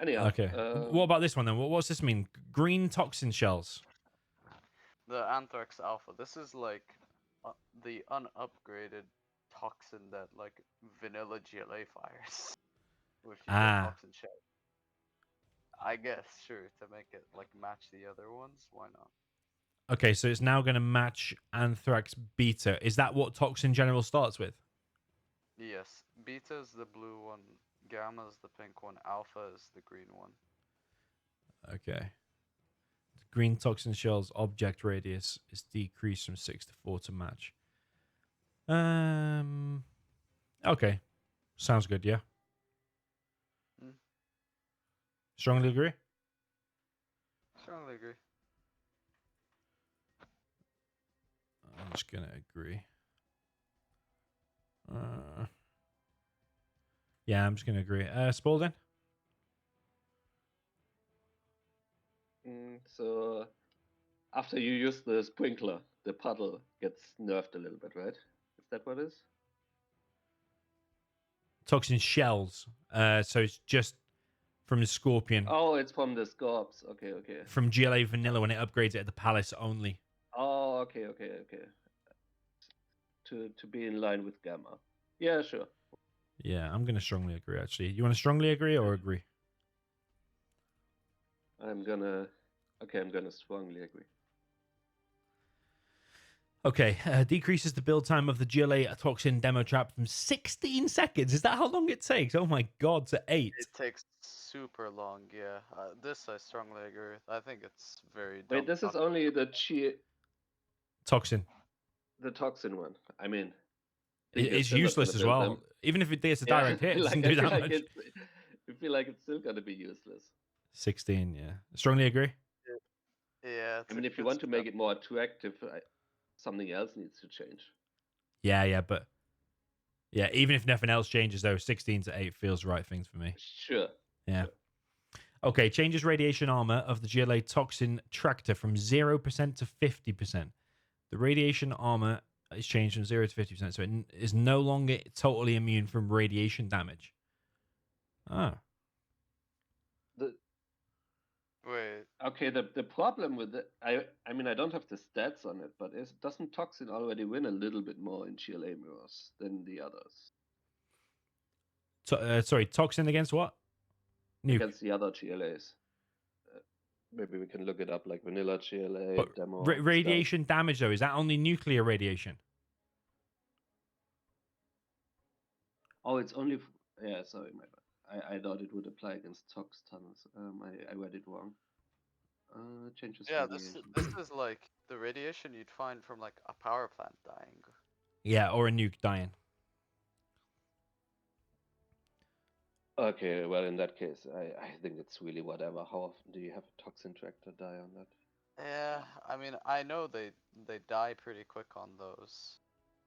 Anyhow.
Okay. What about this one then? What's this mean? Green toxin shells.
The Anthrax Alpha. This is like the unupgraded toxin that like vanilla GLA fires. If you get toxin shell. I guess, sure, to make it like match the other ones, why not?
Okay, so it's now going to match Anthrax Beta. Is that what Toxin General starts with?
Yes. Beta is the blue one, Gamma is the pink one, Alpha is the green one.
Okay. Green toxin shells object radius is decreased from 6 to 4 to match. Okay. Sounds good, yeah. Strongly agree?
Strongly agree.
I'm just going to agree. Yeah, I'm just going to agree. Spalding?
So after you use the sprinkler, the puddle gets nerfed a little bit, right? Is that what it is?
Toxin shells. So it's just from the Scorpion.
Oh, it's from the Scorps. Okay, okay.
From GLA Vanilla when it upgrades it at the Palace only.
Oh, okay. To be in line with Gamma. Yeah, sure.
Yeah, I'm going to strongly agree, actually. You want to strongly agree or agree?
I'm gonna strongly agree.
Okay, decreases the build time of the GLA Toxin demo trap from 16 seconds. Is that how long it takes? Oh my god, to 8.
It takes super long, yeah. This I strongly agree with. I think it's very dumb.
Wait, this is only the
Toxin.
The Toxin one. I mean,
it's useless as well.
Them.
Even if it gets a direct hit, it doesn't do that much.
I feel like it's still gonna be useless.
16, yeah. Strongly agree?
Yeah.
I mean, if you want to make it more attractive, something else needs to change.
Yeah, but yeah, even if nothing else changes, though, 16 to 8 feels the right thing for me.
Sure.
Yeah.
Sure.
Okay, changes radiation armor of the GLA Toxin Tractor from 0% to 50%. The radiation armor is changed from 0 to 50%, so it is no longer totally immune from radiation damage. Ah.
Wait.
Okay, the problem with it, I mean, I don't have the stats on it, but doesn't Toxin already win a little bit more in GLA mirrors than the others?
Sorry, Toxin against what?
Nuke. Against the other GLAs. Maybe we can look it up, like vanilla GLA
but
demo.
Radiation damage, though, is that only nuclear radiation?
Oh, it's only. Yeah, sorry, my bad. I thought it would apply against Tox tunnels. I read it wrong. Changes.
Yeah, this is like the radiation you'd find from like a power plant dying.
Yeah, or a nuke dying.
Okay, well, in that case, I think it's really whatever. How often do you have a Toxin Tractor die on that?
Yeah, I mean, I know they die pretty quick on those,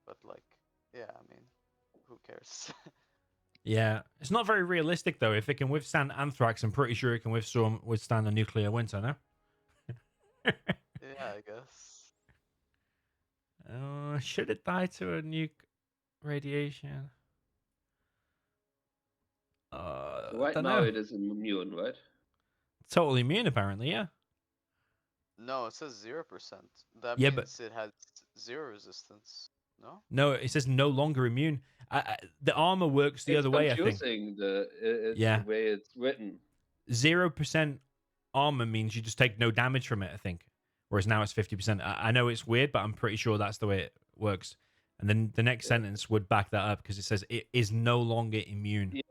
but like, yeah, I mean, who cares?
Yeah, it's not very realistic though. If it can withstand anthrax, I'm pretty sure it can withstand a nuclear winter, no?
Yeah, I guess.
Should it die to a nuke radiation?
So right now it is immune, right?
Totally immune, apparently, yeah.
No, it says 0%. That
yeah,
means it has 0 resistance. No?
No, it says no longer immune. The armor works the other way, I think.
It's confusing the way it's written.
0% armor means you just take no damage from it, I think. Whereas now it's 50%. I know it's weird, but I'm pretty sure that's the way it works. And then the next sentence would back that up because it says it is no longer immune.
Yeah,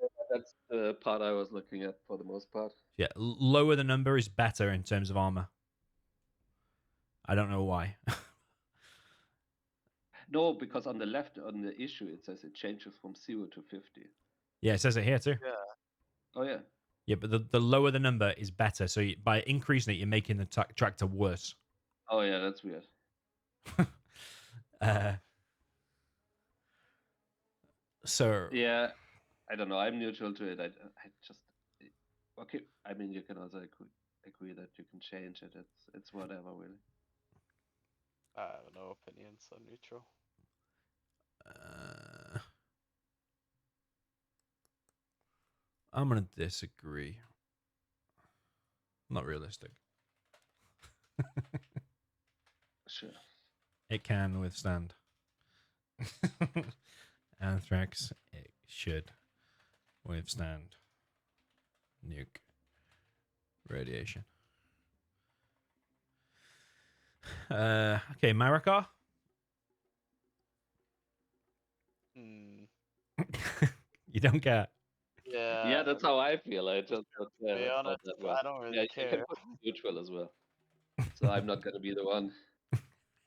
the part I was looking at for the most part.
Yeah, lower the number is better in terms of armor. I don't know why.
No, because on the left on the issue it says it changes from 0 to 50.
Yeah, it says it here too.
Yeah.
Oh yeah.
Yeah, but the lower the number is better. So by increasing it, you're making the tractor worse.
Oh yeah, that's weird.
So
Yeah, I don't know. I'm neutral to it. I just okay. I mean, you can also agree that you can change it. It's whatever really.
I have no opinion, so neutral.
I'm gonna disagree. Not realistic.
Sure.
It can withstand anthrax. It should withstand nuke radiation. Okay, Marakar.
Hmm.
You don't care.
Yeah.
Yeah, that's how I feel. I just
To be
thought
honest,
that was.
I don't really
Yeah, you can
care.
put neutral as well. So I'm not gonna be the one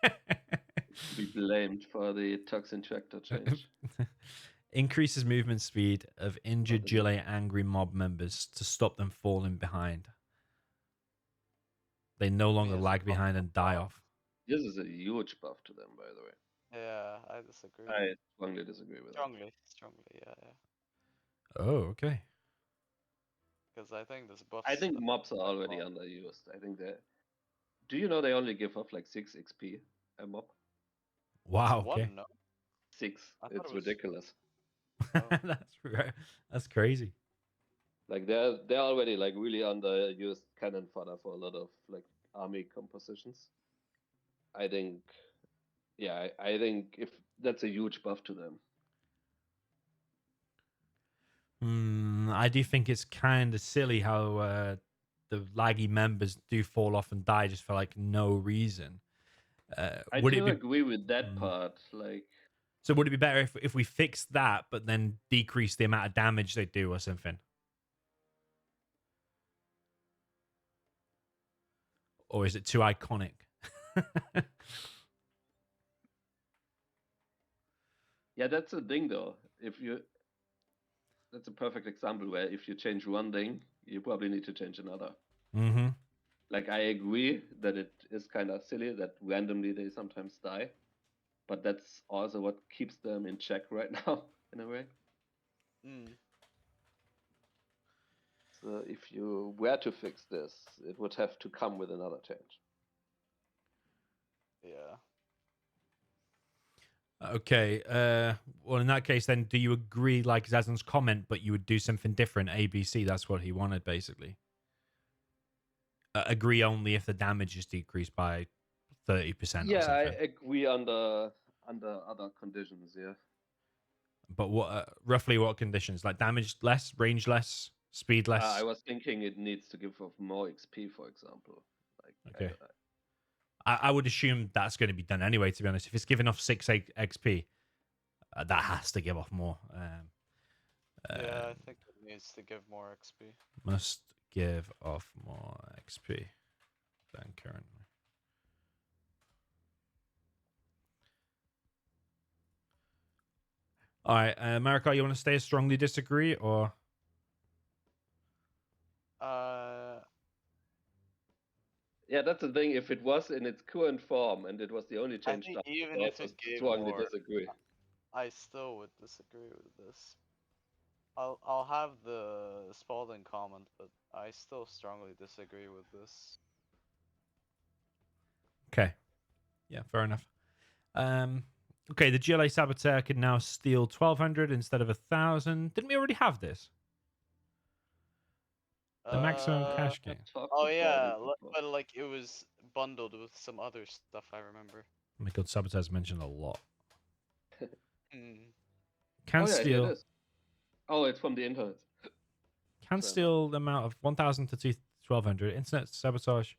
to be blamed for the toxin tractor change.
Increases movement speed of injured
Okay.
Gile angry mob members to stop them falling behind. They no longer
Yes,
lag behind and die off.
This is a huge buff to them, by the way.
Yeah, I disagree.
I strongly disagree with that.
Strongly, yeah.
Oh, okay.
Because I think this buff.
I think mobs are already underused. I think they. Do you know they only give off like 6 XP a mob?
Wow. Okay.
One, no?
6.
I thought
It's
it was-
ridiculous.
Oh.
That's crazy.
Like they're already like really underused cannon fodder for a lot of like army compositions. I think, yeah, I think if that's a huge buff to them.
I do think it's kind of silly how the laggy members do fall off and die just for like no reason.
I
Would it
do
be
agree with that part. Like,
so? Would it be better if we fixed that, but then decrease the amount of damage they do or something? Or is it too iconic?
yeah, that's the thing though. That's a perfect example where if you change one thing, you probably need to change another.
Mm-hmm.
Like I agree that it is kind of silly that randomly they sometimes die, but that's also what keeps them in check right now in a way.
Mm.
So if you were to fix this, it would have to come with another change.
Yeah.
Okay. Well, in that case, then, do you agree, like Zazan's comment, but you would do something different? ABC. That's what he wanted, basically. Agree only if the damage is decreased by 30% or
Yeah, I
something.
agree under other conditions. Yeah.
But what roughly what conditions? Like damage less, range less, speed less.
I was thinking it needs to give off more XP, for example. Like,
Okay. I would assume that's going to be done anyway. To be honest, if it's giving off 6 XP, that has to give off more.
Yeah, I think it needs to give more XP.
Must give off more XP than currently. All right, Marika, you want to stay strongly disagree or?
Yeah, that's the thing. If it was in its current form and it was the only
I
change
think
done,
even
I
if
also
it gave
strongly
more,
disagree.
I still would disagree with this. I'll have the Spalding comment, but I still strongly disagree with this.
Okay. Yeah, fair enough. Okay, the GLA Saboteur can now steal 1,200 instead of 1,000. Didn't we already have this? The maximum cash gain.
Oh yeah, but like it was bundled with some other stuff. I remember.
Oh my god, Saboteur's mentioned a lot.
Hmm.
Can
Oh yeah, here it
steal.
is. Oh, it's from the internet.
Can steal the amount of 1,000 to 1,200. Internet sabotage.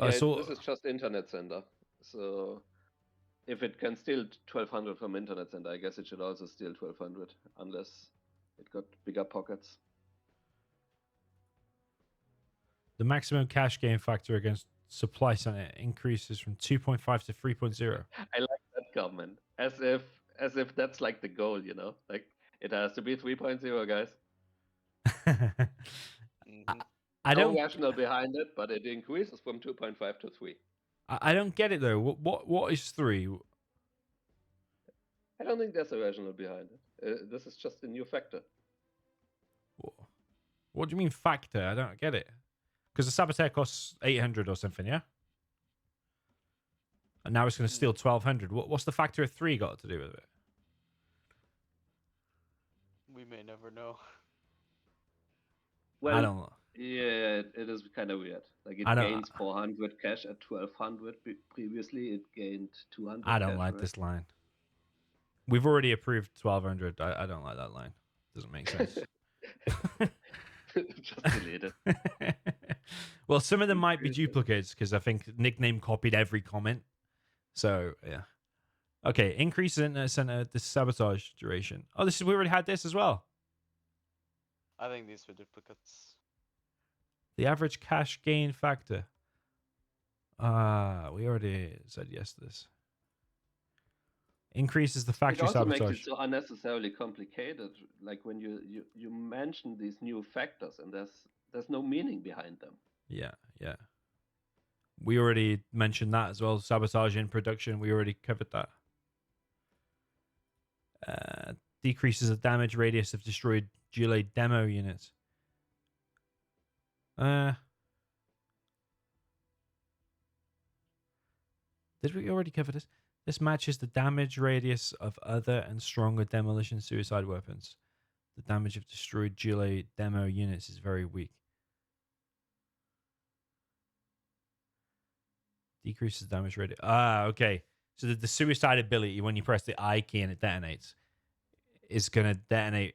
Yeah,
So
this is just Internet Sender. So if it can steal 1,200 from Internet Sender, I guess it should also steal 1,200, unless it got bigger pockets.
The maximum cash gain factor against supply center increases from 2.5 to 3.0.
I like that comment. As if that's like the goal, you know? Like it has to be 3.0, guys.
Mm-hmm.
I
No
don't
rational behind it, but it increases from 2.5 to 3.
I don't get it though. What is 3?
I don't think there's a rational behind it. This is just a new factor.
What do you mean factor? I don't get it. Because the Saboteur costs 800 or something, yeah? And now it's going to steal 1200. What's the factor of 3 got to do with it?
We may never know.
Well,
I don't know.
Yeah, it is kind of weird. Like
I
it
don't-
gains 400 cash at 1200. Previously, it gained 200.
I don't
cash,
like
right?
this line. We've already approved 1200. I don't like that line. Doesn't make sense.
Just delete it.
Well, some of them might be duplicates because I think Nickname copied every comment. So, yeah. Okay, increases in center the sabotage duration. Oh, we already had this as well.
I think these were duplicates.
The average cash gain factor. We already said yes to this. Increases the
It
factory
also makes
sabotage.
it so unnecessarily complicated. Like when you mention these new factors, and there's no meaning behind them.
Yeah. We already mentioned that as well. Sabotage in production. We already covered that. Decreases the damage radius of destroyed GLA demo units. Did we already cover this? This matches the damage radius of other and stronger demolition suicide weapons. The damage of destroyed GLA demo units is very weak. Decreases damage radius. Okay. So the suicide ability, when you press the I key and it detonates, is going to detonate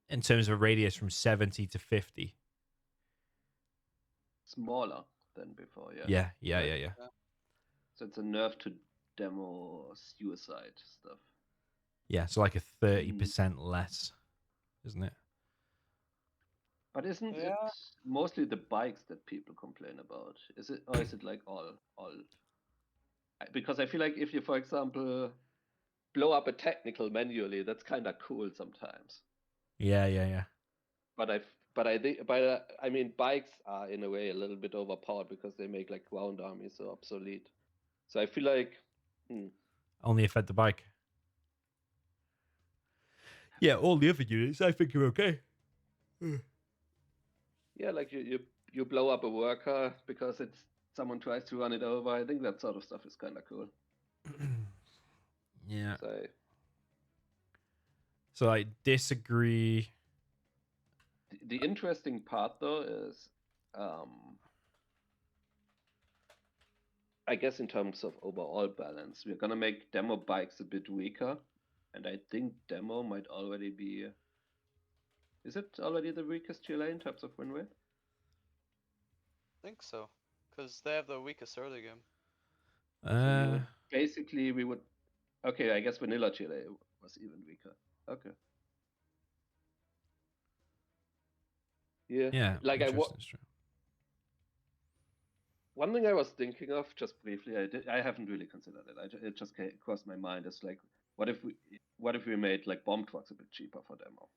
in terms of a radius from 70 to 50.
Smaller than before, yeah.
Yeah.
So it's a nerf to demo suicide stuff.
Yeah, so like a 30% less, isn't it?
But isn't it
Yeah.
mostly the bikes that people complain about? Is it, or is it like all? Because I feel like if you, for example, blow up a technical manually, that's kind of cool sometimes.
Yeah.
I mean, bikes are in a way a little bit overpowered because they make like ground armies so obsolete. So I feel like
Only affect the bike. Yeah, all the other units, I think, are okay.
yeah, like you blow up a worker because someone tries to run it over. I think that sort of stuff is kind of cool.
Yeah. So I disagree.
The interesting part though is, I guess in terms of overall balance, we're gonna make demo bikes a bit weaker, and I think demo might already be. Is it already the weakest GLA in terms of win rate?
I think so, because they have the weakest early game.
So we would. Okay, I guess vanilla GLA was even weaker. Okay. Yeah. Like one thing I was thinking of just briefly, I haven't really considered it. It just crossed my mind. Is like, what if we made like bomb trucks a bit cheaper for demo?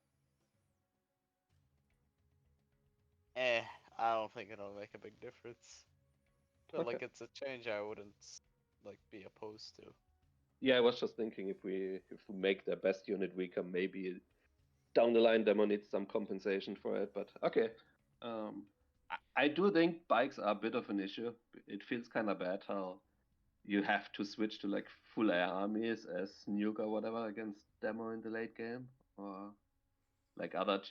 I don't think it'll make a big difference. But
Okay.
like it's a change I wouldn't like be opposed to.
Yeah, I was just thinking if we make their best unit weaker, maybe down the line demo needs some compensation for it. But okay. I do think bikes are a bit of an issue. It feels kind of bad how you have to switch to like full air armies as Nuke or whatever against demo in the late game, or like other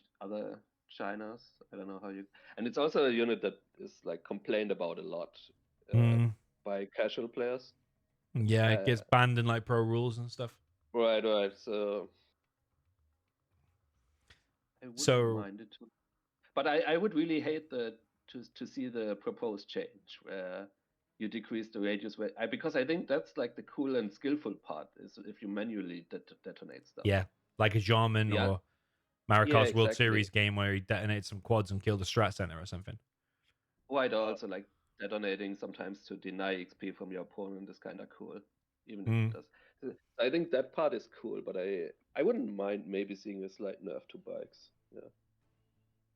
Chinas. I don't know how you. And it's also a unit that is like complained about a lot by casual players.
Yeah, it gets banned in like pro rules and stuff.
Right. So I wouldn't mind it too. But I would really hate to see the proposed change where you decrease the radius because I think that's like the cool and skillful part is if you manually detonate stuff.
Yeah, like a Jarman or Marakar's World
exactly.
Series game where he detonates some quads and killed a strat center or something.
White also like detonating sometimes to deny XP from your opponent is kind of cool, even if it
Mm.
does. So I think that part is cool, but I wouldn't mind maybe seeing a slight nerf to bikes. Yeah.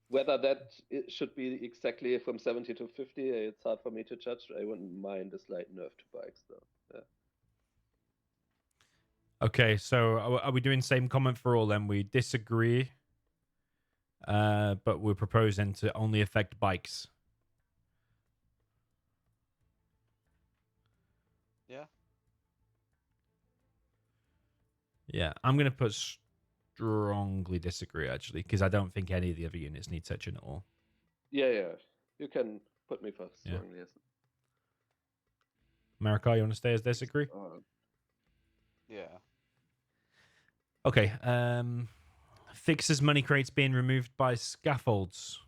Whether that it should be exactly from 70 to 50, it's hard for me to judge. I wouldn't mind a slight nerf to bikes though. Yeah.
Okay, so are we doing same comment for all then? We disagree, but we're proposing to only affect bikes.
Yeah.
Yeah, I'm going to put strongly disagree, actually, because I don't think any of the other units need touching at all.
Yeah. You can put me for
Yeah.
strongly as
Marakar, you want to stay as disagree?
Yeah.
Okay. Fixes money crates being removed by scaffolds.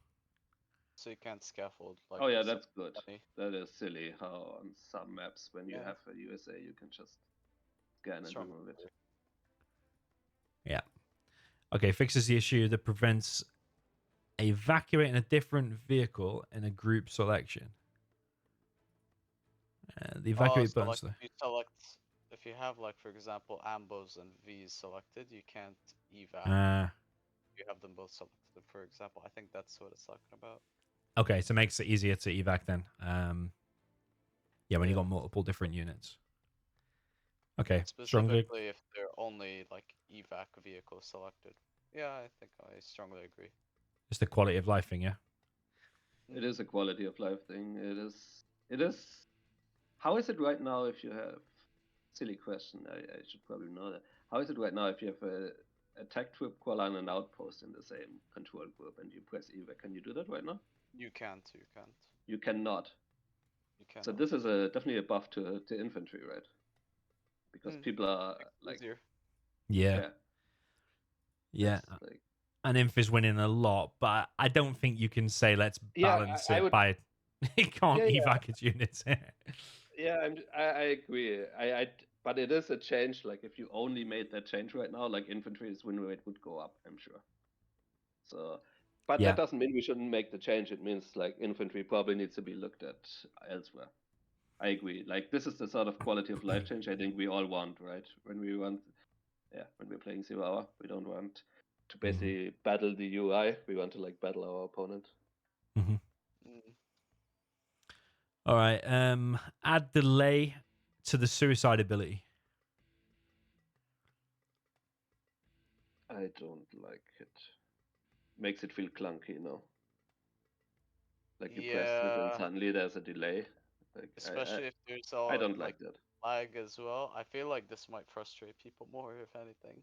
So you can't scaffold like.
Oh yeah,
some
that's good.
money.
That is silly how on some maps when you
Yeah.
have a USA you can just scan and
Strong
remove it.
agree.
Yeah. Okay, fixes the issue that prevents evacuating a different vehicle in a group selection. The evacuate
So
buttons,
like if you have like for example ambos and V's selected, you can't evac. You have them both selected, for example. I think that's what it's talking about.
Okay, so it makes it easier to evac then. Yeah, when you
Yeah.
got multiple different units. Okay, strongly.
Specifically if they're only like evac vehicles selected. Yeah, I think I strongly agree.
It's the quality of life thing, yeah?
It is a quality of life thing. It is. How is it right now if you have, silly question, I should probably know that. How is it right now if you have a attack troop, qualan, and outpost in the same control group and you press evac? Can you do that right now?
You can't.
You cannot.
You
So
cannot.
this is definitely a buff to infantry, right? Because people are like,
Easier.
Yeah. Yeah.
it's like,
And Inf is winning a lot, but I don't think you can say let's balance
I
it
would.
by it can't
Yeah,
evac its units.
yeah. I agree. But it is a change. Like if you only made that change right now, like infantry's win rate would go up, I'm sure. So, but
Yeah.
that doesn't mean we shouldn't make the change. It means like infantry probably needs to be looked at elsewhere. I agree. Like this is the sort of quality of life change I think we all want, right? When we're playing Zero Hour, we don't want to basically battle the UI. We want to like battle our opponent.
Mm-hmm.
Mm.
All right. Add delay to the suicide ability.
I don't like it. Makes it feel clunky, you know. Like you press this and
Yeah,
suddenly there's a delay. Like
especially if there's
I
all
don't
like
like that.
lag as well. I feel like this might frustrate people more, if anything.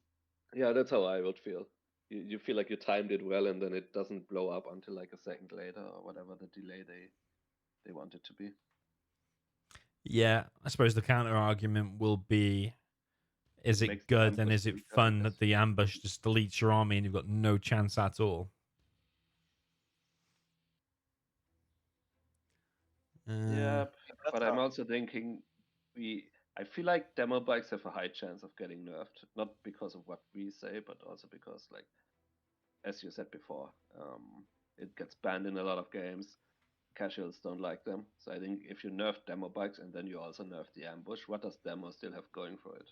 Yeah, that's how I would feel. You feel like you timed it well and then it doesn't blow up until like a second later or whatever the delay they want it to be.
Yeah, I suppose the counter argument will be: is
Makes
it
the
good and
ambush
is it
weaker, I
fun
guess.
that the ambush just deletes your army and you've got no chance at all?
Yeah,
That's
but I'm
how.
also thinking I feel like demo bikes have a high chance of getting nerfed, not because of what we say, but also because like as you said before, it gets banned in a lot of games. Casuals don't like them. So I think if you nerf demo bikes and then you also nerf the ambush, what does demo still have going for it?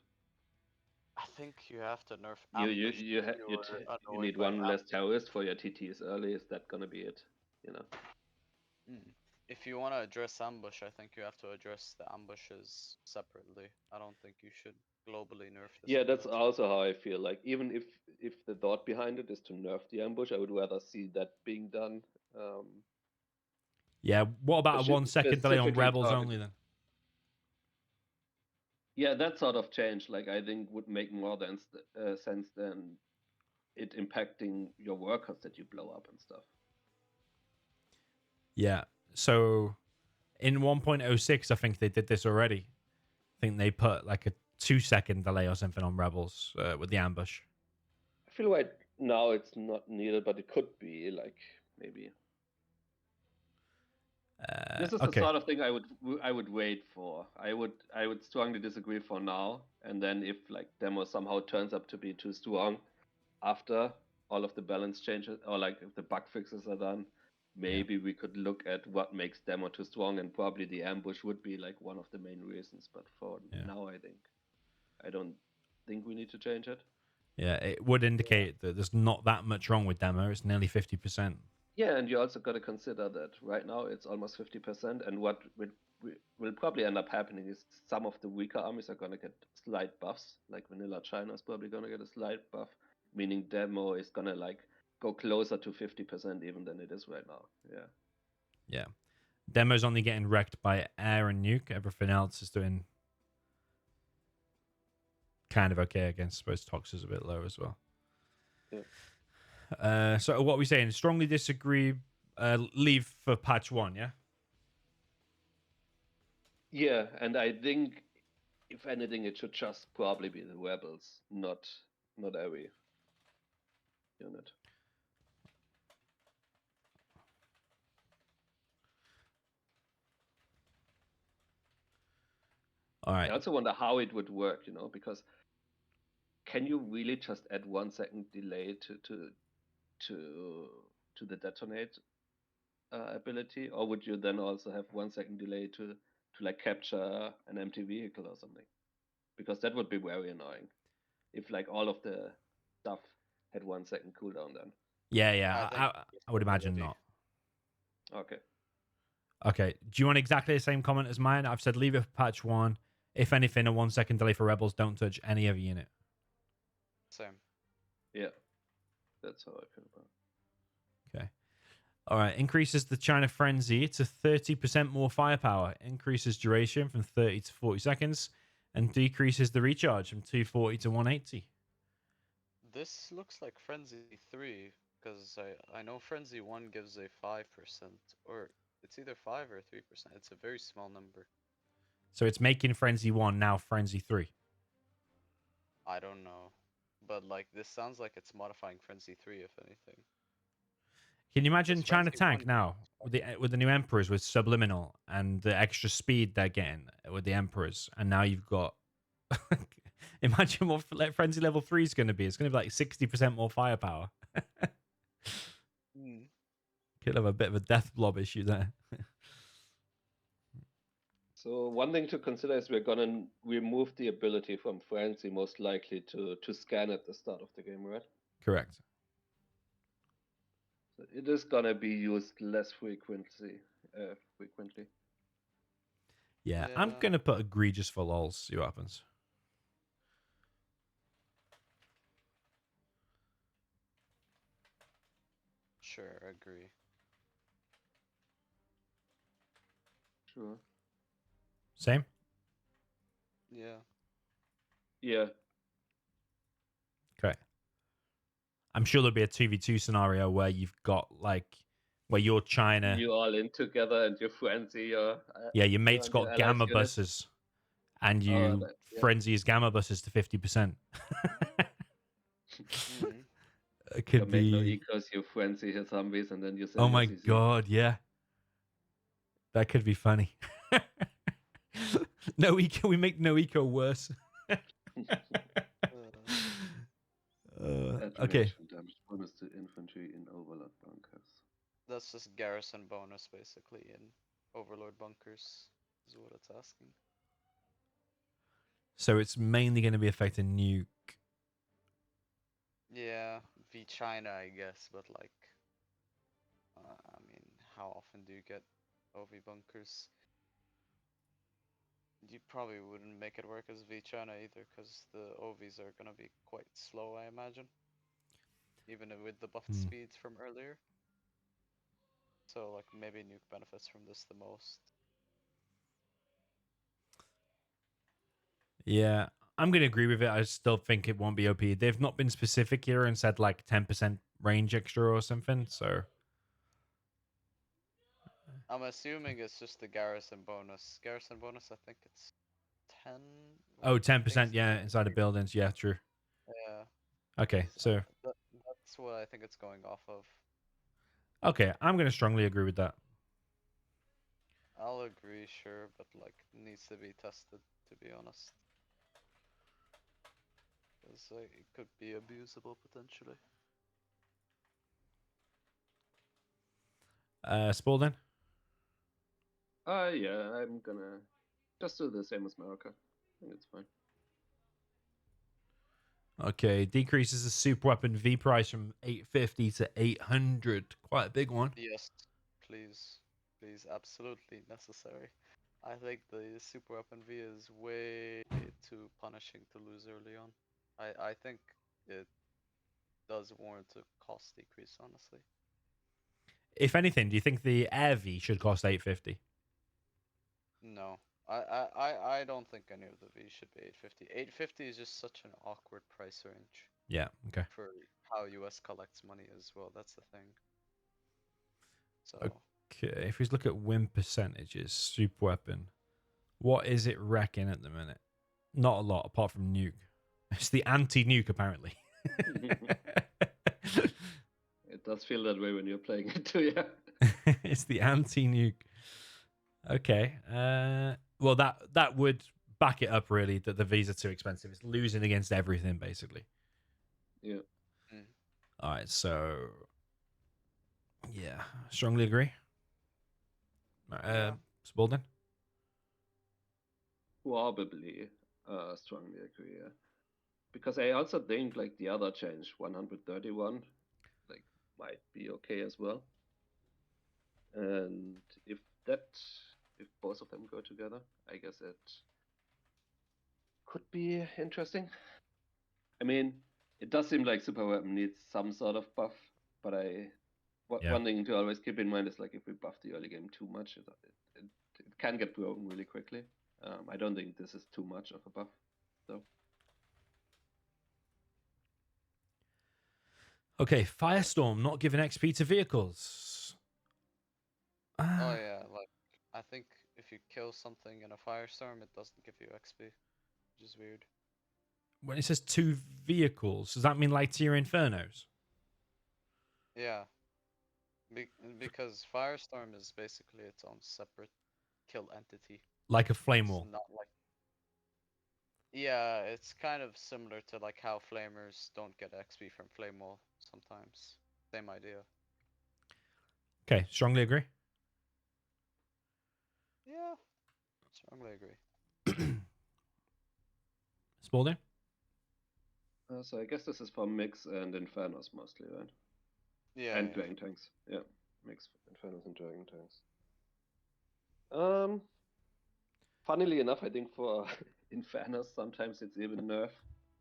I think you have to nerf
You you
ambush
you
if
ha- you,
you're
t- you
annoyed
need
by
one less
ambush.
terrorist for your TTs early. Is that gonna be it? You know.
If you want to address ambush, I think you have to address the ambushes separately. I don't think you should globally nerf this
Yeah, that's
ability.
also how I feel. Like even if the thought behind it is to nerf the ambush, I would rather see that being done.
Yeah, what about a 1 second delay on
Specifically
rebels only
targeted.
then?
Yeah, that sort of change, like I think, would make more sense than it impacting your workers that you blow up and stuff.
Yeah. So in 1.06, I think they did this already. I think they put like a 2 second delay or something on rebels with the ambush.
I feel like now it's not needed, but it could be like maybe. This is the
Okay.
sort of thing I would wait for. I would strongly disagree for now, and then if like demo somehow turns up to be too strong after all of the balance changes or like if the bug fixes are done, maybe we could look at what makes demo too strong, and probably the ambush would be like one of the main reasons. But for now, I don't think we need to change it.
Yeah, it would indicate that there's not that much wrong with demo. It's nearly 50%.
Yeah, and you also got to consider that right now it's almost 50%, and what will probably end up happening is some of the weaker armies are going to get slight buffs, like Vanilla China is probably going to get a slight buff, meaning demo is going to like go closer to 50% even than it is right now. Yeah.
Yeah. Demo's only getting wrecked by air and nuke. Everything else is doing kind of okay against. I suppose Tox is a bit low as well.
Yeah.
So what are we saying? Strongly disagree. Leave for patch 1, yeah?
Yeah, and I think if anything, it should just probably be the rebels, not every unit.
All right.
I also wonder how it would work, because can you really just add 1 second delay to the detonate ability, or would you then also have 1 second delay to like capture an empty vehicle or something? Because that would be very annoying if like all of the stuff had 1 second cooldown then.
Yeah.
think
I would imagine
already.
not.
Okay.
Okay. Do you want exactly the same comment as mine? I've said leave it for patch 1. If anything, a 1 second delay for rebels. Don't touch any other unit.
Same.
Yeah. That's how I feel about it.
Okay. All right. Increases the China Frenzy to 30% more firepower. Increases duration from 30 to 40 seconds. And decreases the recharge from 240 to 180.
This looks like Frenzy 3, because I know Frenzy 1 gives a 5%, or it's either 5 or 3%. It's a very small number.
So it's making Frenzy 1 now Frenzy 3.
I don't know. But like this sounds like it's modifying Frenzy 3 if anything.
Can you imagine
Because
China
Frenzy
Tank
1
now with the new Emperors with Subliminal and the extra speed they're getting with the Emperors, and now you've got. Imagine what Frenzy Level 3 is going to be. It's going to be like 60% more firepower. Could have a bit of a death blob issue there.
So one thing to consider is we're gonna remove the ability from Frenzy most likely to scan at the start of the game, right?
Correct.
So it is gonna be used less frequently.
Yeah, I'm going to put egregious for lols. See what happens.
Sure, agree.
Sure.
Same?
Yeah.
Yeah.
Okay. I'm sure there'll be a 2v2 scenario where you've got like where you're China.
You all in together and you frenzy your
your mate's
your
got
allies
gamma
units.
buses, and you frenzy his gamma buses to 50%. It could
You make no
be.
ecos, you frenzy his zombies, and then you send
Oh
your
my
CC.
god, yeah. That could be funny. No eco, we make no eco worse. Okay.
Damage bonus to infantry in overlord bunkers.
That's just garrison bonus basically in overlord bunkers is what it's asking.
So it's mainly going to be affecting Nuke.
Yeah, v China I guess, but like, I mean, how often do you get OV bunkers? You probably wouldn't make it work as v China either, because the OVs are gonna be quite slow, I imagine. Even with the buffed speeds from earlier. So like maybe Nuke benefits from this the most.
Yeah, I'm going to agree with it. I still think it won't be OP. They've not been specific here and said like 10% range extra or something. So
I'm assuming it's just the garrison bonus. Garrison bonus, I think it's 10.
oh,
like,
10%.
things
Yeah, inside of buildings. Yeah, true.
Yeah.
Okay, so
That's what I think it's going off of.
okay, I'm going to strongly agree with that.
I'll agree, sure, but like needs to be tested, to be honest. Because it could be abusable potentially.
Spalding?
Yeah, I'm gonna just do the same as Marakar. I think it's fine.
Okay, decreases the super weapon V price from 850 to 800. Quite a big one.
Yes, please, please, absolutely necessary. I think the super weapon V is way too punishing to lose early on. I think it does warrant a cost decrease, honestly.
If anything, do you think the Air V should cost 850?
No, I don't think any of the V should be 850. 850 is just such an awkward price range
Yeah, okay.
for how US collects money as well. That's the thing. So
Okay, if we look at win percentages, super weapon, what is it wrecking at the minute? Not a lot, apart from Nuke. It's the anti-Nuke, apparently.
It does feel that way when you're playing it too, yeah.
It's the anti-Nuke. Okay. Well, that would back it up, really, that the V's are too expensive. It's losing against everything, basically.
Yeah.
All right, so... Yeah, strongly agree.
Yeah.
Spalding?
Probably strongly agree, yeah. Because I also think like the other change, 131, like might be okay as well. And if both of them go together, I guess it could be interesting. I mean, it does seem like super weapon needs some sort of buff, but one thing to always keep in mind is like if we buff the early game too much, it can get broken really quickly. I don't think this is too much of a buff, though.
Okay, Firestorm not giving XP to vehicles.
Oh yeah, like I think if you kill something in a firestorm, it doesn't give you XP, which is weird.
When it says 2 vehicles, does that mean like tier Infernos?
Yeah, because firestorm is basically its own separate kill entity.
Like a flame
It's
wall?
not like. Yeah, it's kind of similar to like how flamers don't get XP from flame wall sometimes. Same idea.
Okay, strongly agree.
Yeah, strongly agree.
Spalding?
So I guess this is for Mix and Infernos mostly, right?
Yeah.
And
yeah.
Dragon Tanks. Yeah, Mix, Infernos, and Dragon Tanks. Funnily enough, I think for Infernos sometimes it's even nerf,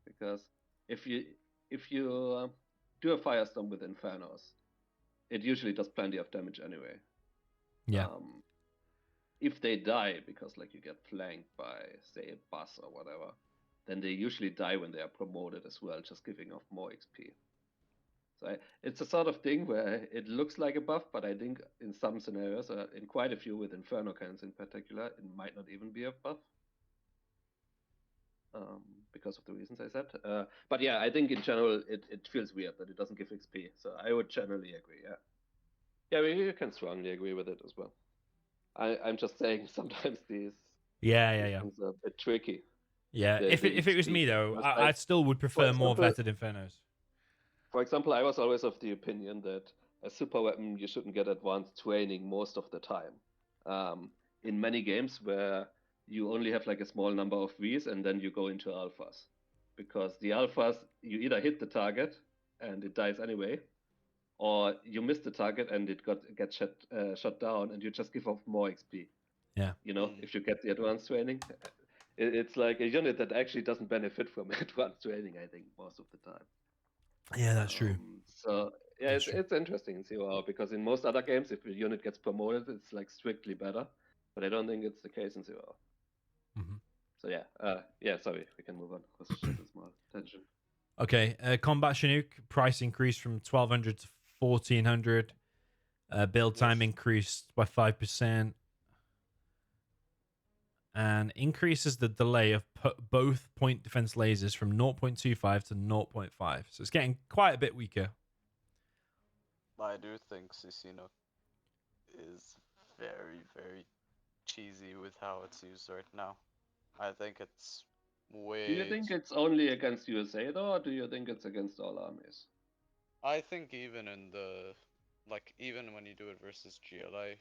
because if you do a Firestorm with Infernos, it usually does plenty of damage anyway.
Yeah.
If they die because like you get flanked by say a bus or whatever, then they usually die when they are promoted as well, just giving off more XP. So it's a sort of thing where it looks like a buff, but I think in some scenarios, in quite a few with Inferno cans in particular, it might not even be a buff. Because of the reasons I said. But yeah, I think in general it feels weird that it doesn't give XP. So I would generally agree, yeah. Yeah, you can strongly agree with it as well. I'm just saying sometimes these things are a bit tricky.
Yeah, if it was me though, I still would prefer more vetted Infernos.
For example, I was always of the opinion that a super weapon you shouldn't get advanced training most of the time. In many games where you only have like a small number of Vs and then you go into alphas. Because the alphas, you either hit the target and it dies anyway, or you miss the target and it gets shut down and you just give off more XP.
Yeah.
You know, if you get the advanced training. It's like a unit that actually doesn't benefit from advanced training, I think, most of the time.
Yeah, that's true.
So yeah, it's interesting in Zero Hour, because in most other games, if a unit gets promoted, it's like strictly better. But I don't think it's the case in Zero Hour.
Mm-hmm.
So yeah, sorry, we can move on. This is just a small tangent.
Okay, Combat Chinook price increased from 1,200 to 1,400. Build time increased by 5%. And increases the delay of both point defense lasers from 0.25 to 0.5. So it's getting quite a bit weaker.
I do think C&C is very, very cheesy with how it's used right now. I think it's way.
Do you think it's only against USA though, or do you think it's against all armies?
I think even in the like even when you do it versus GLA,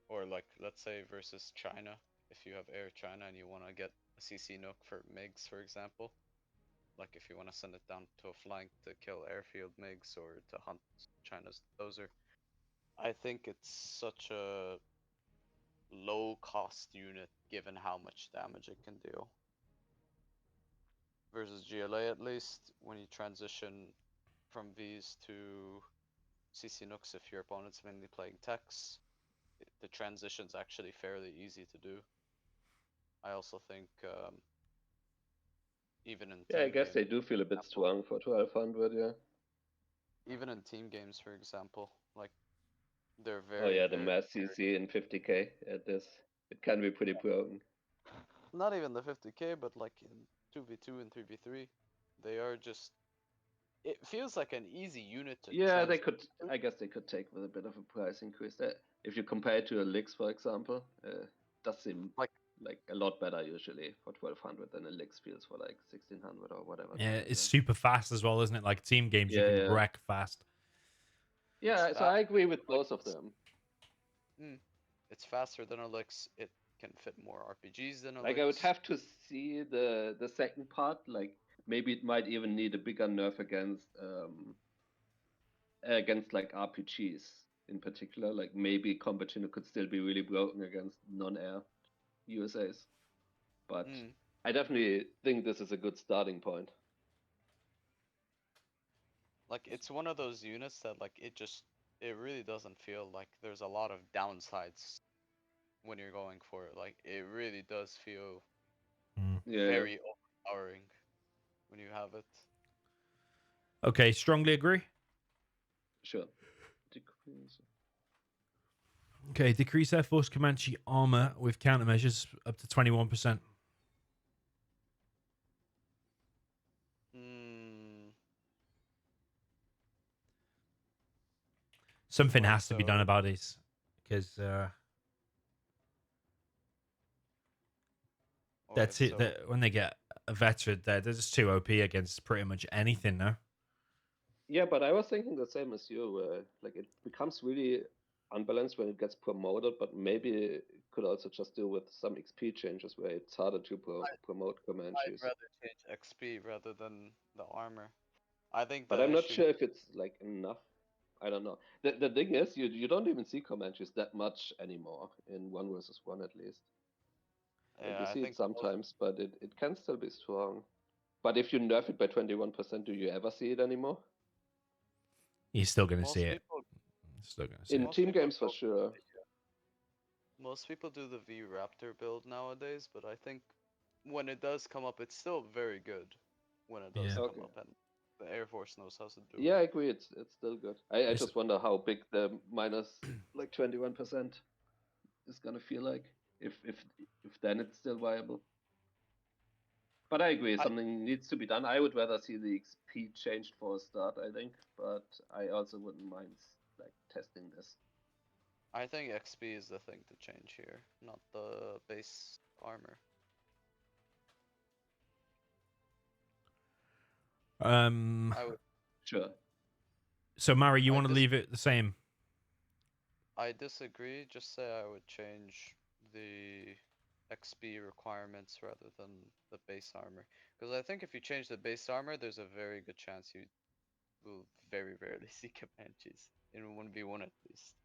or like let's say versus China, if you have Air China and you want to get a CC Nuke for MiGs, for example, like if you want to send it down to a flank to kill airfield MiGs or to hunt China's dozer, I think it's such a low cost unit given how much damage it can deal. Versus GLA, at least, when you transition from Vs to CC Nukes, if your opponent's mainly playing techs, the transition's actually fairly easy to do. I also think even in
Yeah, I
team
guess they
games,
do feel a bit strong for 1200. Yeah.
even in team games, for example, like they're
Oh
very,
yeah, the
very,
mass CC in 50k at this, it can be pretty broken.
not even the 50k, but like in 2v2 and 3v3, they are just. It feels like an easy unit to
Yeah, they
translate.
could. I guess they could take with a bit of a price increase. If you compare it to a Lix, for example, does seem like a lot better usually for 1200 than a Lix feels for like 1600 or whatever.
Yeah,
it
it's
is.
super fast as well, isn't it? Like team games, you
Yeah,
can
yeah.
wreck fast.
Yeah,
It's
so I
fast,
agree with
like
both of them.
It's faster than a Lix. It can fit more RPGs than a
Like I would
Lix.
have to see the second part. Like maybe it might even need a bigger nerf against like RPGs in particular. Like maybe Combatino could still be really broken against non-air USAs. But I definitely think this is a good starting point.
Like it's one of those units that like it really doesn't feel like there's a lot of downsides when you're going for it. Like it really does feel
Yeah,
very overpowering when you have it.
Okay, strongly agree.
sure. Decrease.
Okay, decrease Air Force Comanche armor with countermeasures up to 21%. Something
Wait,
has to be done
so
about this because that's it.
so
That when they get a veteran, they're just too OP against pretty much anything. No.
Yeah, but I was thinking the same as you. Like it becomes really unbalanced when it gets promoted, but maybe it could also just do with some XP changes where it's harder to promote
I'd
Comanches.
rather change XP rather than the armor. I think
But
the
I'm not
issue
sure if it's like enough. I don't know. The thing is, you don't even see Comanches that much anymore in 1 versus 1 at least. Like you
I
see it
think
sometimes, but it can still be strong. But if you nerf it by 21%, do you ever see it anymore?
You're still going to see
most
it.
people
Still going to see
In
it.
most
team
people
games for
go
sure.
most people do the V Raptor build nowadays, but I think when it does come up, it's still very good when it does
Yeah.
come
Okay.
up, and the Air Force knows how to do
Yeah, I
it.
agree. It's still good. I
It's-
just wonder how big the minus like 21% is gonna feel like if then it's still viable. But I agree,
I
something needs to be done. I would rather see the XP changed for a start, I think, but I also wouldn't mind like testing this.
I think XP is the thing to change here, not the base armor. I would.
Sure.
So Mari, you want to leave it the same?
I disagree. Just say I would change the XP requirements rather than the base armor. Because I think if you change the base armor, there's a very good chance you will very rarely see Comanches in 1v1 at least.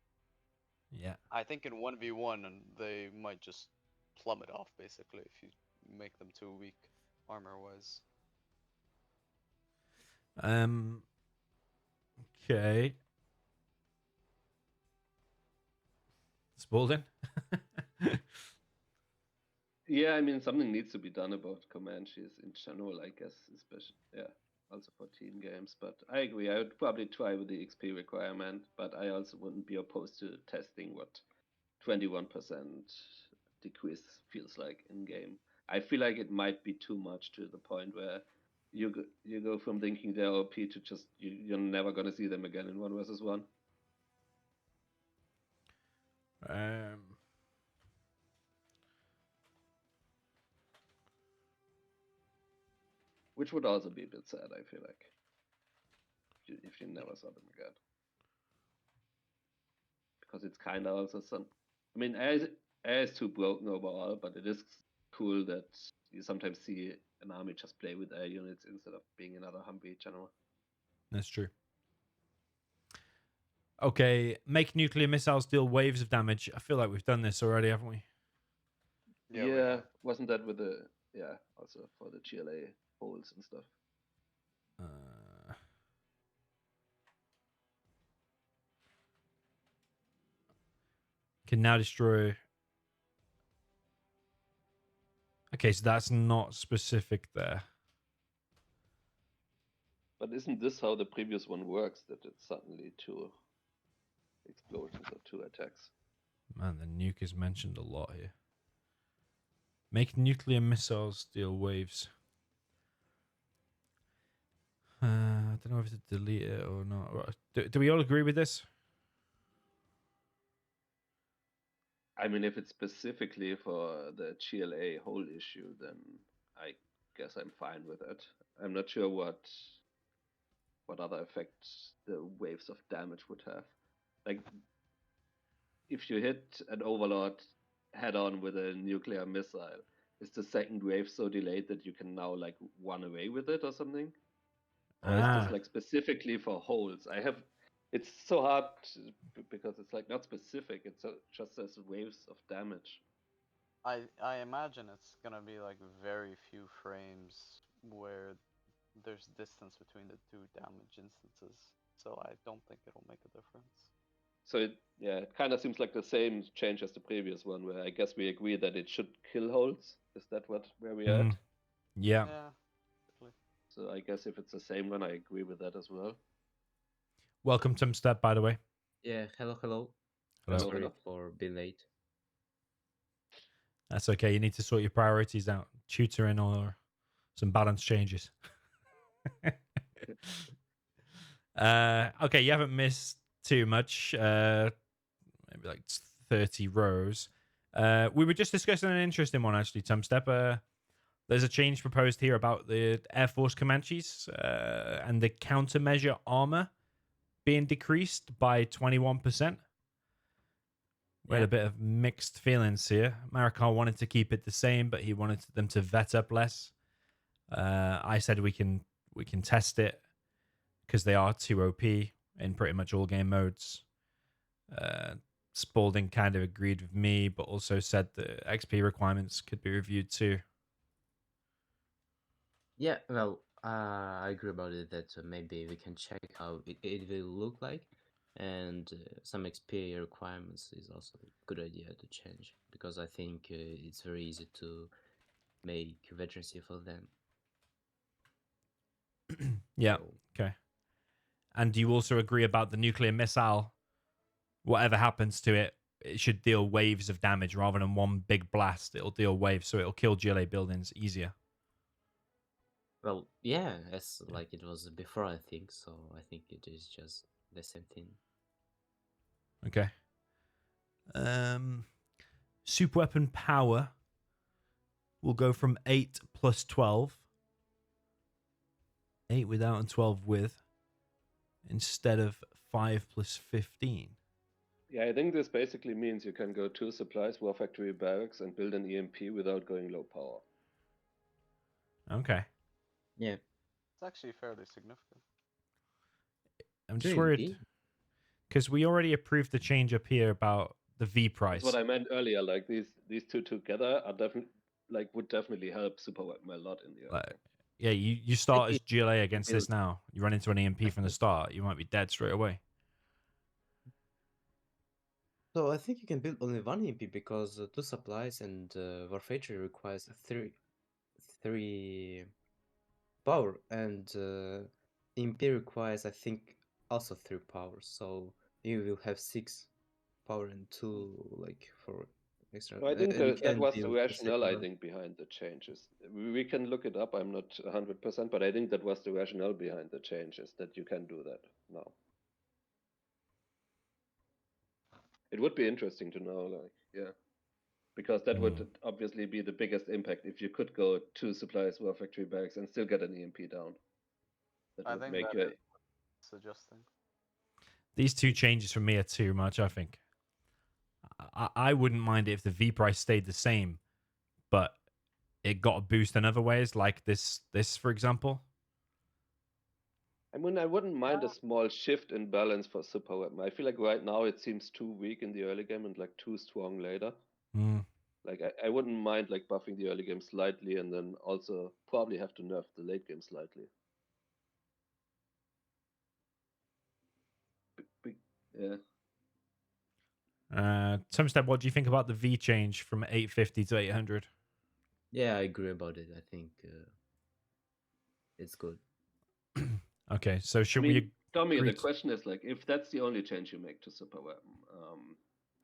Yeah.
I think in 1v1 and they might just plummet off basically if you make them too weak armor wise.
Okay. Spalding.
Yeah, I mean something needs to be done about Comanches in general, I guess, especially also for team games. But I agree, I would probably try with the XP requirement, but I also wouldn't be opposed to testing what 21% decrease feels like in game. I feel like it might be too much to the point where you go from thinking they're OP to just you're never gonna see them again in 1 versus 1. Which would also be a bit sad, I feel like, if you never saw them again. because it's kind of also some. I mean, AI is too broken overall, but it is cool that you sometimes see an army just play with air units instead of being another Humvee general.
That's true. Okay, make nuclear missiles deal waves of damage. I feel like we've done this already, haven't we?
Yeah, we have.
Wasn't that with the also for the GLA holes and stuff?
Can now destroy. Okay, so that's not specific there.
But isn't this how the previous one works? That it's suddenly 2 explosions or 2 attacks?
Man, the nuke is mentioned a lot here. Make nuclear missiles deal waves. I don't know if to delete it or not. Do we all agree with this?
I mean, if it's specifically for the GLA hole issue, then I guess I'm fine with it. I'm not sure what other effects the waves of damage would have. Like, if you hit an overlord head on with a nuclear missile, is the second wave so delayed that you can now like run away with it or something? Or is this like specifically for holes? It's so hard because it's like not specific. It's just says waves of damage.
I imagine it's gonna be like very few frames where there's distance between the 2 damage instances, so I don't think it'll make a difference.
So it kind of seems like the same change as the previous one, where I guess we agree that it should kill holes. Is that where we are at?
Yeah.
Yeah.
So I guess if it's the same one, I agree with that as well.
Welcome, Tumstep, by the way.
Yeah, hello.
Hello.
Sorry for being late.
That's okay. You need to sort your priorities out. Tutoring or some balance changes. Okay, you haven't missed too much. Maybe like 30 rows. We were just discussing an interesting one, actually, Tumstep. There's a change proposed here about the Air Force Comanches and the countermeasure armor being decreased by 21%. We had a bit of mixed feelings here. Marakar wanted to keep it the same, but he wanted them to vet up less. I said we can test it because they are too OP in pretty much all game modes. Spalding kind of agreed with me, but also said the XP requirements could be reviewed too.
Yeah, well, I agree about it that maybe we can check how it will look like, and some XP requirements is also a good idea to change, because I think it's very easy to make veterancy for them.
Yeah, okay. And do you also agree about the nuclear missile? Whatever happens to it, it should deal waves of damage rather than one big blast. It'll deal waves, so it'll kill GLA buildings easier.
Well, yeah, as like it was before, I think, so I think it is just the same thing.
Okay. Super weapon power will go from 8 plus 12. 8 without and 12 with, instead of 5 plus 15.
Yeah, I think this basically means you can go 2 supplies, war factory barracks, and build an EMP without going low power.
Okay.
Yeah.
It's actually fairly significant.
I'm just worried because we already approved the change up here about the V price.
That's what I meant earlier. Like these two together are definitely would definitely help super weapon a lot in the early game.
Yeah, you start as GLA against this now. You run into an EMP from the start, you might be dead straight away.
So I think you can build only one EMP because 2 supplies and war factory requires 3 power, and EMP requires, I think, also 3 power. So you will have 6 power and 2 like for extra.
I think that was the rationale. I think behind the changes. We can look it up. I'm not 100%, but I think that was the rationale behind the changes, that you can do that now. It would be interesting to know, like, yeah, because that would obviously be the biggest impact if you could go 2 supplies, war factory barracks, and still get an EMP down. That would make you
suggesting.
These 2 changes for me are too much, I think. I wouldn't mind it if the V price stayed the same, but it got a boost in other ways, like this for example.
I mean, I wouldn't mind a small shift in balance for super weapon. I feel like right now it seems too weak in the early game and like too strong later.
Mm.
Like I wouldn't mind like buffing the early game slightly and then also probably have to nerf the late game slightly. Yeah.
Tumstep, what do you think about the V change from 850 to 800?
Yeah, I agree about it. I think it's good.
Okay, so
I
should
mean,
we
Tommy,
agree
the question is like, if that's the only change you make to super weapon,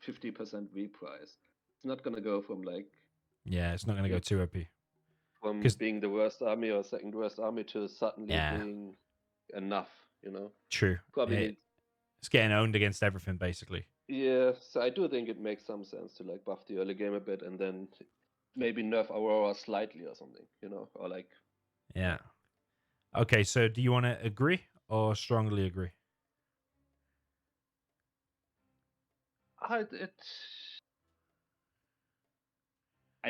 50% V price, it's not gonna go from like
Yeah, it's not going to go
Yeah.
too OP.
from
'Cause-
being the worst army or second worst army to suddenly
Yeah.
being enough, you know?
True.
Probably needs.
It's getting owned against everything basically.
Yeah, so I do think it makes some sense to like buff the early game a bit and then maybe nerf Aurora slightly or something, you know, or like
Yeah. Okay, so do you want to agree or strongly agree?
I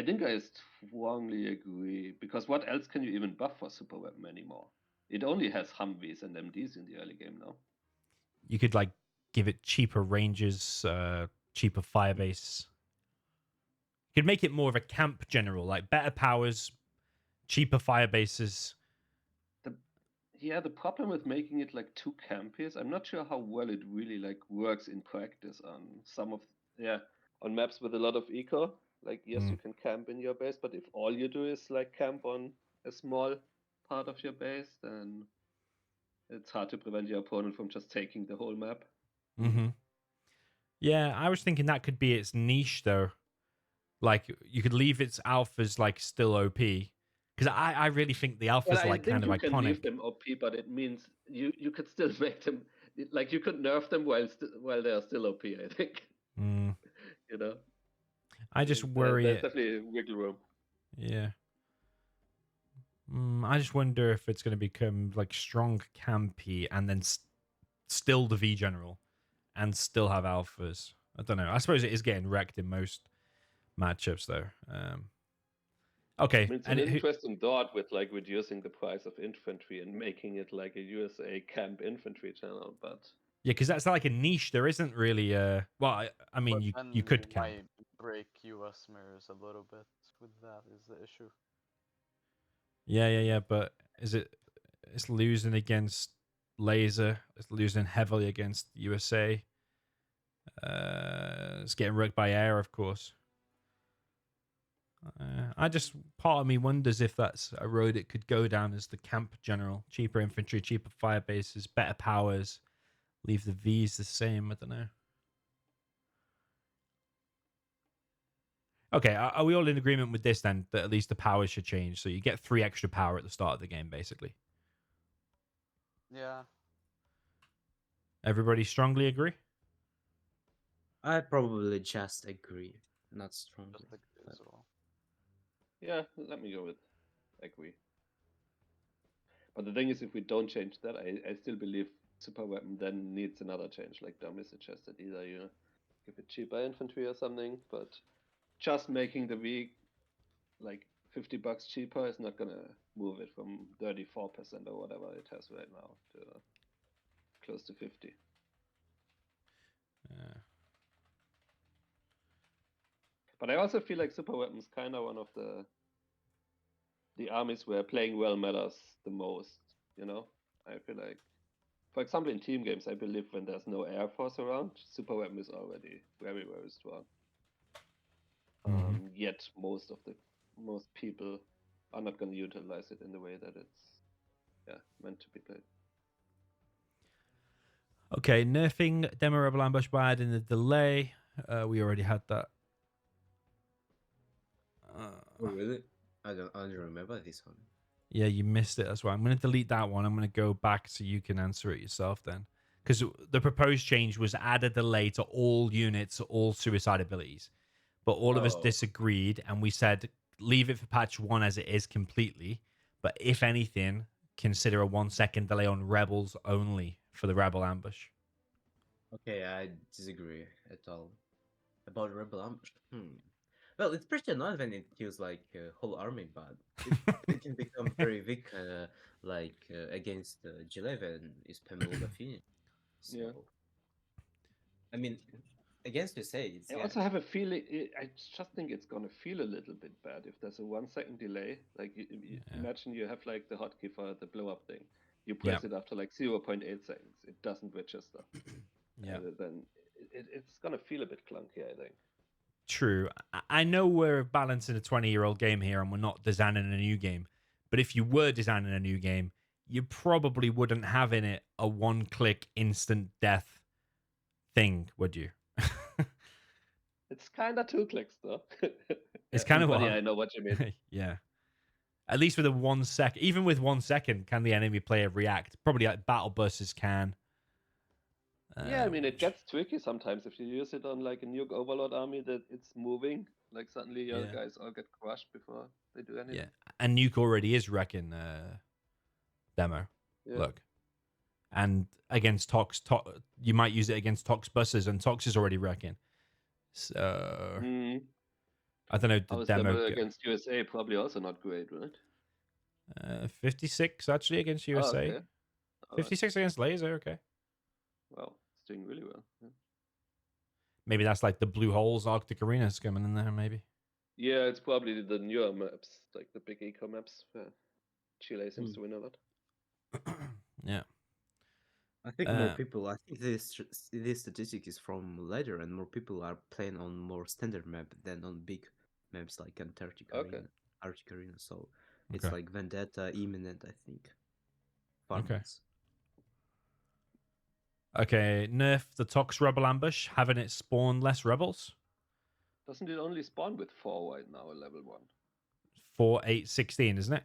think I strongly agree because what else can you even buff for super weapon anymore? It only has Humvees and MDs in the early game now.
You could like give it cheaper ranges, cheaper firebase. You could make it more of a camp general, like better powers, cheaper firebases.
The problem with making it like too campy is I'm not sure how well it really like works in practice on some of on maps with a lot of eco. Like yes, you can camp in your base, but if all you do is like camp on a small part of your base, then it's hard to prevent your opponent from just taking the whole map.
Mm-hmm. Yeah, I was thinking that could be its niche though. Like you could leave its alphas like still OP because I really think the alphas
Well,
are
I
like
think
kind of
you can leave
iconic.
them OP, but it means you could still make them like you could nerf them while they are still OP. I think
Mm.
you know.
I just worry
There's
it.
definitely wiggle room.
Yeah. I just wonder if it's going to become like strong campy and then still the V general and still have alphas. I don't know. I suppose it is getting wrecked in most matchups though. Okay,
I mean, it's
and
an interesting thought with like reducing the price of infantry and making it like a USA camp infantry channel, but
yeah, because that's like a niche. There isn't really. Well, I mean,
But
you
then
could
you
camp.
might break US mirrors a little bit with that is the issue.
Yeah. But is it? It's losing against laser. It's losing heavily against USA. It's getting wrecked by air, of course. I just part of me wonders if that's a road it could go down as the camp general, cheaper infantry, cheaper fire bases, better powers, leave the V's the same. I don't know. Okay, are we all in agreement with this then? That at least the powers should change, so you get 3 extra power at the start of the game, basically.
Yeah.
Everybody strongly agree?
I probably just agree, not strongly.
Just agree as well.
yeah, let me go with agree. But the thing is, if we don't change that, I still believe super weapon then needs another change, like Dummy suggested. Either you give it cheaper infantry or something, but just making the V like $50 cheaper is not gonna move it from 34% or whatever it has right now to close to 50.
Yeah.
But I also feel like super weapons kind of one of the armies where playing well matters the most. You know, I feel like, for example, in team games, I believe when there's no air force around, super weapon is already very very strong. Yet most people are not going to utilize it in the way that it's meant to be played.
Okay, nerfing Demo Rebel Ambush by adding the delay. We already had that.
Oh, really? I don't remember this one.
Yeah, you missed it. That's why I'm going to delete that one. I'm going to go back so you can answer it yourself then. Because the proposed change was add a delay to all units, all suicide abilities. But all of us disagreed and we said leave it for patch 1 as it is completely. But if anything, consider a 1-second delay on rebels only for the rebel ambush.
Okay, I disagree at all. About Rebel Ambush. Well, it's pretty annoying when it kills like a whole army, but it can become very weak, against G11 is Pemloga Finish.
Yeah.
So, I mean, against you say it's
I
yeah.
also have a feeling. I just think it's gonna feel a little bit bad if there's a 1 second delay. Like imagine you have like the hotkey for the blow up thing. You press it after like 0.8 seconds. It doesn't register.
Yeah.
Then it's gonna feel a bit clunky, I think.
True. I know we're balancing a 20-year-old game here and we're not designing a new game. But if you were designing a new game, you probably wouldn't have in it a one-click instant death thing, would you?
It's kind of 2 clicks though.
It's kind of
but
what.
yeah, I know what you mean.
Yeah. At least with a 1 second, even with 1 second, can the enemy player react? Probably like battle buses can.
Yeah, I mean it gets tricky sometimes if you use it on like a Nuke Overlord army that it's moving. Like suddenly your
Yeah.
guys all get crushed before they do anything.
Yeah. And Nuke already is wrecking demo.
Yeah.
Look. And against Tox, you might use it against Tox buses, and Tox is already wrecking. So I don't know the
How's
demo
against USA? Probably also not great, right?
56 actually against
Oh,
USA.
okay. All
56 against Laser. Okay.
Wow, it's doing really well. Yeah.
Maybe that's like the Blue Holes Arctic Arenas coming in there. Maybe.
Yeah, it's probably the newer maps, like the big eco maps. Where Chile seems to win a lot.
Yeah.
I think more people. I think this statistic is from later, and more people are playing on more standard map than on big maps like Antarctic Arena, Arctic Arena. So it's like Vendetta, Imminent. I think. Farmlands.
Okay, nerf the Tox Rebel Ambush, having it spawn less rebels.
Doesn't it only spawn with 4 right now at level 1?
4, 8, 16, isn't it?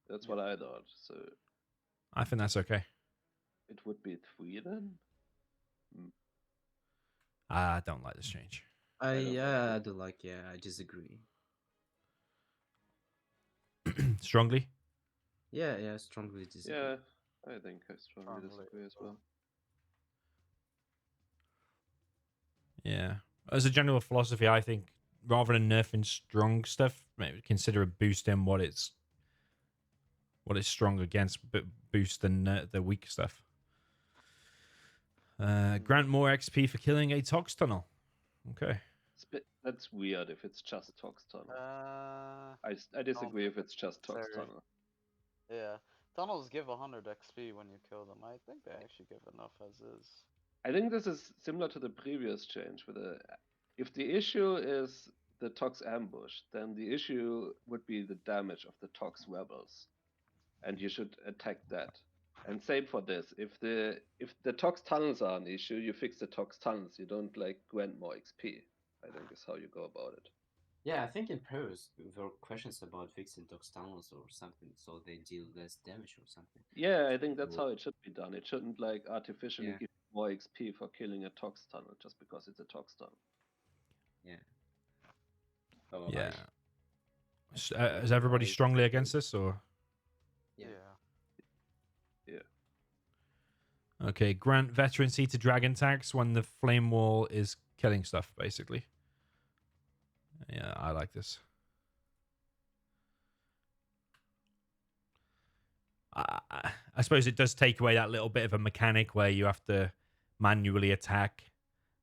That's what I thought. So
I think that's okay.
it would be 3 then?
I don't like this change.
I don't like. Yeah, I disagree.
Strongly?
Yeah, strongly disagree.
Yeah, I think I strongly disagree as well.
Yeah. As a general philosophy, I think rather than nerfing strong stuff, maybe consider boosting what it's strong against, but boost the weak stuff. Grant more XP for killing a Tox tunnel. Okay.
That's weird if it's just Tox tunnel. I disagree if it's just Tox tunnel.
Yeah, tunnels give 100 XP when you kill them. I think they actually give enough as is.
I think this is similar to the previous change. If the issue is the Tox ambush, then the issue would be the damage of the Tox rebels, and you should attack that. And same for this. If the Tox tunnels are an issue, you fix the Tox tunnels. You don't like grant more XP. I think is how you go about it.
Yeah, I think in previous there were questions about fixing Tox tunnels or something, so they deal less damage or something.
Yeah, I think that's how it should be done. It shouldn't like artificially give more XP for killing a Tox tunnel just because it's a Tox tunnel.
Yeah. Oh,
yeah. Is everybody strongly against this, or?
Yeah.
Okay, grant veterancy to dragon tags when the flame wall is killing stuff, basically. Yeah, I like this. I suppose it does take away that little bit of a mechanic where you have to manually attack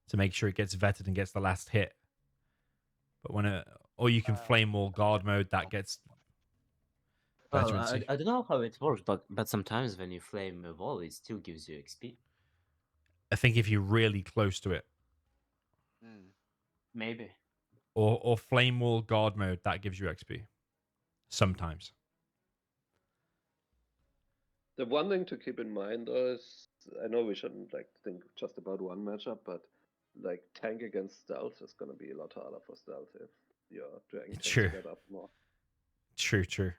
to make sure it gets vetted and gets the last hit. But or you can flame wall guard mode that gets veterancy.
I don't know how it works, but sometimes when you flame a wall, it still gives you XP.
I think if you're really close to it.
Maybe.
Or flame wall guard mode, that gives you XP. Sometimes.
The one thing to keep in mind is, I know we shouldn't think just about one matchup, but tank against stealth is going to be a lot harder for stealth if your dragon tanks get up more.
True.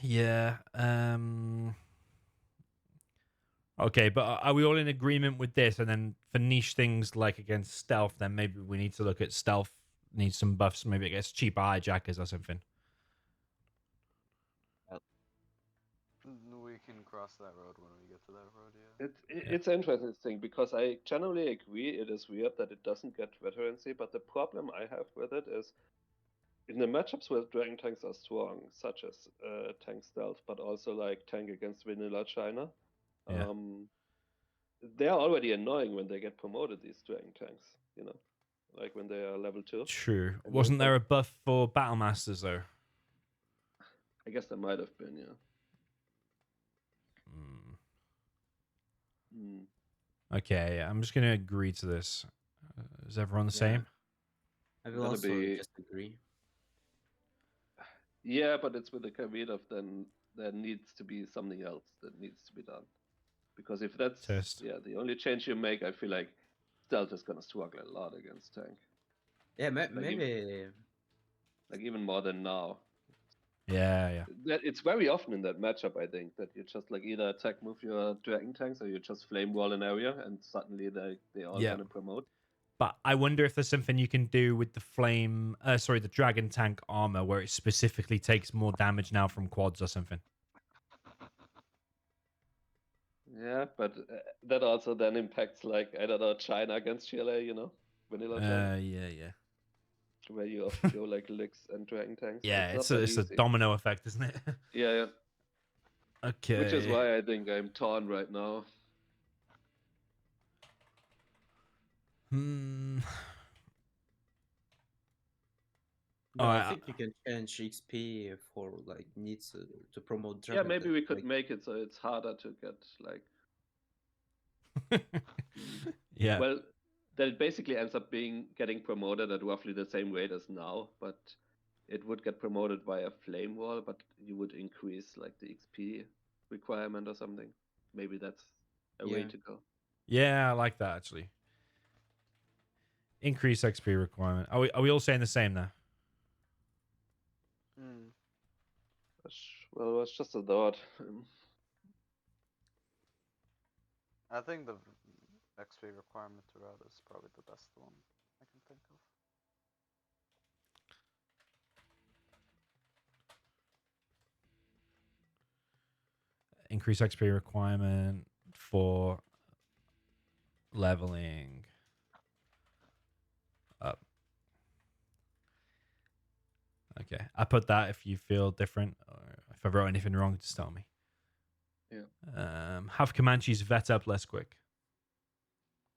Yeah. Okay, but are we all in agreement with this? And then for niche things like against stealth, then maybe we need to look at stealth needs some buffs. Maybe it gets cheaper hijackers or something.
We can
cross that road when we get to that road, yeah.
It's interesting because I generally agree it is weird that it doesn't get veterancy, but the problem I have with it is in the matchups where dragon tanks are strong, such as tank stealth, but also like tank against vanilla China,
Yeah.
they are already annoying when they get promoted, these dragon tanks, you know, like when they are level 2.
True.
And
Wasn't
then
there a buff for Battle Masters though?
I guess there might have been, yeah. Hmm.
Okay, I'm just gonna agree to this. Is everyone the
Yeah.
same?
I will
Gonna
also
be-
just agree.
Yeah, but it's with the caveat of then there needs to be something else that needs to be done. Because if that's
Test.
the only change you make, I feel like stealth is gonna struggle a lot against tank.
Yeah,
Like
maybe.
Like even more than now.
Yeah.
That it's very often in that matchup, I think, that you just like either attack move your dragon tanks or you just flame wall an area and suddenly they all
Yeah.
want to promote.
But I wonder if there's something you can do with the dragon tank armor where it specifically takes more damage now from quads or something.
Yeah, but that also then impacts like I don't know China against GLA, you know, vanilla China,
Yeah.
where you often go like licks and dragon tanks. So
Yeah,
it's not that
it's a
easy.
domino effect, isn't it?
Yeah.
Okay.
Which is why I think I'm torn right now.
No, I
Alright,
think you can change XP for like needs to promote
Yeah,
dragon.
maybe
tank,
we could
like,
make it so it's harder to get like
yeah.
well, that it basically ends up getting promoted at roughly the same rate as now, but it would get promoted via flame wall, but you would increase like the XP requirement or something. Maybe that's a way
Yeah.
to go.
Yeah, I like that actually. Increase XP requirement. Are we all saying the same now?
Well, it's just a thought.
I think the XP requirement to route is probably the best one I can think of.
Increase XP requirement for leveling up. Okay, I put that. If you feel different or if I wrote anything wrong, just tell me.
Yeah.
Have Comanches vet up less quick.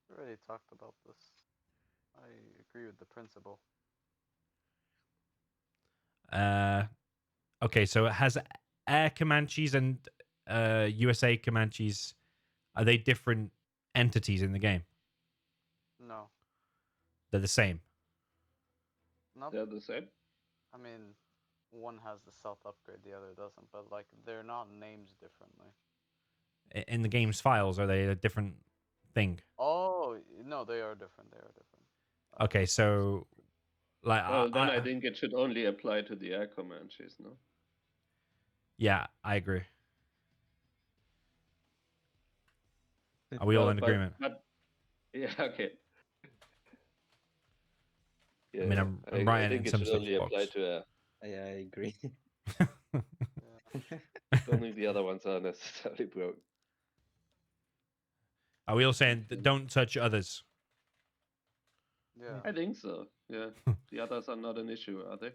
We already talked about this. I agree with the principle.
Okay, so it has Air Comanches and USA Comanches. Are they different entities in the game?
No.
They're the same.
Not.
They're the same.
I mean, one has the stealth upgrade, the other doesn't, but like they're not named differently.
In the game's files, are they a different thing?
Oh no, they are different. They are different.
Okay, so like
Well, then I think it should only apply to the air Comanches, no?
yeah, I agree. Are we all in agreement?
But yeah, okay. Yeah,
I mean, I'm
I
writing it
think
in
it
some
should
sort
only
of
apply
box.
to air.
Yeah, I agree.
Don't think the other ones are necessarily broke.
Are we all saying
Okay.
don't touch others?
Yeah.
I think so. Yeah, the others are not an issue, are they?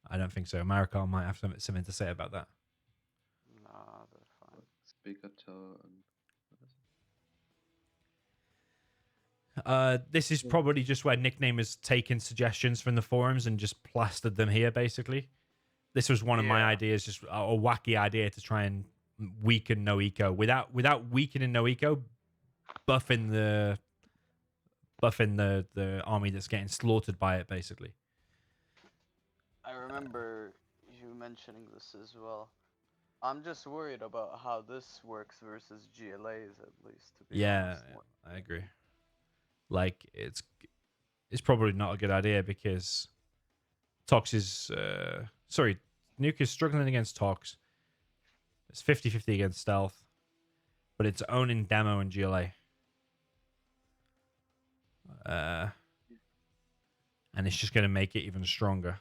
I don't think so. Marakar might have something to say about that.
Nah, they're fine.
Speaker tone.
This is probably just where Nickname has taken suggestions from the forums and just plastered them here, basically. This was one of my ideas, just a wacky idea to try and weaken No Eco. Without weakening No Eco, buffing the army that's getting slaughtered by it, basically.
I remember you mentioning this as well. I'm just worried about how this works versus GLAs, at least, to be honest.
I agree. Like, it's probably not a good idea because Tox is... Nuke is struggling against Tox. It's 50-50 against Stealth. But it's owning Demo and GLA. And it's just going to make it even stronger.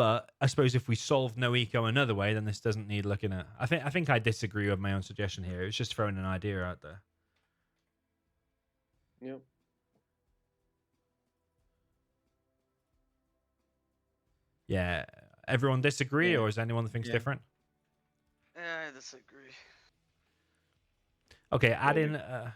But I suppose if we solve no eco another way, then this doesn't need looking at. I think I disagree with my own suggestion here. It's just throwing an idea out there.
Yeah.
Yeah. Everyone disagree,
Yeah.
or is there anyone that thinks
Yeah.
different?
Yeah, I disagree.
Okay, add
Maybe.
in.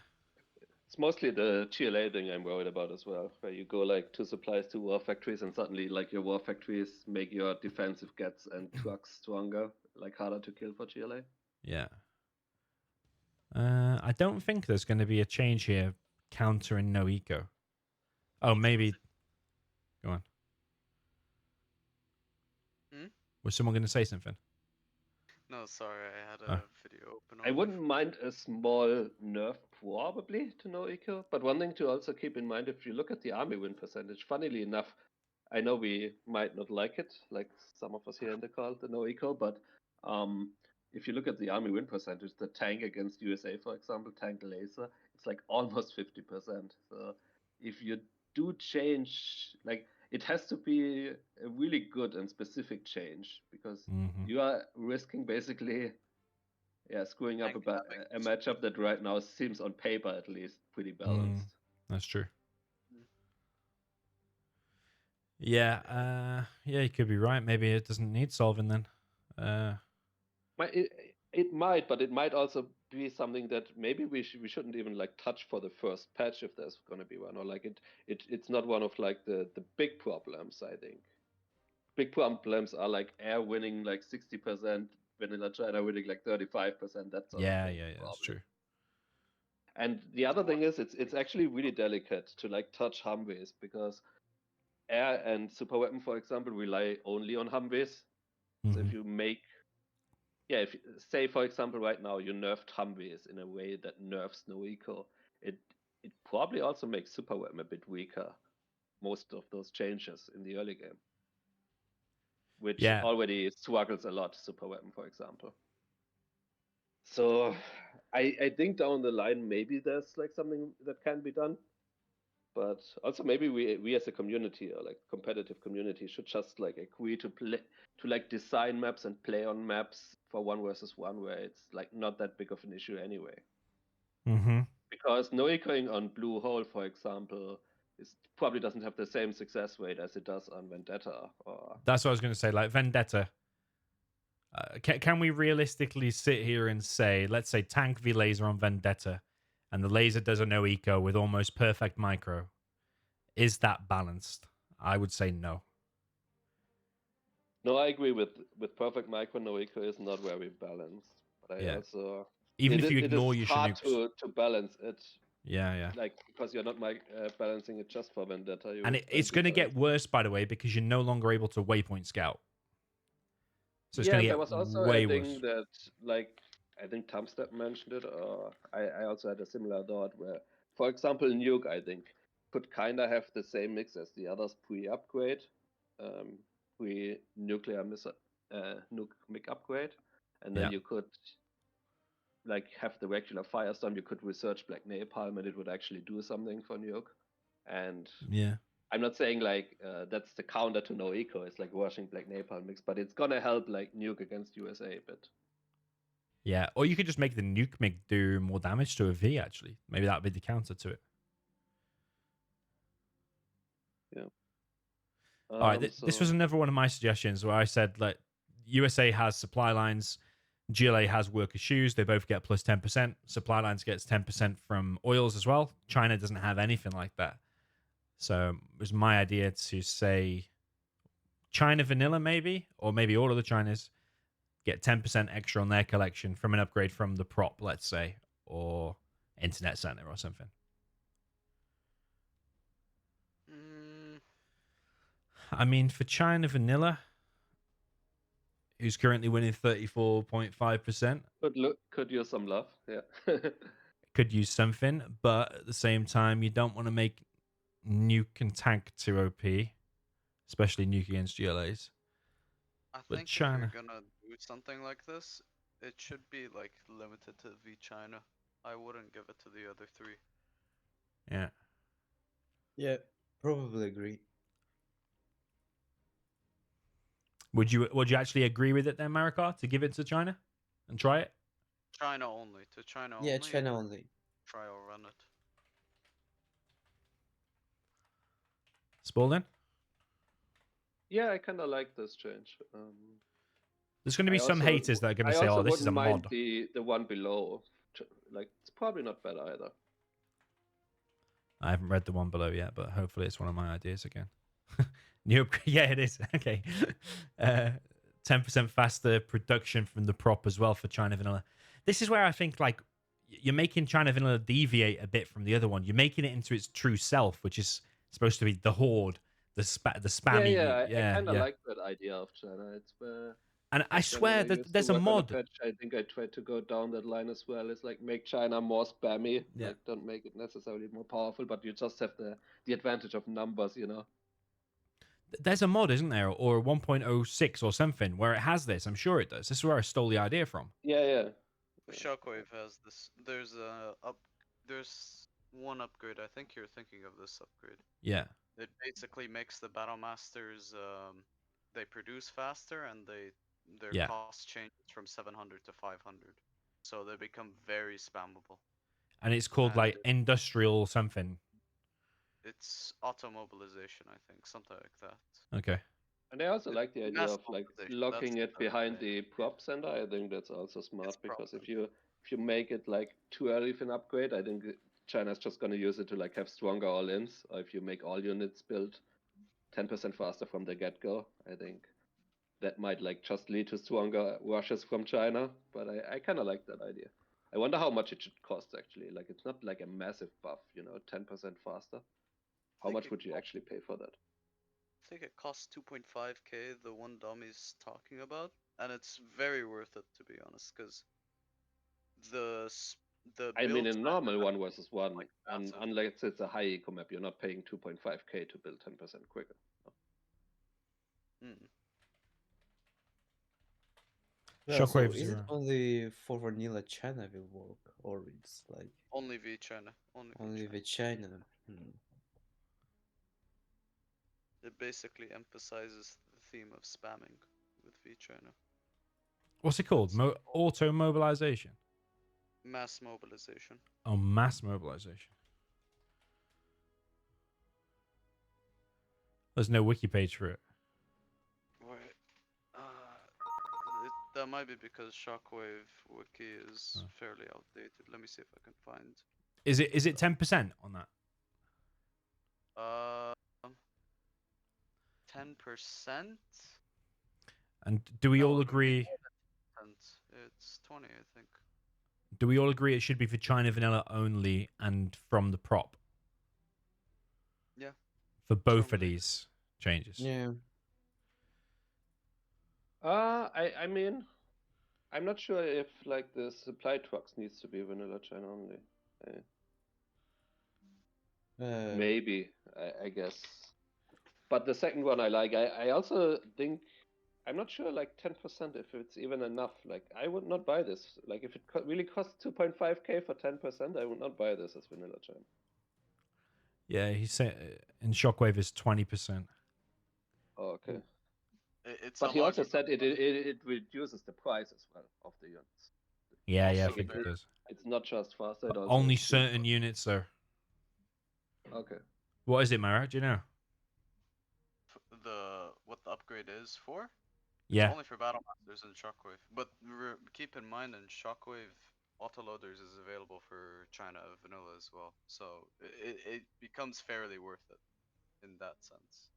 It's mostly the GLA thing I'm worried about as well, where you go like two supplies to war factories and suddenly like your war factories make your defensive gets and trucks stronger, like harder to kill for GLA.
Yeah. I don't think there's going to be a change here countering no eco. Oh, maybe. Go on.
Hmm?
Was someone going to say something?
No, sorry, I had
Oh.
a video open.
I wouldn't mind a small nerf probably to no eco, but one thing to also keep in mind if you look at the army win percentage, funnily enough, I know we might not like it, like some of us here in the call, the no eco, but if you look at the army win percentage, the tank against USA, for example, tank laser, it's like almost 50%. So if you do change, like it has to be a really good and specific change because you are risking basically screwing up
Tank
a matchup that right now seems on paper at least pretty balanced.
That's true.
Mm.
Yeah, you could be right. Maybe it doesn't need solving then.
It might, but it might also be something that maybe we shouldn't even like touch for the first patch if there's going to be one, or like it's not one of like the big problems. I think big problems are like air winning like 60%, vanilla China winning like 35%, that sort of
Yeah,
thing.
that's true.
And the other thing is it's actually really delicate to like touch Humvees because air and super weapon, for example, rely only on Humvees. So if you make if say for example right now you nerfed Humvees in a way that nerfs no eco, it probably also makes super weapon a bit weaker. Most of those changes in the early game, which
Yeah.
already struggles a lot. Super weapon, for example. So I think down the line maybe there's like something that can be done, but also maybe we as a community or like competitive community should just like agree to play to like design maps and play on maps for 1 versus 1 where it's like not that big of an issue anyway. Because no echoing on Blue Hole, for example, is probably doesn't have the same success rate as it does on Vendetta. Or
That's what I was going to say. Like Vendetta. Can we realistically sit here and say, let's say tank v laser on Vendetta, and the laser does a no eco with almost perfect micro? Is that balanced? I would say no.
no, I agree with perfect micro. No echo is not very balanced, but I also
even if you
it is
ignore your
hard
Chinooks.
to balance it.
Yeah.
Like because you're not balancing it just for Vendetta.
And it's going to get worse, by the way, because you're no longer able to waypoint scout. So it's
Yeah,
going to
and there
get
was also
way
a thing
worse.
that, like, I think Tumstep mentioned it, or I also had a similar thought where, for example, Nuke, I think, could kind of have the same mix as the others pre-upgrade, pre-nuclear nuke mic upgrade, and then you could like have the regular Firestorm. You could research Black Napalm, and it would actually do something for Nuke. And
Yeah.
I'm not saying like that's the counter to no eco. It's like washing Black Napalm mix, but it's gonna help like Nuke against USA a bit.
Yeah, or you could just make the nuke mic do more damage to a V, actually. Maybe that would be the counter to it.
Yeah.
All right, this was another one of my suggestions where I said, like, USA has supply lines, GLA has worker shoes. They both get plus 10%. Supply lines gets 10% from oils as well. China doesn't have anything like that. So it was my idea to say China vanilla, maybe, or maybe all of the Chinas get 10% extra on their collection from an upgrade from the prop, let's say, or internet center or something. I mean, for China vanilla, who's currently winning 34.5%,
could use some love. Yeah.
could use something, but at the same time, you don't want to make nuke and tank too OP, especially nuke against GLAs.
I
But
think if you're
China,
gonna do something like this, it should be like limited to V China. I wouldn't give it to the other three.
yeah.
Yeah, probably agree.
Would you actually agree with it then, Marakar, to give it to China and try it?
China only. To China
Yeah,
only.
China only.
Trial run it.
Spalding?
Yeah, I kind of like this change.
There's going to be some haters that are going to
I
say,
also
"Oh, this is
wouldn't
a
mind
mod."
the one below. Like, it's probably not bad either.
I haven't read the one below yet, but hopefully it's one of my ideas again. New upgrade, yeah, it is. Okay, 10% faster production from the prop as well for China Vanilla. This is where I think like you're making China Vanilla deviate a bit from the other one. You're making it into its true self, which is supposed to be the horde, the spammy.
I kind of like that idea of China. It's
And I
like when
swear
I
that
used to
there's a
work on a
mod.
patch, I think I tried to go down that line as well. It's like make China more spammy.
Yeah.
Like don't make it necessarily more powerful, but you just have the advantage of numbers, you know.
There's a mod, isn't there, or 1.06 or something where it has this. I'm sure it does. This is where I stole the idea from.
Yeah.
Shockwave has this. There's one upgrade. I think you're thinking of this upgrade.
Yeah.
It basically makes the battle masters they produce faster and their
Yeah.
cost changes from 700 to 500, so they become very spammable.
And it's called
And
like industrial something.
It's automobilization, I think, something like that.
Okay.
And I also like the idea
Mass
of like
mobilization,
locking
that's
it behind the prop center. I think that's also smart because if you make it like too early for an upgrade, I think China's just gonna use it to like have stronger all-ins. Or if you make all units build 10% faster from the get-go, I think that might like just lead to stronger rushes from China. But I kind of like that idea. I wonder how much it should cost actually. Like it's not like a massive buff, 10% faster. How much would you actually pay for that?
I think it costs 2.5k, the one Domi's talking about, and it's very worth it to be honest, because the
I mean,
build
in normal 1 versus 1,
like
and
massive.
unless it's a high eco map, you're not paying 2.5k to build 10% quicker.
Yeah, so
Shockwaves
is it
are
only for vanilla China will work, or it's like
only V China?
only with China?
It basically emphasizes the theme of spamming with V China.
What's it called? Auto mobilization.
Mass mobilization.
Oh, mass mobilization. There's no wiki page for it.
Wait. That might be because Shockwave wiki is fairly outdated. Let me see if I can find.
Is it 10% on that?
10%?
And do we
No,
all
it would be
agree?
more than 10%. It's 20, I think.
Do we all agree it should be for China Vanilla only and from the prop?
Yeah.
For both of
Strongly.
these changes.
Yeah.
I mean, I'm not sure if like the supply trucks needs to be vanilla China only. Maybe, I guess. But the second one I like. I also think I'm not sure like 10% if it's even enough. Like I would not buy this. Like if it really costs 2.5k for 10%, I would not buy this as vanilla China.
Yeah, he said in Shockwave is 20%.
Oh, okay.
But
he also said it reduces the price as well of the units.
Yeah, I think it does.
It's not just faster. It also
Only certain units, though.
Okay.
What is it, Mara? Do you know?
What the upgrade is for?
Yeah.
It's only for Battle Masters and Shockwave. But keep in mind, in Shockwave, autoloaders is available for China Vanilla as well. So it becomes fairly worth it in that sense.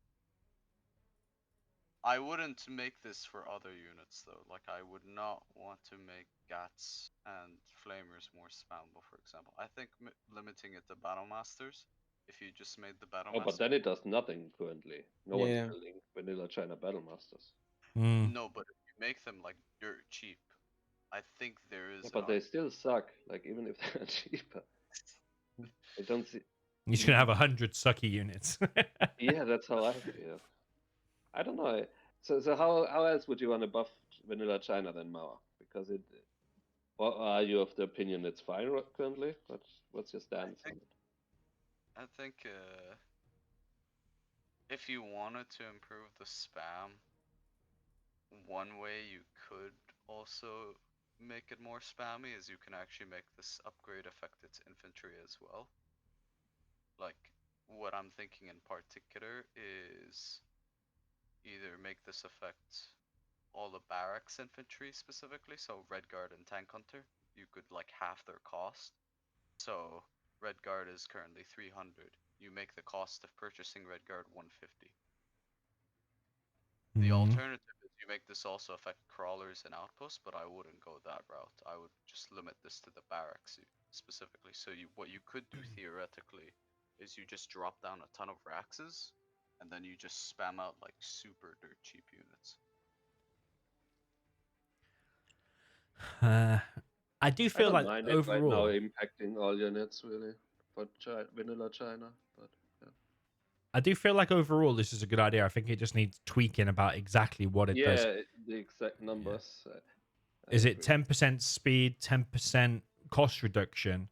I wouldn't make this for other units though. Like I would not want to make Gats and Flamers more spammable, for example. I think limiting it to Battle Masters, if you just made the Battle Master.
But then it does nothing currently. No one's building vanilla China Battle Masters.
No, but if you make them like dirt cheap, I think there is.
But they still suck. Like even if they're cheaper, I don't see.
You're just gonna have 100 sucky units.
Yeah, that's how I feel. I don't know. So how else would you want to buff vanilla China than Mao? Because or are you of the opinion it's fine currently? What's your stance on it?
I think if you wanted to improve the spam,
one way you could also make it more spammy is you can actually make this upgrade affect its infantry as well. Like, what I'm thinking in particular is either make this affect all the barracks infantry specifically, so Red Guard and Tank Hunter, you could like half their cost. So Red Guard is currently 300. You make the cost of purchasing Red Guard 150. The alternative is you make this also affect crawlers and outposts, but I wouldn't go that route. I would just limit this to the barracks specifically. So what you could do theoretically is you just drop down a ton of Raxes, and then you just spam out like super dirt cheap units.
I do
I
feel
don't
like
mind it right now
overall,
impacting all units really for vanilla China, but yeah.
I do feel like overall this is a good idea. I think it just needs tweaking about exactly what it does.
Yeah, the exact numbers. I
Is it
agree.
10% speed, 10% cost reduction,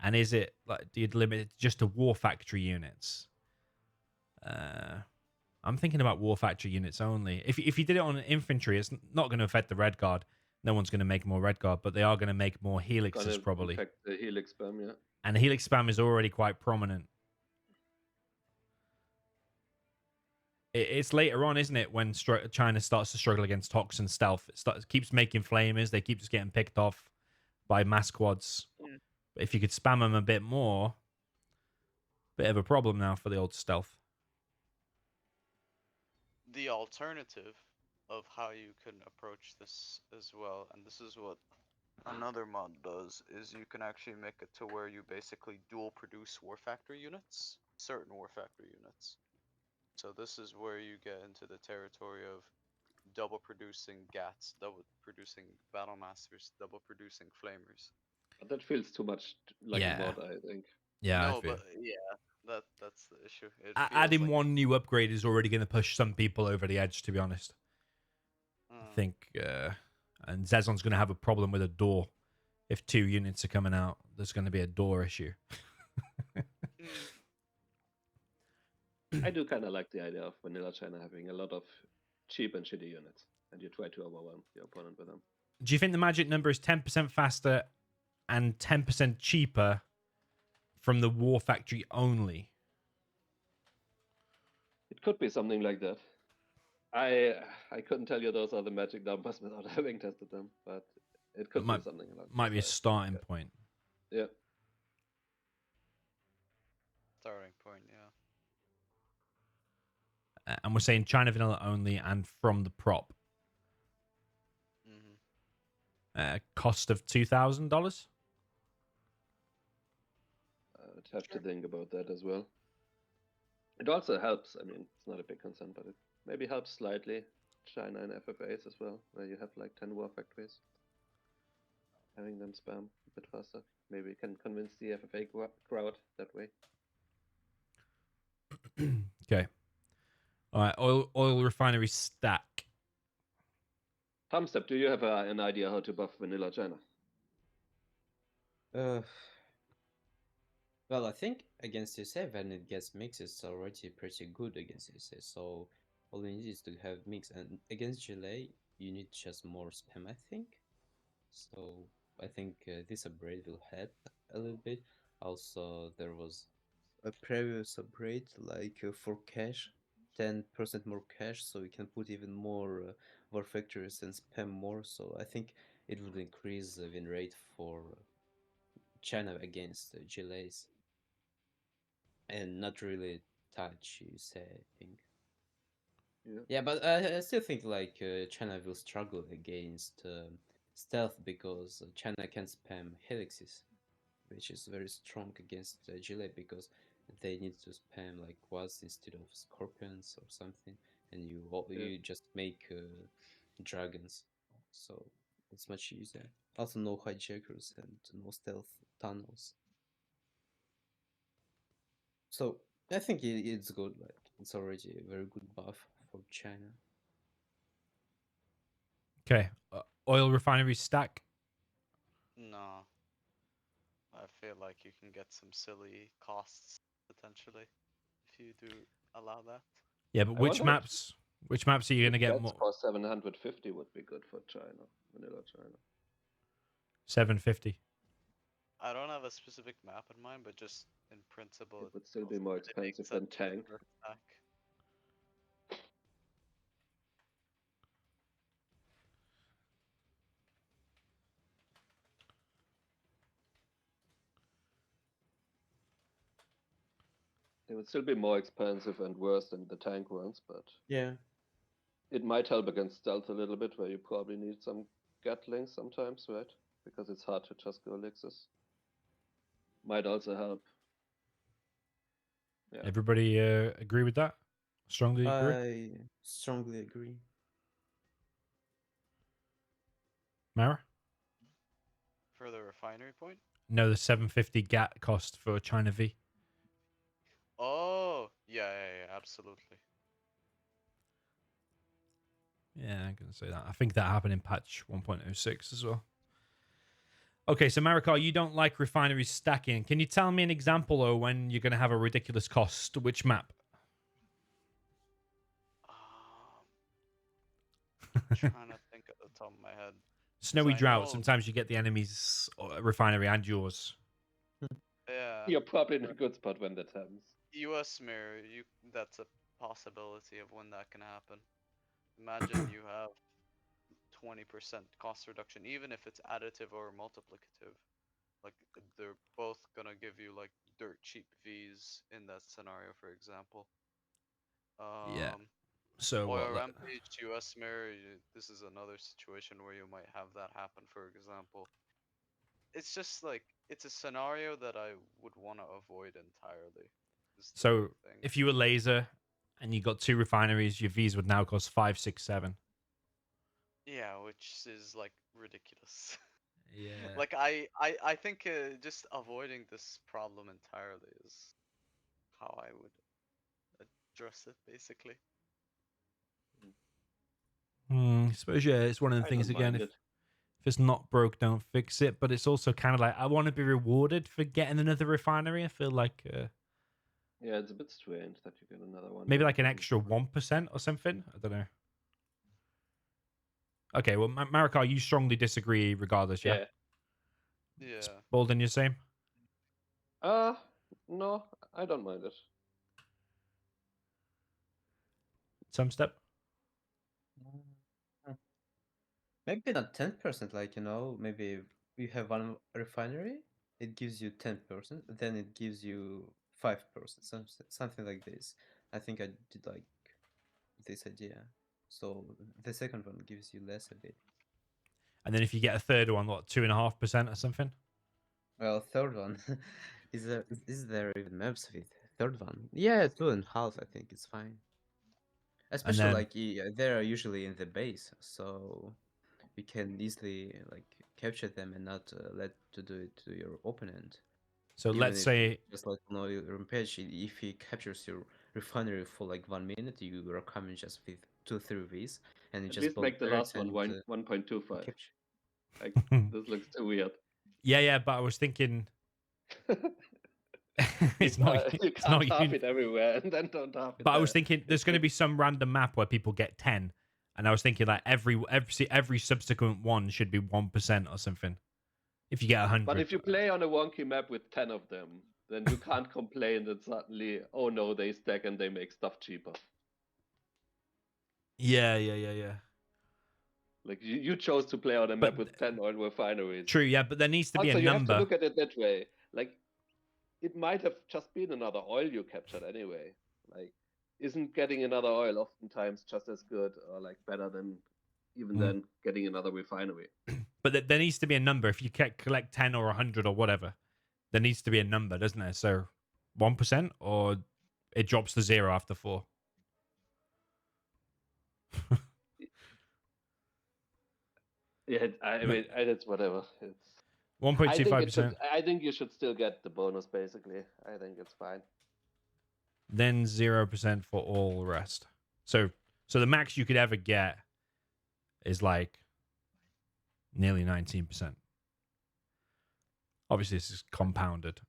and is it like do you limit it just to war factory units? I'm thinking about war factory units only. If you did it on infantry, it's not going to affect the Red Guard. No one's going to make more Red Guard, but they are going to make more Helixes
Gonna
probably.
impact the helix spam, yeah.
And the Helix spam is already quite prominent. It's later on, isn't it, when China starts to struggle against Toxin stealth. It keeps making flamers. They keep just getting picked off by mass quads.
Yeah.
But if you could spam them a bit more, bit of a problem now for the old stealth.
The alternative of how you can approach this as well, and this is what another mod does, is you can actually make it to where you basically dual produce war factory units, certain war factory units. So this is where you get into the territory of double producing GATs, double producing battle masters, double producing flamers.
But that feels too much like a mod, I think.
Yeah, I
No,
feel.
but yeah, that's the issue. It feels
Adding
like
one new upgrade is already going to push some people over the edge, to be honest. I think, and Zezon's going to have a problem with a door. If 2 units are coming out, there's going to be a door issue.
I do kind of like the idea of vanilla China having a lot of cheap and shitty units, and you try to overwhelm your opponent with them.
Do you think the magic number is 10% faster and 10% cheaper from the war factory only?
It could be something like that. I couldn't tell you those are the magic numbers without having tested them, but it could be something like
Might be a
that.
starting point.
Yeah.
starting point, yeah.
And we're saying China vanilla only and from the prop. Cost of $2,000.
I'd have to think about that as well. It also helps. I mean, it's not a big concern, but it maybe helps slightly China and FFAs as well, where you have like 10 war factories. Having them spam a bit faster. Maybe you can convince the FFA crowd that way.
Okay. All right. Oil refinery stack.
Tumstep, do you have an idea how to buff vanilla China?
Well, I think against USA, when it gets mixed, it's already pretty good against USA. So all you need is to have mix, and against Chile, you need just more spam, I think. So I think this upgrade will help a little bit. Also, there was a previous upgrade like for cash, 10% more cash, so you can put even more war factories and spam more. So I think it would increase the win rate for China against Chile's, and not really touch USA, I think. Yeah, but I still think like China will struggle against stealth because China can spam helixes, which is very strong against Chile because they need to spam like quads instead of scorpions or something, and you just make dragons, so it's much easier. Also, no hijackers and no stealth tunnels. So I think it's good. Like it's already a very good buff for China.
Okay. Oil refinery stack.
No. I feel like you can get some silly costs potentially if you do allow that.
Yeah, but
I
which
wonder
maps? Which maps are you going to get
That's
more?
for 750 would be good for China, vanilla China.
750.
I don't have a specific map in mind, but just in principle,
It would still be
also
more
really makes
expensive than
sense with
tank.
the stack.
It would still be more expensive and worse than the tank ones, but
Yeah.
it might help against stealth a little bit, where you probably need some Gatlings sometimes, right? Because it's hard to just go elixirs. Might also help. Yeah.
Everybody agree with that? Strongly agree?
I strongly agree.
Mara?
For the refinery point?
No, the 750 GAT cost for China V.
Oh, yeah, absolutely.
Yeah, I'm going to say that. I think that happened in patch 1.06 as well. Okay, so Marakar, you don't like refineries stacking. Can you tell me an example, though, when you're going to have a ridiculous cost? Which map?
Trying to think at the top of my head.
Snowy
I
drought.
know-
Sometimes you get the enemy's refinery and yours.
Yeah.
You're probably in a good spot when that happens.
US mirror, that's a possibility of when that can happen. Imagine you have 20% cost reduction, even if it's additive or multiplicative. Like they're both gonna give you like dirt cheap Vs in that scenario, for example.
Yeah. So
Oil
what?
Rampage, US mirror, this is another situation where you might have that happen, for example. It's just like, it's a scenario that I would want to avoid entirely. Is the
So
thing.
if you were laser and you got 2 refineries, your Vs would now cost 5, 6, 7.
Yeah, which is like ridiculous.
Yeah.
Like I think just avoiding this problem entirely is how I would address it, basically.
I suppose, yeah, it's one of the
I
things,
don't
again,
mind
if
it.
it's not broke, don't fix it. But it's also kind of like, I want to be rewarded for getting another refinery. I feel like
Yeah, it's a bit strange that you get another one.
maybe
when
like
it
an
doesn't
extra
work.
1% or something. I don't know. Okay, well, Marakar, you strongly disagree regardless, yeah?
Yeah.
Spalding, you same?
No, I don't mind it.
Mm, Maybe not 10%, like, maybe you have one refinery, it gives you 10%, then it gives you 5%, something like this. I think I did like this idea. So the second one gives you less a bit.
And then if you get a third one, what, 2.5% or something?
Well, third one, is there even maps with third one? Yeah, 2.5, I think it's fine.
And
Especially
then,
like they're usually in the base, so you can easily like capture them and not let to do it to your opponent.
so
Even
let's
if
say,
just like on your rampage, if he captures your refinery for like 1 minute, you are coming just with 2-3 Vs, and you
At
just
least
bomb
make the
turrets
last one
and
1.25.
capture.
Like, this looks too weird.
yeah, but I was thinking,
You you
it's
can't
not
half it everywhere and then don't half it
But I was
there.
thinking there's going to be some random map where people get 10. And I was thinking like every subsequent one should be 1% or something. If you get 100.
But if you play on a wonky map with 10 of them, then you can't complain that suddenly, oh no, they stack and they make stuff cheaper.
Yeah.
Like, you chose to play on a map with 10 oil refineries.
True, yeah, but there needs to be a
Also, you have to
number.
look at it that way. Like, it might have just been another oil you captured anyway. Like, isn't getting another oil oftentimes just as good or like better than even then getting another refinery?
But there needs to be a number. If you collect 10 or 100 or whatever, there needs to be a number, doesn't there? So 1% or it drops to 0 after 4.
Yeah, I mean, it's whatever. It's
1.25%.
I think you should still get the bonus. Basically, I think it's fine.
Then 0% for all the rest. So the max you could ever get is like nearly 19%. Obviously, this is compounded.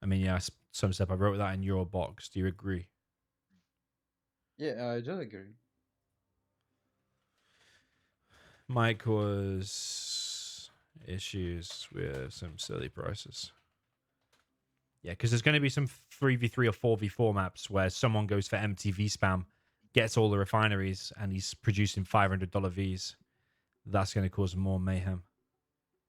I mean, yeah, Tumstep, I wrote that in your box. Do you agree?
Yeah, I do agree.
Mike was issues with some silly prices. Yeah, because there's going to be some 3v3 or 4v4 maps where someone goes for MTV spam, gets all the refineries, and he's producing $500 Vs. That's going to cause more mayhem.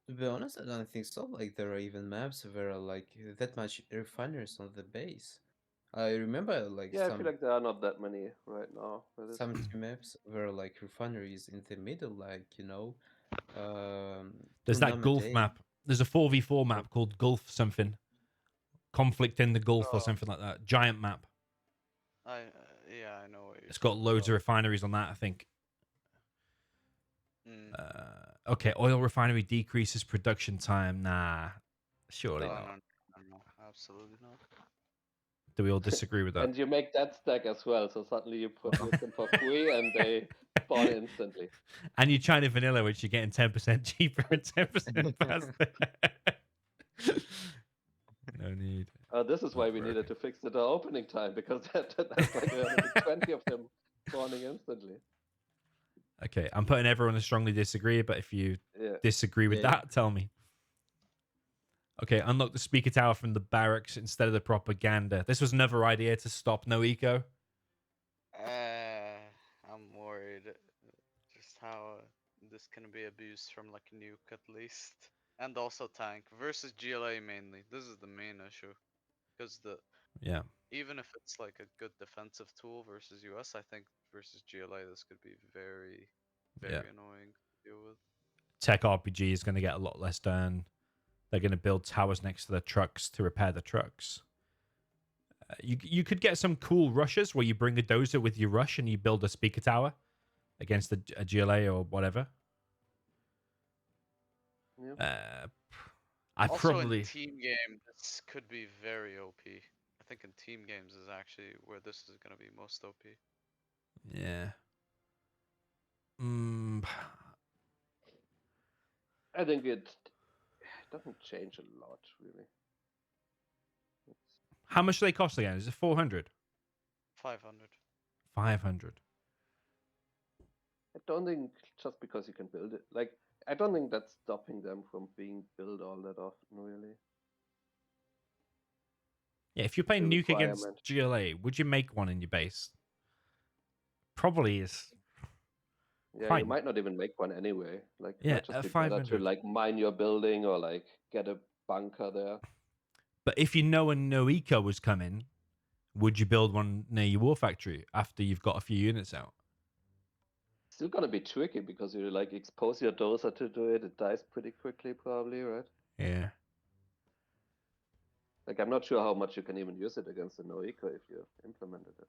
To be honest, I don't think so. Like there are even maps where are like that much refineries on the base. I remember like
Yeah, I feel like there are not that many right now.
some two maps were like refineries in the middle, like
There's that
Tournament
Gulf
A.
map. There's a 4v4 map called Gulf something. Conflict in the Gulf or
Oh,
something like that. Giant map.
yeah, I know what you're
It's got
talking
loads of
about.
refineries on that, I think.
Mm.
Okay, oil refinery decreases production time. Nah, surely
No,
not.
no, no, absolutely not.
Do we all disagree with that?
And you make that stack as well, so suddenly you produce them for free and they spawn instantly.
And you China vanilla, which you're getting 10% cheaper and 10% faster. No need.
This is why
Not
we needed
broken.
to fix the opening time, because that's like gonna be 20 of them spawning instantly.
Okay, I'm putting everyone to strongly disagree, but if you
Yeah.
disagree with
Yeah.
that, tell me. Okay, unlock the speaker tower from the barracks instead of the propaganda. This was another idea to stop no eco.
I'm worried just how this can be abused from like Nuke at least, and also tank versus GLA mainly. This is the main issue, because
Yeah.
even if it's like a good defensive tool versus US, I think versus GLA this could be very,
Yeah.
very annoying to deal with.
Tech RPG is going to get a lot less done. They're going to build towers next to the trucks to repair the trucks. You could get some cool rushes where you bring a dozer with your rush and you build a speaker tower against a GLA or whatever.
Yeah.
I
Also in
probably
team game, this could be very OP. I think in team games is actually where this is gonna be most OP.
yeah. Mm,
I think it doesn't change a lot, really.
how much do they cost again? Is it 400?
500.
500.
I don't think just because you can build it, like, I don't think that's stopping them from being built all that often, really.
Yeah, if you're
The
playing Nuke against
requirement.
GLA, would you make one in your base? Probably is.
Yeah,
Quite.
you might not even make one anyway. Like, it
Yeah,
might just
at
be better to
500.
like mine your building or like get a bunker there.
But if you know a no eco was coming, would you build one near your war factory after you've got a few units out?
Still gonna be tricky because you like expose your dozer to do it. It dies pretty quickly, probably, right?
Yeah.
Like, I'm not sure how much you can even use it against the no eco if you implemented it.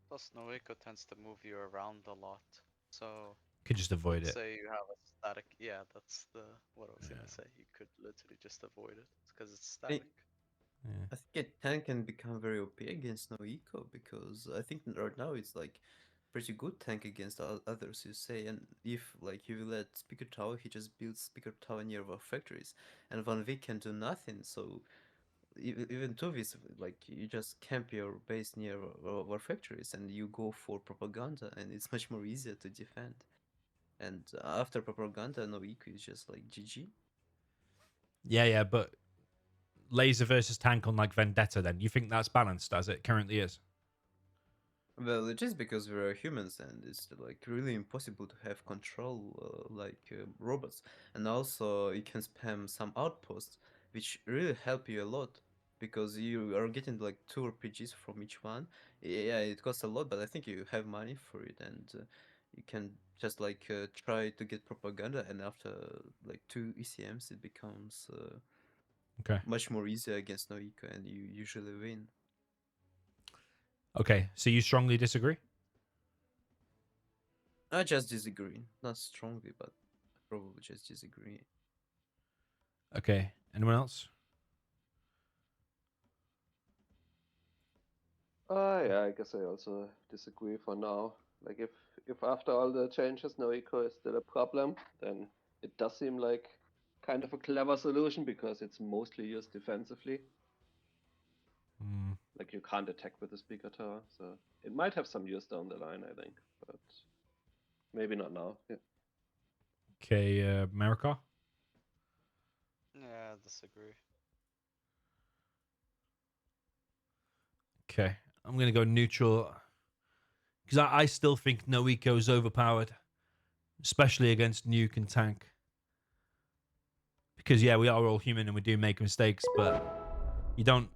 Plus, Noeko tends to move you around a lot. So,
Could just avoid
let's
it.
say you have a static. Yeah, that's what I was
Yeah.
gonna say. You could literally just avoid it because it's
I
static.
Yeah.
I think a tank can become very OP against no eco because I think right now it's like pretty good tank against others, you say. And if like you let speaker tower, he just builds speaker tower near our factories, and 1v can do nothing. So even 2vs, like you just camp your base near our factories and you go for propaganda, and it's much more easier to defend. And after propaganda, no eco is just like GG.
Yeah, but laser versus tank on like Vendetta, then you think that's balanced as it currently is?
Well, it is because we are humans, and it's like really impossible to have control like robots. And also, you can spam some outposts, which really help you a lot because you are getting like 2 RPGs from each one. Yeah, it costs a lot, but I think you have money for it, and you can just like try to get propaganda. And after like 2 ECMs, it becomes
Okay.
much more easier against no eco, and you usually win.
Okay, so you strongly disagree?
I just disagree, not strongly, but I probably just disagree.
Okay. Anyone else?
Yeah, I guess I also disagree for now. Like, if after all the changes, no eco is still a problem, then it does seem like kind of a clever solution because it's mostly used defensively.
Mm.
Like you can't attack with the speaker tower, so it might have some use down the line, I think, but maybe not now. Yeah.
Okay, Marakar?
Yeah, I disagree.
Okay, I'm going to go neutral because I still think no eco is overpowered, especially against Nuke and Tank. Because, yeah, we are all human and we do make mistakes, but you don't.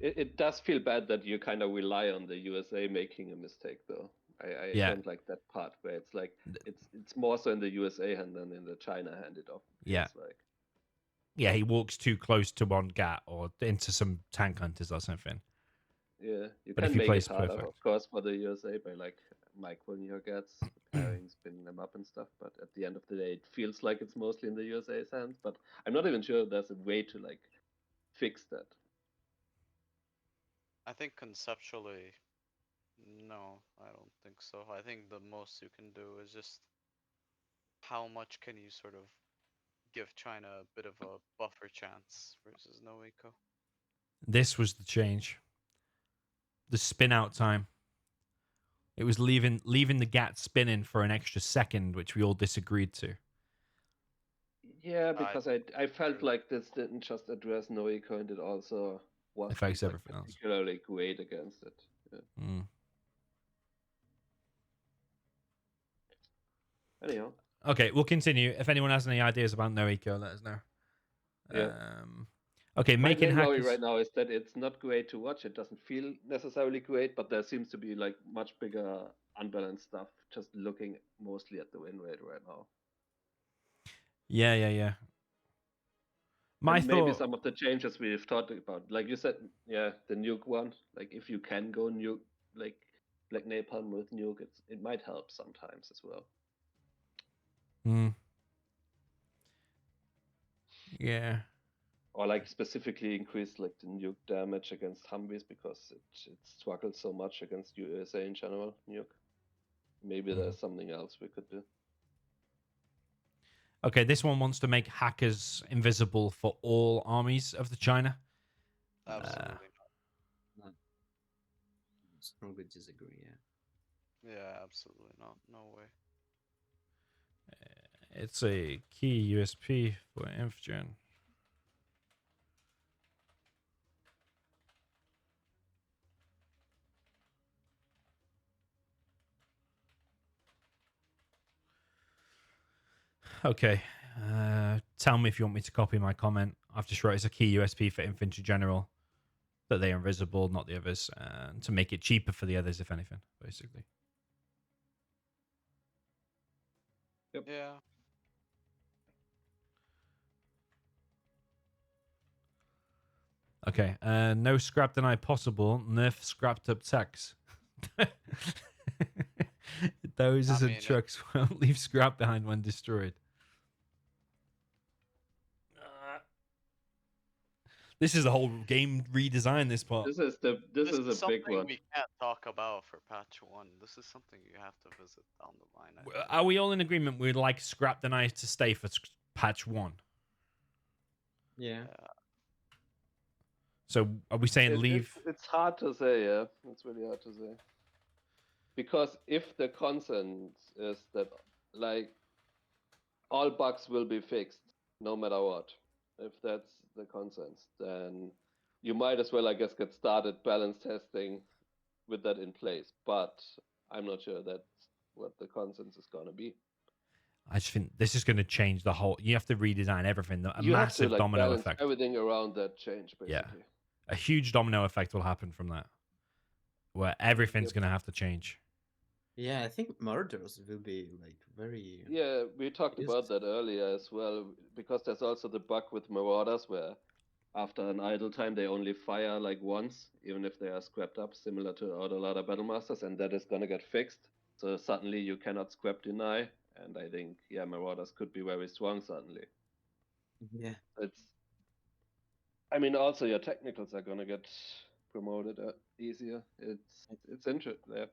It does feel bad that you kind of rely on the USA making a mistake, though. I
Yeah.
don't like that part where it's like it's more so in the USA hand than in the China hand. It often
Yeah.
feels like.
Yeah, he walks too close to one gat or into some tank hunters or something.
Yeah, you
But if
can
he
make
plays
it harder,
perfect.
of course, for the USA by like microing your gets, pairing, spinning them up and stuff. But at the end of the day, it feels like it's mostly in the USA's hands. But I'm not even sure there's a way to like fix that.
I think conceptually, no, I don't think so. I think the most you can do is just how much can you sort of give China a bit of a buffer chance versus no eco.
This was the change. The spin out time. It was leaving the gat spinning for an extra second, which we all disagreed to.
Yeah, because I felt like this didn't just address no eco, and it also wasn't
Affects
like
everything else.
particularly great against it. Yeah.
Mm.
Anyhow.
Okay, we'll continue. If anyone has any ideas about no eco, let us know.
Yeah.
Okay,
My
making
main worry
hackers
right now is that it's not great to watch. It doesn't feel necessarily great, but there seems to be like much bigger unbalanced stuff just looking mostly at the win rate right now.
Yeah. My
and maybe
thought.
some of the changes we've talked about, like you said, yeah, the nuke one. Like if you can go nuke, like napalm with nuke, it might help sometimes as well.
Yeah.
Or like specifically increase like the nuke damage against Humvees because it struggles so much against USA in general. Nuke. Maybe there's something else we could do.
Okay, this one wants to make hackers invisible for all armies of the China.
Absolutely
Not strongly disagree. Yeah.
Yeah, absolutely not. No way.
It's a key USP for InfGen. Okay. Tell me if you want me to copy my comment. I've just wrote it's a key USP for Infantry General that they are invisible, not the others, and to make it cheaper for the others, if anything, basically.
Yep.
Yeah.
Okay. No scrap deny possible. Nerf scrapped up techs. Those and trucks won't leave scrap behind when destroyed. This is a whole game redesign. This part.
This is a big one.
We can't talk about for patch 1. This is something you have to visit down the line.
Are we all in agreement? We'd like scrap deny to stay for patch 1.
Yeah.
So are we saying leave?
It's hard to say. Yeah, it's really hard to say. Because if the consensus is that like all bugs will be fixed no matter what, if that's the consensus, then you might as well, I guess, get started balance testing with that in place. But I'm not sure that's what the consensus is going to be.
I just think this is going to change the whole. You have to redesign everything. A
You
massive
have to, like,
domino
balance
effect.
everything around that change, basically.
Yeah, a huge domino effect will happen from that, where everything's going to have to change.
Yeah, I think murders will be like very.
Yeah, we talked about that earlier as well, because there's also the bug with Marauders where after an idle time they only fire like once, even if they are scrapped up, similar to Autolada Battlemasters, and that is gonna get fixed. So suddenly you cannot scrap deny, and I think Marauders could be very strong suddenly.
Yeah.
I mean, also your technicals are gonna get promoted easier. It's interesting. Yeah.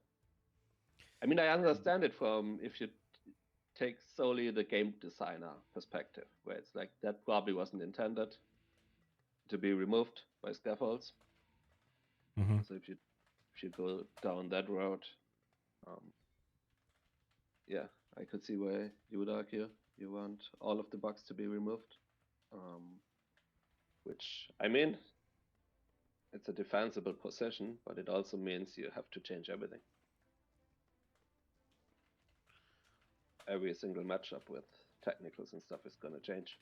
I mean, I understand it from if you take solely the game designer perspective, where it's like that probably wasn't intended to be removed by scaffolds.
Mm-hmm.
So if you go down that road, yeah, I could see why you would argue you want all of the bugs to be removed. Which, I mean, it's a defensible position, but it also means you have to change everything. Every single matchup with technicals and stuff is going to change.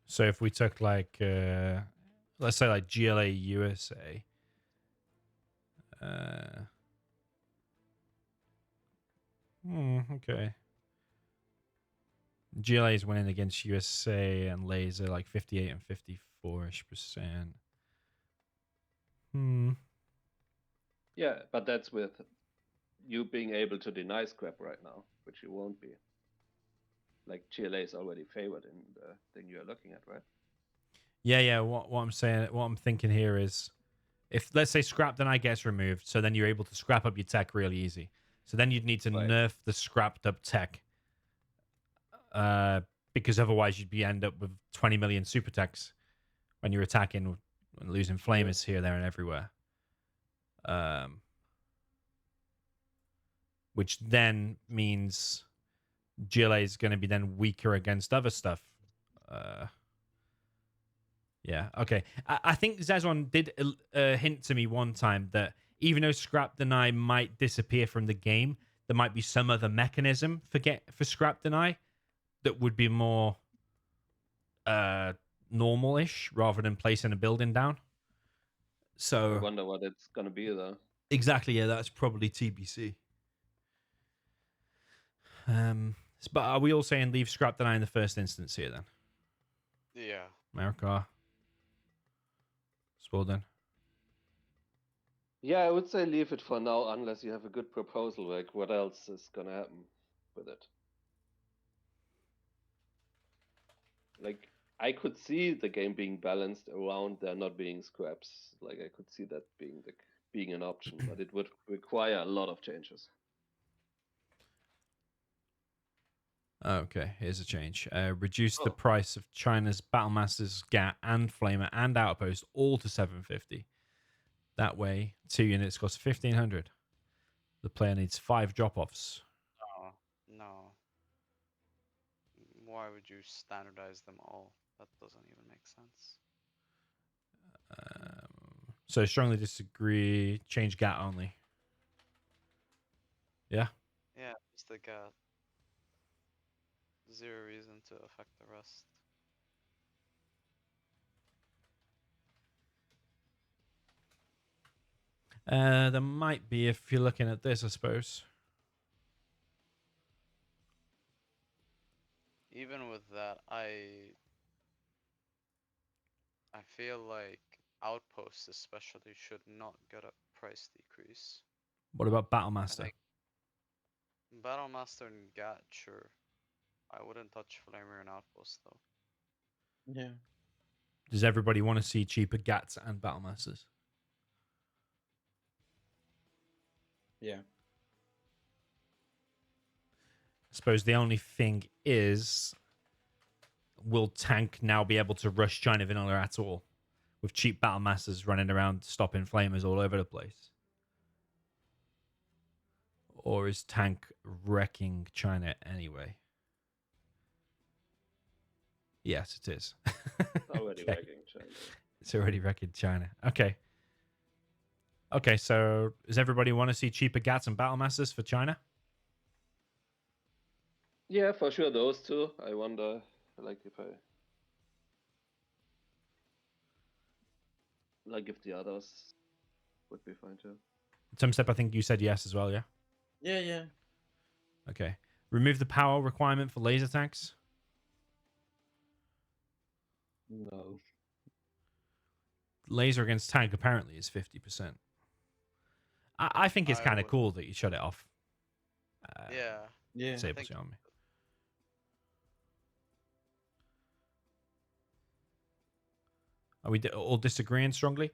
So if we took like, let's say like GLA USA, okay. GLA is winning against USA and Laser like 58 and 54-ish%.
Yeah, but that's with you being able to deny scrap right now, which you won't be. Like GLA is already favored in the thing you're looking at, right?
Yeah. What I'm saying, what I'm thinking here is, if let's say scrap deny gets removed, so then you're able to scrap up your tech really easy. So then you'd need to
Right.
nerf the scrapped up tech, because otherwise you'd be end up with 20 million super techs when you're attacking and losing flamers here, there, and everywhere. Which then means GLA is going to be then weaker against other stuff. Yeah, okay. I think Zazon did hint to me one time that even though scrap deny might disappear from the game, there might be some other mechanism for scrap deny that would be more normal-ish rather than placing a building down. So
I wonder what it's going to be, though.
Exactly, yeah, that's probably TBC. But are we all saying leave scrap deny in the first instance here then?
Yeah.
Marakar, Spalding.
Yeah, I would say leave it for now, unless you have a good proposal. Like, what else is going to happen with it? Like, I could see the game being balanced around there not being scraps. Like, I could see that being an option, but it would require a lot of changes.
Okay, here's a change. Reduce the price of China's Battlemasters, GAT, and Flamer, and Outpost all to 750. That way, 2 units cost 1500. The player needs 5 drop-offs.
Oh, no. Why would you standardize them all? That doesn't even make sense.
So strongly disagree. Change GAT only. Yeah?
Yeah, just the GAT. Zero reason to affect the rest.
There might be if you're looking at this, I suppose.
Even with that, I feel like Outposts especially should not get a price decrease.
What about
I
Battlemaster?
think Battlemaster and GAT, sure. I wouldn't touch Flamer and Outpost though.
Yeah.
Does everybody want to see cheaper GATs and Battlemasters?
Yeah.
I suppose the only thing is, will Tank now be able to rush China Vanilla at all? With cheap Battlemasters running around stopping flamers all over the place? Or is Tank wrecking China anyway? Yes, it is.
Already
Okay.
wrecking China.
It's already wrecking China. Okay. Okay, so does everybody want to see cheaper GATs and Battlemasters for China?
Yeah, for sure, those two. I wonder, like, if the others would be fine too.
Tumstep, I think you said yes as well, yeah?
Yeah.
Okay. Remove the power requirement for laser tanks.
No.
Laser against tank apparently is 50%. I think it's
I
kind of
would-
cool that you shut it off.
Yeah.
Yeah.
Disables
think-
you on me. Are we all disagreeing strongly?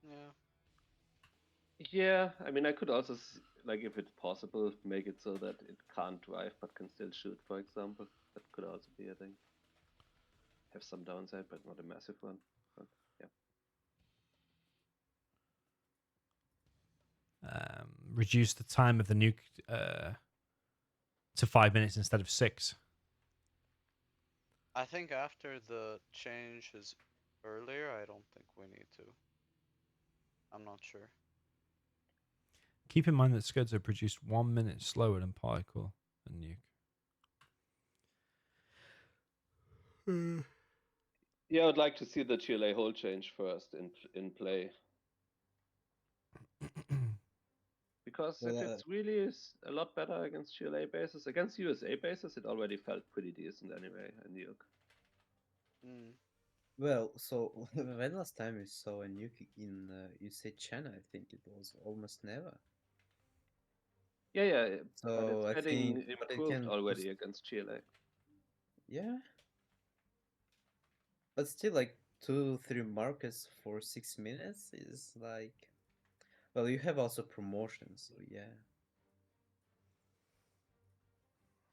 Yeah.
Yeah, I mean, I could also, like, if it's possible, make it so that it can't drive but can still shoot, for example. That could also be a thing. Have some downside, but not a massive one. But yeah.
Reduce the time of the nuke to 5 minutes instead of 6.
I think after the change is earlier, I don't think we need to. I'm not sure.
Keep in mind that scuds are produced 1 minute slower than particle and nuke.
Yeah, I'd like to see the GLA hole change first in play. Because if it's really is a lot better against GLA bases, against USA bases, it already felt pretty decent anyway, a nuke.
Well, so when last time we saw a nuke in USA China, I think it was almost never.
Yeah, but
So I
it's getting
think what it
improved
can
already against GLA.
yeah, but still like 2-3 markers for 6 minutes is like, well, you have also promotions, so yeah.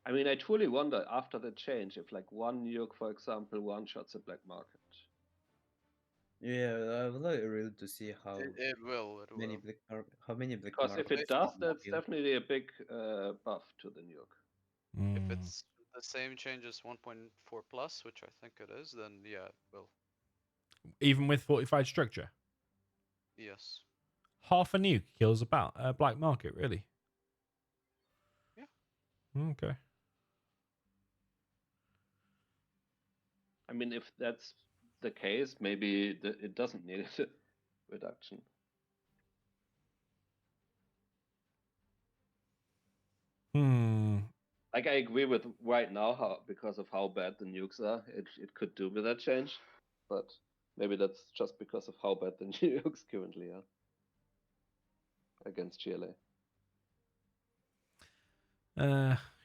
I mean, I truly wonder after the change if like one nuke, for example, one-shots a black market.
Yeah, I would like really to see how
It will.
many black
Because if
markets
it does,
can
that's
kill.
definitely a big buff to the nuke.
If it's the same change as 1.4 plus, which I think it is, then yeah, it will.
Even with fortified structure?
Yes.
Half a nuke kills about a black market, really?
Yeah.
Okay.
I mean, if that's the case, maybe it doesn't need a reduction. Like I agree with right now how because of how bad the nukes are, it could do with that change, but maybe that's just because of how bad the nukes currently are against GLA.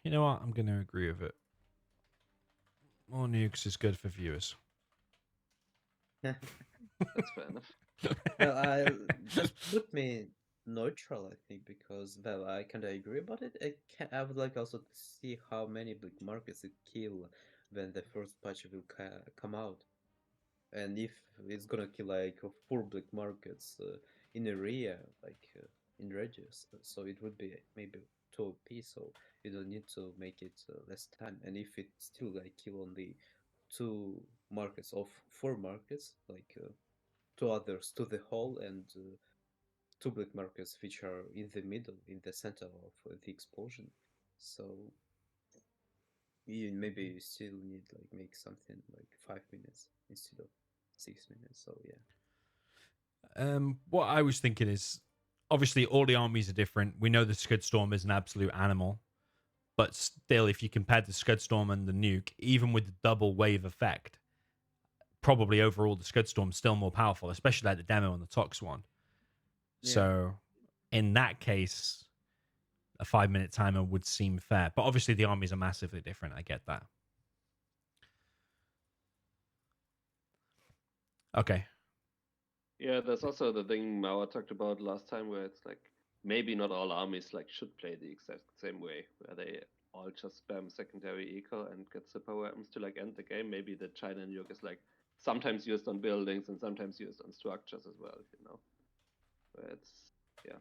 You know what? I'm going to agree with it. More nukes is good for viewers.
That's fair enough.
Well, I just put me neutral, I think, because well, I kind of agree about it. I would like also to see how many black markets it kill when the first patch will come out, and if it's gonna kill like 4 black markets in area, like in radius, so it would be maybe 2 OP, so you don't need to make it less time. And if it still like kill only 2 markets of 4 markets, like 2 others to the hole and 2 black markets which are in the middle, in the center of the explosion. So you maybe still need like make something like 5 minutes instead of 6 minutes. So yeah.
What I was thinking is, obviously, all the armies are different. We know the Scud Storm is an absolute animal, but still, if you compared the Scud Storm and the Nuke, even with the double wave effect, probably overall the Scud Storm's still more powerful, especially like the demo and the Tox one.
Yeah.
So, in that case, a 5 minute timer would seem fair. But obviously, the armies are massively different. I get that. Okay.
Yeah, there's also the thing Mauer talked about last time where it's like maybe not all armies like should play the exact same way, where they all just spam secondary eco and get super weapons to like end the game. Maybe the China nuke is like sometimes used on buildings and sometimes used on structures as well, you know. Where it's yeah.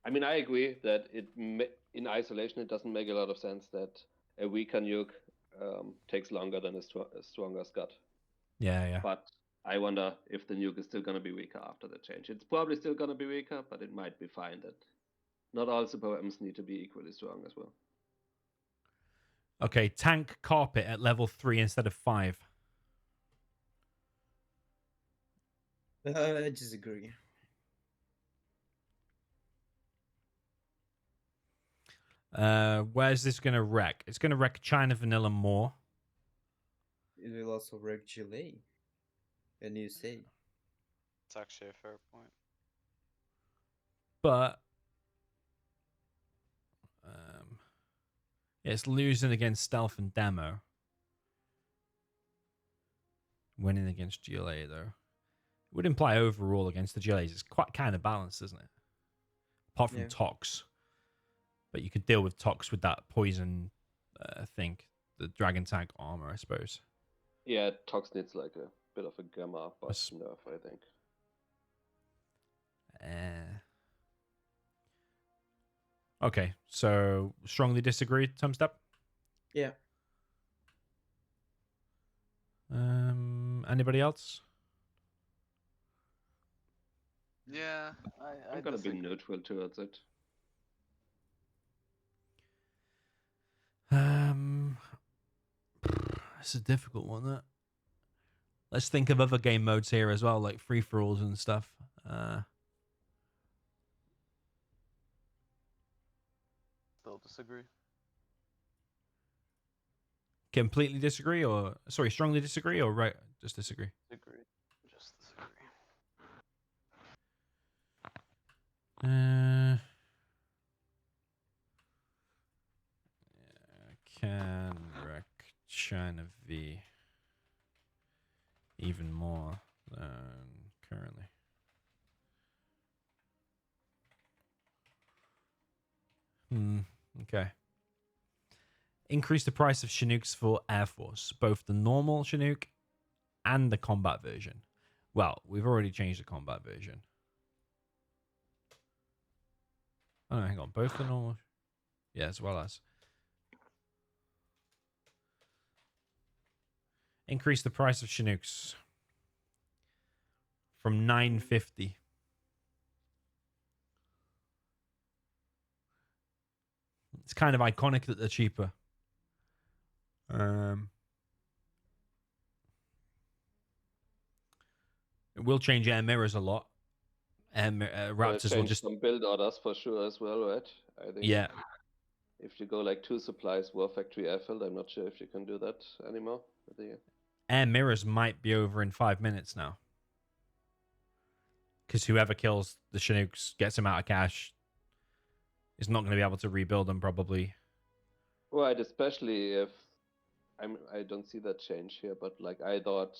I mean, I agree that in isolation it doesn't make a lot of sense that a weaker nuke takes longer than a stronger Scud.
Yeah.
But I wonder if the nuke is still going to be weaker after the change. It's probably still going to be weaker, but it might be fine that not all super weapons need to be equally strong as well.
Okay, tank carpet at level 3 instead of 5.
I disagree.
Where's this going to wreck? It's going to wreck China Vanilla more.
It will also wreck GLA. And you say
It's actually a fair point.
But it's losing against Stealth and Demo. Winning against GLA, though. would imply overall against the GLAs it's quite kind of balanced, isn't it? Apart from
Yeah.
Tox. But you could deal with Tox with that poison thing. The Dragon Tag armor, I suppose.
Yeah, Tox needs like a bit of a gamma buff
That's-
nerf, I think.
Okay, so strongly disagree, Tumstep?
Yeah.
Anybody else?
Yeah, I
I'm gonna be
disagree.
neutral towards it.
It's a difficult one. That. Let's think of other game modes here as well, like free for alls and stuff.
Still disagree.
Completely disagree, or sorry, strongly disagree, or right, just disagree.
Disagree. Just disagree.
Can wreck China V even more than currently. Okay. Increase the price of Chinooks for Air Force, both the normal Chinook and the combat version. Well, we've already changed the combat version. Oh, no, hang on. Both the normal. Yeah, as well as. Increase the price of Chinooks from $9.50. It's kind of iconic that they're cheaper. It will change air mirrors a lot.
Gonna
Raptors will
change
just.
some build orders for sure as well, right? I think.
Yeah.
If you go like 2 supplies War Factory Airfield, I'm not sure if you can do that anymore.
Air mirrors might be over in 5 minutes now. Because whoever kills the Chinooks gets them out of cash is not going to be able to rebuild them probably.
Right, especially if I don't see that change here, but like I thought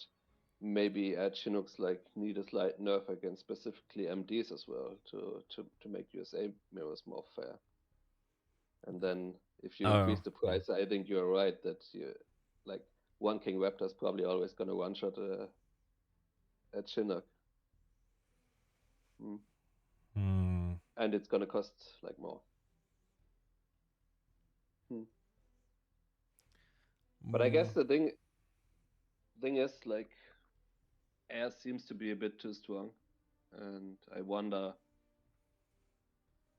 maybe Chinooks like need a slight nerf against specifically MDs as well to make USA mirrors more fair. And then if you increase the price, I think you're right that you like one King Raptor's probably always gonna one shot a Chinook. And it's gonna cost like more. But I guess the thing is like air seems to be a bit too strong, and I wonder.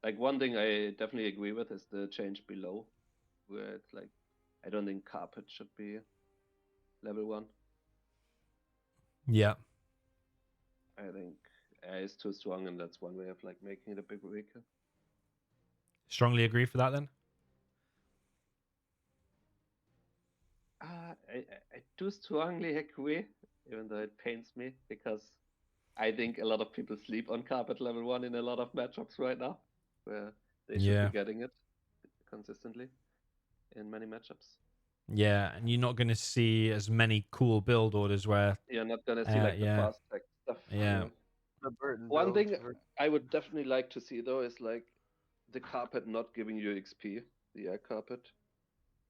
Like one thing I definitely agree with is the change below, where it's like I don't think carpet should be level 1.
Yeah.
I think air is too strong, and that's one way of like making it a bit weaker.
Strongly agree for that then?
I do strongly agree, even though it pains me, because I think a lot of people sleep on carpet level 1 in a lot of matchups right now, where they should be getting it consistently in many matchups.
Yeah, and you're not going to see as many cool build orders where
you're not going to see like the fast tech stuff.
Yeah.
The Burton
One
build
thing I would definitely like to see though is like the carpet not giving you XP, the air carpet,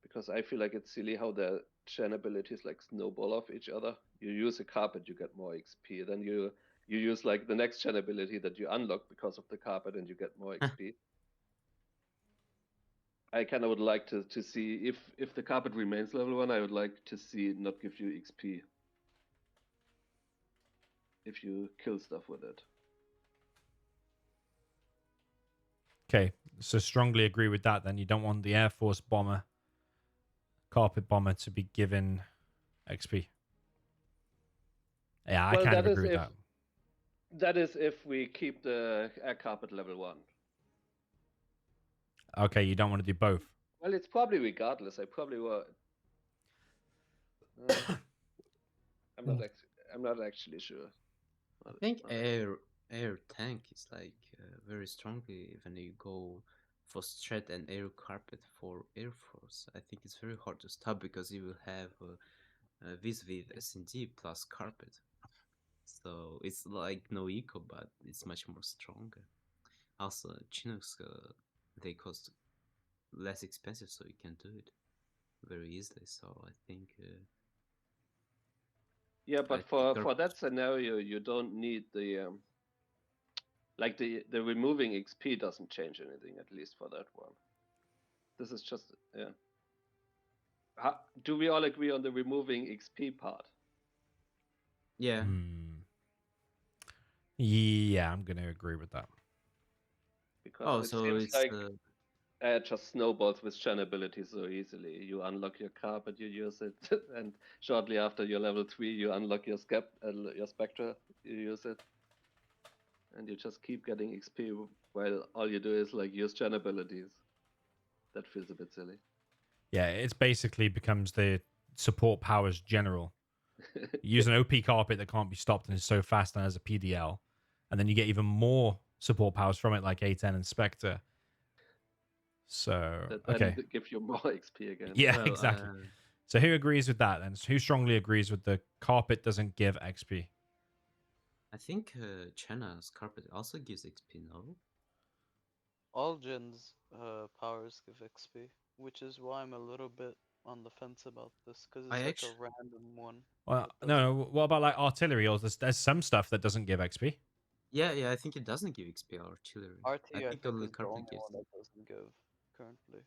because I feel like it's silly how the chain abilities like snowball off each other. You use a carpet, you get more XP. Then you use like the next chain ability that you unlock because of the carpet, and you get more XP. I kind of would like to see if the carpet remains level 1. I would like to see it not give you XP if you kill stuff with it.
Okay, so strongly agree with that then. You don't want the Air Force bomber, carpet bomber to be given XP. Yeah, I kind of agree with that.
That is if we keep the air carpet level 1.
Okay, you don't want to do both.
Well, it's probably regardless. I probably were. I'm not actually sure.
I think air tank is like very strongly when you go for strat and air carpet for Air Force. I think it's very hard to stop because you will have Viz with S&D plus carpet. So it's like no eco, but it's much more stronger. Also, Chinooks, they cost less expensive, so you can do it very easily. So I think
Yeah, but
I think
for that scenario, you don't need the like the removing XP doesn't change anything, at least for that one. This is just yeah. Do we all agree on the removing XP part?
yeah.
Yeah, I'm gonna agree with that.
Because it
so
seems
it's
like it just snowballs with Shen ability so easily. You unlock your carpet, you use it, and shortly after you're level 3, you unlock your Spectre, you use it. And you just keep getting XP while all you do is like use Shen abilities. That feels a bit silly.
Yeah, it's basically becomes the support powers general. You use an OP carpet that can't be stopped and is so fast and has a PDL, and then you get even more support powers from it, like A10 and Spectre. So
That then give you more XP again.
Yeah,
well,
exactly. So who agrees with that then? Who strongly agrees with the carpet doesn't give XP?
I think China's carpet also gives XP, no?
All gens powers give XP, which is why I'm a little bit on the fence about this, because it's
I
like a
actu-
random one.
Well,
that
no.
doesn't-
What about like artillery? Or there's some stuff that doesn't give XP.
Yeah, I think it doesn't give XP or artillery.
RT,
I
I
think
think,
only
is the
carpet
only
gives.
one that doesn't give currently.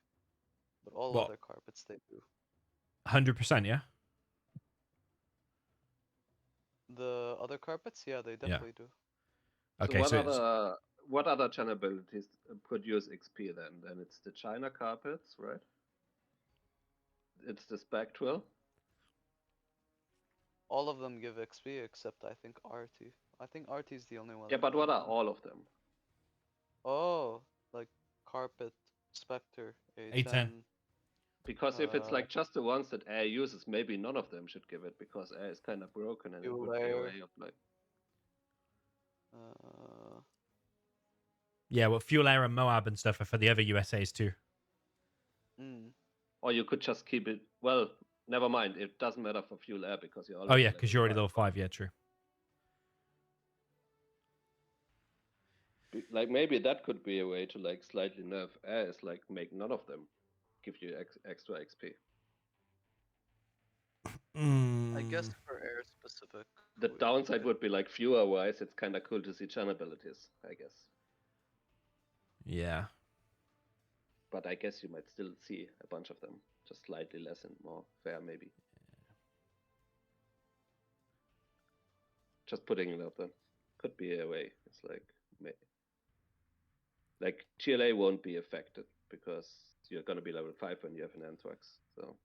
But all
What?
other carpets they do.
100%, yeah.
The other carpets, yeah, they definitely do.
So
Okay,
what other China abilities produce XP then? Then it's the China carpets, right? It's the Spectral.
All of them give XP except I think RT. I think RT is the only one.
Yeah,
that
but what are
doesn't.
all of them?
Oh, like carpet, Spectre,
A10.
A10.
Because if it's like just the ones that Air uses, maybe none of them should give it because Air is kind of broken and it
Fuel
would be a
Air.
way of like.
Yeah, well, Fuel Air and Moab and stuff are for the other USAs too.
Or you could just keep it. Well, never mind. It doesn't matter for Fuel Air because you're
Oh
already
yeah, because you're already level 5. Yeah, true.
Like maybe that could be a way to like slightly nerf Air is like make none of them give you extra XP.
I guess for air specific.
The downside would be like viewer wise, it's kind of cool to see Chan abilities, I guess.
Yeah.
But I guess you might still see a bunch of them, just slightly less and more fair, maybe. Just putting it out there. Could be a way. It's like GLA won't be affected because you're going to be level 5 when you have an Anthrax. So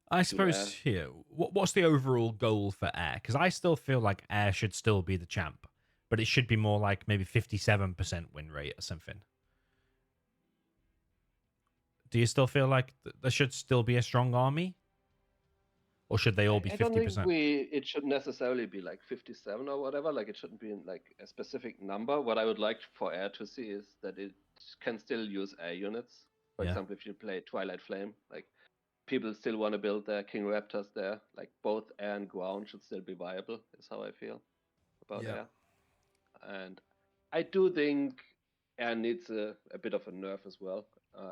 I suppose here, what's the overall goal for Air? Because I still feel like Air should still be the champ, but it should be more like maybe 57% win rate or something. Do you still feel like there should still be a strong army? Or should they all be 50%?
I don't think it should necessarily be like 57 or whatever. Like it shouldn't be in like a specific number. What I would like for Air to see is that it can still use Air units. For example, if you play Twilight Flame, like people still want to build their King Raptors there. Like both Air and ground should still be viable, is how I feel about Air. And I do think Air needs a bit of a nerf as well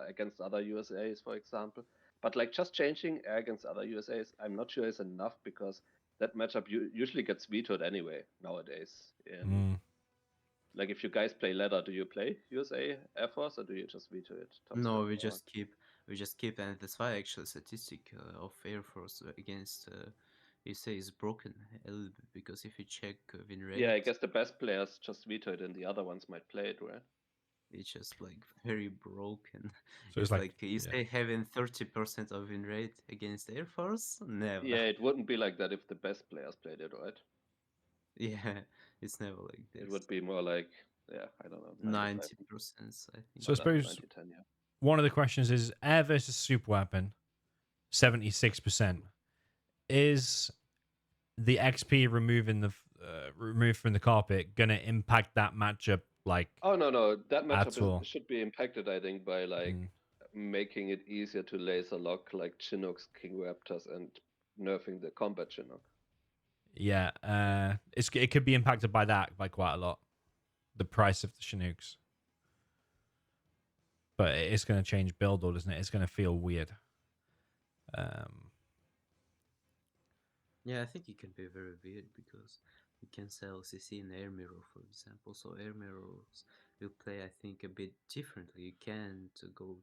against other USAs, for example. But like just changing Air against other USAs, I'm not sure is enough because that matchup usually gets vetoed anyway nowadays. Like if you guys play ladder, do you play USA Air Force or do you just veto it?
No, we just keep, and that's why actually statistic of Air Force against USA is broken a little bit because if you check win rate,
yeah, I guess the best players just veto it and the other ones might play it, right?
It's just like very broken.
So
it's like you say having 30% of win rate against Air Force? Never.
Yeah, it wouldn't be like that if the best players played it, right?
Yeah, it's never like this.
It would be more like, yeah, I don't know,
90%, I think.
So I suppose one of the questions is Air versus Super Weapon, 76%. Is the XP removed from the carpet going to impact that matchup? Like,
oh no, that matchup should be impacted, I think, by like making it easier to laser lock like Chinook's King Raptors and nerfing the combat Chinook.
Yeah, it could be impacted by that by quite a lot. The price of the Chinooks. But it's going to change build order, isn't it? It's going to feel weird.
Yeah, I think it can be very weird because you can sell CC in air mirror, for example. So air mirrors will play, I think, a bit differently. You can't go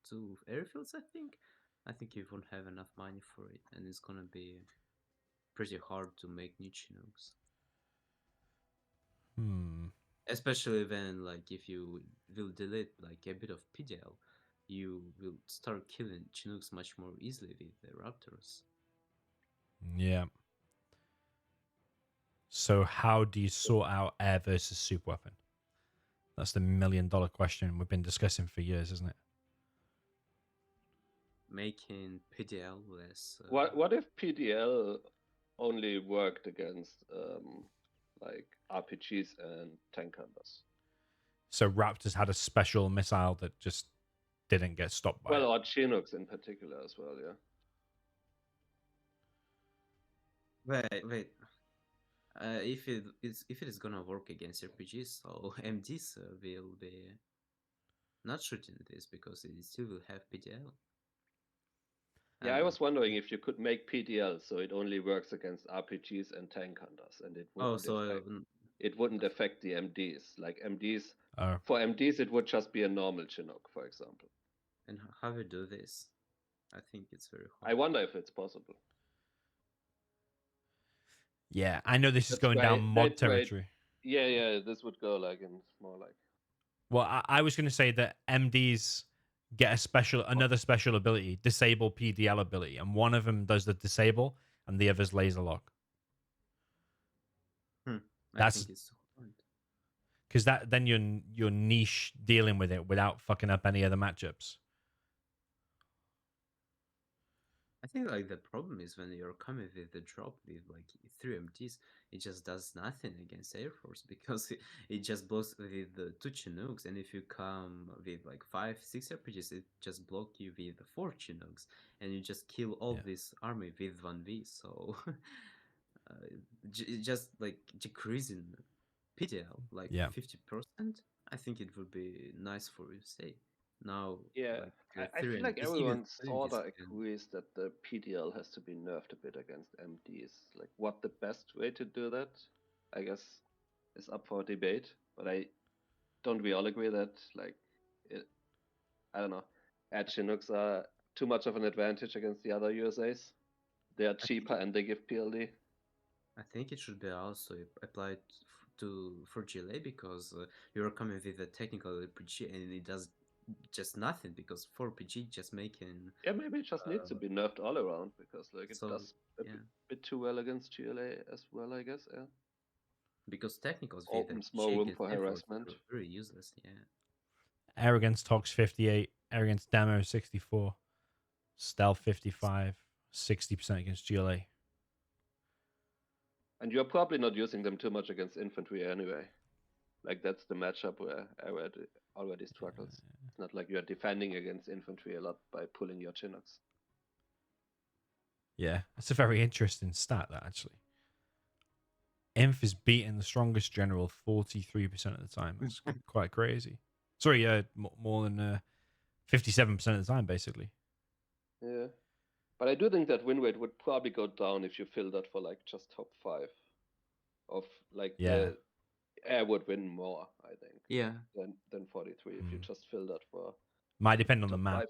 to airfields, I think. I think you won't have enough money for it, and it's gonna be pretty hard to make new Chinooks. Especially when, like, if you will delete like a bit of PDL, you will start killing Chinooks much more easily with the Raptors.
Yeah. So how do you sort out air versus super weapon? That's the $1 million question we've been discussing for years, isn't it?
Making PDL less.
What if PDL only worked against like RPGs and tank hunters?
So Raptors had a special missile that just didn't get stopped by
Well,
it.
or Chinooks in particular as well, yeah.
Wait. If it is gonna work against RPGs, so MDs will be not shooting this because it still will have PDL.
Yeah, I was wondering if you could make PDL so it only works against RPGs and tank hunters, and it wouldn't affect the MDs. Like MDs, for MDs, it would just be a normal Chinook, for example.
And how we do this? I think it's very hard.
I wonder if it's possible.
Yeah, I know this is going down mod territory.
Yeah, this would go like in more like.
Well, I was going to say that MDs get another special ability, disable PDL ability, and one of them does the disable, and the other's laser lock.
I think it's too hard.
Because then you're niche dealing with it without fucking up any other matchups.
I think like the problem is when you're coming with the drop with like 3 MTs, it just does nothing against Air Force because it just blocks with the 2 Chinooks, and if you come with like 5-6 RPGs, it just block you with 4 Chinooks, and you just kill all this army with 1v. So just like decreasing PDL like 50%, I think it would be nice for you. Say now,
yeah,
like
I feel like
MTs,
everyone sort of agrees that the PDL has to be nerfed a bit against MDs. Like, what the best way to do that, I guess, is up for debate. But don't we all agree that, like, I don't know, Edge Chinooks are too much of an advantage against the other USAs? They are cheaper and they give PLD.
I think it should be also applied for GLA because you're coming with a technical RPG and it does just nothing because 4PG just making.
Yeah, maybe it just needs to be nerfed all around because like it does a
yeah.
bit too well against GLA as well, I guess. Yeah.
Because technicals
opens more room for harassment.
Very useless. Yeah.
Air against Tox 58, air against Demo 64, Stealth 55, 60% against GLA.
And you're probably not using them too much against infantry anyway. Like that's the matchup where air already struggles. It's not like you're defending against infantry a lot by pulling your Chinooks.
Yeah, that's a very interesting stat, that actually. Inf is beating the strongest general 43% of the time. That's quite crazy. Sorry, more than 57% of the time, basically.
Yeah. But I do think that win rate would probably go down if you fill that for like just top 5. Of like the air would win more, I think.
Yeah.
Than 43 if you just fill that for.
Might depend on the map.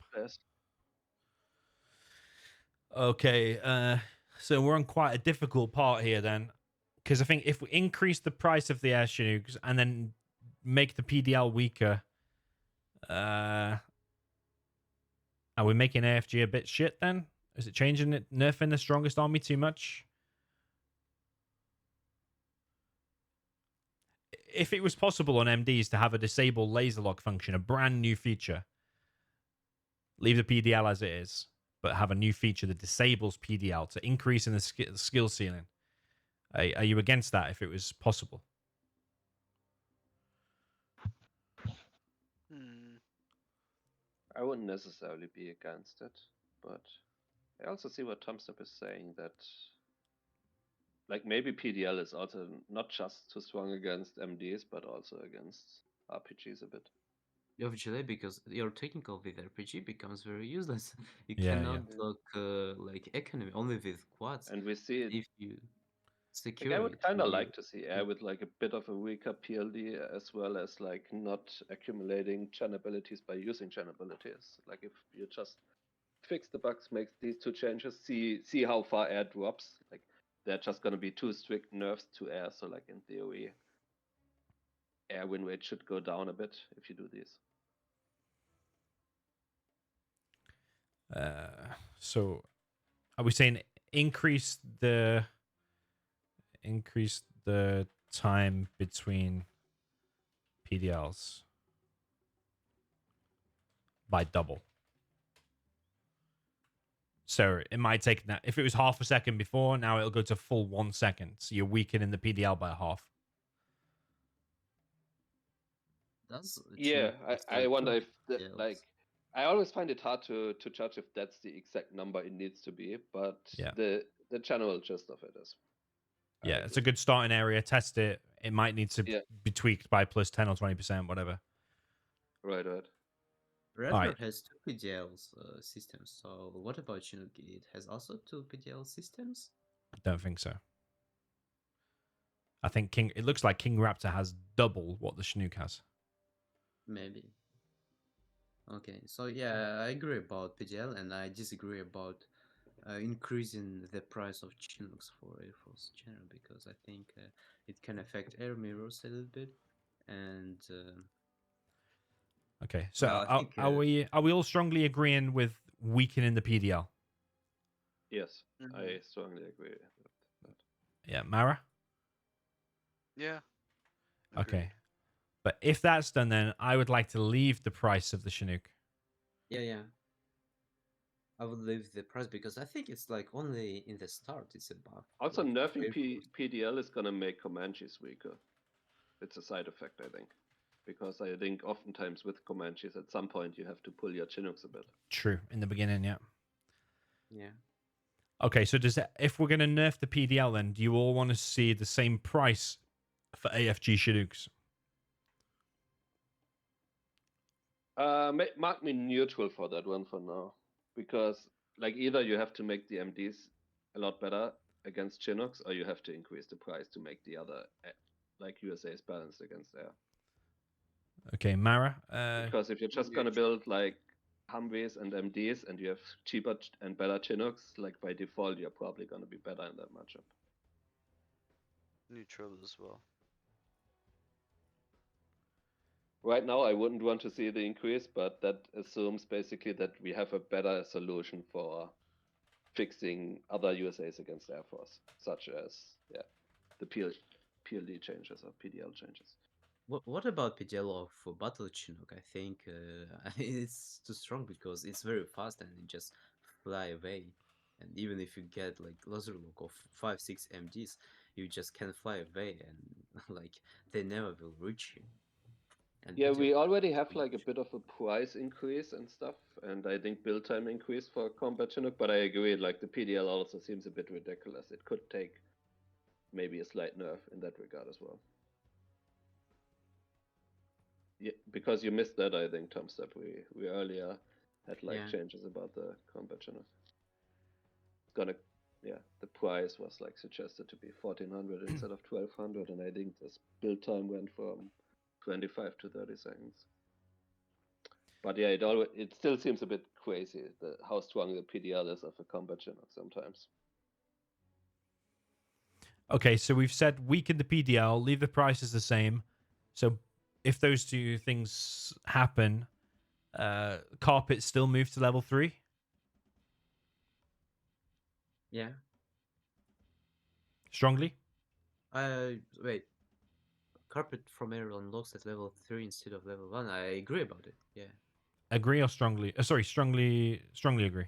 Okay, so we're on quite a difficult part here then. Because I think if we increase the price of the air Chinooks and then make the PDL weaker, are we making AFG a bit shit then? Is it changing it, nerfing the strongest army too much? If it was possible on MDs to have a disable laser lock function, a brand new feature, leave the PDL as it is, but have a new feature that disables PDL to increase in the skill ceiling, are you against that if it was possible?
I wouldn't necessarily be against it, but I also see what Tumstep is saying, that like maybe PDL is also not just too strong against MDs, but also against RPGs a bit.
Eventually, because your technical with RPG becomes very useless. You
Yeah,
cannot
yeah.
block like economy only with quads.
And we see it.
If you
Like
secure
I would
it,
kind of
maybe.
like to see air with like a bit of a weaker PLD, as well as like not accumulating chain abilities by using chain abilities. Like if you just fix the bugs, make these two changes, see how far air drops. Like they're just gonna be too strict nerfs to air. So like in theory, air win rate should go down a bit if you do these.
So are we saying increase the time between PDLs by double? So it might take that if it was half a second before, now it'll go to full 1 second. So you're weakening the PDL by half.
Does
Yeah, I wonder if the,
PDLs.
like I always find it hard to judge if that's the exact number it needs to be, but
Yeah.
the general gist of it is. I
Yeah, it's a
agree.
good starting area. Test it. It might need to
Yeah.
be tweaked by plus 10 or 20%, whatever.
Right.
Redbird has two PDLs systems. So what about Chinook? It has also two PDL systems.
Don't think so. I think it looks like King Raptor has double what the Chinook has.
Maybe. Okay, so yeah, I agree about PDL, and I disagree about increasing the price of Chinooks for Air Force General, because I think it can affect air mirrors a little bit, and
Okay, so
well, I think
are we all strongly agreeing with weakening the PDL?
Yes,
Mhm.
I strongly agree with that.
Yeah, Mara?
Yeah.
Okay.
Agreed.
But if that's done, then I would like to leave the price of the Chinook.
yeah, I would leave the price because I think it's like only in the start it's a buff.
Also,
Like
nerfing
Air Force.
PDL is gonna make Comanches weaker. It's a side effect, I think, because I think oftentimes with Comanches, at some point you have to pull your Chinooks a bit.
True, in the beginning, yeah.
Yeah.
Okay, so if we're going to nerf the PDL, then do you all want to see the same price for AFG Chinooks?
Mark me neutral for that one for now, because like either you have to make the MDs a lot better against Chinooks, or you have to increase the price to make the other like USA's balanced against air.
Okay, Mara.
Because if you're just gonna build like Humvees and MDs and you have cheaper and better Chinooks, like by default you're probably gonna be better in that matchup.
Neutral as well.
Right now I wouldn't want to see the increase, but that assumes basically that we have a better solution for fixing other USAs against Air Force, such as the PLD changes or PDL changes.
What about PDL of Battle Chinook? I think it's too strong because it's very fast and it just fly away. And even if you get like laser lock of 5-6 MGs, you just can't fly away, and like they never will reach you. And
Yeah,
PDL
we already have like a bit of a price increase and stuff, and I think build time increase for combat Chinook, but I agree, like the PDL also seems a bit ridiculous. It could take maybe a slight nerf in that regard as well. Yeah, because you missed that, I think, Tumstep. We earlier had like changes about the combat Chinook. It's gonna, the price was like suggested to be 1400 instead of 1200, and I think this build time went from 25 to 30 seconds. But yeah, it still seems a bit crazy how strong the PDL is of a combat Chinook sometimes.
Okay, so we've said weaken the PDL, leave the prices the same. So if those two things happen, Carpet still move to level 3?
Yeah.
Strongly?
Wait. Carpet from air unlocks at level 3 instead of level 1. I agree about it. Yeah.
Agree or strongly? Sorry, strongly agree.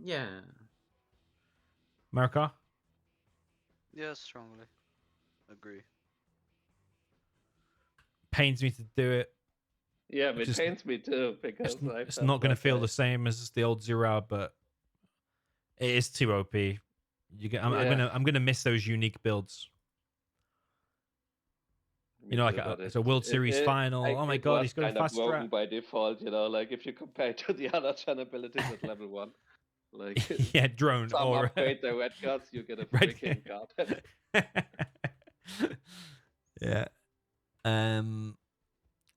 Yeah.
Marakar?
Yeah, strongly. Agree.
Pains me to do it.
Yeah, it pains me too, because
it's not going to feel the same as the old Zero Hour, but it is too OP. I'm gonna miss those unique builds.
Me
Like
too, but
it's a World Series final. Oh my
it
god,
was
he's got a
kind of
fast
broken
trap.
by default, like if you compare to the other Chen abilities at level 1. Like
Yeah, drone
some
or
upgrade the red cards, you get a
Red-
freaking card.
Yeah.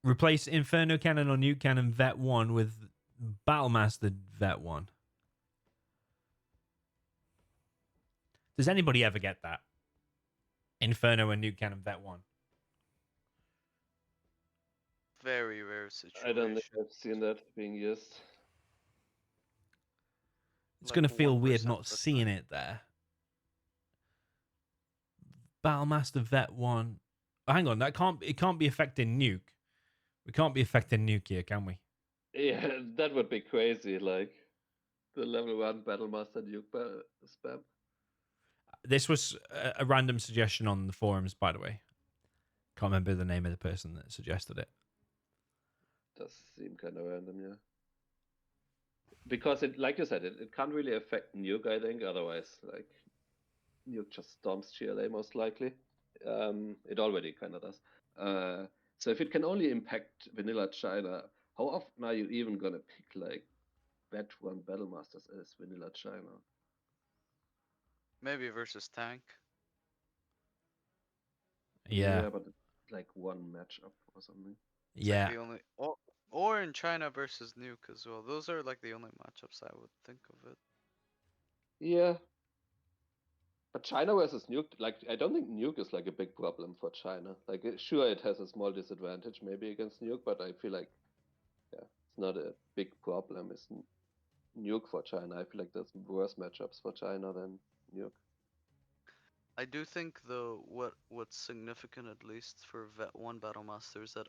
Replace Inferno Cannon or Nuke Cannon Vet 1 with Battlemaster Vet 1. Does anybody ever get that? Inferno and Nuke Cannon Vet 1.
Very rare situation.
I don't think I've seen that being used.
It's
Like
going to feel
1%
weird
of
not
the
seeing
time.
it there. Battlemaster Vet 1. Oh, hang on, it can't be affecting Nuke. We can't be affecting Nuke here, can we?
Yeah, that would be crazy, like the level 1 Battlemaster Nuke spam.
This was a random suggestion on the forums, by the way. Can't remember the name of the person that suggested it.
Does seem kind of random, yeah. Because it, like you said, it can't really affect Nuke, I think. Otherwise, like Nuke just storms GLA most likely. It already kind of does. So if it can only impact vanilla China, how often are you even gonna pick like Vet 1 Battlemasters as vanilla China?
Maybe versus tank.
Yeah.
but it's like one matchup or something.
It's like
Yeah.
the only, or in China versus Nuke as well. Those are like the only matchups I would think of it.
Yeah. But China versus Nuke, like I don't think Nuke is like a big problem for China. Like sure, it has a small disadvantage maybe against Nuke, but I feel like it's not a big problem. It's Nuke for China. I feel like there's worse matchups for China than Nuke.
I do think though what's significant at least for Vet 1 Battlemaster is that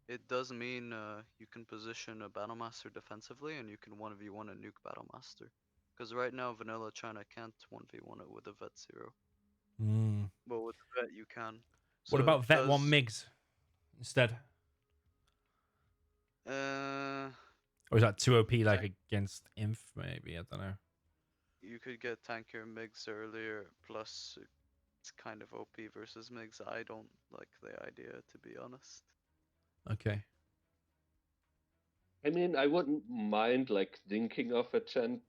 it does mean you can position a Battlemaster defensively and you can 1v1 a Nuke Battlemaster. Because right now vanilla China can't 1v1 it with a Vet 0.
Mm.
But with the Vet you can.
What
So
about
it
Vet 1
does
MiGs instead?
uh
Or is that too OP like
tank,
against Inf, maybe? I don't know.
you could get tankier MiGs earlier, plus it's kind of OP versus MiGs. I don't like the idea, to be honest.
Okay.
I mean, I wouldn't mind like thinking of a Chen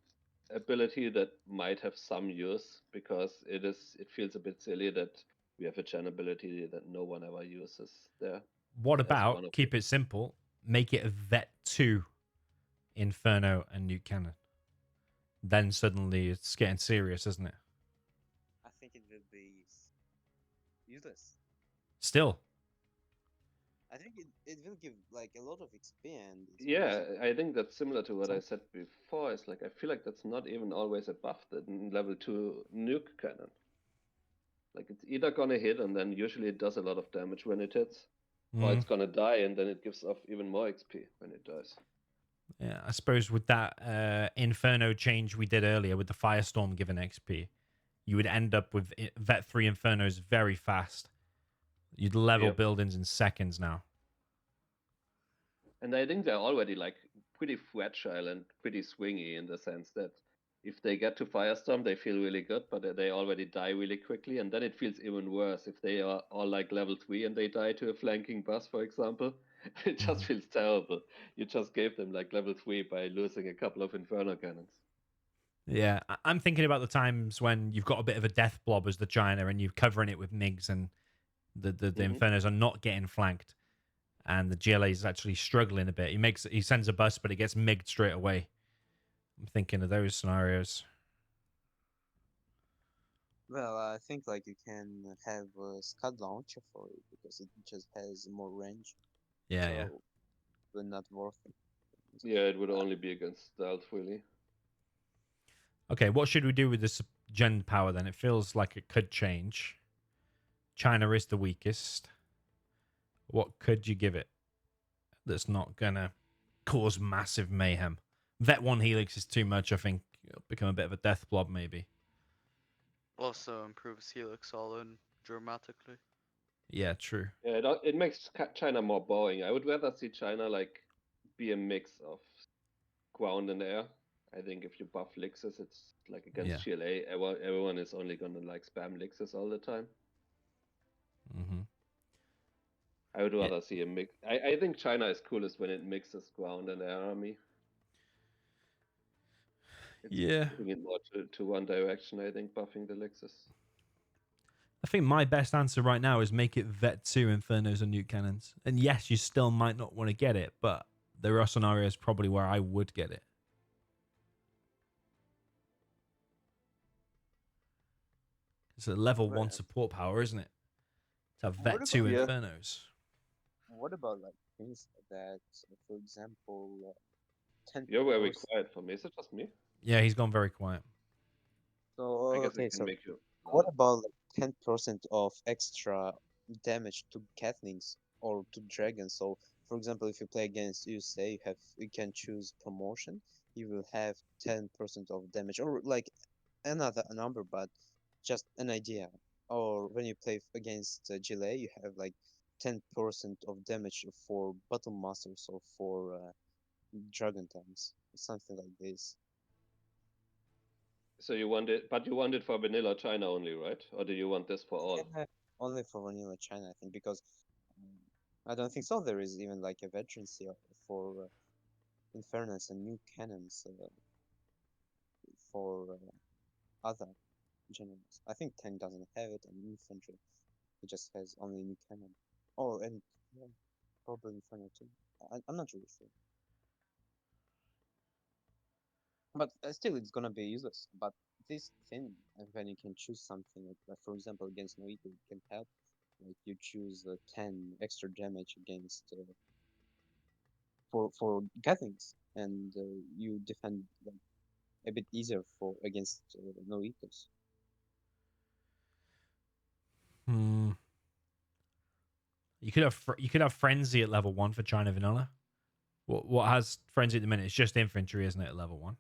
ability that might have some use because it feels a bit silly that we have a Chen ability that no one ever uses there.
What
As one
about,
of
keep it simple, make it a Vet 2 Inferno and Nuke Cannon? Then suddenly it's getting serious, isn't it?
I think it will be useless.
Still.
I think it will give like a lot of XP and it's
Yeah,
crazy.
I think that's similar to what I said before. It's like I feel like that's not even always a buff that in level 2 nuke cannon. Like it's either gonna hit and then usually it does a lot of damage when it hits, or it's gonna die and then it gives off even more XP when it dies.
Yeah, I suppose with that Inferno change we did earlier with the Firestorm giving XP, you would end up with Vet 3 Infernos very fast. You'd level
Yep.
buildings in seconds now.
And I think they're already like pretty fragile and pretty swingy in the sense that if they get to Firestorm, they feel really good, but they already die really quickly. And then it feels even worse if they are all like level 3 and they die to a flanking boss, for example. It just feels terrible. You just gave them like level 3 by losing a couple of Inferno cannons.
Yeah, I'm thinking about the times when you've got a bit of a death blob as the China and you're covering it with MiGs and the Infernos are not getting flanked and the GLA is actually struggling a bit. He sends a bus, but it gets MiG'd straight away. I'm thinking of those scenarios.
Well, I think like you can have a Scud launcher for it because it just has more range.
Yeah,
so
yeah.
but not worth it.
Yeah, it would only be against stealth, really.
Okay, what should we do with this gen power then? It feels like it could change. China is the weakest. What could you give it that's not gonna cause massive mayhem? Vet 1 Helix is too much, I think. It'll become a bit of a death blob, maybe.
Also improves Helix all in dramatically.
Yeah, true.
Yeah, it makes China more boring. I would rather see China like be a mix of ground and air, I think if you buff Lixes, it's like against GLA, everyone is only gonna like spam Lixes all the time.
Mm-hmm.
I would rather see a mix. I think China is coolest when it mixes ground and air army. It's pushing it more to one direction, I think, buffing the Lixes.
I think my best answer right now is make it Vet 2 Infernos and Nuke Cannons. And yes, you still might not want to get it, but there are scenarios probably where I would get it. It's a level 1 support power, isn't it? To have Vet 2 Infernos.
What about like things that, for example, 10.
You're very quiet for me. Is it just me?
Yeah, he's gone very quiet.
So
I guess I
okay,
can
so
make you.
what about like 10% of extra damage to Catlings or to dragons? So, for example, if you play against USA, you can choose promotion. You will have 10% of damage, or like another number, but just an idea. Or when you play against GLA, you have like 10% of damage for Battle Masters or for Dragon tanks, something like this.
So you want it, but you want it for vanilla China only, right? Or do you want this for all?
Yeah, only for vanilla China, I think, because I don't think so. There is even like a veterancy for Infernos and new cannons for other generals. I think tank doesn't have it, and infantry it just has only new cannon. Oh, and yeah, probably Inferno too. I'm not really sure. But still, it's gonna be useless. But this thing, when you can choose something, like for example, against Nuke, it can help. Like you choose 10 extra damage against for Gatlings, and you defend like a bit easier for against Noitos.
Hmm. You could have Frenzy at level 1 for China Vanilla. What has Frenzy at the minute? It's just infantry, isn't it, at level 1?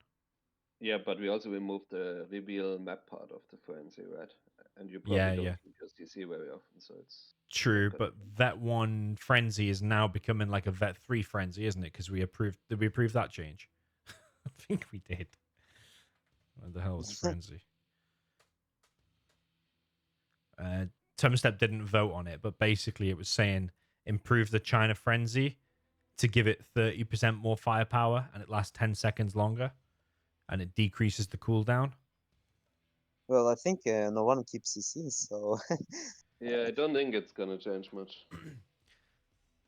Yeah, but we also removed the reveal map part of the frenzy, right? And you probably don't keep your CC very often, so it's
true. But Vet 1 Frenzy is now becoming like a Vet 3 Frenzy, isn't it? Because did we approve that change? I think we did. What the hell is Frenzy? Tumstep didn't vote on it, but basically it was saying improve the China Frenzy to give it 30% more firepower and it lasts 10 seconds longer and it decreases the cooldown.
Well, I think no one keeps CC, so
yeah, I don't think it's gonna change much.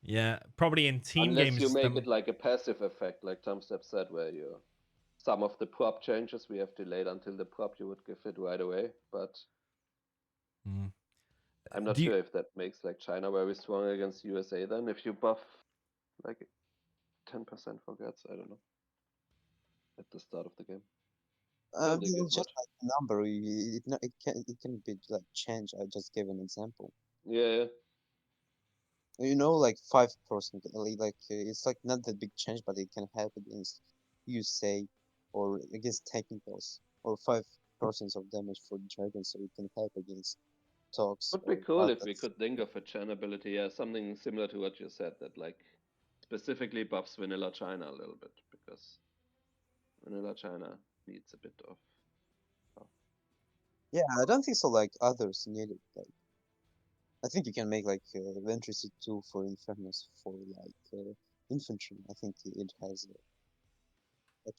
Yeah, probably in team
unless
games.
You make it like a passive effect, like Tumstep said, where some of the prop changes we have delayed until the prop, you would give it right away. But I'm not sure if that makes like China very strong against USA. Then if you buff like 10% for guts, I don't know. At the start of the game.
it's just like a number. It can be like changed. I just gave an example.
Yeah.
You know, like 5%. Like it's like not that big change, but it can help against USA or against technicals, or 5% of damage for dragon, so it can help against talks.
Would be cool if we could think of a China ability, something similar to what you said, that like specifically buffs vanilla China a little bit, because vanilla China needs a bit of.
Yeah, I don't think so. Like others need it. Like I think you can make like Ventressy 2 for Infernus for like infantry. I think it has a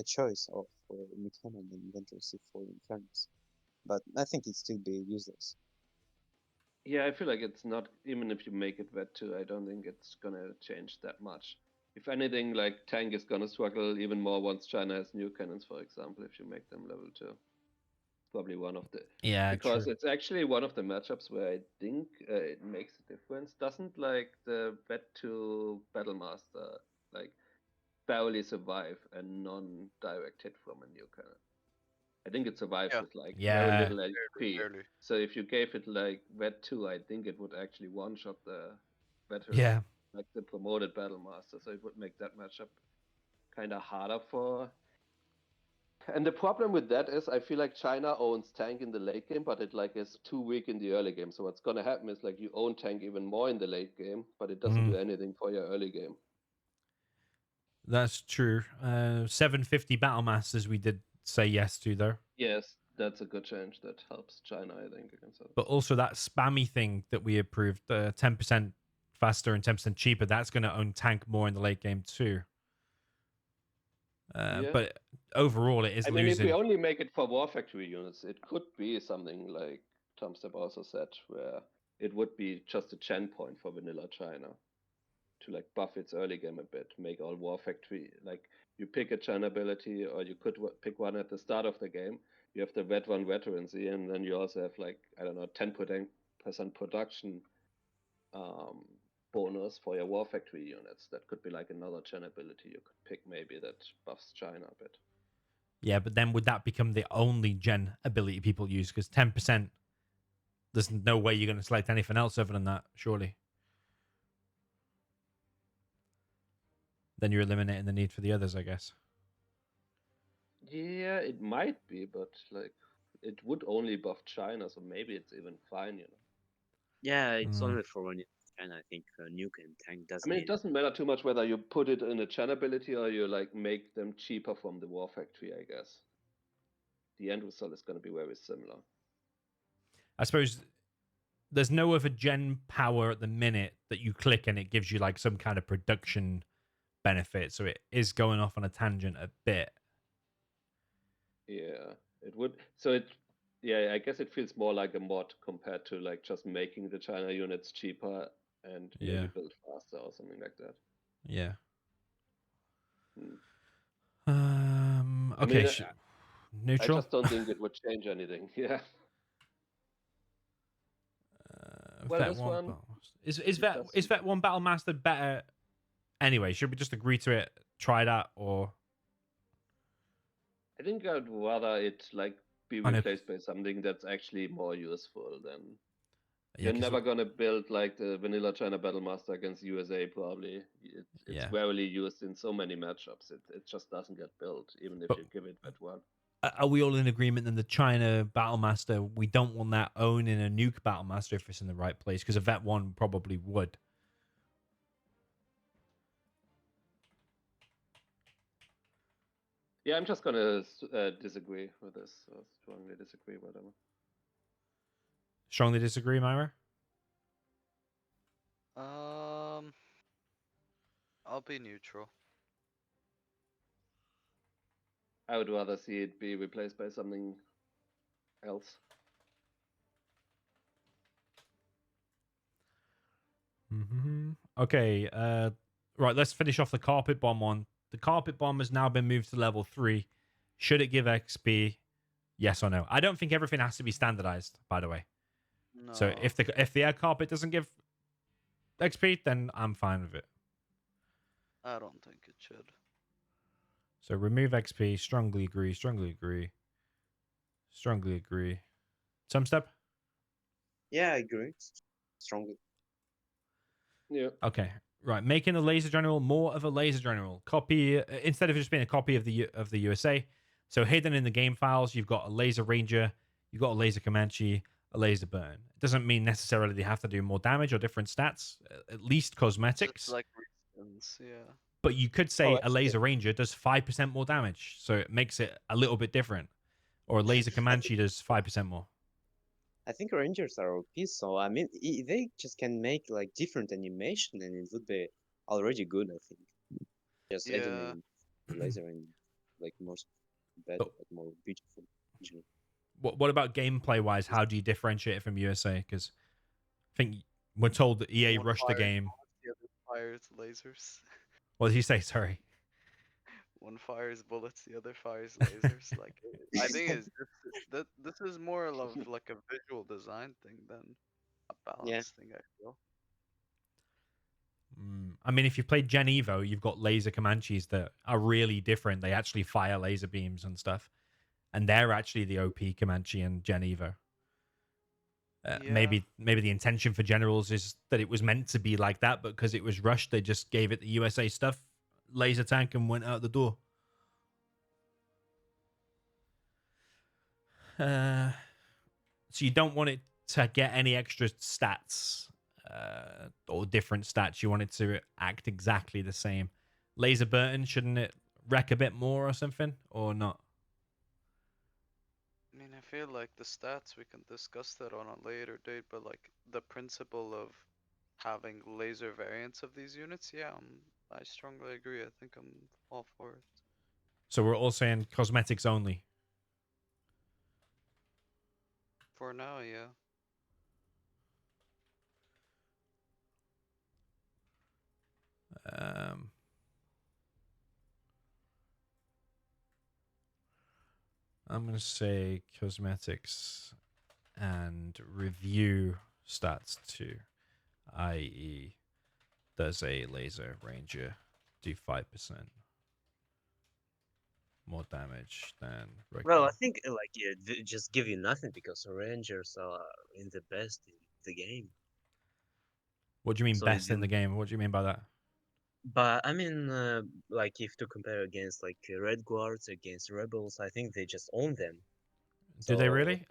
choice of Mechanic and Ventressy for Infernus, but I think it'd still be useless.
Yeah, I feel like it's not, even if you make it Vet 2, I don't think it's gonna change that much. If anything, like tank is gonna struggle even more once China has new cannons, for example, if you make them level 2. Probably one of the because
true.
it's actually one of the matchups where I think it makes a difference. Doesn't like the Vet 2 Battlemaster like barely survive a non-direct hit from a new cannon? I think it survives with like very little HP.
Barely.
So if you gave it like Vet 2, I think it would actually one-shot the veteran, like the promoted Battlemaster. So it would make that matchup kind of harder for. And the problem with that is I feel like China owns tank in the late game, but it like is too weak in the early game. So what's gonna happen is like you own tank even more in the late game, but it doesn't do anything for your early game.
That's true. 750 battle masters we did say yes to there.
Yes, that's a good change. That helps China, I think, against others.
But also that spammy thing that we approved, 10% faster and 10% cheaper, that's going to own tank more in the late game too.
Yeah.
But overall, it is
I mean, if we
losing.
only make it for War Factory units, it could be something like Tumstep also said, where it would be just a Chen point for vanilla China to like buff its early game a bit, make all War Factory, like you pick a Chen ability, or you could pick one at the start of the game. You have the Red One veterancy, and then you also have like, I don't know, 10% production bonus for your War Factory units. That could be like another Chen ability you could pick, maybe that buffs China a bit.
Yeah, but then would that become the only gen ability people use? Because 10%, there's no way you're going to select anything else other than that, surely. Then you're eliminating the need for the others, I guess.
Yeah, it might be, but like it would only buff China, so maybe it's even fine, you know.
Yeah, it's
Mm.
only for when and I think Nuke and tank
I
doesn't
mean,
need
it doesn't matter too much whether you put it in a Chen ability or you like make them cheaper from the War Factory, I guess. The end result is going to be very similar.
I suppose there's no other gen power at the minute that you click and it gives you like some kind of production benefit. So it is going off on a tangent a bit.
Yeah, it would. So it, yeah, I guess it feels more like a mod compared to like just making the China units cheaper and maybe
Yeah.
build faster or something like that.
Yeah.
I
Okay.
mean, I
Neutral.
just don't think it would change anything. Yeah. Well,
Vet
this
one.
one
Is
it
Vet
doesn't-
is Vet one Battle Master better? Anyway, should we just agree to it? Try that, or
I think I'd rather it like be
I know-
replaced by something that's actually more useful than
yeah,
you're
'cause-
never gonna build like the vanilla China Battle Master against USA. Probably it's
Yeah.
rarely used in so many matchups. It just doesn't get built, even if
But-
you give it that one.
Are we all in agreement then the China Battle Master, we don't want that own in a Nuke Battle Master if it's in the right place? Because a Vet 1 probably would.
Yeah, I'm just gonna disagree with this. Strongly disagree, whatever.
Strongly disagree, Myra?
I'll be neutral.
I would rather see it be replaced by something else.
Mm-hmm. Okay, right, let's finish off the Carpet Bomb one. The Carpet Bomb has now been moved to level 3. Should it give XP? Yes or no? I don't think everything has to be standardized, by the way.
No.
So if the air carpet doesn't give XP, then I'm fine with it.
I don't think it should.
So remove XP. Strongly agree. Strongly agree. Strongly agree. Tumstep?
Yeah, I agree. Strongly.
Yeah.
Okay. Right. Making the laser general more of a laser general. Copy instead of just being a copy of the USA. So hidden in the game files, you've got a laser ranger, you've got a laser Comanche, a laser burn. It doesn't mean necessarily they have to do more damage or different stats. At least cosmetics.
Just like reasons, yeah.
But you could say a
that's
laser ranger does 5% more damage, so it makes it a little bit different. Or a laser Comanche does 5% more.
I think Rangers are OP, so I mean, they just can make like different animation, and it would be already good. I think just adding
Yeah.
in laser and like more better,
But-
like more beautiful. Visually.
What about gameplay wise? How do you differentiate it from USA? Because I think we're told that EA
One
rushed the
fires
game.
bullets, the other fires lasers.
What did he say? Sorry.
One fires bullets, the other fires lasers. Like I think it's that this is more of like a visual design thing than a balance thing. I feel.
I mean, if you've played Gen Evo, you've got laser Comanches that are really different. They actually fire laser beams and stuff. And they're actually the OP Comanche and Gen Evo. Maybe the intention for Generals is that it was meant to be like that, but because it was rushed, they just gave it the USA stuff, laser tank, and went out the door. So you don't want it to get any extra stats or different stats. You want it to act exactly the same. Laser Burton, shouldn't it wreck a bit more or something, or not?
I mean, I feel like the stats, we can discuss that on a later date, but like the principle of having laser variants of these units, yeah, I strongly agree. I think I'm all for it.
So we're all saying cosmetics only.
For now, yeah.
I'm gonna say cosmetics and review stats too, i.e., does a laser ranger do 5% more damage than
Well, I
regular?
think like just give you nothing because Rangers are in the best in the game.
What do you mean
So it
best in
will,
the game? What do you mean by that?
but I mean, like if to compare against like Red Guards against Rebels, I think they just own them.
Do they
So
really?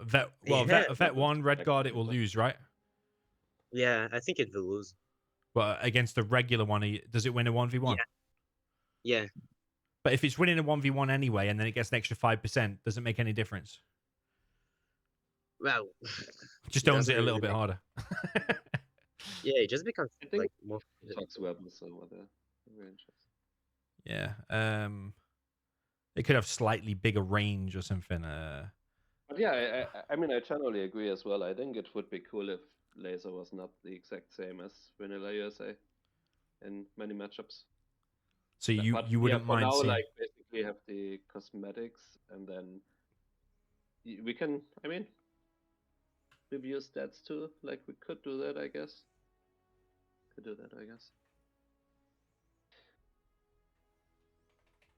Vet, well,
yeah,
vet one, Red
Like,
Guard, it will lose, right?
yeah, I think it will lose.
But against the regular one, does it win a 1v1?
Yeah, yeah.
But if it's winning a 1v1 anyway, and then it gets an extra 5%, does it make any difference?
Well,
Just
it
owns
doesn't
it a little
really
bit
make.
harder.
Yeah, it just becomes
I think
like more.
talks weapons over the ranges.
Yeah. It could have slightly bigger range or something.
But yeah, I mean, I generally agree as well. I think it would be cool if laser was not the exact same as vanilla USA in many matchups.
So
But
you
yeah,
wouldn't
for
mind
now,
seeing.
like basically have the cosmetics, and then we can, I mean, review stats too. Like we could do that, I guess.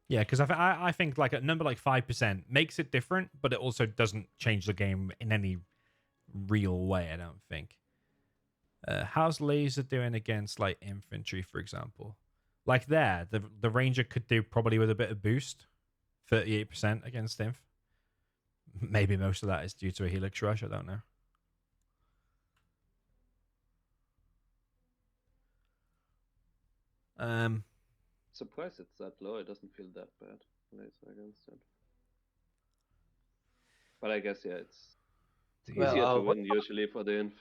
Yeah, because I think like a number like 5% makes it different, but it also doesn't change the game in any real way. I don't think. How's laser doing against like infantry, for example? Like there, the ranger could do probably with a bit of boost, 38% against inf. Maybe most of that is due to a helix rush. I don't know.
Surprised it's that low. It doesn't feel that bad. Laser against it. But I guess yeah, it's
Well,
easier to win usually for the inf.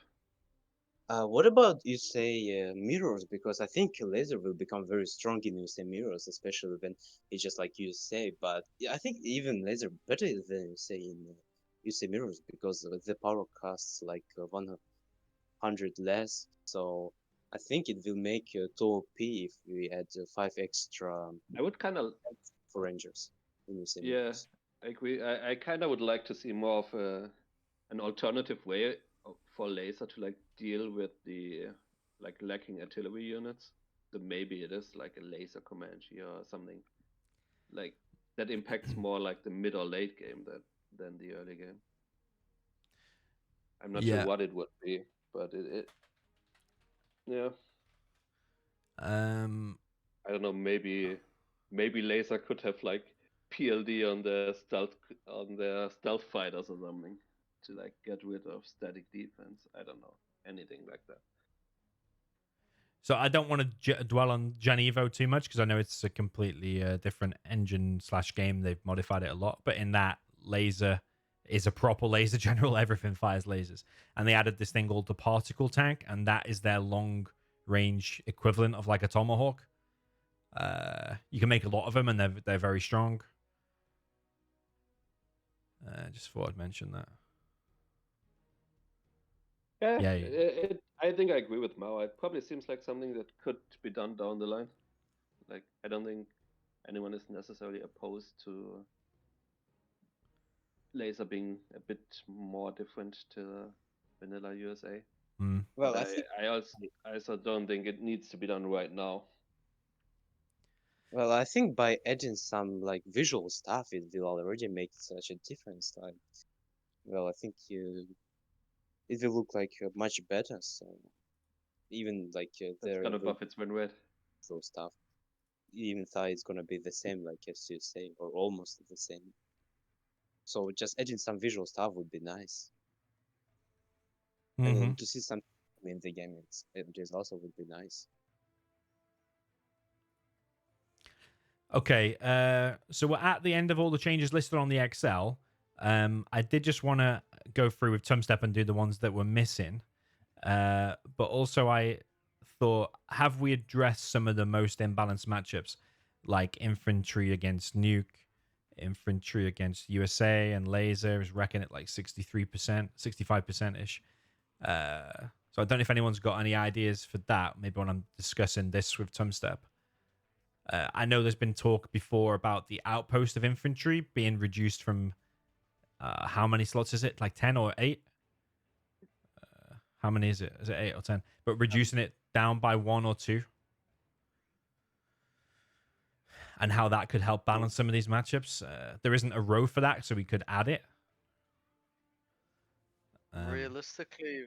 what about you say mirrors? Because I think laser will become very strong in USA mirrors, especially when it's just like you say. But yeah, I think even laser better than you say in USA mirrors because the power costs like 100 less. So I think it will make 2 OP if we add 5 extra
I would kind of,
for rangers in USA
yeah,
mirrors.
I agree. I kind of would like to see more of an alternative way for laser to like deal with the like lacking artillery units. So maybe it is like a laser Comanche or something like that impacts more like the mid or late game than the early game. I'm not sure
Yeah.
what it would be, but it yeah. I don't know. Maybe laser could have like PLD on their stealth fighters or something to like get rid of static defense. I don't know, anything like that.
So I don't want to dwell on Janevo too much because I know it's a completely different engine / game. They've modified it a lot, but in that laser is a proper laser general. Everything fires lasers, and they added this thing called the particle tank, and that is their long range equivalent of like a tomahawk. You can make a lot of them, and they're very strong. Just thought I'd mention that.
Yeah,
Yeah.
I think I agree with Mao. It probably seems like something that could be done down the line. Like, I don't think anyone is necessarily opposed to laser being a bit more different to vanilla USA.
Mm.
Well,
But
I think
I also don't think it needs to be done right now.
Well, I think by adding some like visual stuff, it will already make such a difference. Like, well, I think it will look like much better. So even like
That's
there
gonna
will
buff its win rate.
visual stuff, even though it's gonna be the same, like as you say, or almost the same. So just adding some visual stuff would be nice. I
Mm-hmm.
mean, to see some in the game, it just also would be nice.
Okay, so we're at the end of all the changes listed on the Excel. I did just want to go through with Tumstep and do the ones that were missing. But also I thought, have we addressed some of the most imbalanced matchups, like infantry against Nuke, infantry against USA, and laser is reckoning at like 63%, 65%-ish. So I don't know if anyone's got any ideas for that, maybe when I'm discussing this with Tumstep. I know there's been talk before about the outpost of infantry being reduced from how many slots is it? Like 10 or 8? How many is it? Is it 8 or 10? But reducing it down by 1 or 2. And how that could help balance some of these matchups. There isn't a row for that, so we could add it.
Realistically,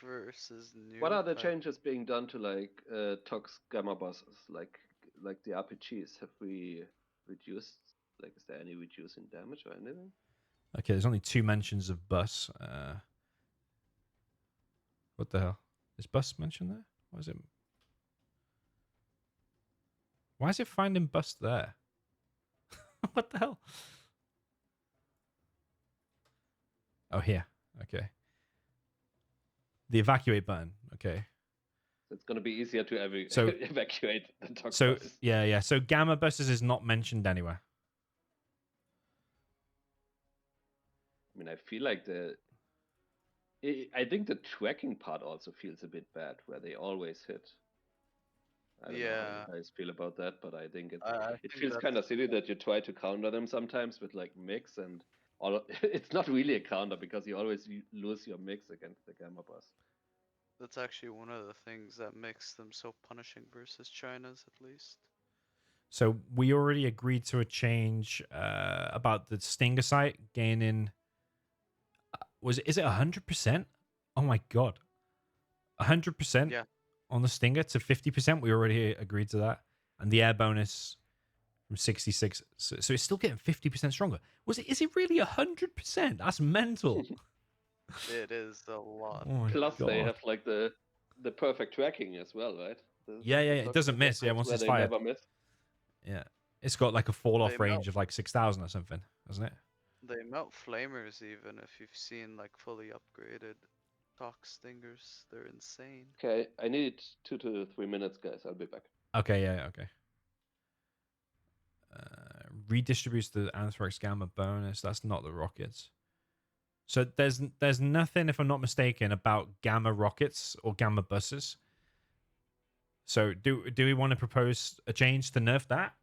versus Nuke.
What are the changes being done to like Tox Gamma bosses, like the RPGs? Have we reduced? Like, is there any reduce in damage or anything?
Okay, there's only 2 mentions of bus. What the hell? Is bus mentioned there? Why is it? Why is it finding bus there? What the hell? Oh, here. Okay. The evacuate button. Okay.
It's going to be easier to
So-
evacuate the Tox
So
bosses.
yeah. So gamma buses is not mentioned anywhere.
I mean, I feel like I think the tracking part also feels a bit bad, where they always hit. I don't know how
Yeah.
you guys feel about that, but I think
I
it
think
feels
that's-
kind of silly that you try to counter them sometimes with like mix and all. It's not really a counter because you always lose your mix against the gamma bus.
That's actually one of the things that makes them so punishing versus China's, at least.
So we already agreed to a change about the Stinger site gaining. Is it 100%? Oh my god, 100%
Yeah.
on the Stinger to 50%. We already agreed to that, and the air bonus from 66. So it's still getting 50% stronger. Is it really 100%? That's mental.
It is a lot.
Oh my
Plus, they
God.
have like the perfect tracking as well, right?
Yeah.
The
It
Tox
doesn't
Gamma
miss. Yeah,
bus
once
where
it's
they
fired.
never miss.
Yeah, it's got like a fall off
They
range
melt.
of like 6,000 or something, doesn't it?
They melt flamers even if you've seen like fully upgraded Tox Stingers. They're insane.
Okay, I need 2 to 3 minutes, guys. I'll be back.
Okay. Yeah. Okay. Redistributes the Anthrax Gamma bonus. That's not the rockets. So there's nothing, if I'm not mistaken, about Gamma rockets or Gamma buses. So do we want to propose a change to nerf that?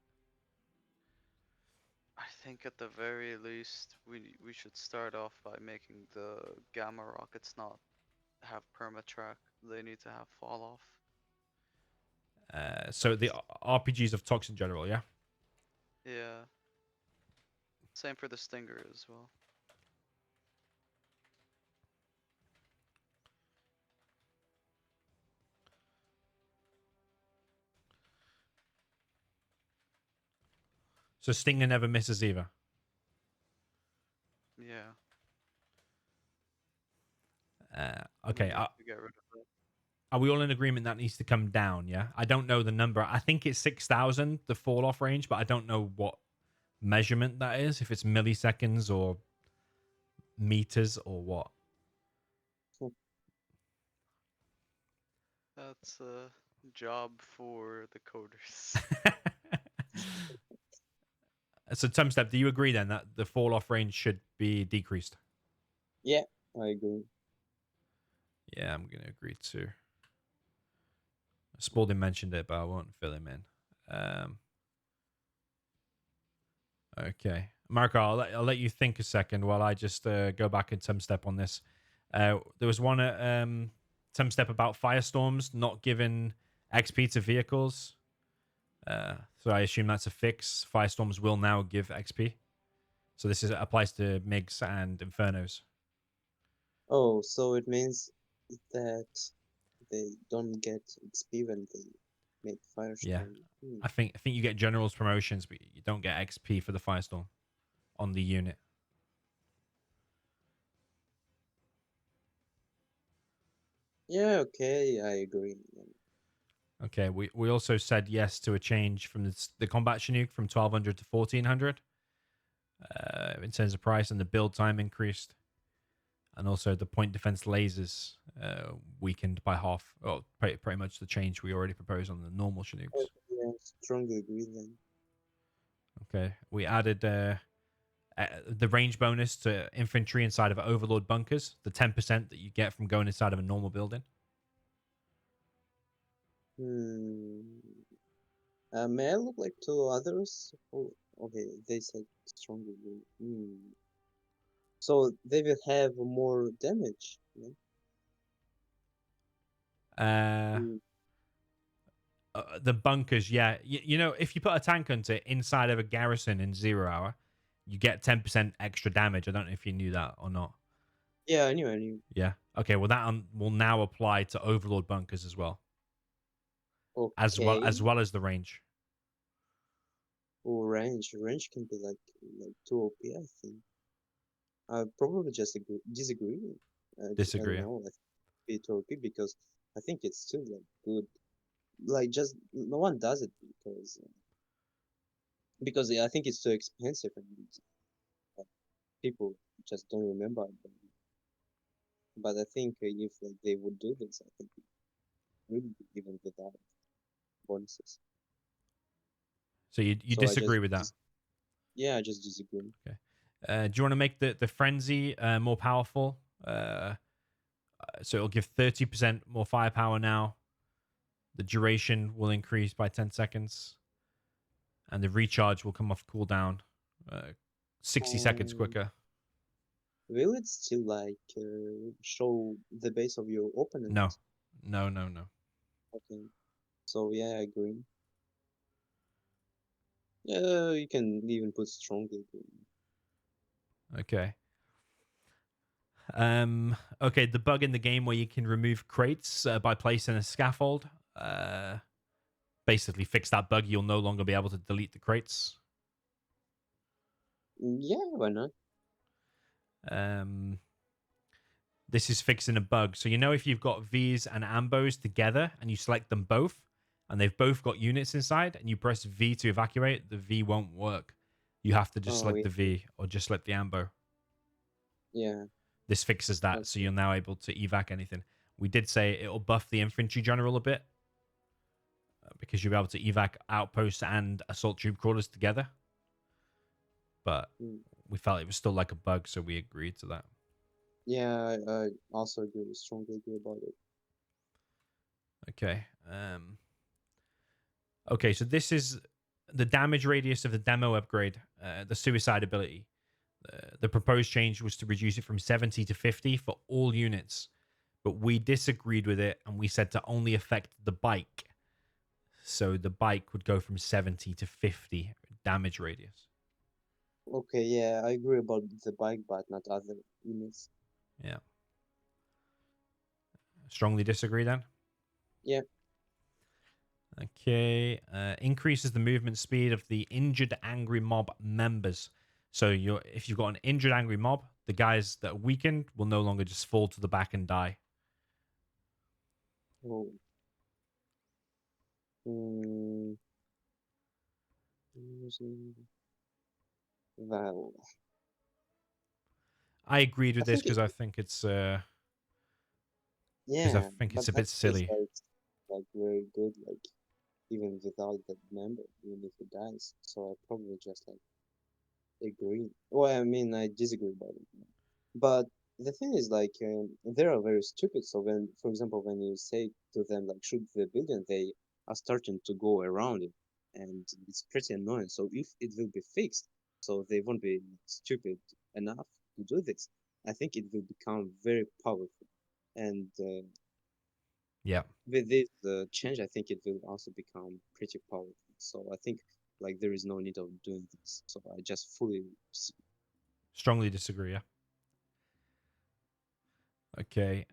I think at the very least we should start off by making the gamma rockets not have permatrack. They need to have fall off.
So the RPGs of Tox in general, yeah.
Yeah. Same for the Stinger as well.
So Stinger never misses either.
Yeah.
Okay.
We need to get rid of that.
Are we all in agreement that needs to come down? Yeah. I don't know the number. I think it's 6,000 the fall off range, but I don't know what measurement that is. If it's milliseconds or meters or what.
That's a job for the coders.
So Tumstep, do you agree then that the fall off range should be decreased?
Yeah, I agree.
Yeah, I'm gonna agree too. Spalding mentioned it, but I won't fill him in. Okay, Marco, I'll let you think a second while I just go back and Tumstep on this. There was one at Tumstep about firestorms not giving XP to vehicles. So I assume that's a fix. Firestorms will now give XP. So this applies to MiGs and Infernos.
Oh, so it means that they don't get XP when they make
Yeah.
Firestorm.
I think you get generals promotions, but you don't get XP for the firestorm on the unit.
Yeah, okay, I agree.
Okay, we also said yes to a change from the combat Chinook from 1200 to 1400 in terms of price, and the build time increased. And also the point defense lasers weakened by half. Well, pretty much the change we already proposed on the normal Chinooks.
Yeah, strongly agree then.
Okay, we added the range bonus to infantry inside of Overlord bunkers, the 10% that you get from going inside of a normal building.
May I look like to others? Oh, okay, they said strongly agree. So they will have more damage. Yeah?
The bunkers, yeah. You know, if you put a tank hunter inside of a garrison in 0 hour, you get 10% extra damage. I don't know if you knew that or not.
Yeah, I knew.
Yeah. Okay, well that will now apply to Overlord bunkers as well.
Okay.
As well as the range.
Oh, range can be like 2 OP, I think. I probably just disagree. I
Disagree.
don't know. I think be 2 OP because I think it's still like good. Like just no one does it because I think it's too expensive and people just don't remember it. But I think if like they would do this, I think it would be even without bonuses.
So you
So
disagree with that?
Yeah, I just disagree.
Okay. Do you want to make the frenzy more powerful? So it'll give 30% more firepower now. The duration will increase by 10 seconds. And the recharge will come off cooldown 60 seconds quicker.
Will it still like show the base of your opponent?
No.
Okay. So yeah, I agree. Yeah, you can even put strongly.
Okay. Okay, the bug in the game where you can remove crates by placing a scaffold. Basically fix that bug. You'll no longer be able to delete the crates.
Yeah, why not?
This is fixing a bug. So you know if you've got Vs and Ambos together and you select them both, and they've both got units inside, and you press V to evacuate, the V won't work. You have to just select the V or just select the Ambo.
Yeah.
This fixes that, so you're now able to evac anything. We did say it'll buff the infantry general a bit because you'll be able to evac outposts and assault troop crawlers together. But we felt it was still like a bug, so we agreed to that.
Yeah, I also strongly agree about it.
Okay. Okay, so this is the damage radius of the demo upgrade, the suicide ability. The proposed change was to reduce it from 70 to 50 for all units, but we disagreed with it and we said to only affect the bike. So the bike would go from 70 to 50 damage radius.
Okay, yeah, I agree about the bike, but not other units.
Yeah. Strongly disagree then?
Yeah.
Okay. Increases the movement speed of the injured angry mob members. So if you've got an injured angry mob, the guys that are weakened will no longer just fall to the back and die.
Oh. Well,
I agreed with this because I think it's
yeah,
because I think
but
it's a bit
that feels
silly.
like very good, like even without that member, even if it dies. So I probably just like agree. Well, I mean, I disagree about it. But the thing is, like, they are very stupid. So when, for example, when you say to them like shoot the building, they are starting to go around it, and it's pretty annoying. So if it will be fixed, so they won't be stupid enough to do this, I think it will become very powerful. And
yeah,
with this change, I think it will also become pretty powerful. So I think like there is no need of doing this. So I just fully
strongly disagree. Yeah. Okay.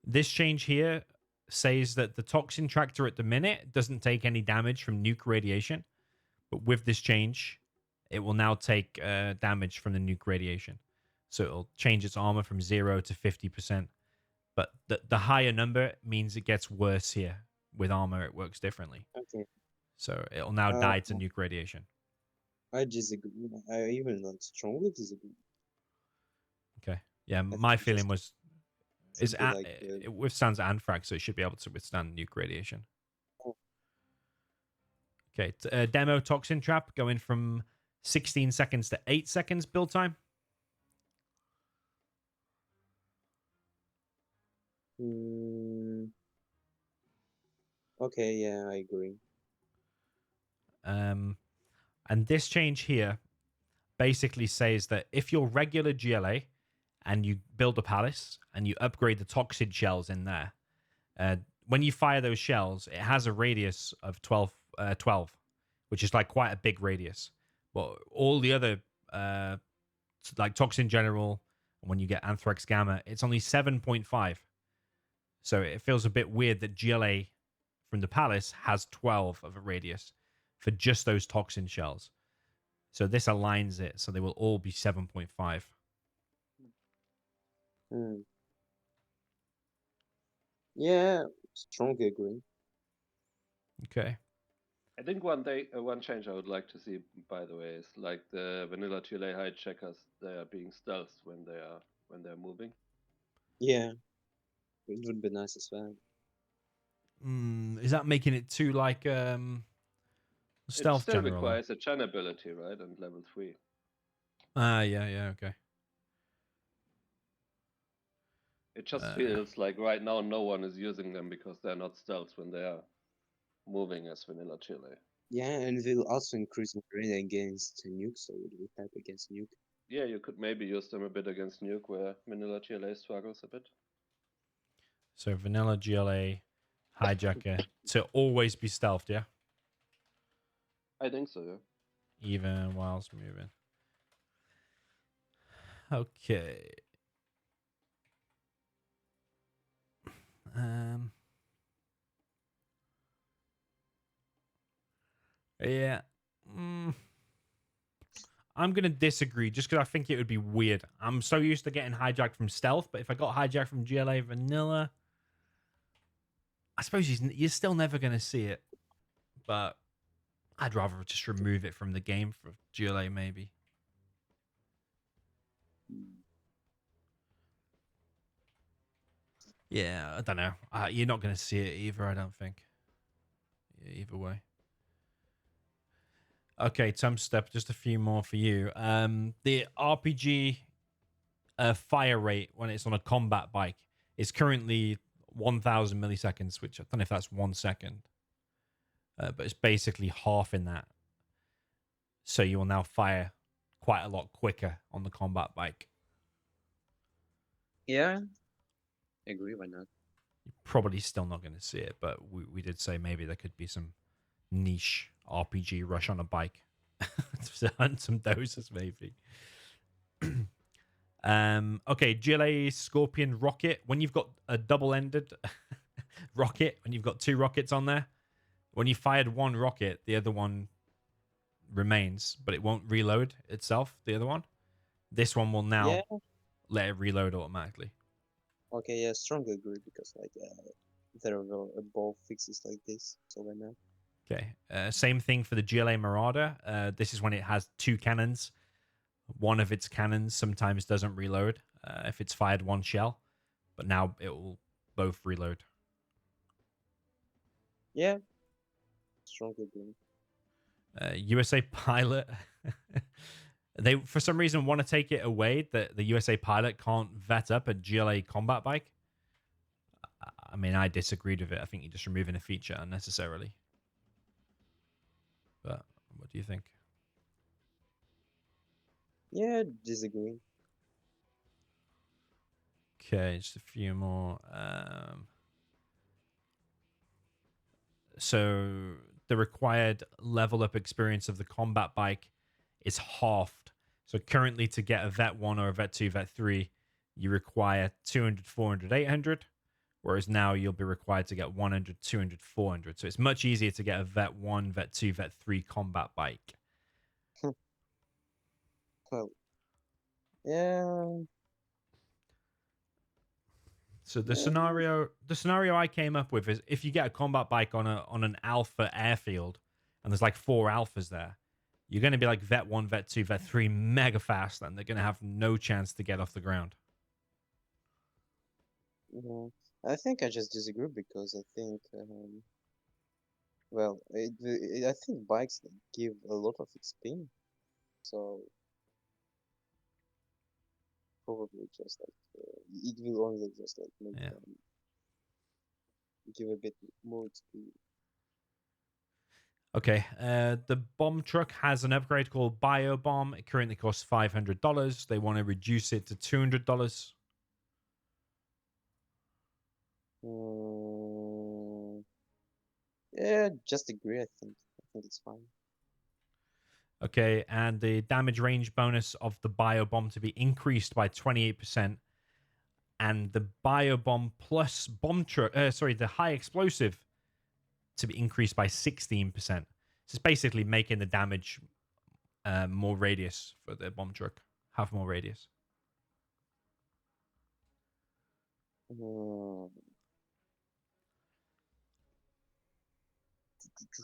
This change here says that the toxin tractor at the minute doesn't take any damage from nuke radiation, but with this change, it will now take damage from the nuke radiation. So it'll change its armor from 0 to 50%. But the higher number means it gets worse here. with armor it works differently.
Okay.
So it'll now
Uh,
die to nuke radiation.
I disagree. I even not strongly disagree.
Okay. Yeah,
I
my
think
feeling was
it should be like
it withstands anthrax, so it should be able to withstand nuke radiation.
Oh.
Okay, demo toxin trap going from 16 seconds to 8 seconds build time.
Okay, yeah, I agree.
And this change here basically says that if you're regular GLA and you build a palace and you upgrade the toxin shells in there, when you fire those shells, it has a radius of 12, which is like quite a big radius. But all the other, like Toxin General, and when you get Anthrax Gamma, it's only 7.5. So it feels a bit weird that GLA from the Palace has 12 of a radius for just those toxin shells. So this aligns it, so they will all be 7.5.
Yeah, strongly agree.
Okay.
I think one change I would like to see, by the way, is like the vanilla Tule hijackers. They are being stealth when they're moving.
Yeah, it would be nice as well.
Is that making it too like stealth
it still
general?
requires a Chan ability, right? And level 3.
Yeah, okay.
It just feels like right now no one is using them because they're not stealth when they are moving as vanilla Chile.
Yeah, and it will also increase the rate against Nuke, so it will help against Nuke.
Yeah, you could maybe use them a bit against Nuke, where vanilla GLA struggles a bit.
So vanilla GLA hijacker to always be stealthed, yeah?
I think so, yeah.
Even whilst moving. Okay. Yeah. I'm going to disagree just because I think it would be weird. I'm so used to getting hijacked from stealth, but if I got hijacked from GLA vanilla, I suppose you're still never going to see it. But I'd rather just remove it from the game for GLA, maybe. Yeah, I don't know. You're not going to see it either, I don't think. Yeah, either way. Okay, Tumstep, just a few more for you. The RPG fire rate when it's on a combat bike is currently 1,000 milliseconds, which I don't know if that's 1 second. But it's basically half in that. So you will now fire quite a lot quicker on the combat bike.
Yeah, I agree. Why not?
You're probably still not going to see it, but we did say maybe there could be some niche RPG rush on a bike to hunt some doses, maybe. Okay, GLA Scorpion rocket. When you've got a double-ended rocket, when you've got 2 rockets on there, when you fired one rocket, the other one remains, but it won't reload itself, the other one. This one will now let it reload automatically.
Okay, yeah, strongly agree because like there are both fixes like this, so why not?
Okay, same thing for the GLA Marauder. This is when it has 2 cannons. One of its cannons sometimes doesn't reload if it's fired 1 shell, but now it will both reload.
Yeah, strongly agree.
USA Pilot. They, for some reason, want to take it away that the USA Pilot can't vet up a GLA combat bike. I mean, I disagreed with it. I think you're just removing a feature unnecessarily. But what do you think?
Yeah, disagree.
Okay, just a few more. So the required level up experience of the combat bike is halved. So currently to get a Vet 1 or a Vet 2, Vet 3, you require 200, 400, 800. Whereas now you'll be required to get 100, 200, 400. So it's much easier to get a Vet 1, Vet 2, Vet 3 combat bike.
Well, yeah.
So the scenario I came up with is if you get a combat bike on an alpha airfield, and there's like 4 alphas there, you're going to be like Vet 1, Vet 2, Vet 3 mega fast, and they're going to have no chance to get off the ground.
I think I just disagree because I think, well, I think bikes give a lot of XP, so probably just like it will only just like make
Yeah.
them give a bit more XP.
Okay, the bomb truck has an upgrade called Bio Bomb. It currently costs $500. They want to reduce it to $200.
Yeah, just agree. I think it's fine.
Okay, and the damage range bonus of the Bio Bomb to be increased by 28%, and the Bio Bomb plus bomb truck, the high explosive to be increased by 16%. So it's basically making the damage more radius for the bomb truck, have more radius.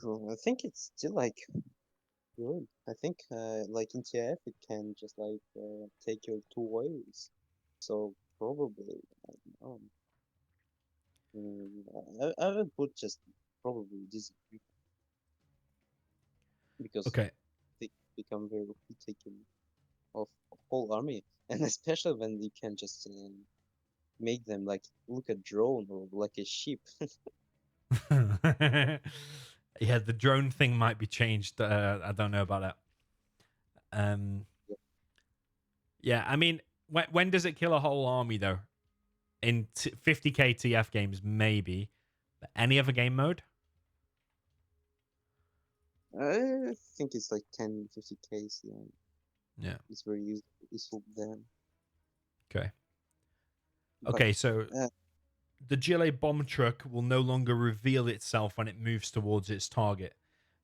I think it's still like good. I think like in TF it can just like take you 2 ways. So probably I don't know. I would put just probably this because
Okay.
they become very OP taking off a whole army, and especially when you can just make them like look a drone or like a sheep.
Yeah, the drone thing might be changed. I don't know about that. Yeah, I mean, when does it kill a whole army though? In 50k TF games, maybe. But any other game mode?
I think it's like 10, 50 Ks. Yeah,
Yeah.
it's very useful then.
Okay.
But
Okay, so the GLA bomb truck will no longer reveal itself when it moves towards its target.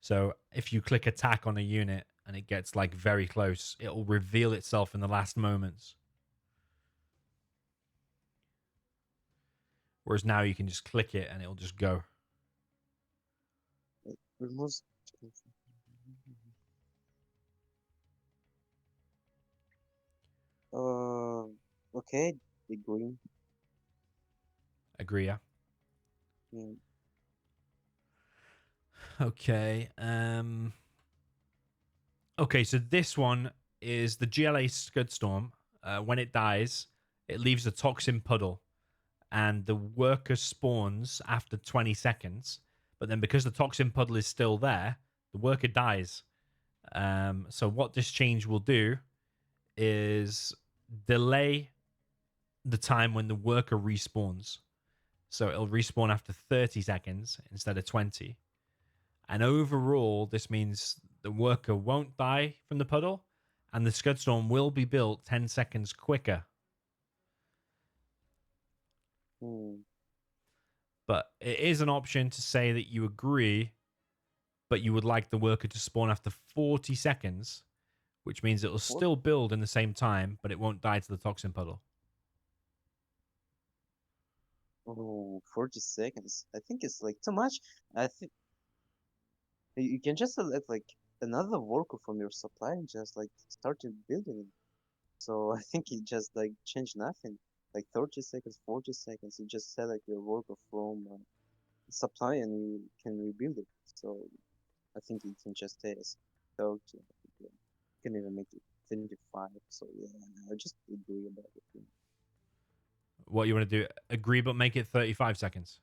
So if you click attack on a unit and it gets like very close, it'll reveal itself in the last moments. Whereas now you can just click it and it'll just go.
removes. Okay, the green.
Agree, yeah?
Mm.
Okay. Okay, so this one is the GLA Scudstorm. When it dies, it leaves a toxin puddle, and the worker spawns after 20 seconds. But then because the toxin puddle is still there, the worker dies. So what this change will do is delay the time when the worker respawns. So it'll respawn after 30 seconds instead of 20. And overall, this means the worker won't die from the puddle, and the Scudstorm will be built 10 seconds quicker. But it is an option to say that you agree, but you would like the worker to spawn after 40 seconds, which means it will still build in the same time, but it won't die to the toxin puddle.
Oh, 40 seconds. I think it's like too much. I think you can just select like another worker from your supply and just like started building it. So I think it just like changed nothing. Like 30 seconds, 40 seconds, you just select your worker from supply and you can rebuild it. So I think it can just stay as 30. You can even make it 25. So yeah, I just agree about it.
What you want to do? Agree, but make it 35 seconds.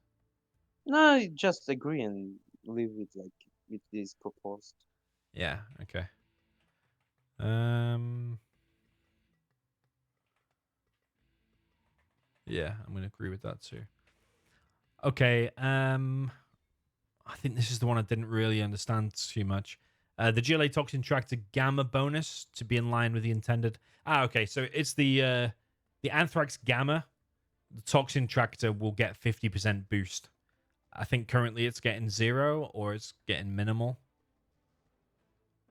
No, just agree and leave it like it is proposed.
Yeah. Okay. Yeah, I'm gonna agree with that too. Okay. I think this is the one I didn't really understand too much. The GLA toxin tractor gamma bonus to be in line with the intended. Okay. So it's the Anthrax gamma. The toxin tractor will get 50% boost. I think currently it's getting 0 or it's getting minimal.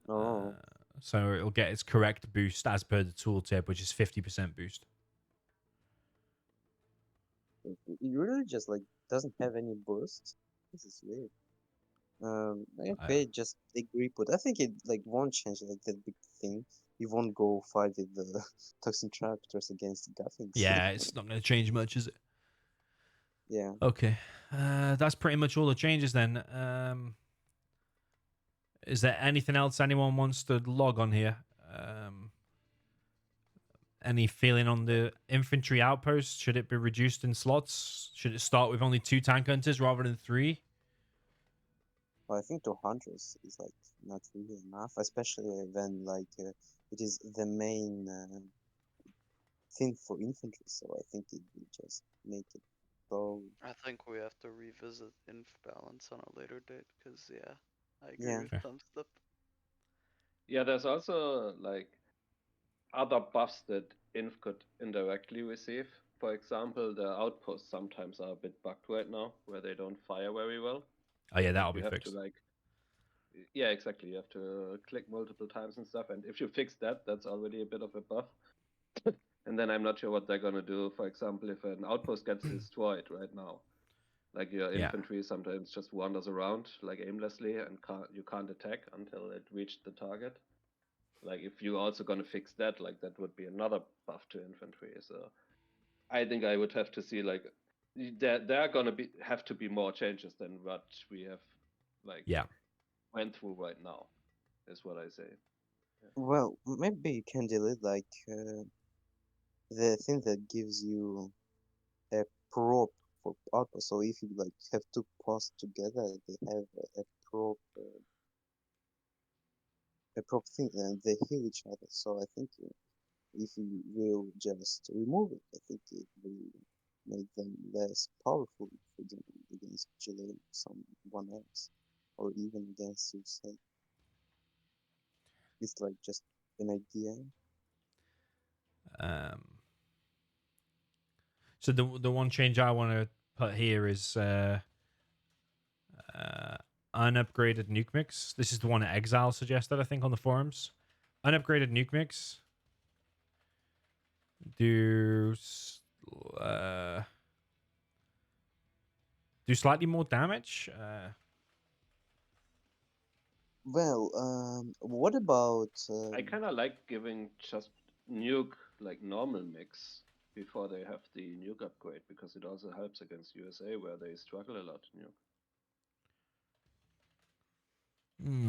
Oh.
So it'll get its correct boost as per the tooltip, which is 50% boost.
it really just like doesn't have any bursts. This is weird. Okay, just agree, but I think it like won't change like that big thing. You won't go fight with the toxin tractors against the Guffins.
Yeah, it's not going to change much, is it?
Yeah.
Okay, that's pretty much all the changes then. Is there anything else anyone wants to log on here? Any feeling on the infantry outpost? Should it be reduced in slots? Should it start with only 2 tank hunters rather than 3?
Well, I think 200 is like not really enough, especially when like it is the main thing for infantry. So I think it will just make it go.
I think we have to revisit inf balance on a later date, because yeah, I agree
Yeah.
with
Fair.
Tumstep.
Yeah, there's also like other buffs that Inf could indirectly receive. For example, the outposts sometimes are a bit bugged right now, where they don't fire very well.
Oh yeah,
Like
that'll
you
be
have
fixed.
to like, yeah, exactly. You have to click multiple times and stuff. And if you fix that, that's already a bit of a buff. And then I'm not sure what they're gonna do. For example, if an outpost gets destroyed right now, like your
Yeah.
infantry sometimes just wanders around like aimlessly and you can't attack until it reached the target. Like if you're also gonna fix that, like that would be another buff to infantry. So I think I would have to see like there are gonna have to be more changes than what we have like
Yeah.
went through right now, is what I say.
Well, maybe you can delete like the thing that gives you a prop for outpost. So if you like have two posts together, they have prop a prop thing, and they heal each other. So I think if you will just remove it, I think it will make them less powerful for them against Chile or someone else, or even against yourself. It's like just an idea.
So the one change I want to put here is unupgraded nuke mix. This is the one that Exile suggested, I think, on the forums. Unupgraded nuke mix. Do do slightly more damage.
Well, what about
I kind of like giving just nuke like normal mix before they have the nuke upgrade, because it also helps against USA where they struggle a lot to nuke.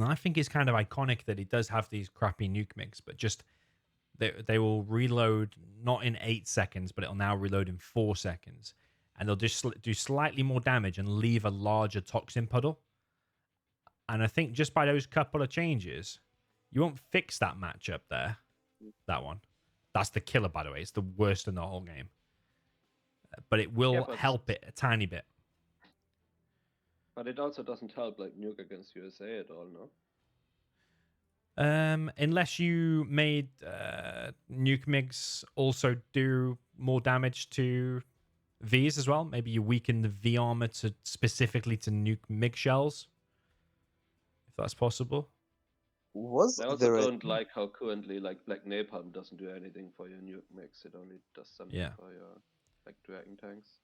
I think it's kind of iconic that it does have these crappy nuke mix, but just they will reload not in 8 seconds, but it'll now reload in 4 seconds, and they'll just do slightly more damage and leave a larger toxin puddle. And I think just by those couple of changes, you won't fix that matchup there. That one, that's the killer, by the way. It's the worst in the whole game, but it will
but
help it a tiny bit.
But it also doesn't help like nuke against USA at all, no?
Unless you made nuke mix also do more damage to V's as well. Maybe you weaken the V armor to specifically to nuke MiG shells, if that's possible.
was
I also
there a
don't like how currently like Black Napalm doesn't do anything for your nuke mix. It only does something
Yeah.
for your like Dragon tanks.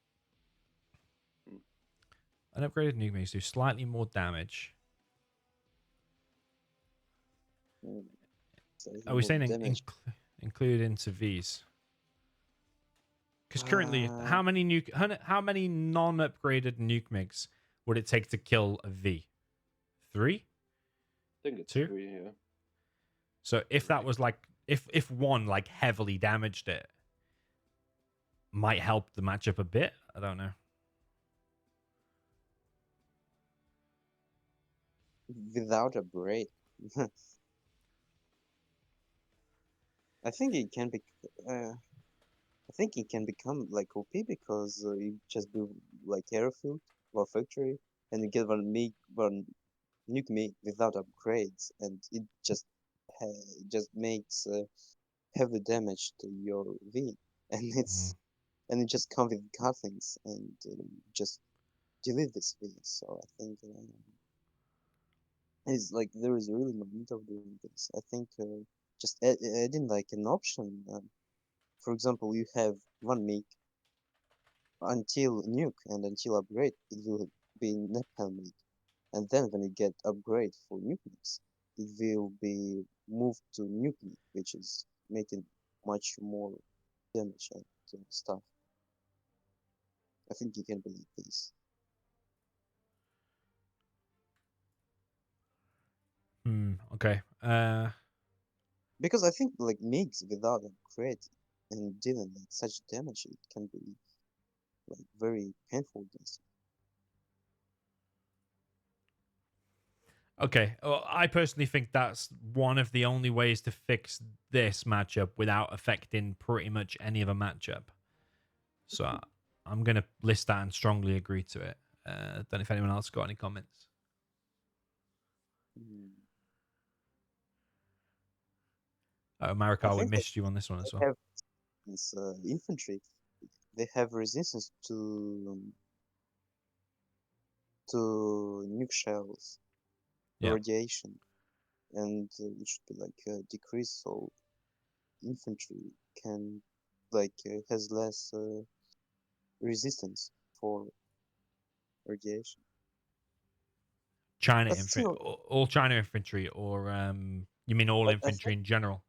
An upgraded nuke mix do slightly more damage. Are we saying
damage?
include into V's? Because currently, how many non-upgraded nuke mix would it take to kill a V? 3?
I think it's
2?
3 here.
So if that was like if one like heavily damaged it, might help the matchup a bit. I don't know.
Without a break. I think it can be. I think it can become like OP because you just do like airfield or factory, and you get one nuke me without upgrades, and it just makes heavy damage to your V, and it just comes with cuttings and just delete this V. So I think it's like there is really no need of doing this. I think just adding like an option. For example, you have one MiG until nuke and until upgrade, it will be Nepal made. And then when you get upgrade for nuke mix, it will be moved to nuke mix, which is making much more damage and stuff. I think you can believe this.
Okay.
Because I think like mix without upgrade and dealing like such damage, it can be like very painful against
Okay. Well, I personally think that's one of the only ways to fix this matchup without affecting pretty much any other matchup. So I'm going to list that and strongly agree to it. Don't know if anyone else got any comments.
you. I
Marakar, we
think like
missed you on this one as
they
well.
have this infantry. They have resistance to nuke shells,
Yeah.
radiation, and it should be like decreased so infantry can like has less resistance for radiation.
China
But
infantry,
still,
all China infantry, or you mean all
but
infantry in general?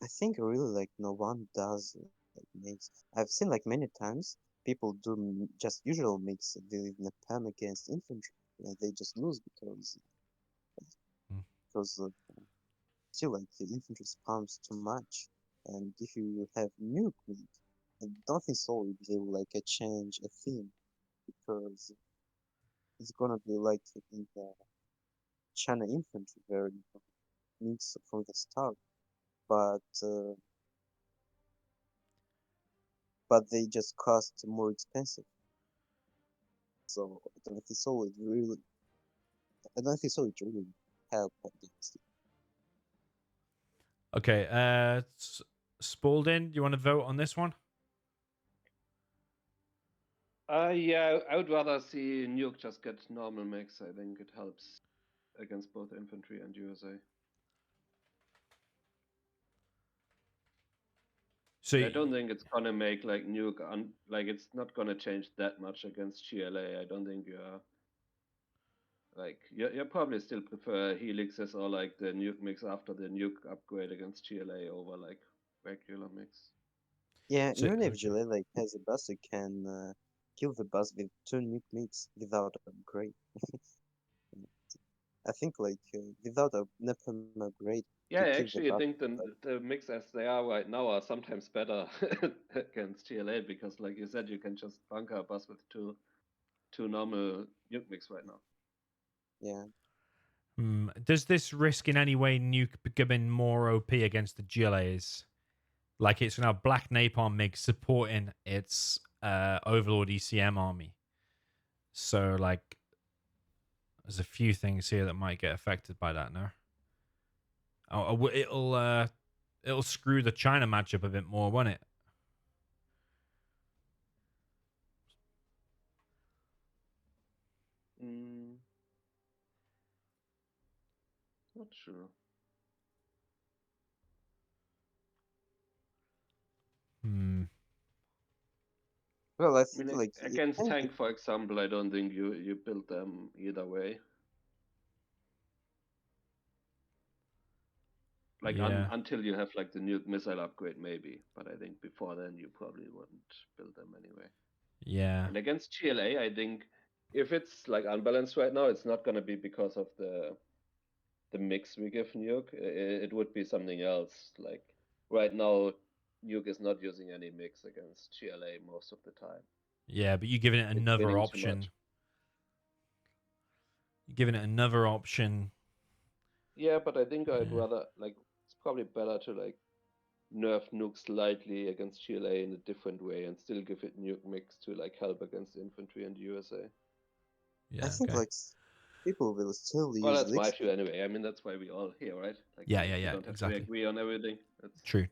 I think really like no one does like mix. I've seen like many times people do just usual mix with Napalm against infantry, and they just lose
Hmm.
because still like the infantry spams too much, and if you have nuke mix, I don't think so it will like change a theme because it's gonna be like in the China infantry where you mix from the start, but uh, but they just cost more expensive. So I don't think so. It really, I don't think so. It really help against it.
Okay. Spalding, do you want to vote on this one?
Yeah, I would rather see Nuke just get normal mix. I think it helps against both infantry and USA.
So
I don't think it's gonna make like Nuke like it's not gonna change that much against GLA. I don't think you're like you probably still prefer helixes or like the nuke mix after the nuke upgrade against GLA over like regular mix.
Yeah,
So
even if
okay.
Gillette like has a bus, it can kill the bus with two nuke mix without upgrade. I think like without a Nepal upgrade to
Yeah, I
kill the
actually
bus.
think the mix as they are right now are sometimes better against GLA because, like you said, you can just bunker a bus with two normal nuke mix right now.
Yeah.
Does this risk in any way Nuke becoming more OP against the GLAs? Like it's now Black Napalm MiG supporting its Overlord ECM army. So like there's a few things here that might get affected by that now. It'll screw the China matchup a bit more, won't it?
Not sure.
Well, I
I
think
mean,
like it
against
can be.
tank, for example, I don't think you build them either way. Like
Yeah.
until you have like the nuke missile upgrade, maybe. But I think before then you probably wouldn't build them anyway.
Yeah.
And against GLA, I think if it's like unbalanced right now, it's not going to be because of the mix we give Nuke. It would be something else. Like right now, Nuke is not using any mix against GLA most of the time.
Yeah, but you're giving it
It's
another
winning too much.
option. You're giving it another option.
Yeah, but I think I'd rather like it's probably better to like nerf Nuke slightly against GLA in a different way and still give it Nuke mix to like help against infantry and USA.
Yeah.
I think
Okay.
like people will still
Well,
use
that's my
leaks.
view anyway. I mean, that's why we all here, right? Like,
Yeah.
we don't have to
Exactly.
agree on everything. It's
True.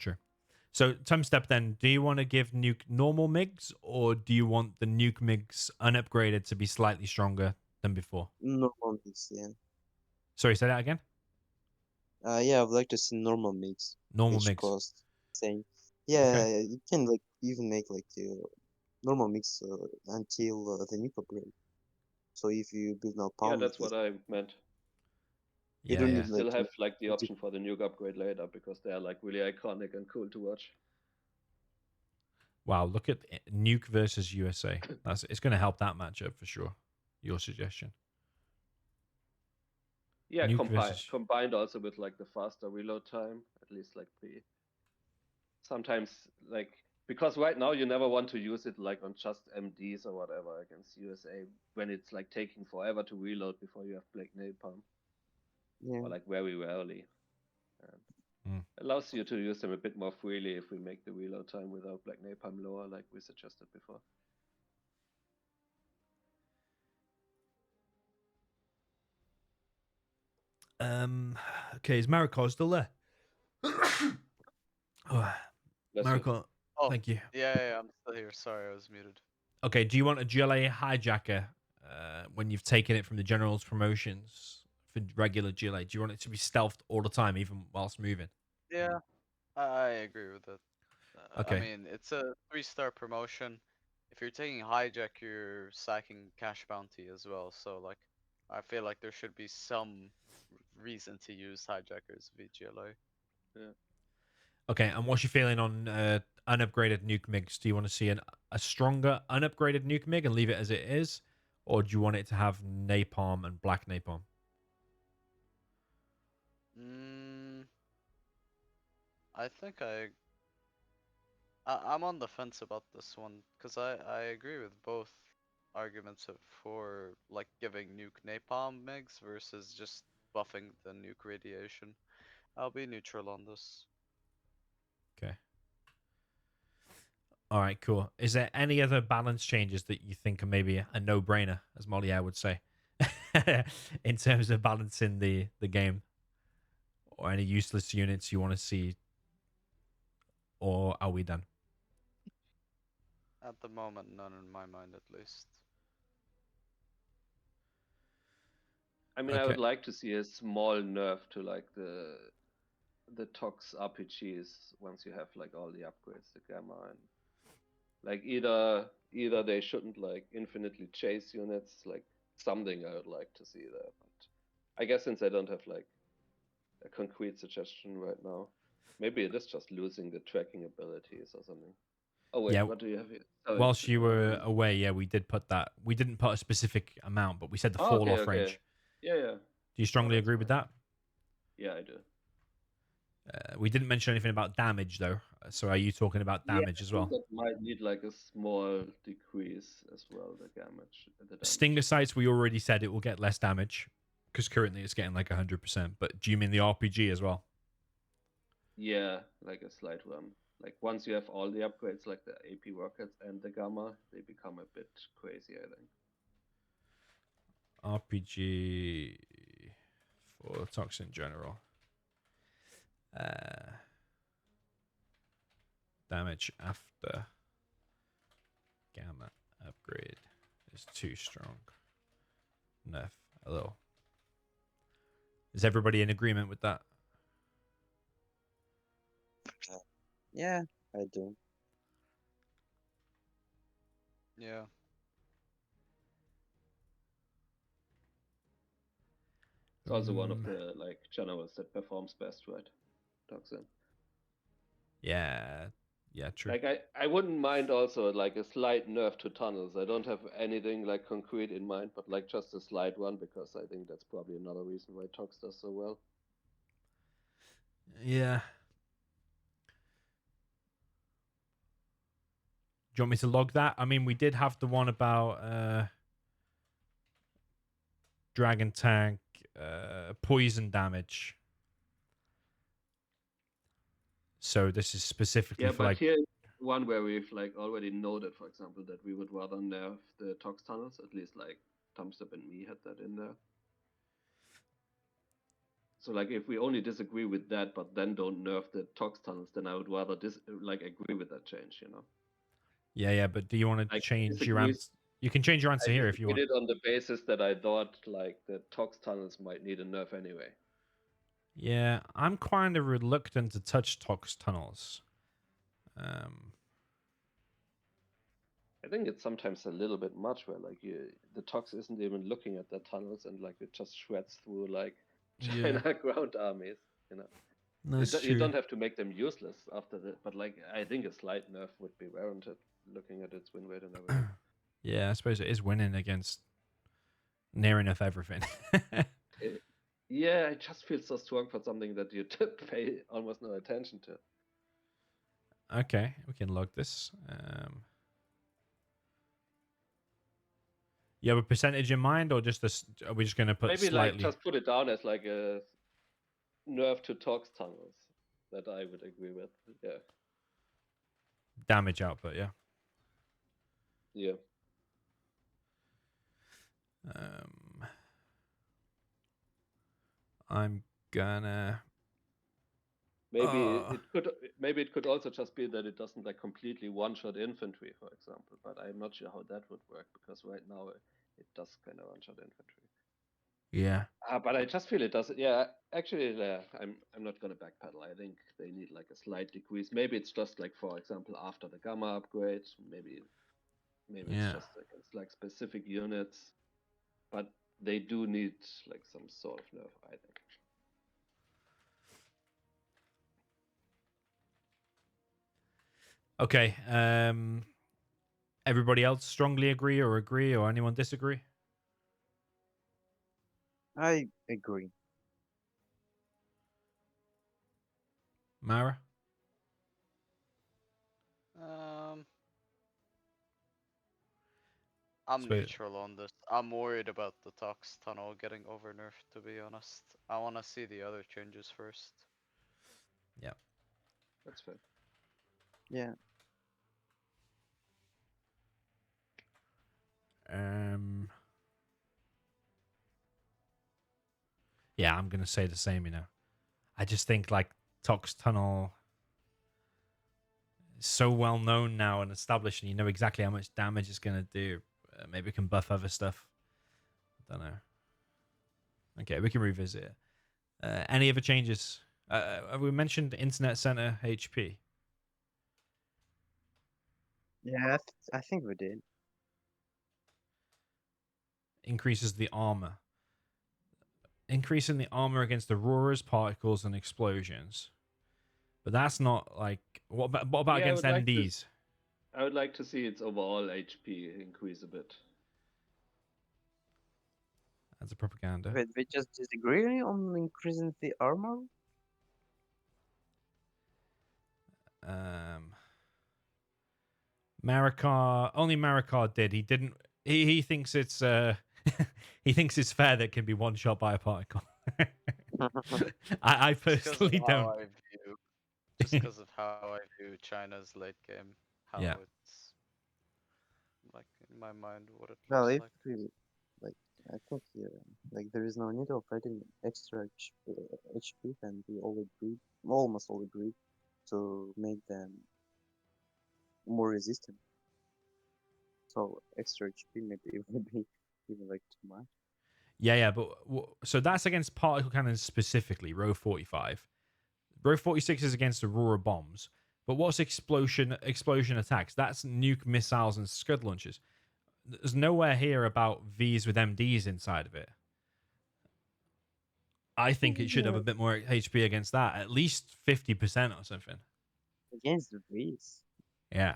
So, Tumstep, then, do you want to give Nuke normal MiGs, or do you want the Nuke MiGs unupgraded to be slightly stronger than before?
Normal mix, yeah.
Sorry, say that again?
Yeah, I would like to see normal mix,
Normal
which
MiGs.
costs same. Yeah,
Okay.
you can like even make like normal mix until the nuke upgrade. So if you build now
Yeah,
palm with
that's
this,
what I meant.
you
Yeah,
don't
You
yeah.
need
still
like
have like the
a
option for the nuke upgrade later because they are like really iconic and cool to watch.
Wow, look at Nuke versus USA. It's going to help that matchup for sure. Your suggestion.
Yeah,
Nuke versus.
combined also with like the faster reload time, at least like sometimes like because right now you never want to use it like on just MDs or whatever against USA when it's like taking forever to reload before you have Black Napalm
yeah.
or like very rarely.
Mm.
Allows you to use them a bit more freely if we make the reload time without Black Napalm lower like we suggested before.
Okay, is Marakar still there? Oh,
Bless you.
Marakar,
Oh,
thank you.
yeah, I'm still here. Sorry, I was muted.
Okay, do you want a GLA hijacker when you've taken it from the Generals promotions for regular GLA? Do you want it to be stealthed all the time, even whilst moving?
Yeah, I agree with that. I
Okay.
mean, it's a 3-star promotion. If you're taking hijack, you're sacking cash bounty as well. So like, I feel like there should be some reason to use hijackers VGLA.
Yeah.
Okay, and what's your feeling on unupgraded nuke MiGs? Do you want to see a stronger unupgraded nuke MiG and leave it as it is? Or do you want it to have napalm and black napalm?
I think I'm on the fence about this one because I agree with both arguments for like giving nuke napalm MiGs versus just buffing the nuke radiation. I'll be neutral on this.
Okay. All right, cool. Is there any other balance changes that you think are maybe a no-brainer, as Moliere would say, in terms of balancing the game, or any useless units you want to see, or are we done?
At the moment, none in my mind at least.
I mean, I would like to see a small nerf to like the Tox RPGs once you have like all the upgrades, the Gamma, and like either they shouldn't like infinitely chase units, like something I would like to see there. But I guess since I don't have like a concrete suggestion right now, maybe it is just losing the tracking abilities or something. Oh wait,
Yeah.
what do you have here? Sorry.
Whilst you were away, yeah, we did put that. We didn't put a specific amount, but we said the fall off range.
Yeah.
Do you strongly agree with that?
Yeah, I do.
We didn't mention anything about damage though. So are you talking about damage as well?
That might need like a small decrease as well. The damage.
Stinger sights, we already said it will get less damage because currently it's getting like 100%. But do you mean the RPG as well?
Yeah, like a slight one. Like once you have all the upgrades, like the AP rockets and the Gamma, they become a bit crazy, I think.
RPG for Toxin General. Damage after Gamma upgrade is too strong. Nerf a little. Is everybody in agreement with that?
Yeah, I do.
Yeah.
It's also one of the like generals that performs best, right? Toxin.
Yeah, true.
Like I wouldn't mind also like a slight nerf to tunnels. I don't have anything like concrete in mind, but like just a slight one because I think that's probably another reason why Tox does so well.
Yeah. Do you want me to log that? I mean, we did have the one about Dragon Tank poison damage. So this is specifically for
but
like
here one where we've like already noted, for example, that we would rather nerf the Tox tunnels. At least like Tumstep and me had that in there. So like if we only disagree with that, but then don't nerf the Tox tunnels, then I would rather agree with that change, you know.
Yeah, but do you want to change your answer? You can change your answer here if you want.
I did on the basis that I thought like the Tox tunnels might need a nerf anyway.
Yeah, I'm kind of reluctant to touch Tox tunnels.
I think it's sometimes a little bit much where like the Tox isn't even looking at the tunnels and like it just shreds through like
Yeah,
China ground armies, you know.
that's
You
true.
don't have to make them useless after that, but like I think a slight nerf would be warranted looking at its win rate and everything.
Yeah, I suppose it is winning against near enough everything.
Yeah, I just feel so strong for something that you pay almost no attention to.
Okay, we can log this. You have a percentage in mind, or just are we just going to put
Maybe
slightly
like just put it down as like a nerf to Tox tunnels that I would agree with. Yeah.
damage output? Yeah.
Yeah.
I'm gonna.
Maybe it could also just be that it doesn't like completely one-shot infantry, for example. But I'm not sure how that would work because right now it does kind of one-shot infantry.
Yeah.
But I just feel it does. Yeah, actually, I'm not gonna backpedal. I think they need like a slight decrease. Maybe it's just like, for example, after the gamma upgrade. Maybe it's
Yeah.
just against like specific units. But they do need like some sort of nerf, I think.
Okay. Everybody else strongly agree or anyone disagree?
I agree.
Mara?
I'm
Sweet.
neutral on this. I'm worried about the Tox tunnel getting over nerfed, to be honest. I want to see the other changes first.
Yeah.
That's fair.
Yeah.
Yeah, I'm gonna say the same. I just think like Tox Tunnel is so well known now and established, and you know exactly how much damage it's gonna do. Maybe it can buff other stuff. I don't know. Okay, we can revisit it. Any other changes? Have we mentioned Internet Center HP?
Yeah, I think we did.
Increases the armor. Increasing the armor against auroras, particles, and explosions. But that's not like what about
Yeah,
against MDs?
I would like to see its overall HP increase a bit.
That's a propaganda.
Wait, we just disagree on increasing the armor?
Marakar, only Marakar did. He didn't. He thinks it's he thinks it's fair that it can be one shot by a particle. I personally don't.
Just because of how I view China's late game, how
Yeah.
it's like in my mind what it
Well,
looks
if
like.
we like, I think like there is no need of adding extra HP, and we all agreed, almost all agreed, to make them more resistant. So extra HP maybe it would be even like too much.
Yeah, but so that's against particle cannons specifically, row 45. Row 46 is against Aurora bombs. But what's explosion attacks? That's nuke missiles and scud launchers. There's nowhere here about Vs with MDs inside of it. I think it should have a bit more HP against that, at least 50% or something.
Against the Vs.
Yeah.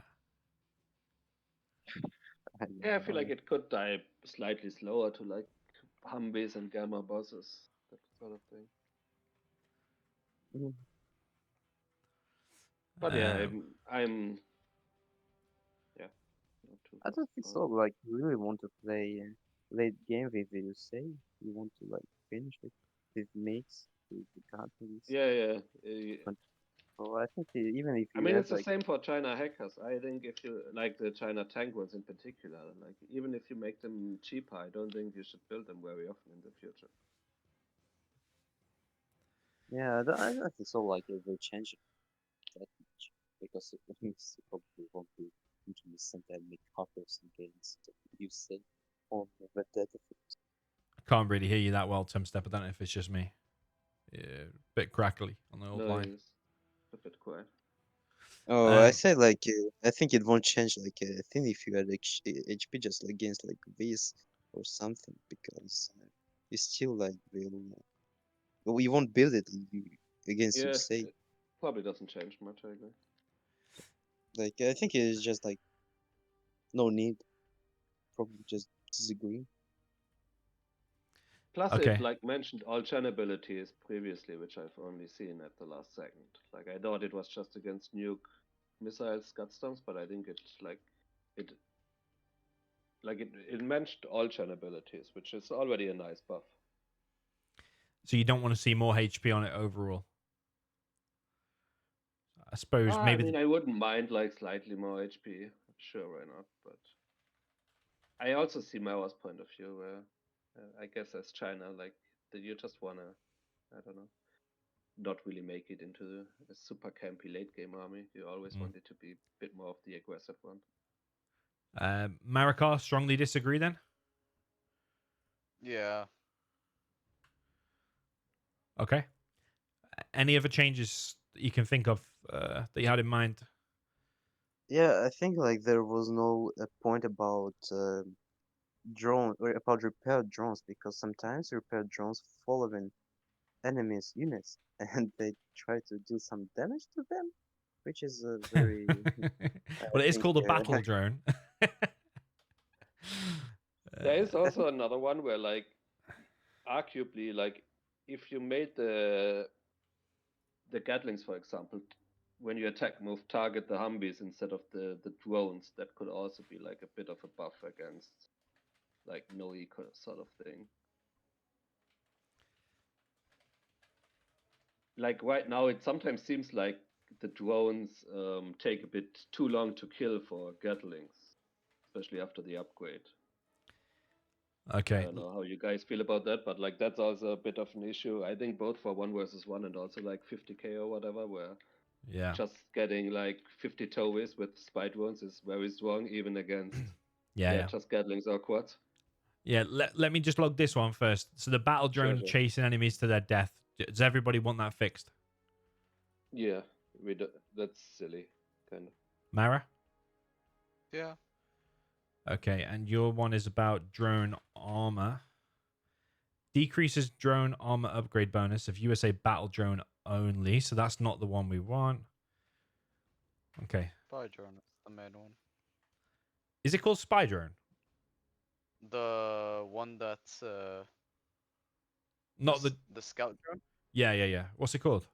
Yeah, I feel like it could die slightly slower to like Humvees and Gamma bosses, that sort of thing.
Mhm.
But yeah, I'm yeah. Not too
I don't think
far.
so. Like, you really want to play late game with you say you want to like finish it with mix with the cartons.
Yeah.
So I think even if
I
you
mean,
add
it's the
like
same for China hackers. I think if you like the China tank ones in particular, like even if you make them cheaper, I don't think you should build them very often in the future.
yeah, I don't think so. Like it will change it that much because it means it probably won't be intermittent and make copies against you say on the data.
I can't really hear you that well, Tumstep. I don't know if it's just me. Yeah, a bit crackly on the old
No,
line.
it's a bit quiet.
Oh, I
Um,
said like I think it won't change like a thing if you add HP just like against like this or something because you still like well, you won't build it against you
Yeah,
say
it probably doesn't change much. I agree.
like I think it's just like no need. Probably just disagree.
Plus, it
okay.
like mentioned all chain abilities previously, which I've only seen at the last second. Like I thought it was just against nuke missiles, gutstorms, but I think it it mentioned all chain abilities, which is already a nice buff.
So you don't want to see more HP on it overall. I suppose
I
maybe
mean, I wouldn't mind like slightly more HP. Sure, why not? But I also see Mara's point of view, where I guess as China, like that you just wanna, I don't know, not really make it into a super campy late game army. You always want it to be a bit more of the aggressive one.
Marakar strongly disagree then?
Yeah.
Okay. Any other changes that you can think of that you had in mind?
Yeah, I think like there was no point about drone or about repaired drones because sometimes repaired drones following enemies units and they try to do some damage to them, which is very I
Well, it is
think
called a battle drone.
There is
I
also
think
another one where like arguably like if you made the Gatlings, for example, when you attack move, target the Humvees instead of the drones, that could also be like a bit of a buff against like no eco sort of thing. Like right now, it sometimes seems like the drones take a bit too long to kill for Gatlings, especially after the upgrade. I
Okay.
don't know how you guys feel about that, but like that's also a bit of an issue. I think both for 1 versus 1 and also like 50k or whatever, where
Yeah.
just getting like 50 towies with spy drones is very strong, even against
Yeah.
just Gatlings or quads.
Yeah. Let me just log this one first. So the battle drone
Sure.
chasing enemies to their death. Does everybody want that fixed?
Yeah, that's silly, kind of.
Mara?
Yeah.
Okay, and your one is about drone armor. Decreases drone armor upgrade bonus of USA battle drone only. So that's not the one we want. Okay.
Spy drone is the main one.
Is it called spy drone?
The one that's
Not the.
the scout drone?
Yeah. What's it called?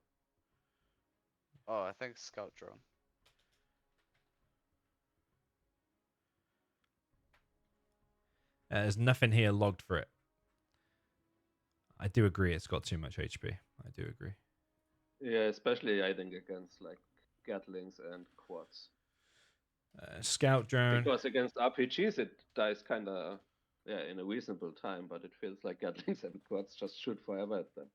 Oh, I think scout drone.
There's nothing here logged for it. I do agree it's got too much HP. I do agree.
Yeah, especially I think against like Gatlings and quads.
Scout drone.
Because against RPGs it dies kind of in a reasonable time, but it feels like Gatlings and quads just shoot forever at them.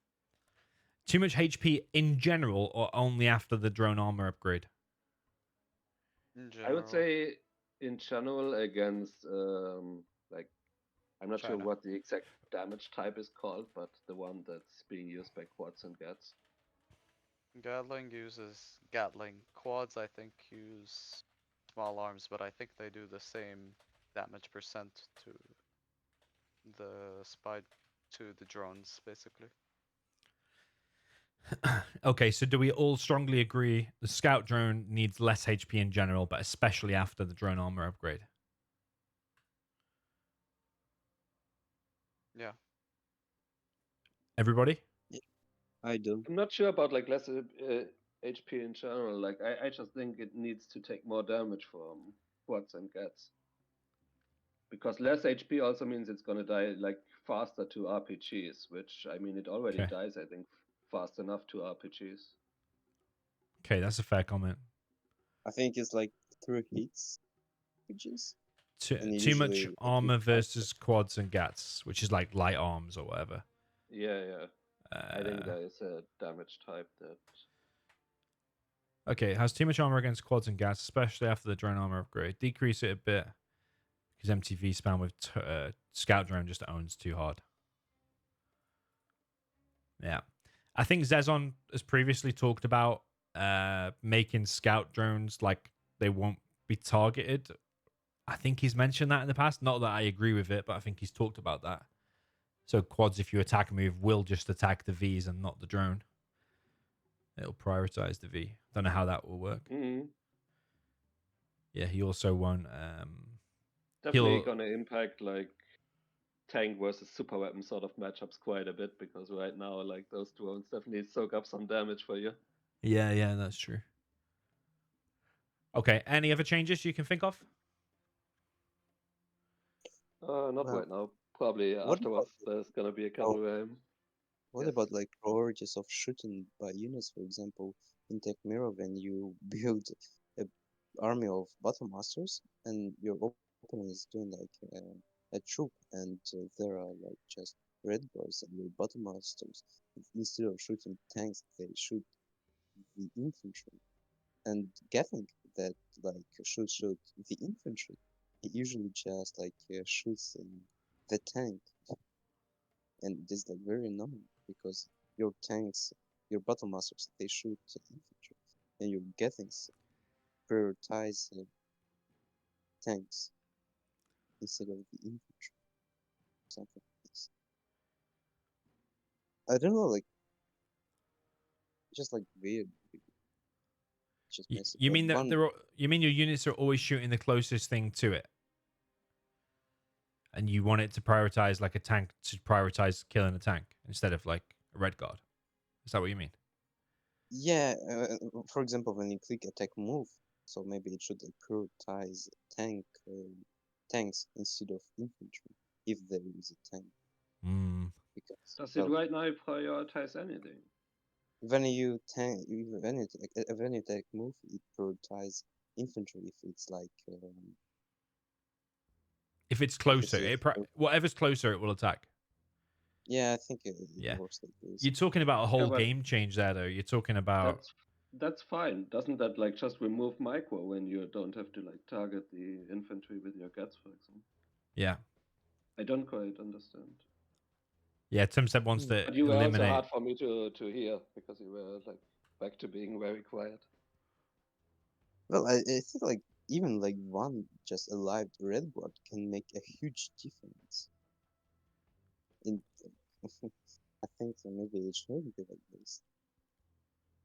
Too much HP in general or only after the drone armor upgrade?
In
I would
general.
say in general against like I'm not sure
China.
what the exact damage type is called, but the one that's being used by quads and gats.
Gatling uses Gatling. Quads, I think, use small arms, but I think they do the same damage percent to the spy to the drones, basically.
Okay, so do we all strongly agree the scout drone needs less HP in general, but especially after the drone armor upgrade?
Yeah.
Everybody?
I do.
I'm not sure about like less HP in general. Like I just think it needs to take more damage from quads and gats. Because less HP also means it's gonna die like faster to RPGs, which I mean it already
Okay.
dies, I think, fast enough to RPGs.
Okay, that's a fair comment.
I think it's like 3 hits, which is and
Too much
usually at least
armor
5.
versus quads and gats, which is like light arms or whatever.
Yeah. I think there is a damage type that.
Okay, it has too much armor against quads and gats, especially after the drone armor upgrade. Decrease it a bit because MTV spam with scout drone just owns too hard. Yeah. I think Zezon has previously talked about making scout drones like they won't be targeted. I think he's mentioned that in the past. Not that I agree with it, but I think he's talked about that. So quads, if you attack a move, will just attack the Vs and not the drone. It'll prioritize the V. Don't know how that will work.
Mhm.
Yeah, he also won't.
Definitely
He'll
gonna impact like tank versus super weapon sort of matchups quite a bit, because right now like those drones definitely soak up some damage for you.
yeah, that's true. Okay, any other changes you can think of?
Not
Well,
right now. Probably
what about
afterwards there's gonna be a
oh,
couple.
what
Yes.
about like priorities of shooting by units, for example, in Tech Mirror when you build a army of battle masters and your opponent is doing like a troop and there are like just red guards and your battle masters instead of shooting tanks they shoot the infantry and getting that like shoot the infantry he usually just like shoots the tank and it is like very annoying because your tanks, your battle masters, they shoot infantry, and your Gethings prioritize tanks instead of the infantry, something like this. I don't know, like just like weird, just messy.
You
Like
mean that
one,
you mean your units are always shooting the closest thing to it, and you want it to prioritize like a tank to prioritize killing a tank instead of like a red guard? Is that what you mean?
yeah. For example, when you click attack move, so maybe it should like, prioritize tanks instead of infantry if there is a tank
Mm.
because
Does it
well
right now prioritize anything?
when you take move, it prioritize infantry if it's like
If it's
if it's
closer, whatever's closer, it will attack.
yeah, I think it
Yeah.
works like this.
You're talking about a
Yeah,
whole
but
game change there, though. You're talking about
that's fine. Doesn't that like just remove micro when you don't have to like target the infantry with your guts, for example?
yeah.
I don't quite understand.
Yeah, Tumstep wants
Hmm.
to
But you were also
eliminate.
hard for me to hear because you were like back to being very quiet.
Well, I think like even like one just alive red blood can make a huge difference. In I think so maybe it shouldn't be like this.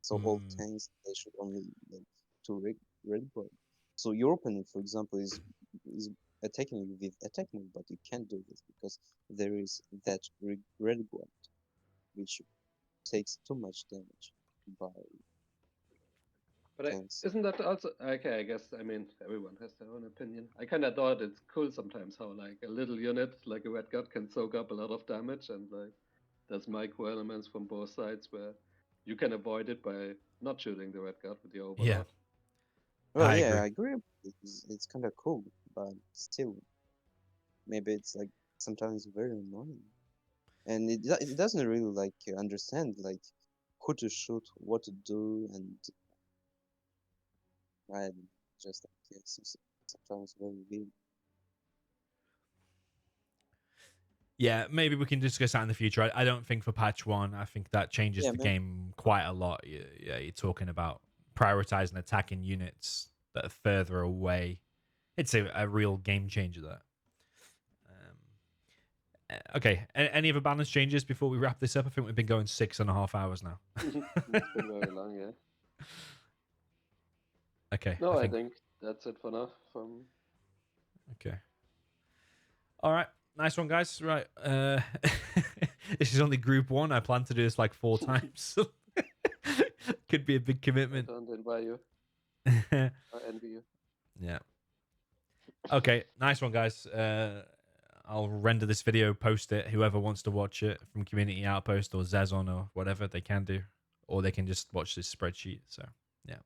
So all
Mm,
tanks they should only like to red blood. So your opponent, for example, is attacking you with attack move, but you can't do this because there is that red blood which takes too much damage by
But
tanks.
isn't that also okay? I guess I mean everyone has their own opinion. I kind of thought it's cool sometimes how like a little unit like a red guard can soak up a lot of damage, and like there's micro elements from both sides where you can avoid it by not shooting the red guard with your
yeah,
overlord.
Well,
I
yeah,
agree.
I agree. It's kind of cool, but still, maybe it's like sometimes very annoying, and it doesn't really like understand like who to shoot, what to do, and I just like it's sometimes very weird.
Yeah, maybe we can discuss that in the future. I don't think for patch 1, I think that changes
Yeah,
the
maybe.
game quite a lot. Yeah, you're talking about prioritizing attacking units that are further away. It's a real game changer there. Okay, any other balance changes before we wrap this up? I think we've been going 6.5 hours now.
It's been very long, yeah.
Okay,
No,
I
I
think.
think that's it for now. From
Okay. All right. Nice one, guys. Right. This is only group 1. I plan to do this like 4 times. Could be a big
I
commitment.
don't envy you. I envy you.
Yeah. Okay. Nice one, guys. I'll render this video, post it. Whoever wants to watch it from Community Outpost or Zazon or whatever, they can do. Or they can just watch this spreadsheet. So, yeah.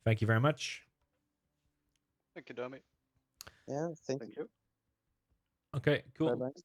Thank you very much.
Thank you, Domi.
Yeah, thank
Thank
you.
you.
Okay, cool.
Bye bye.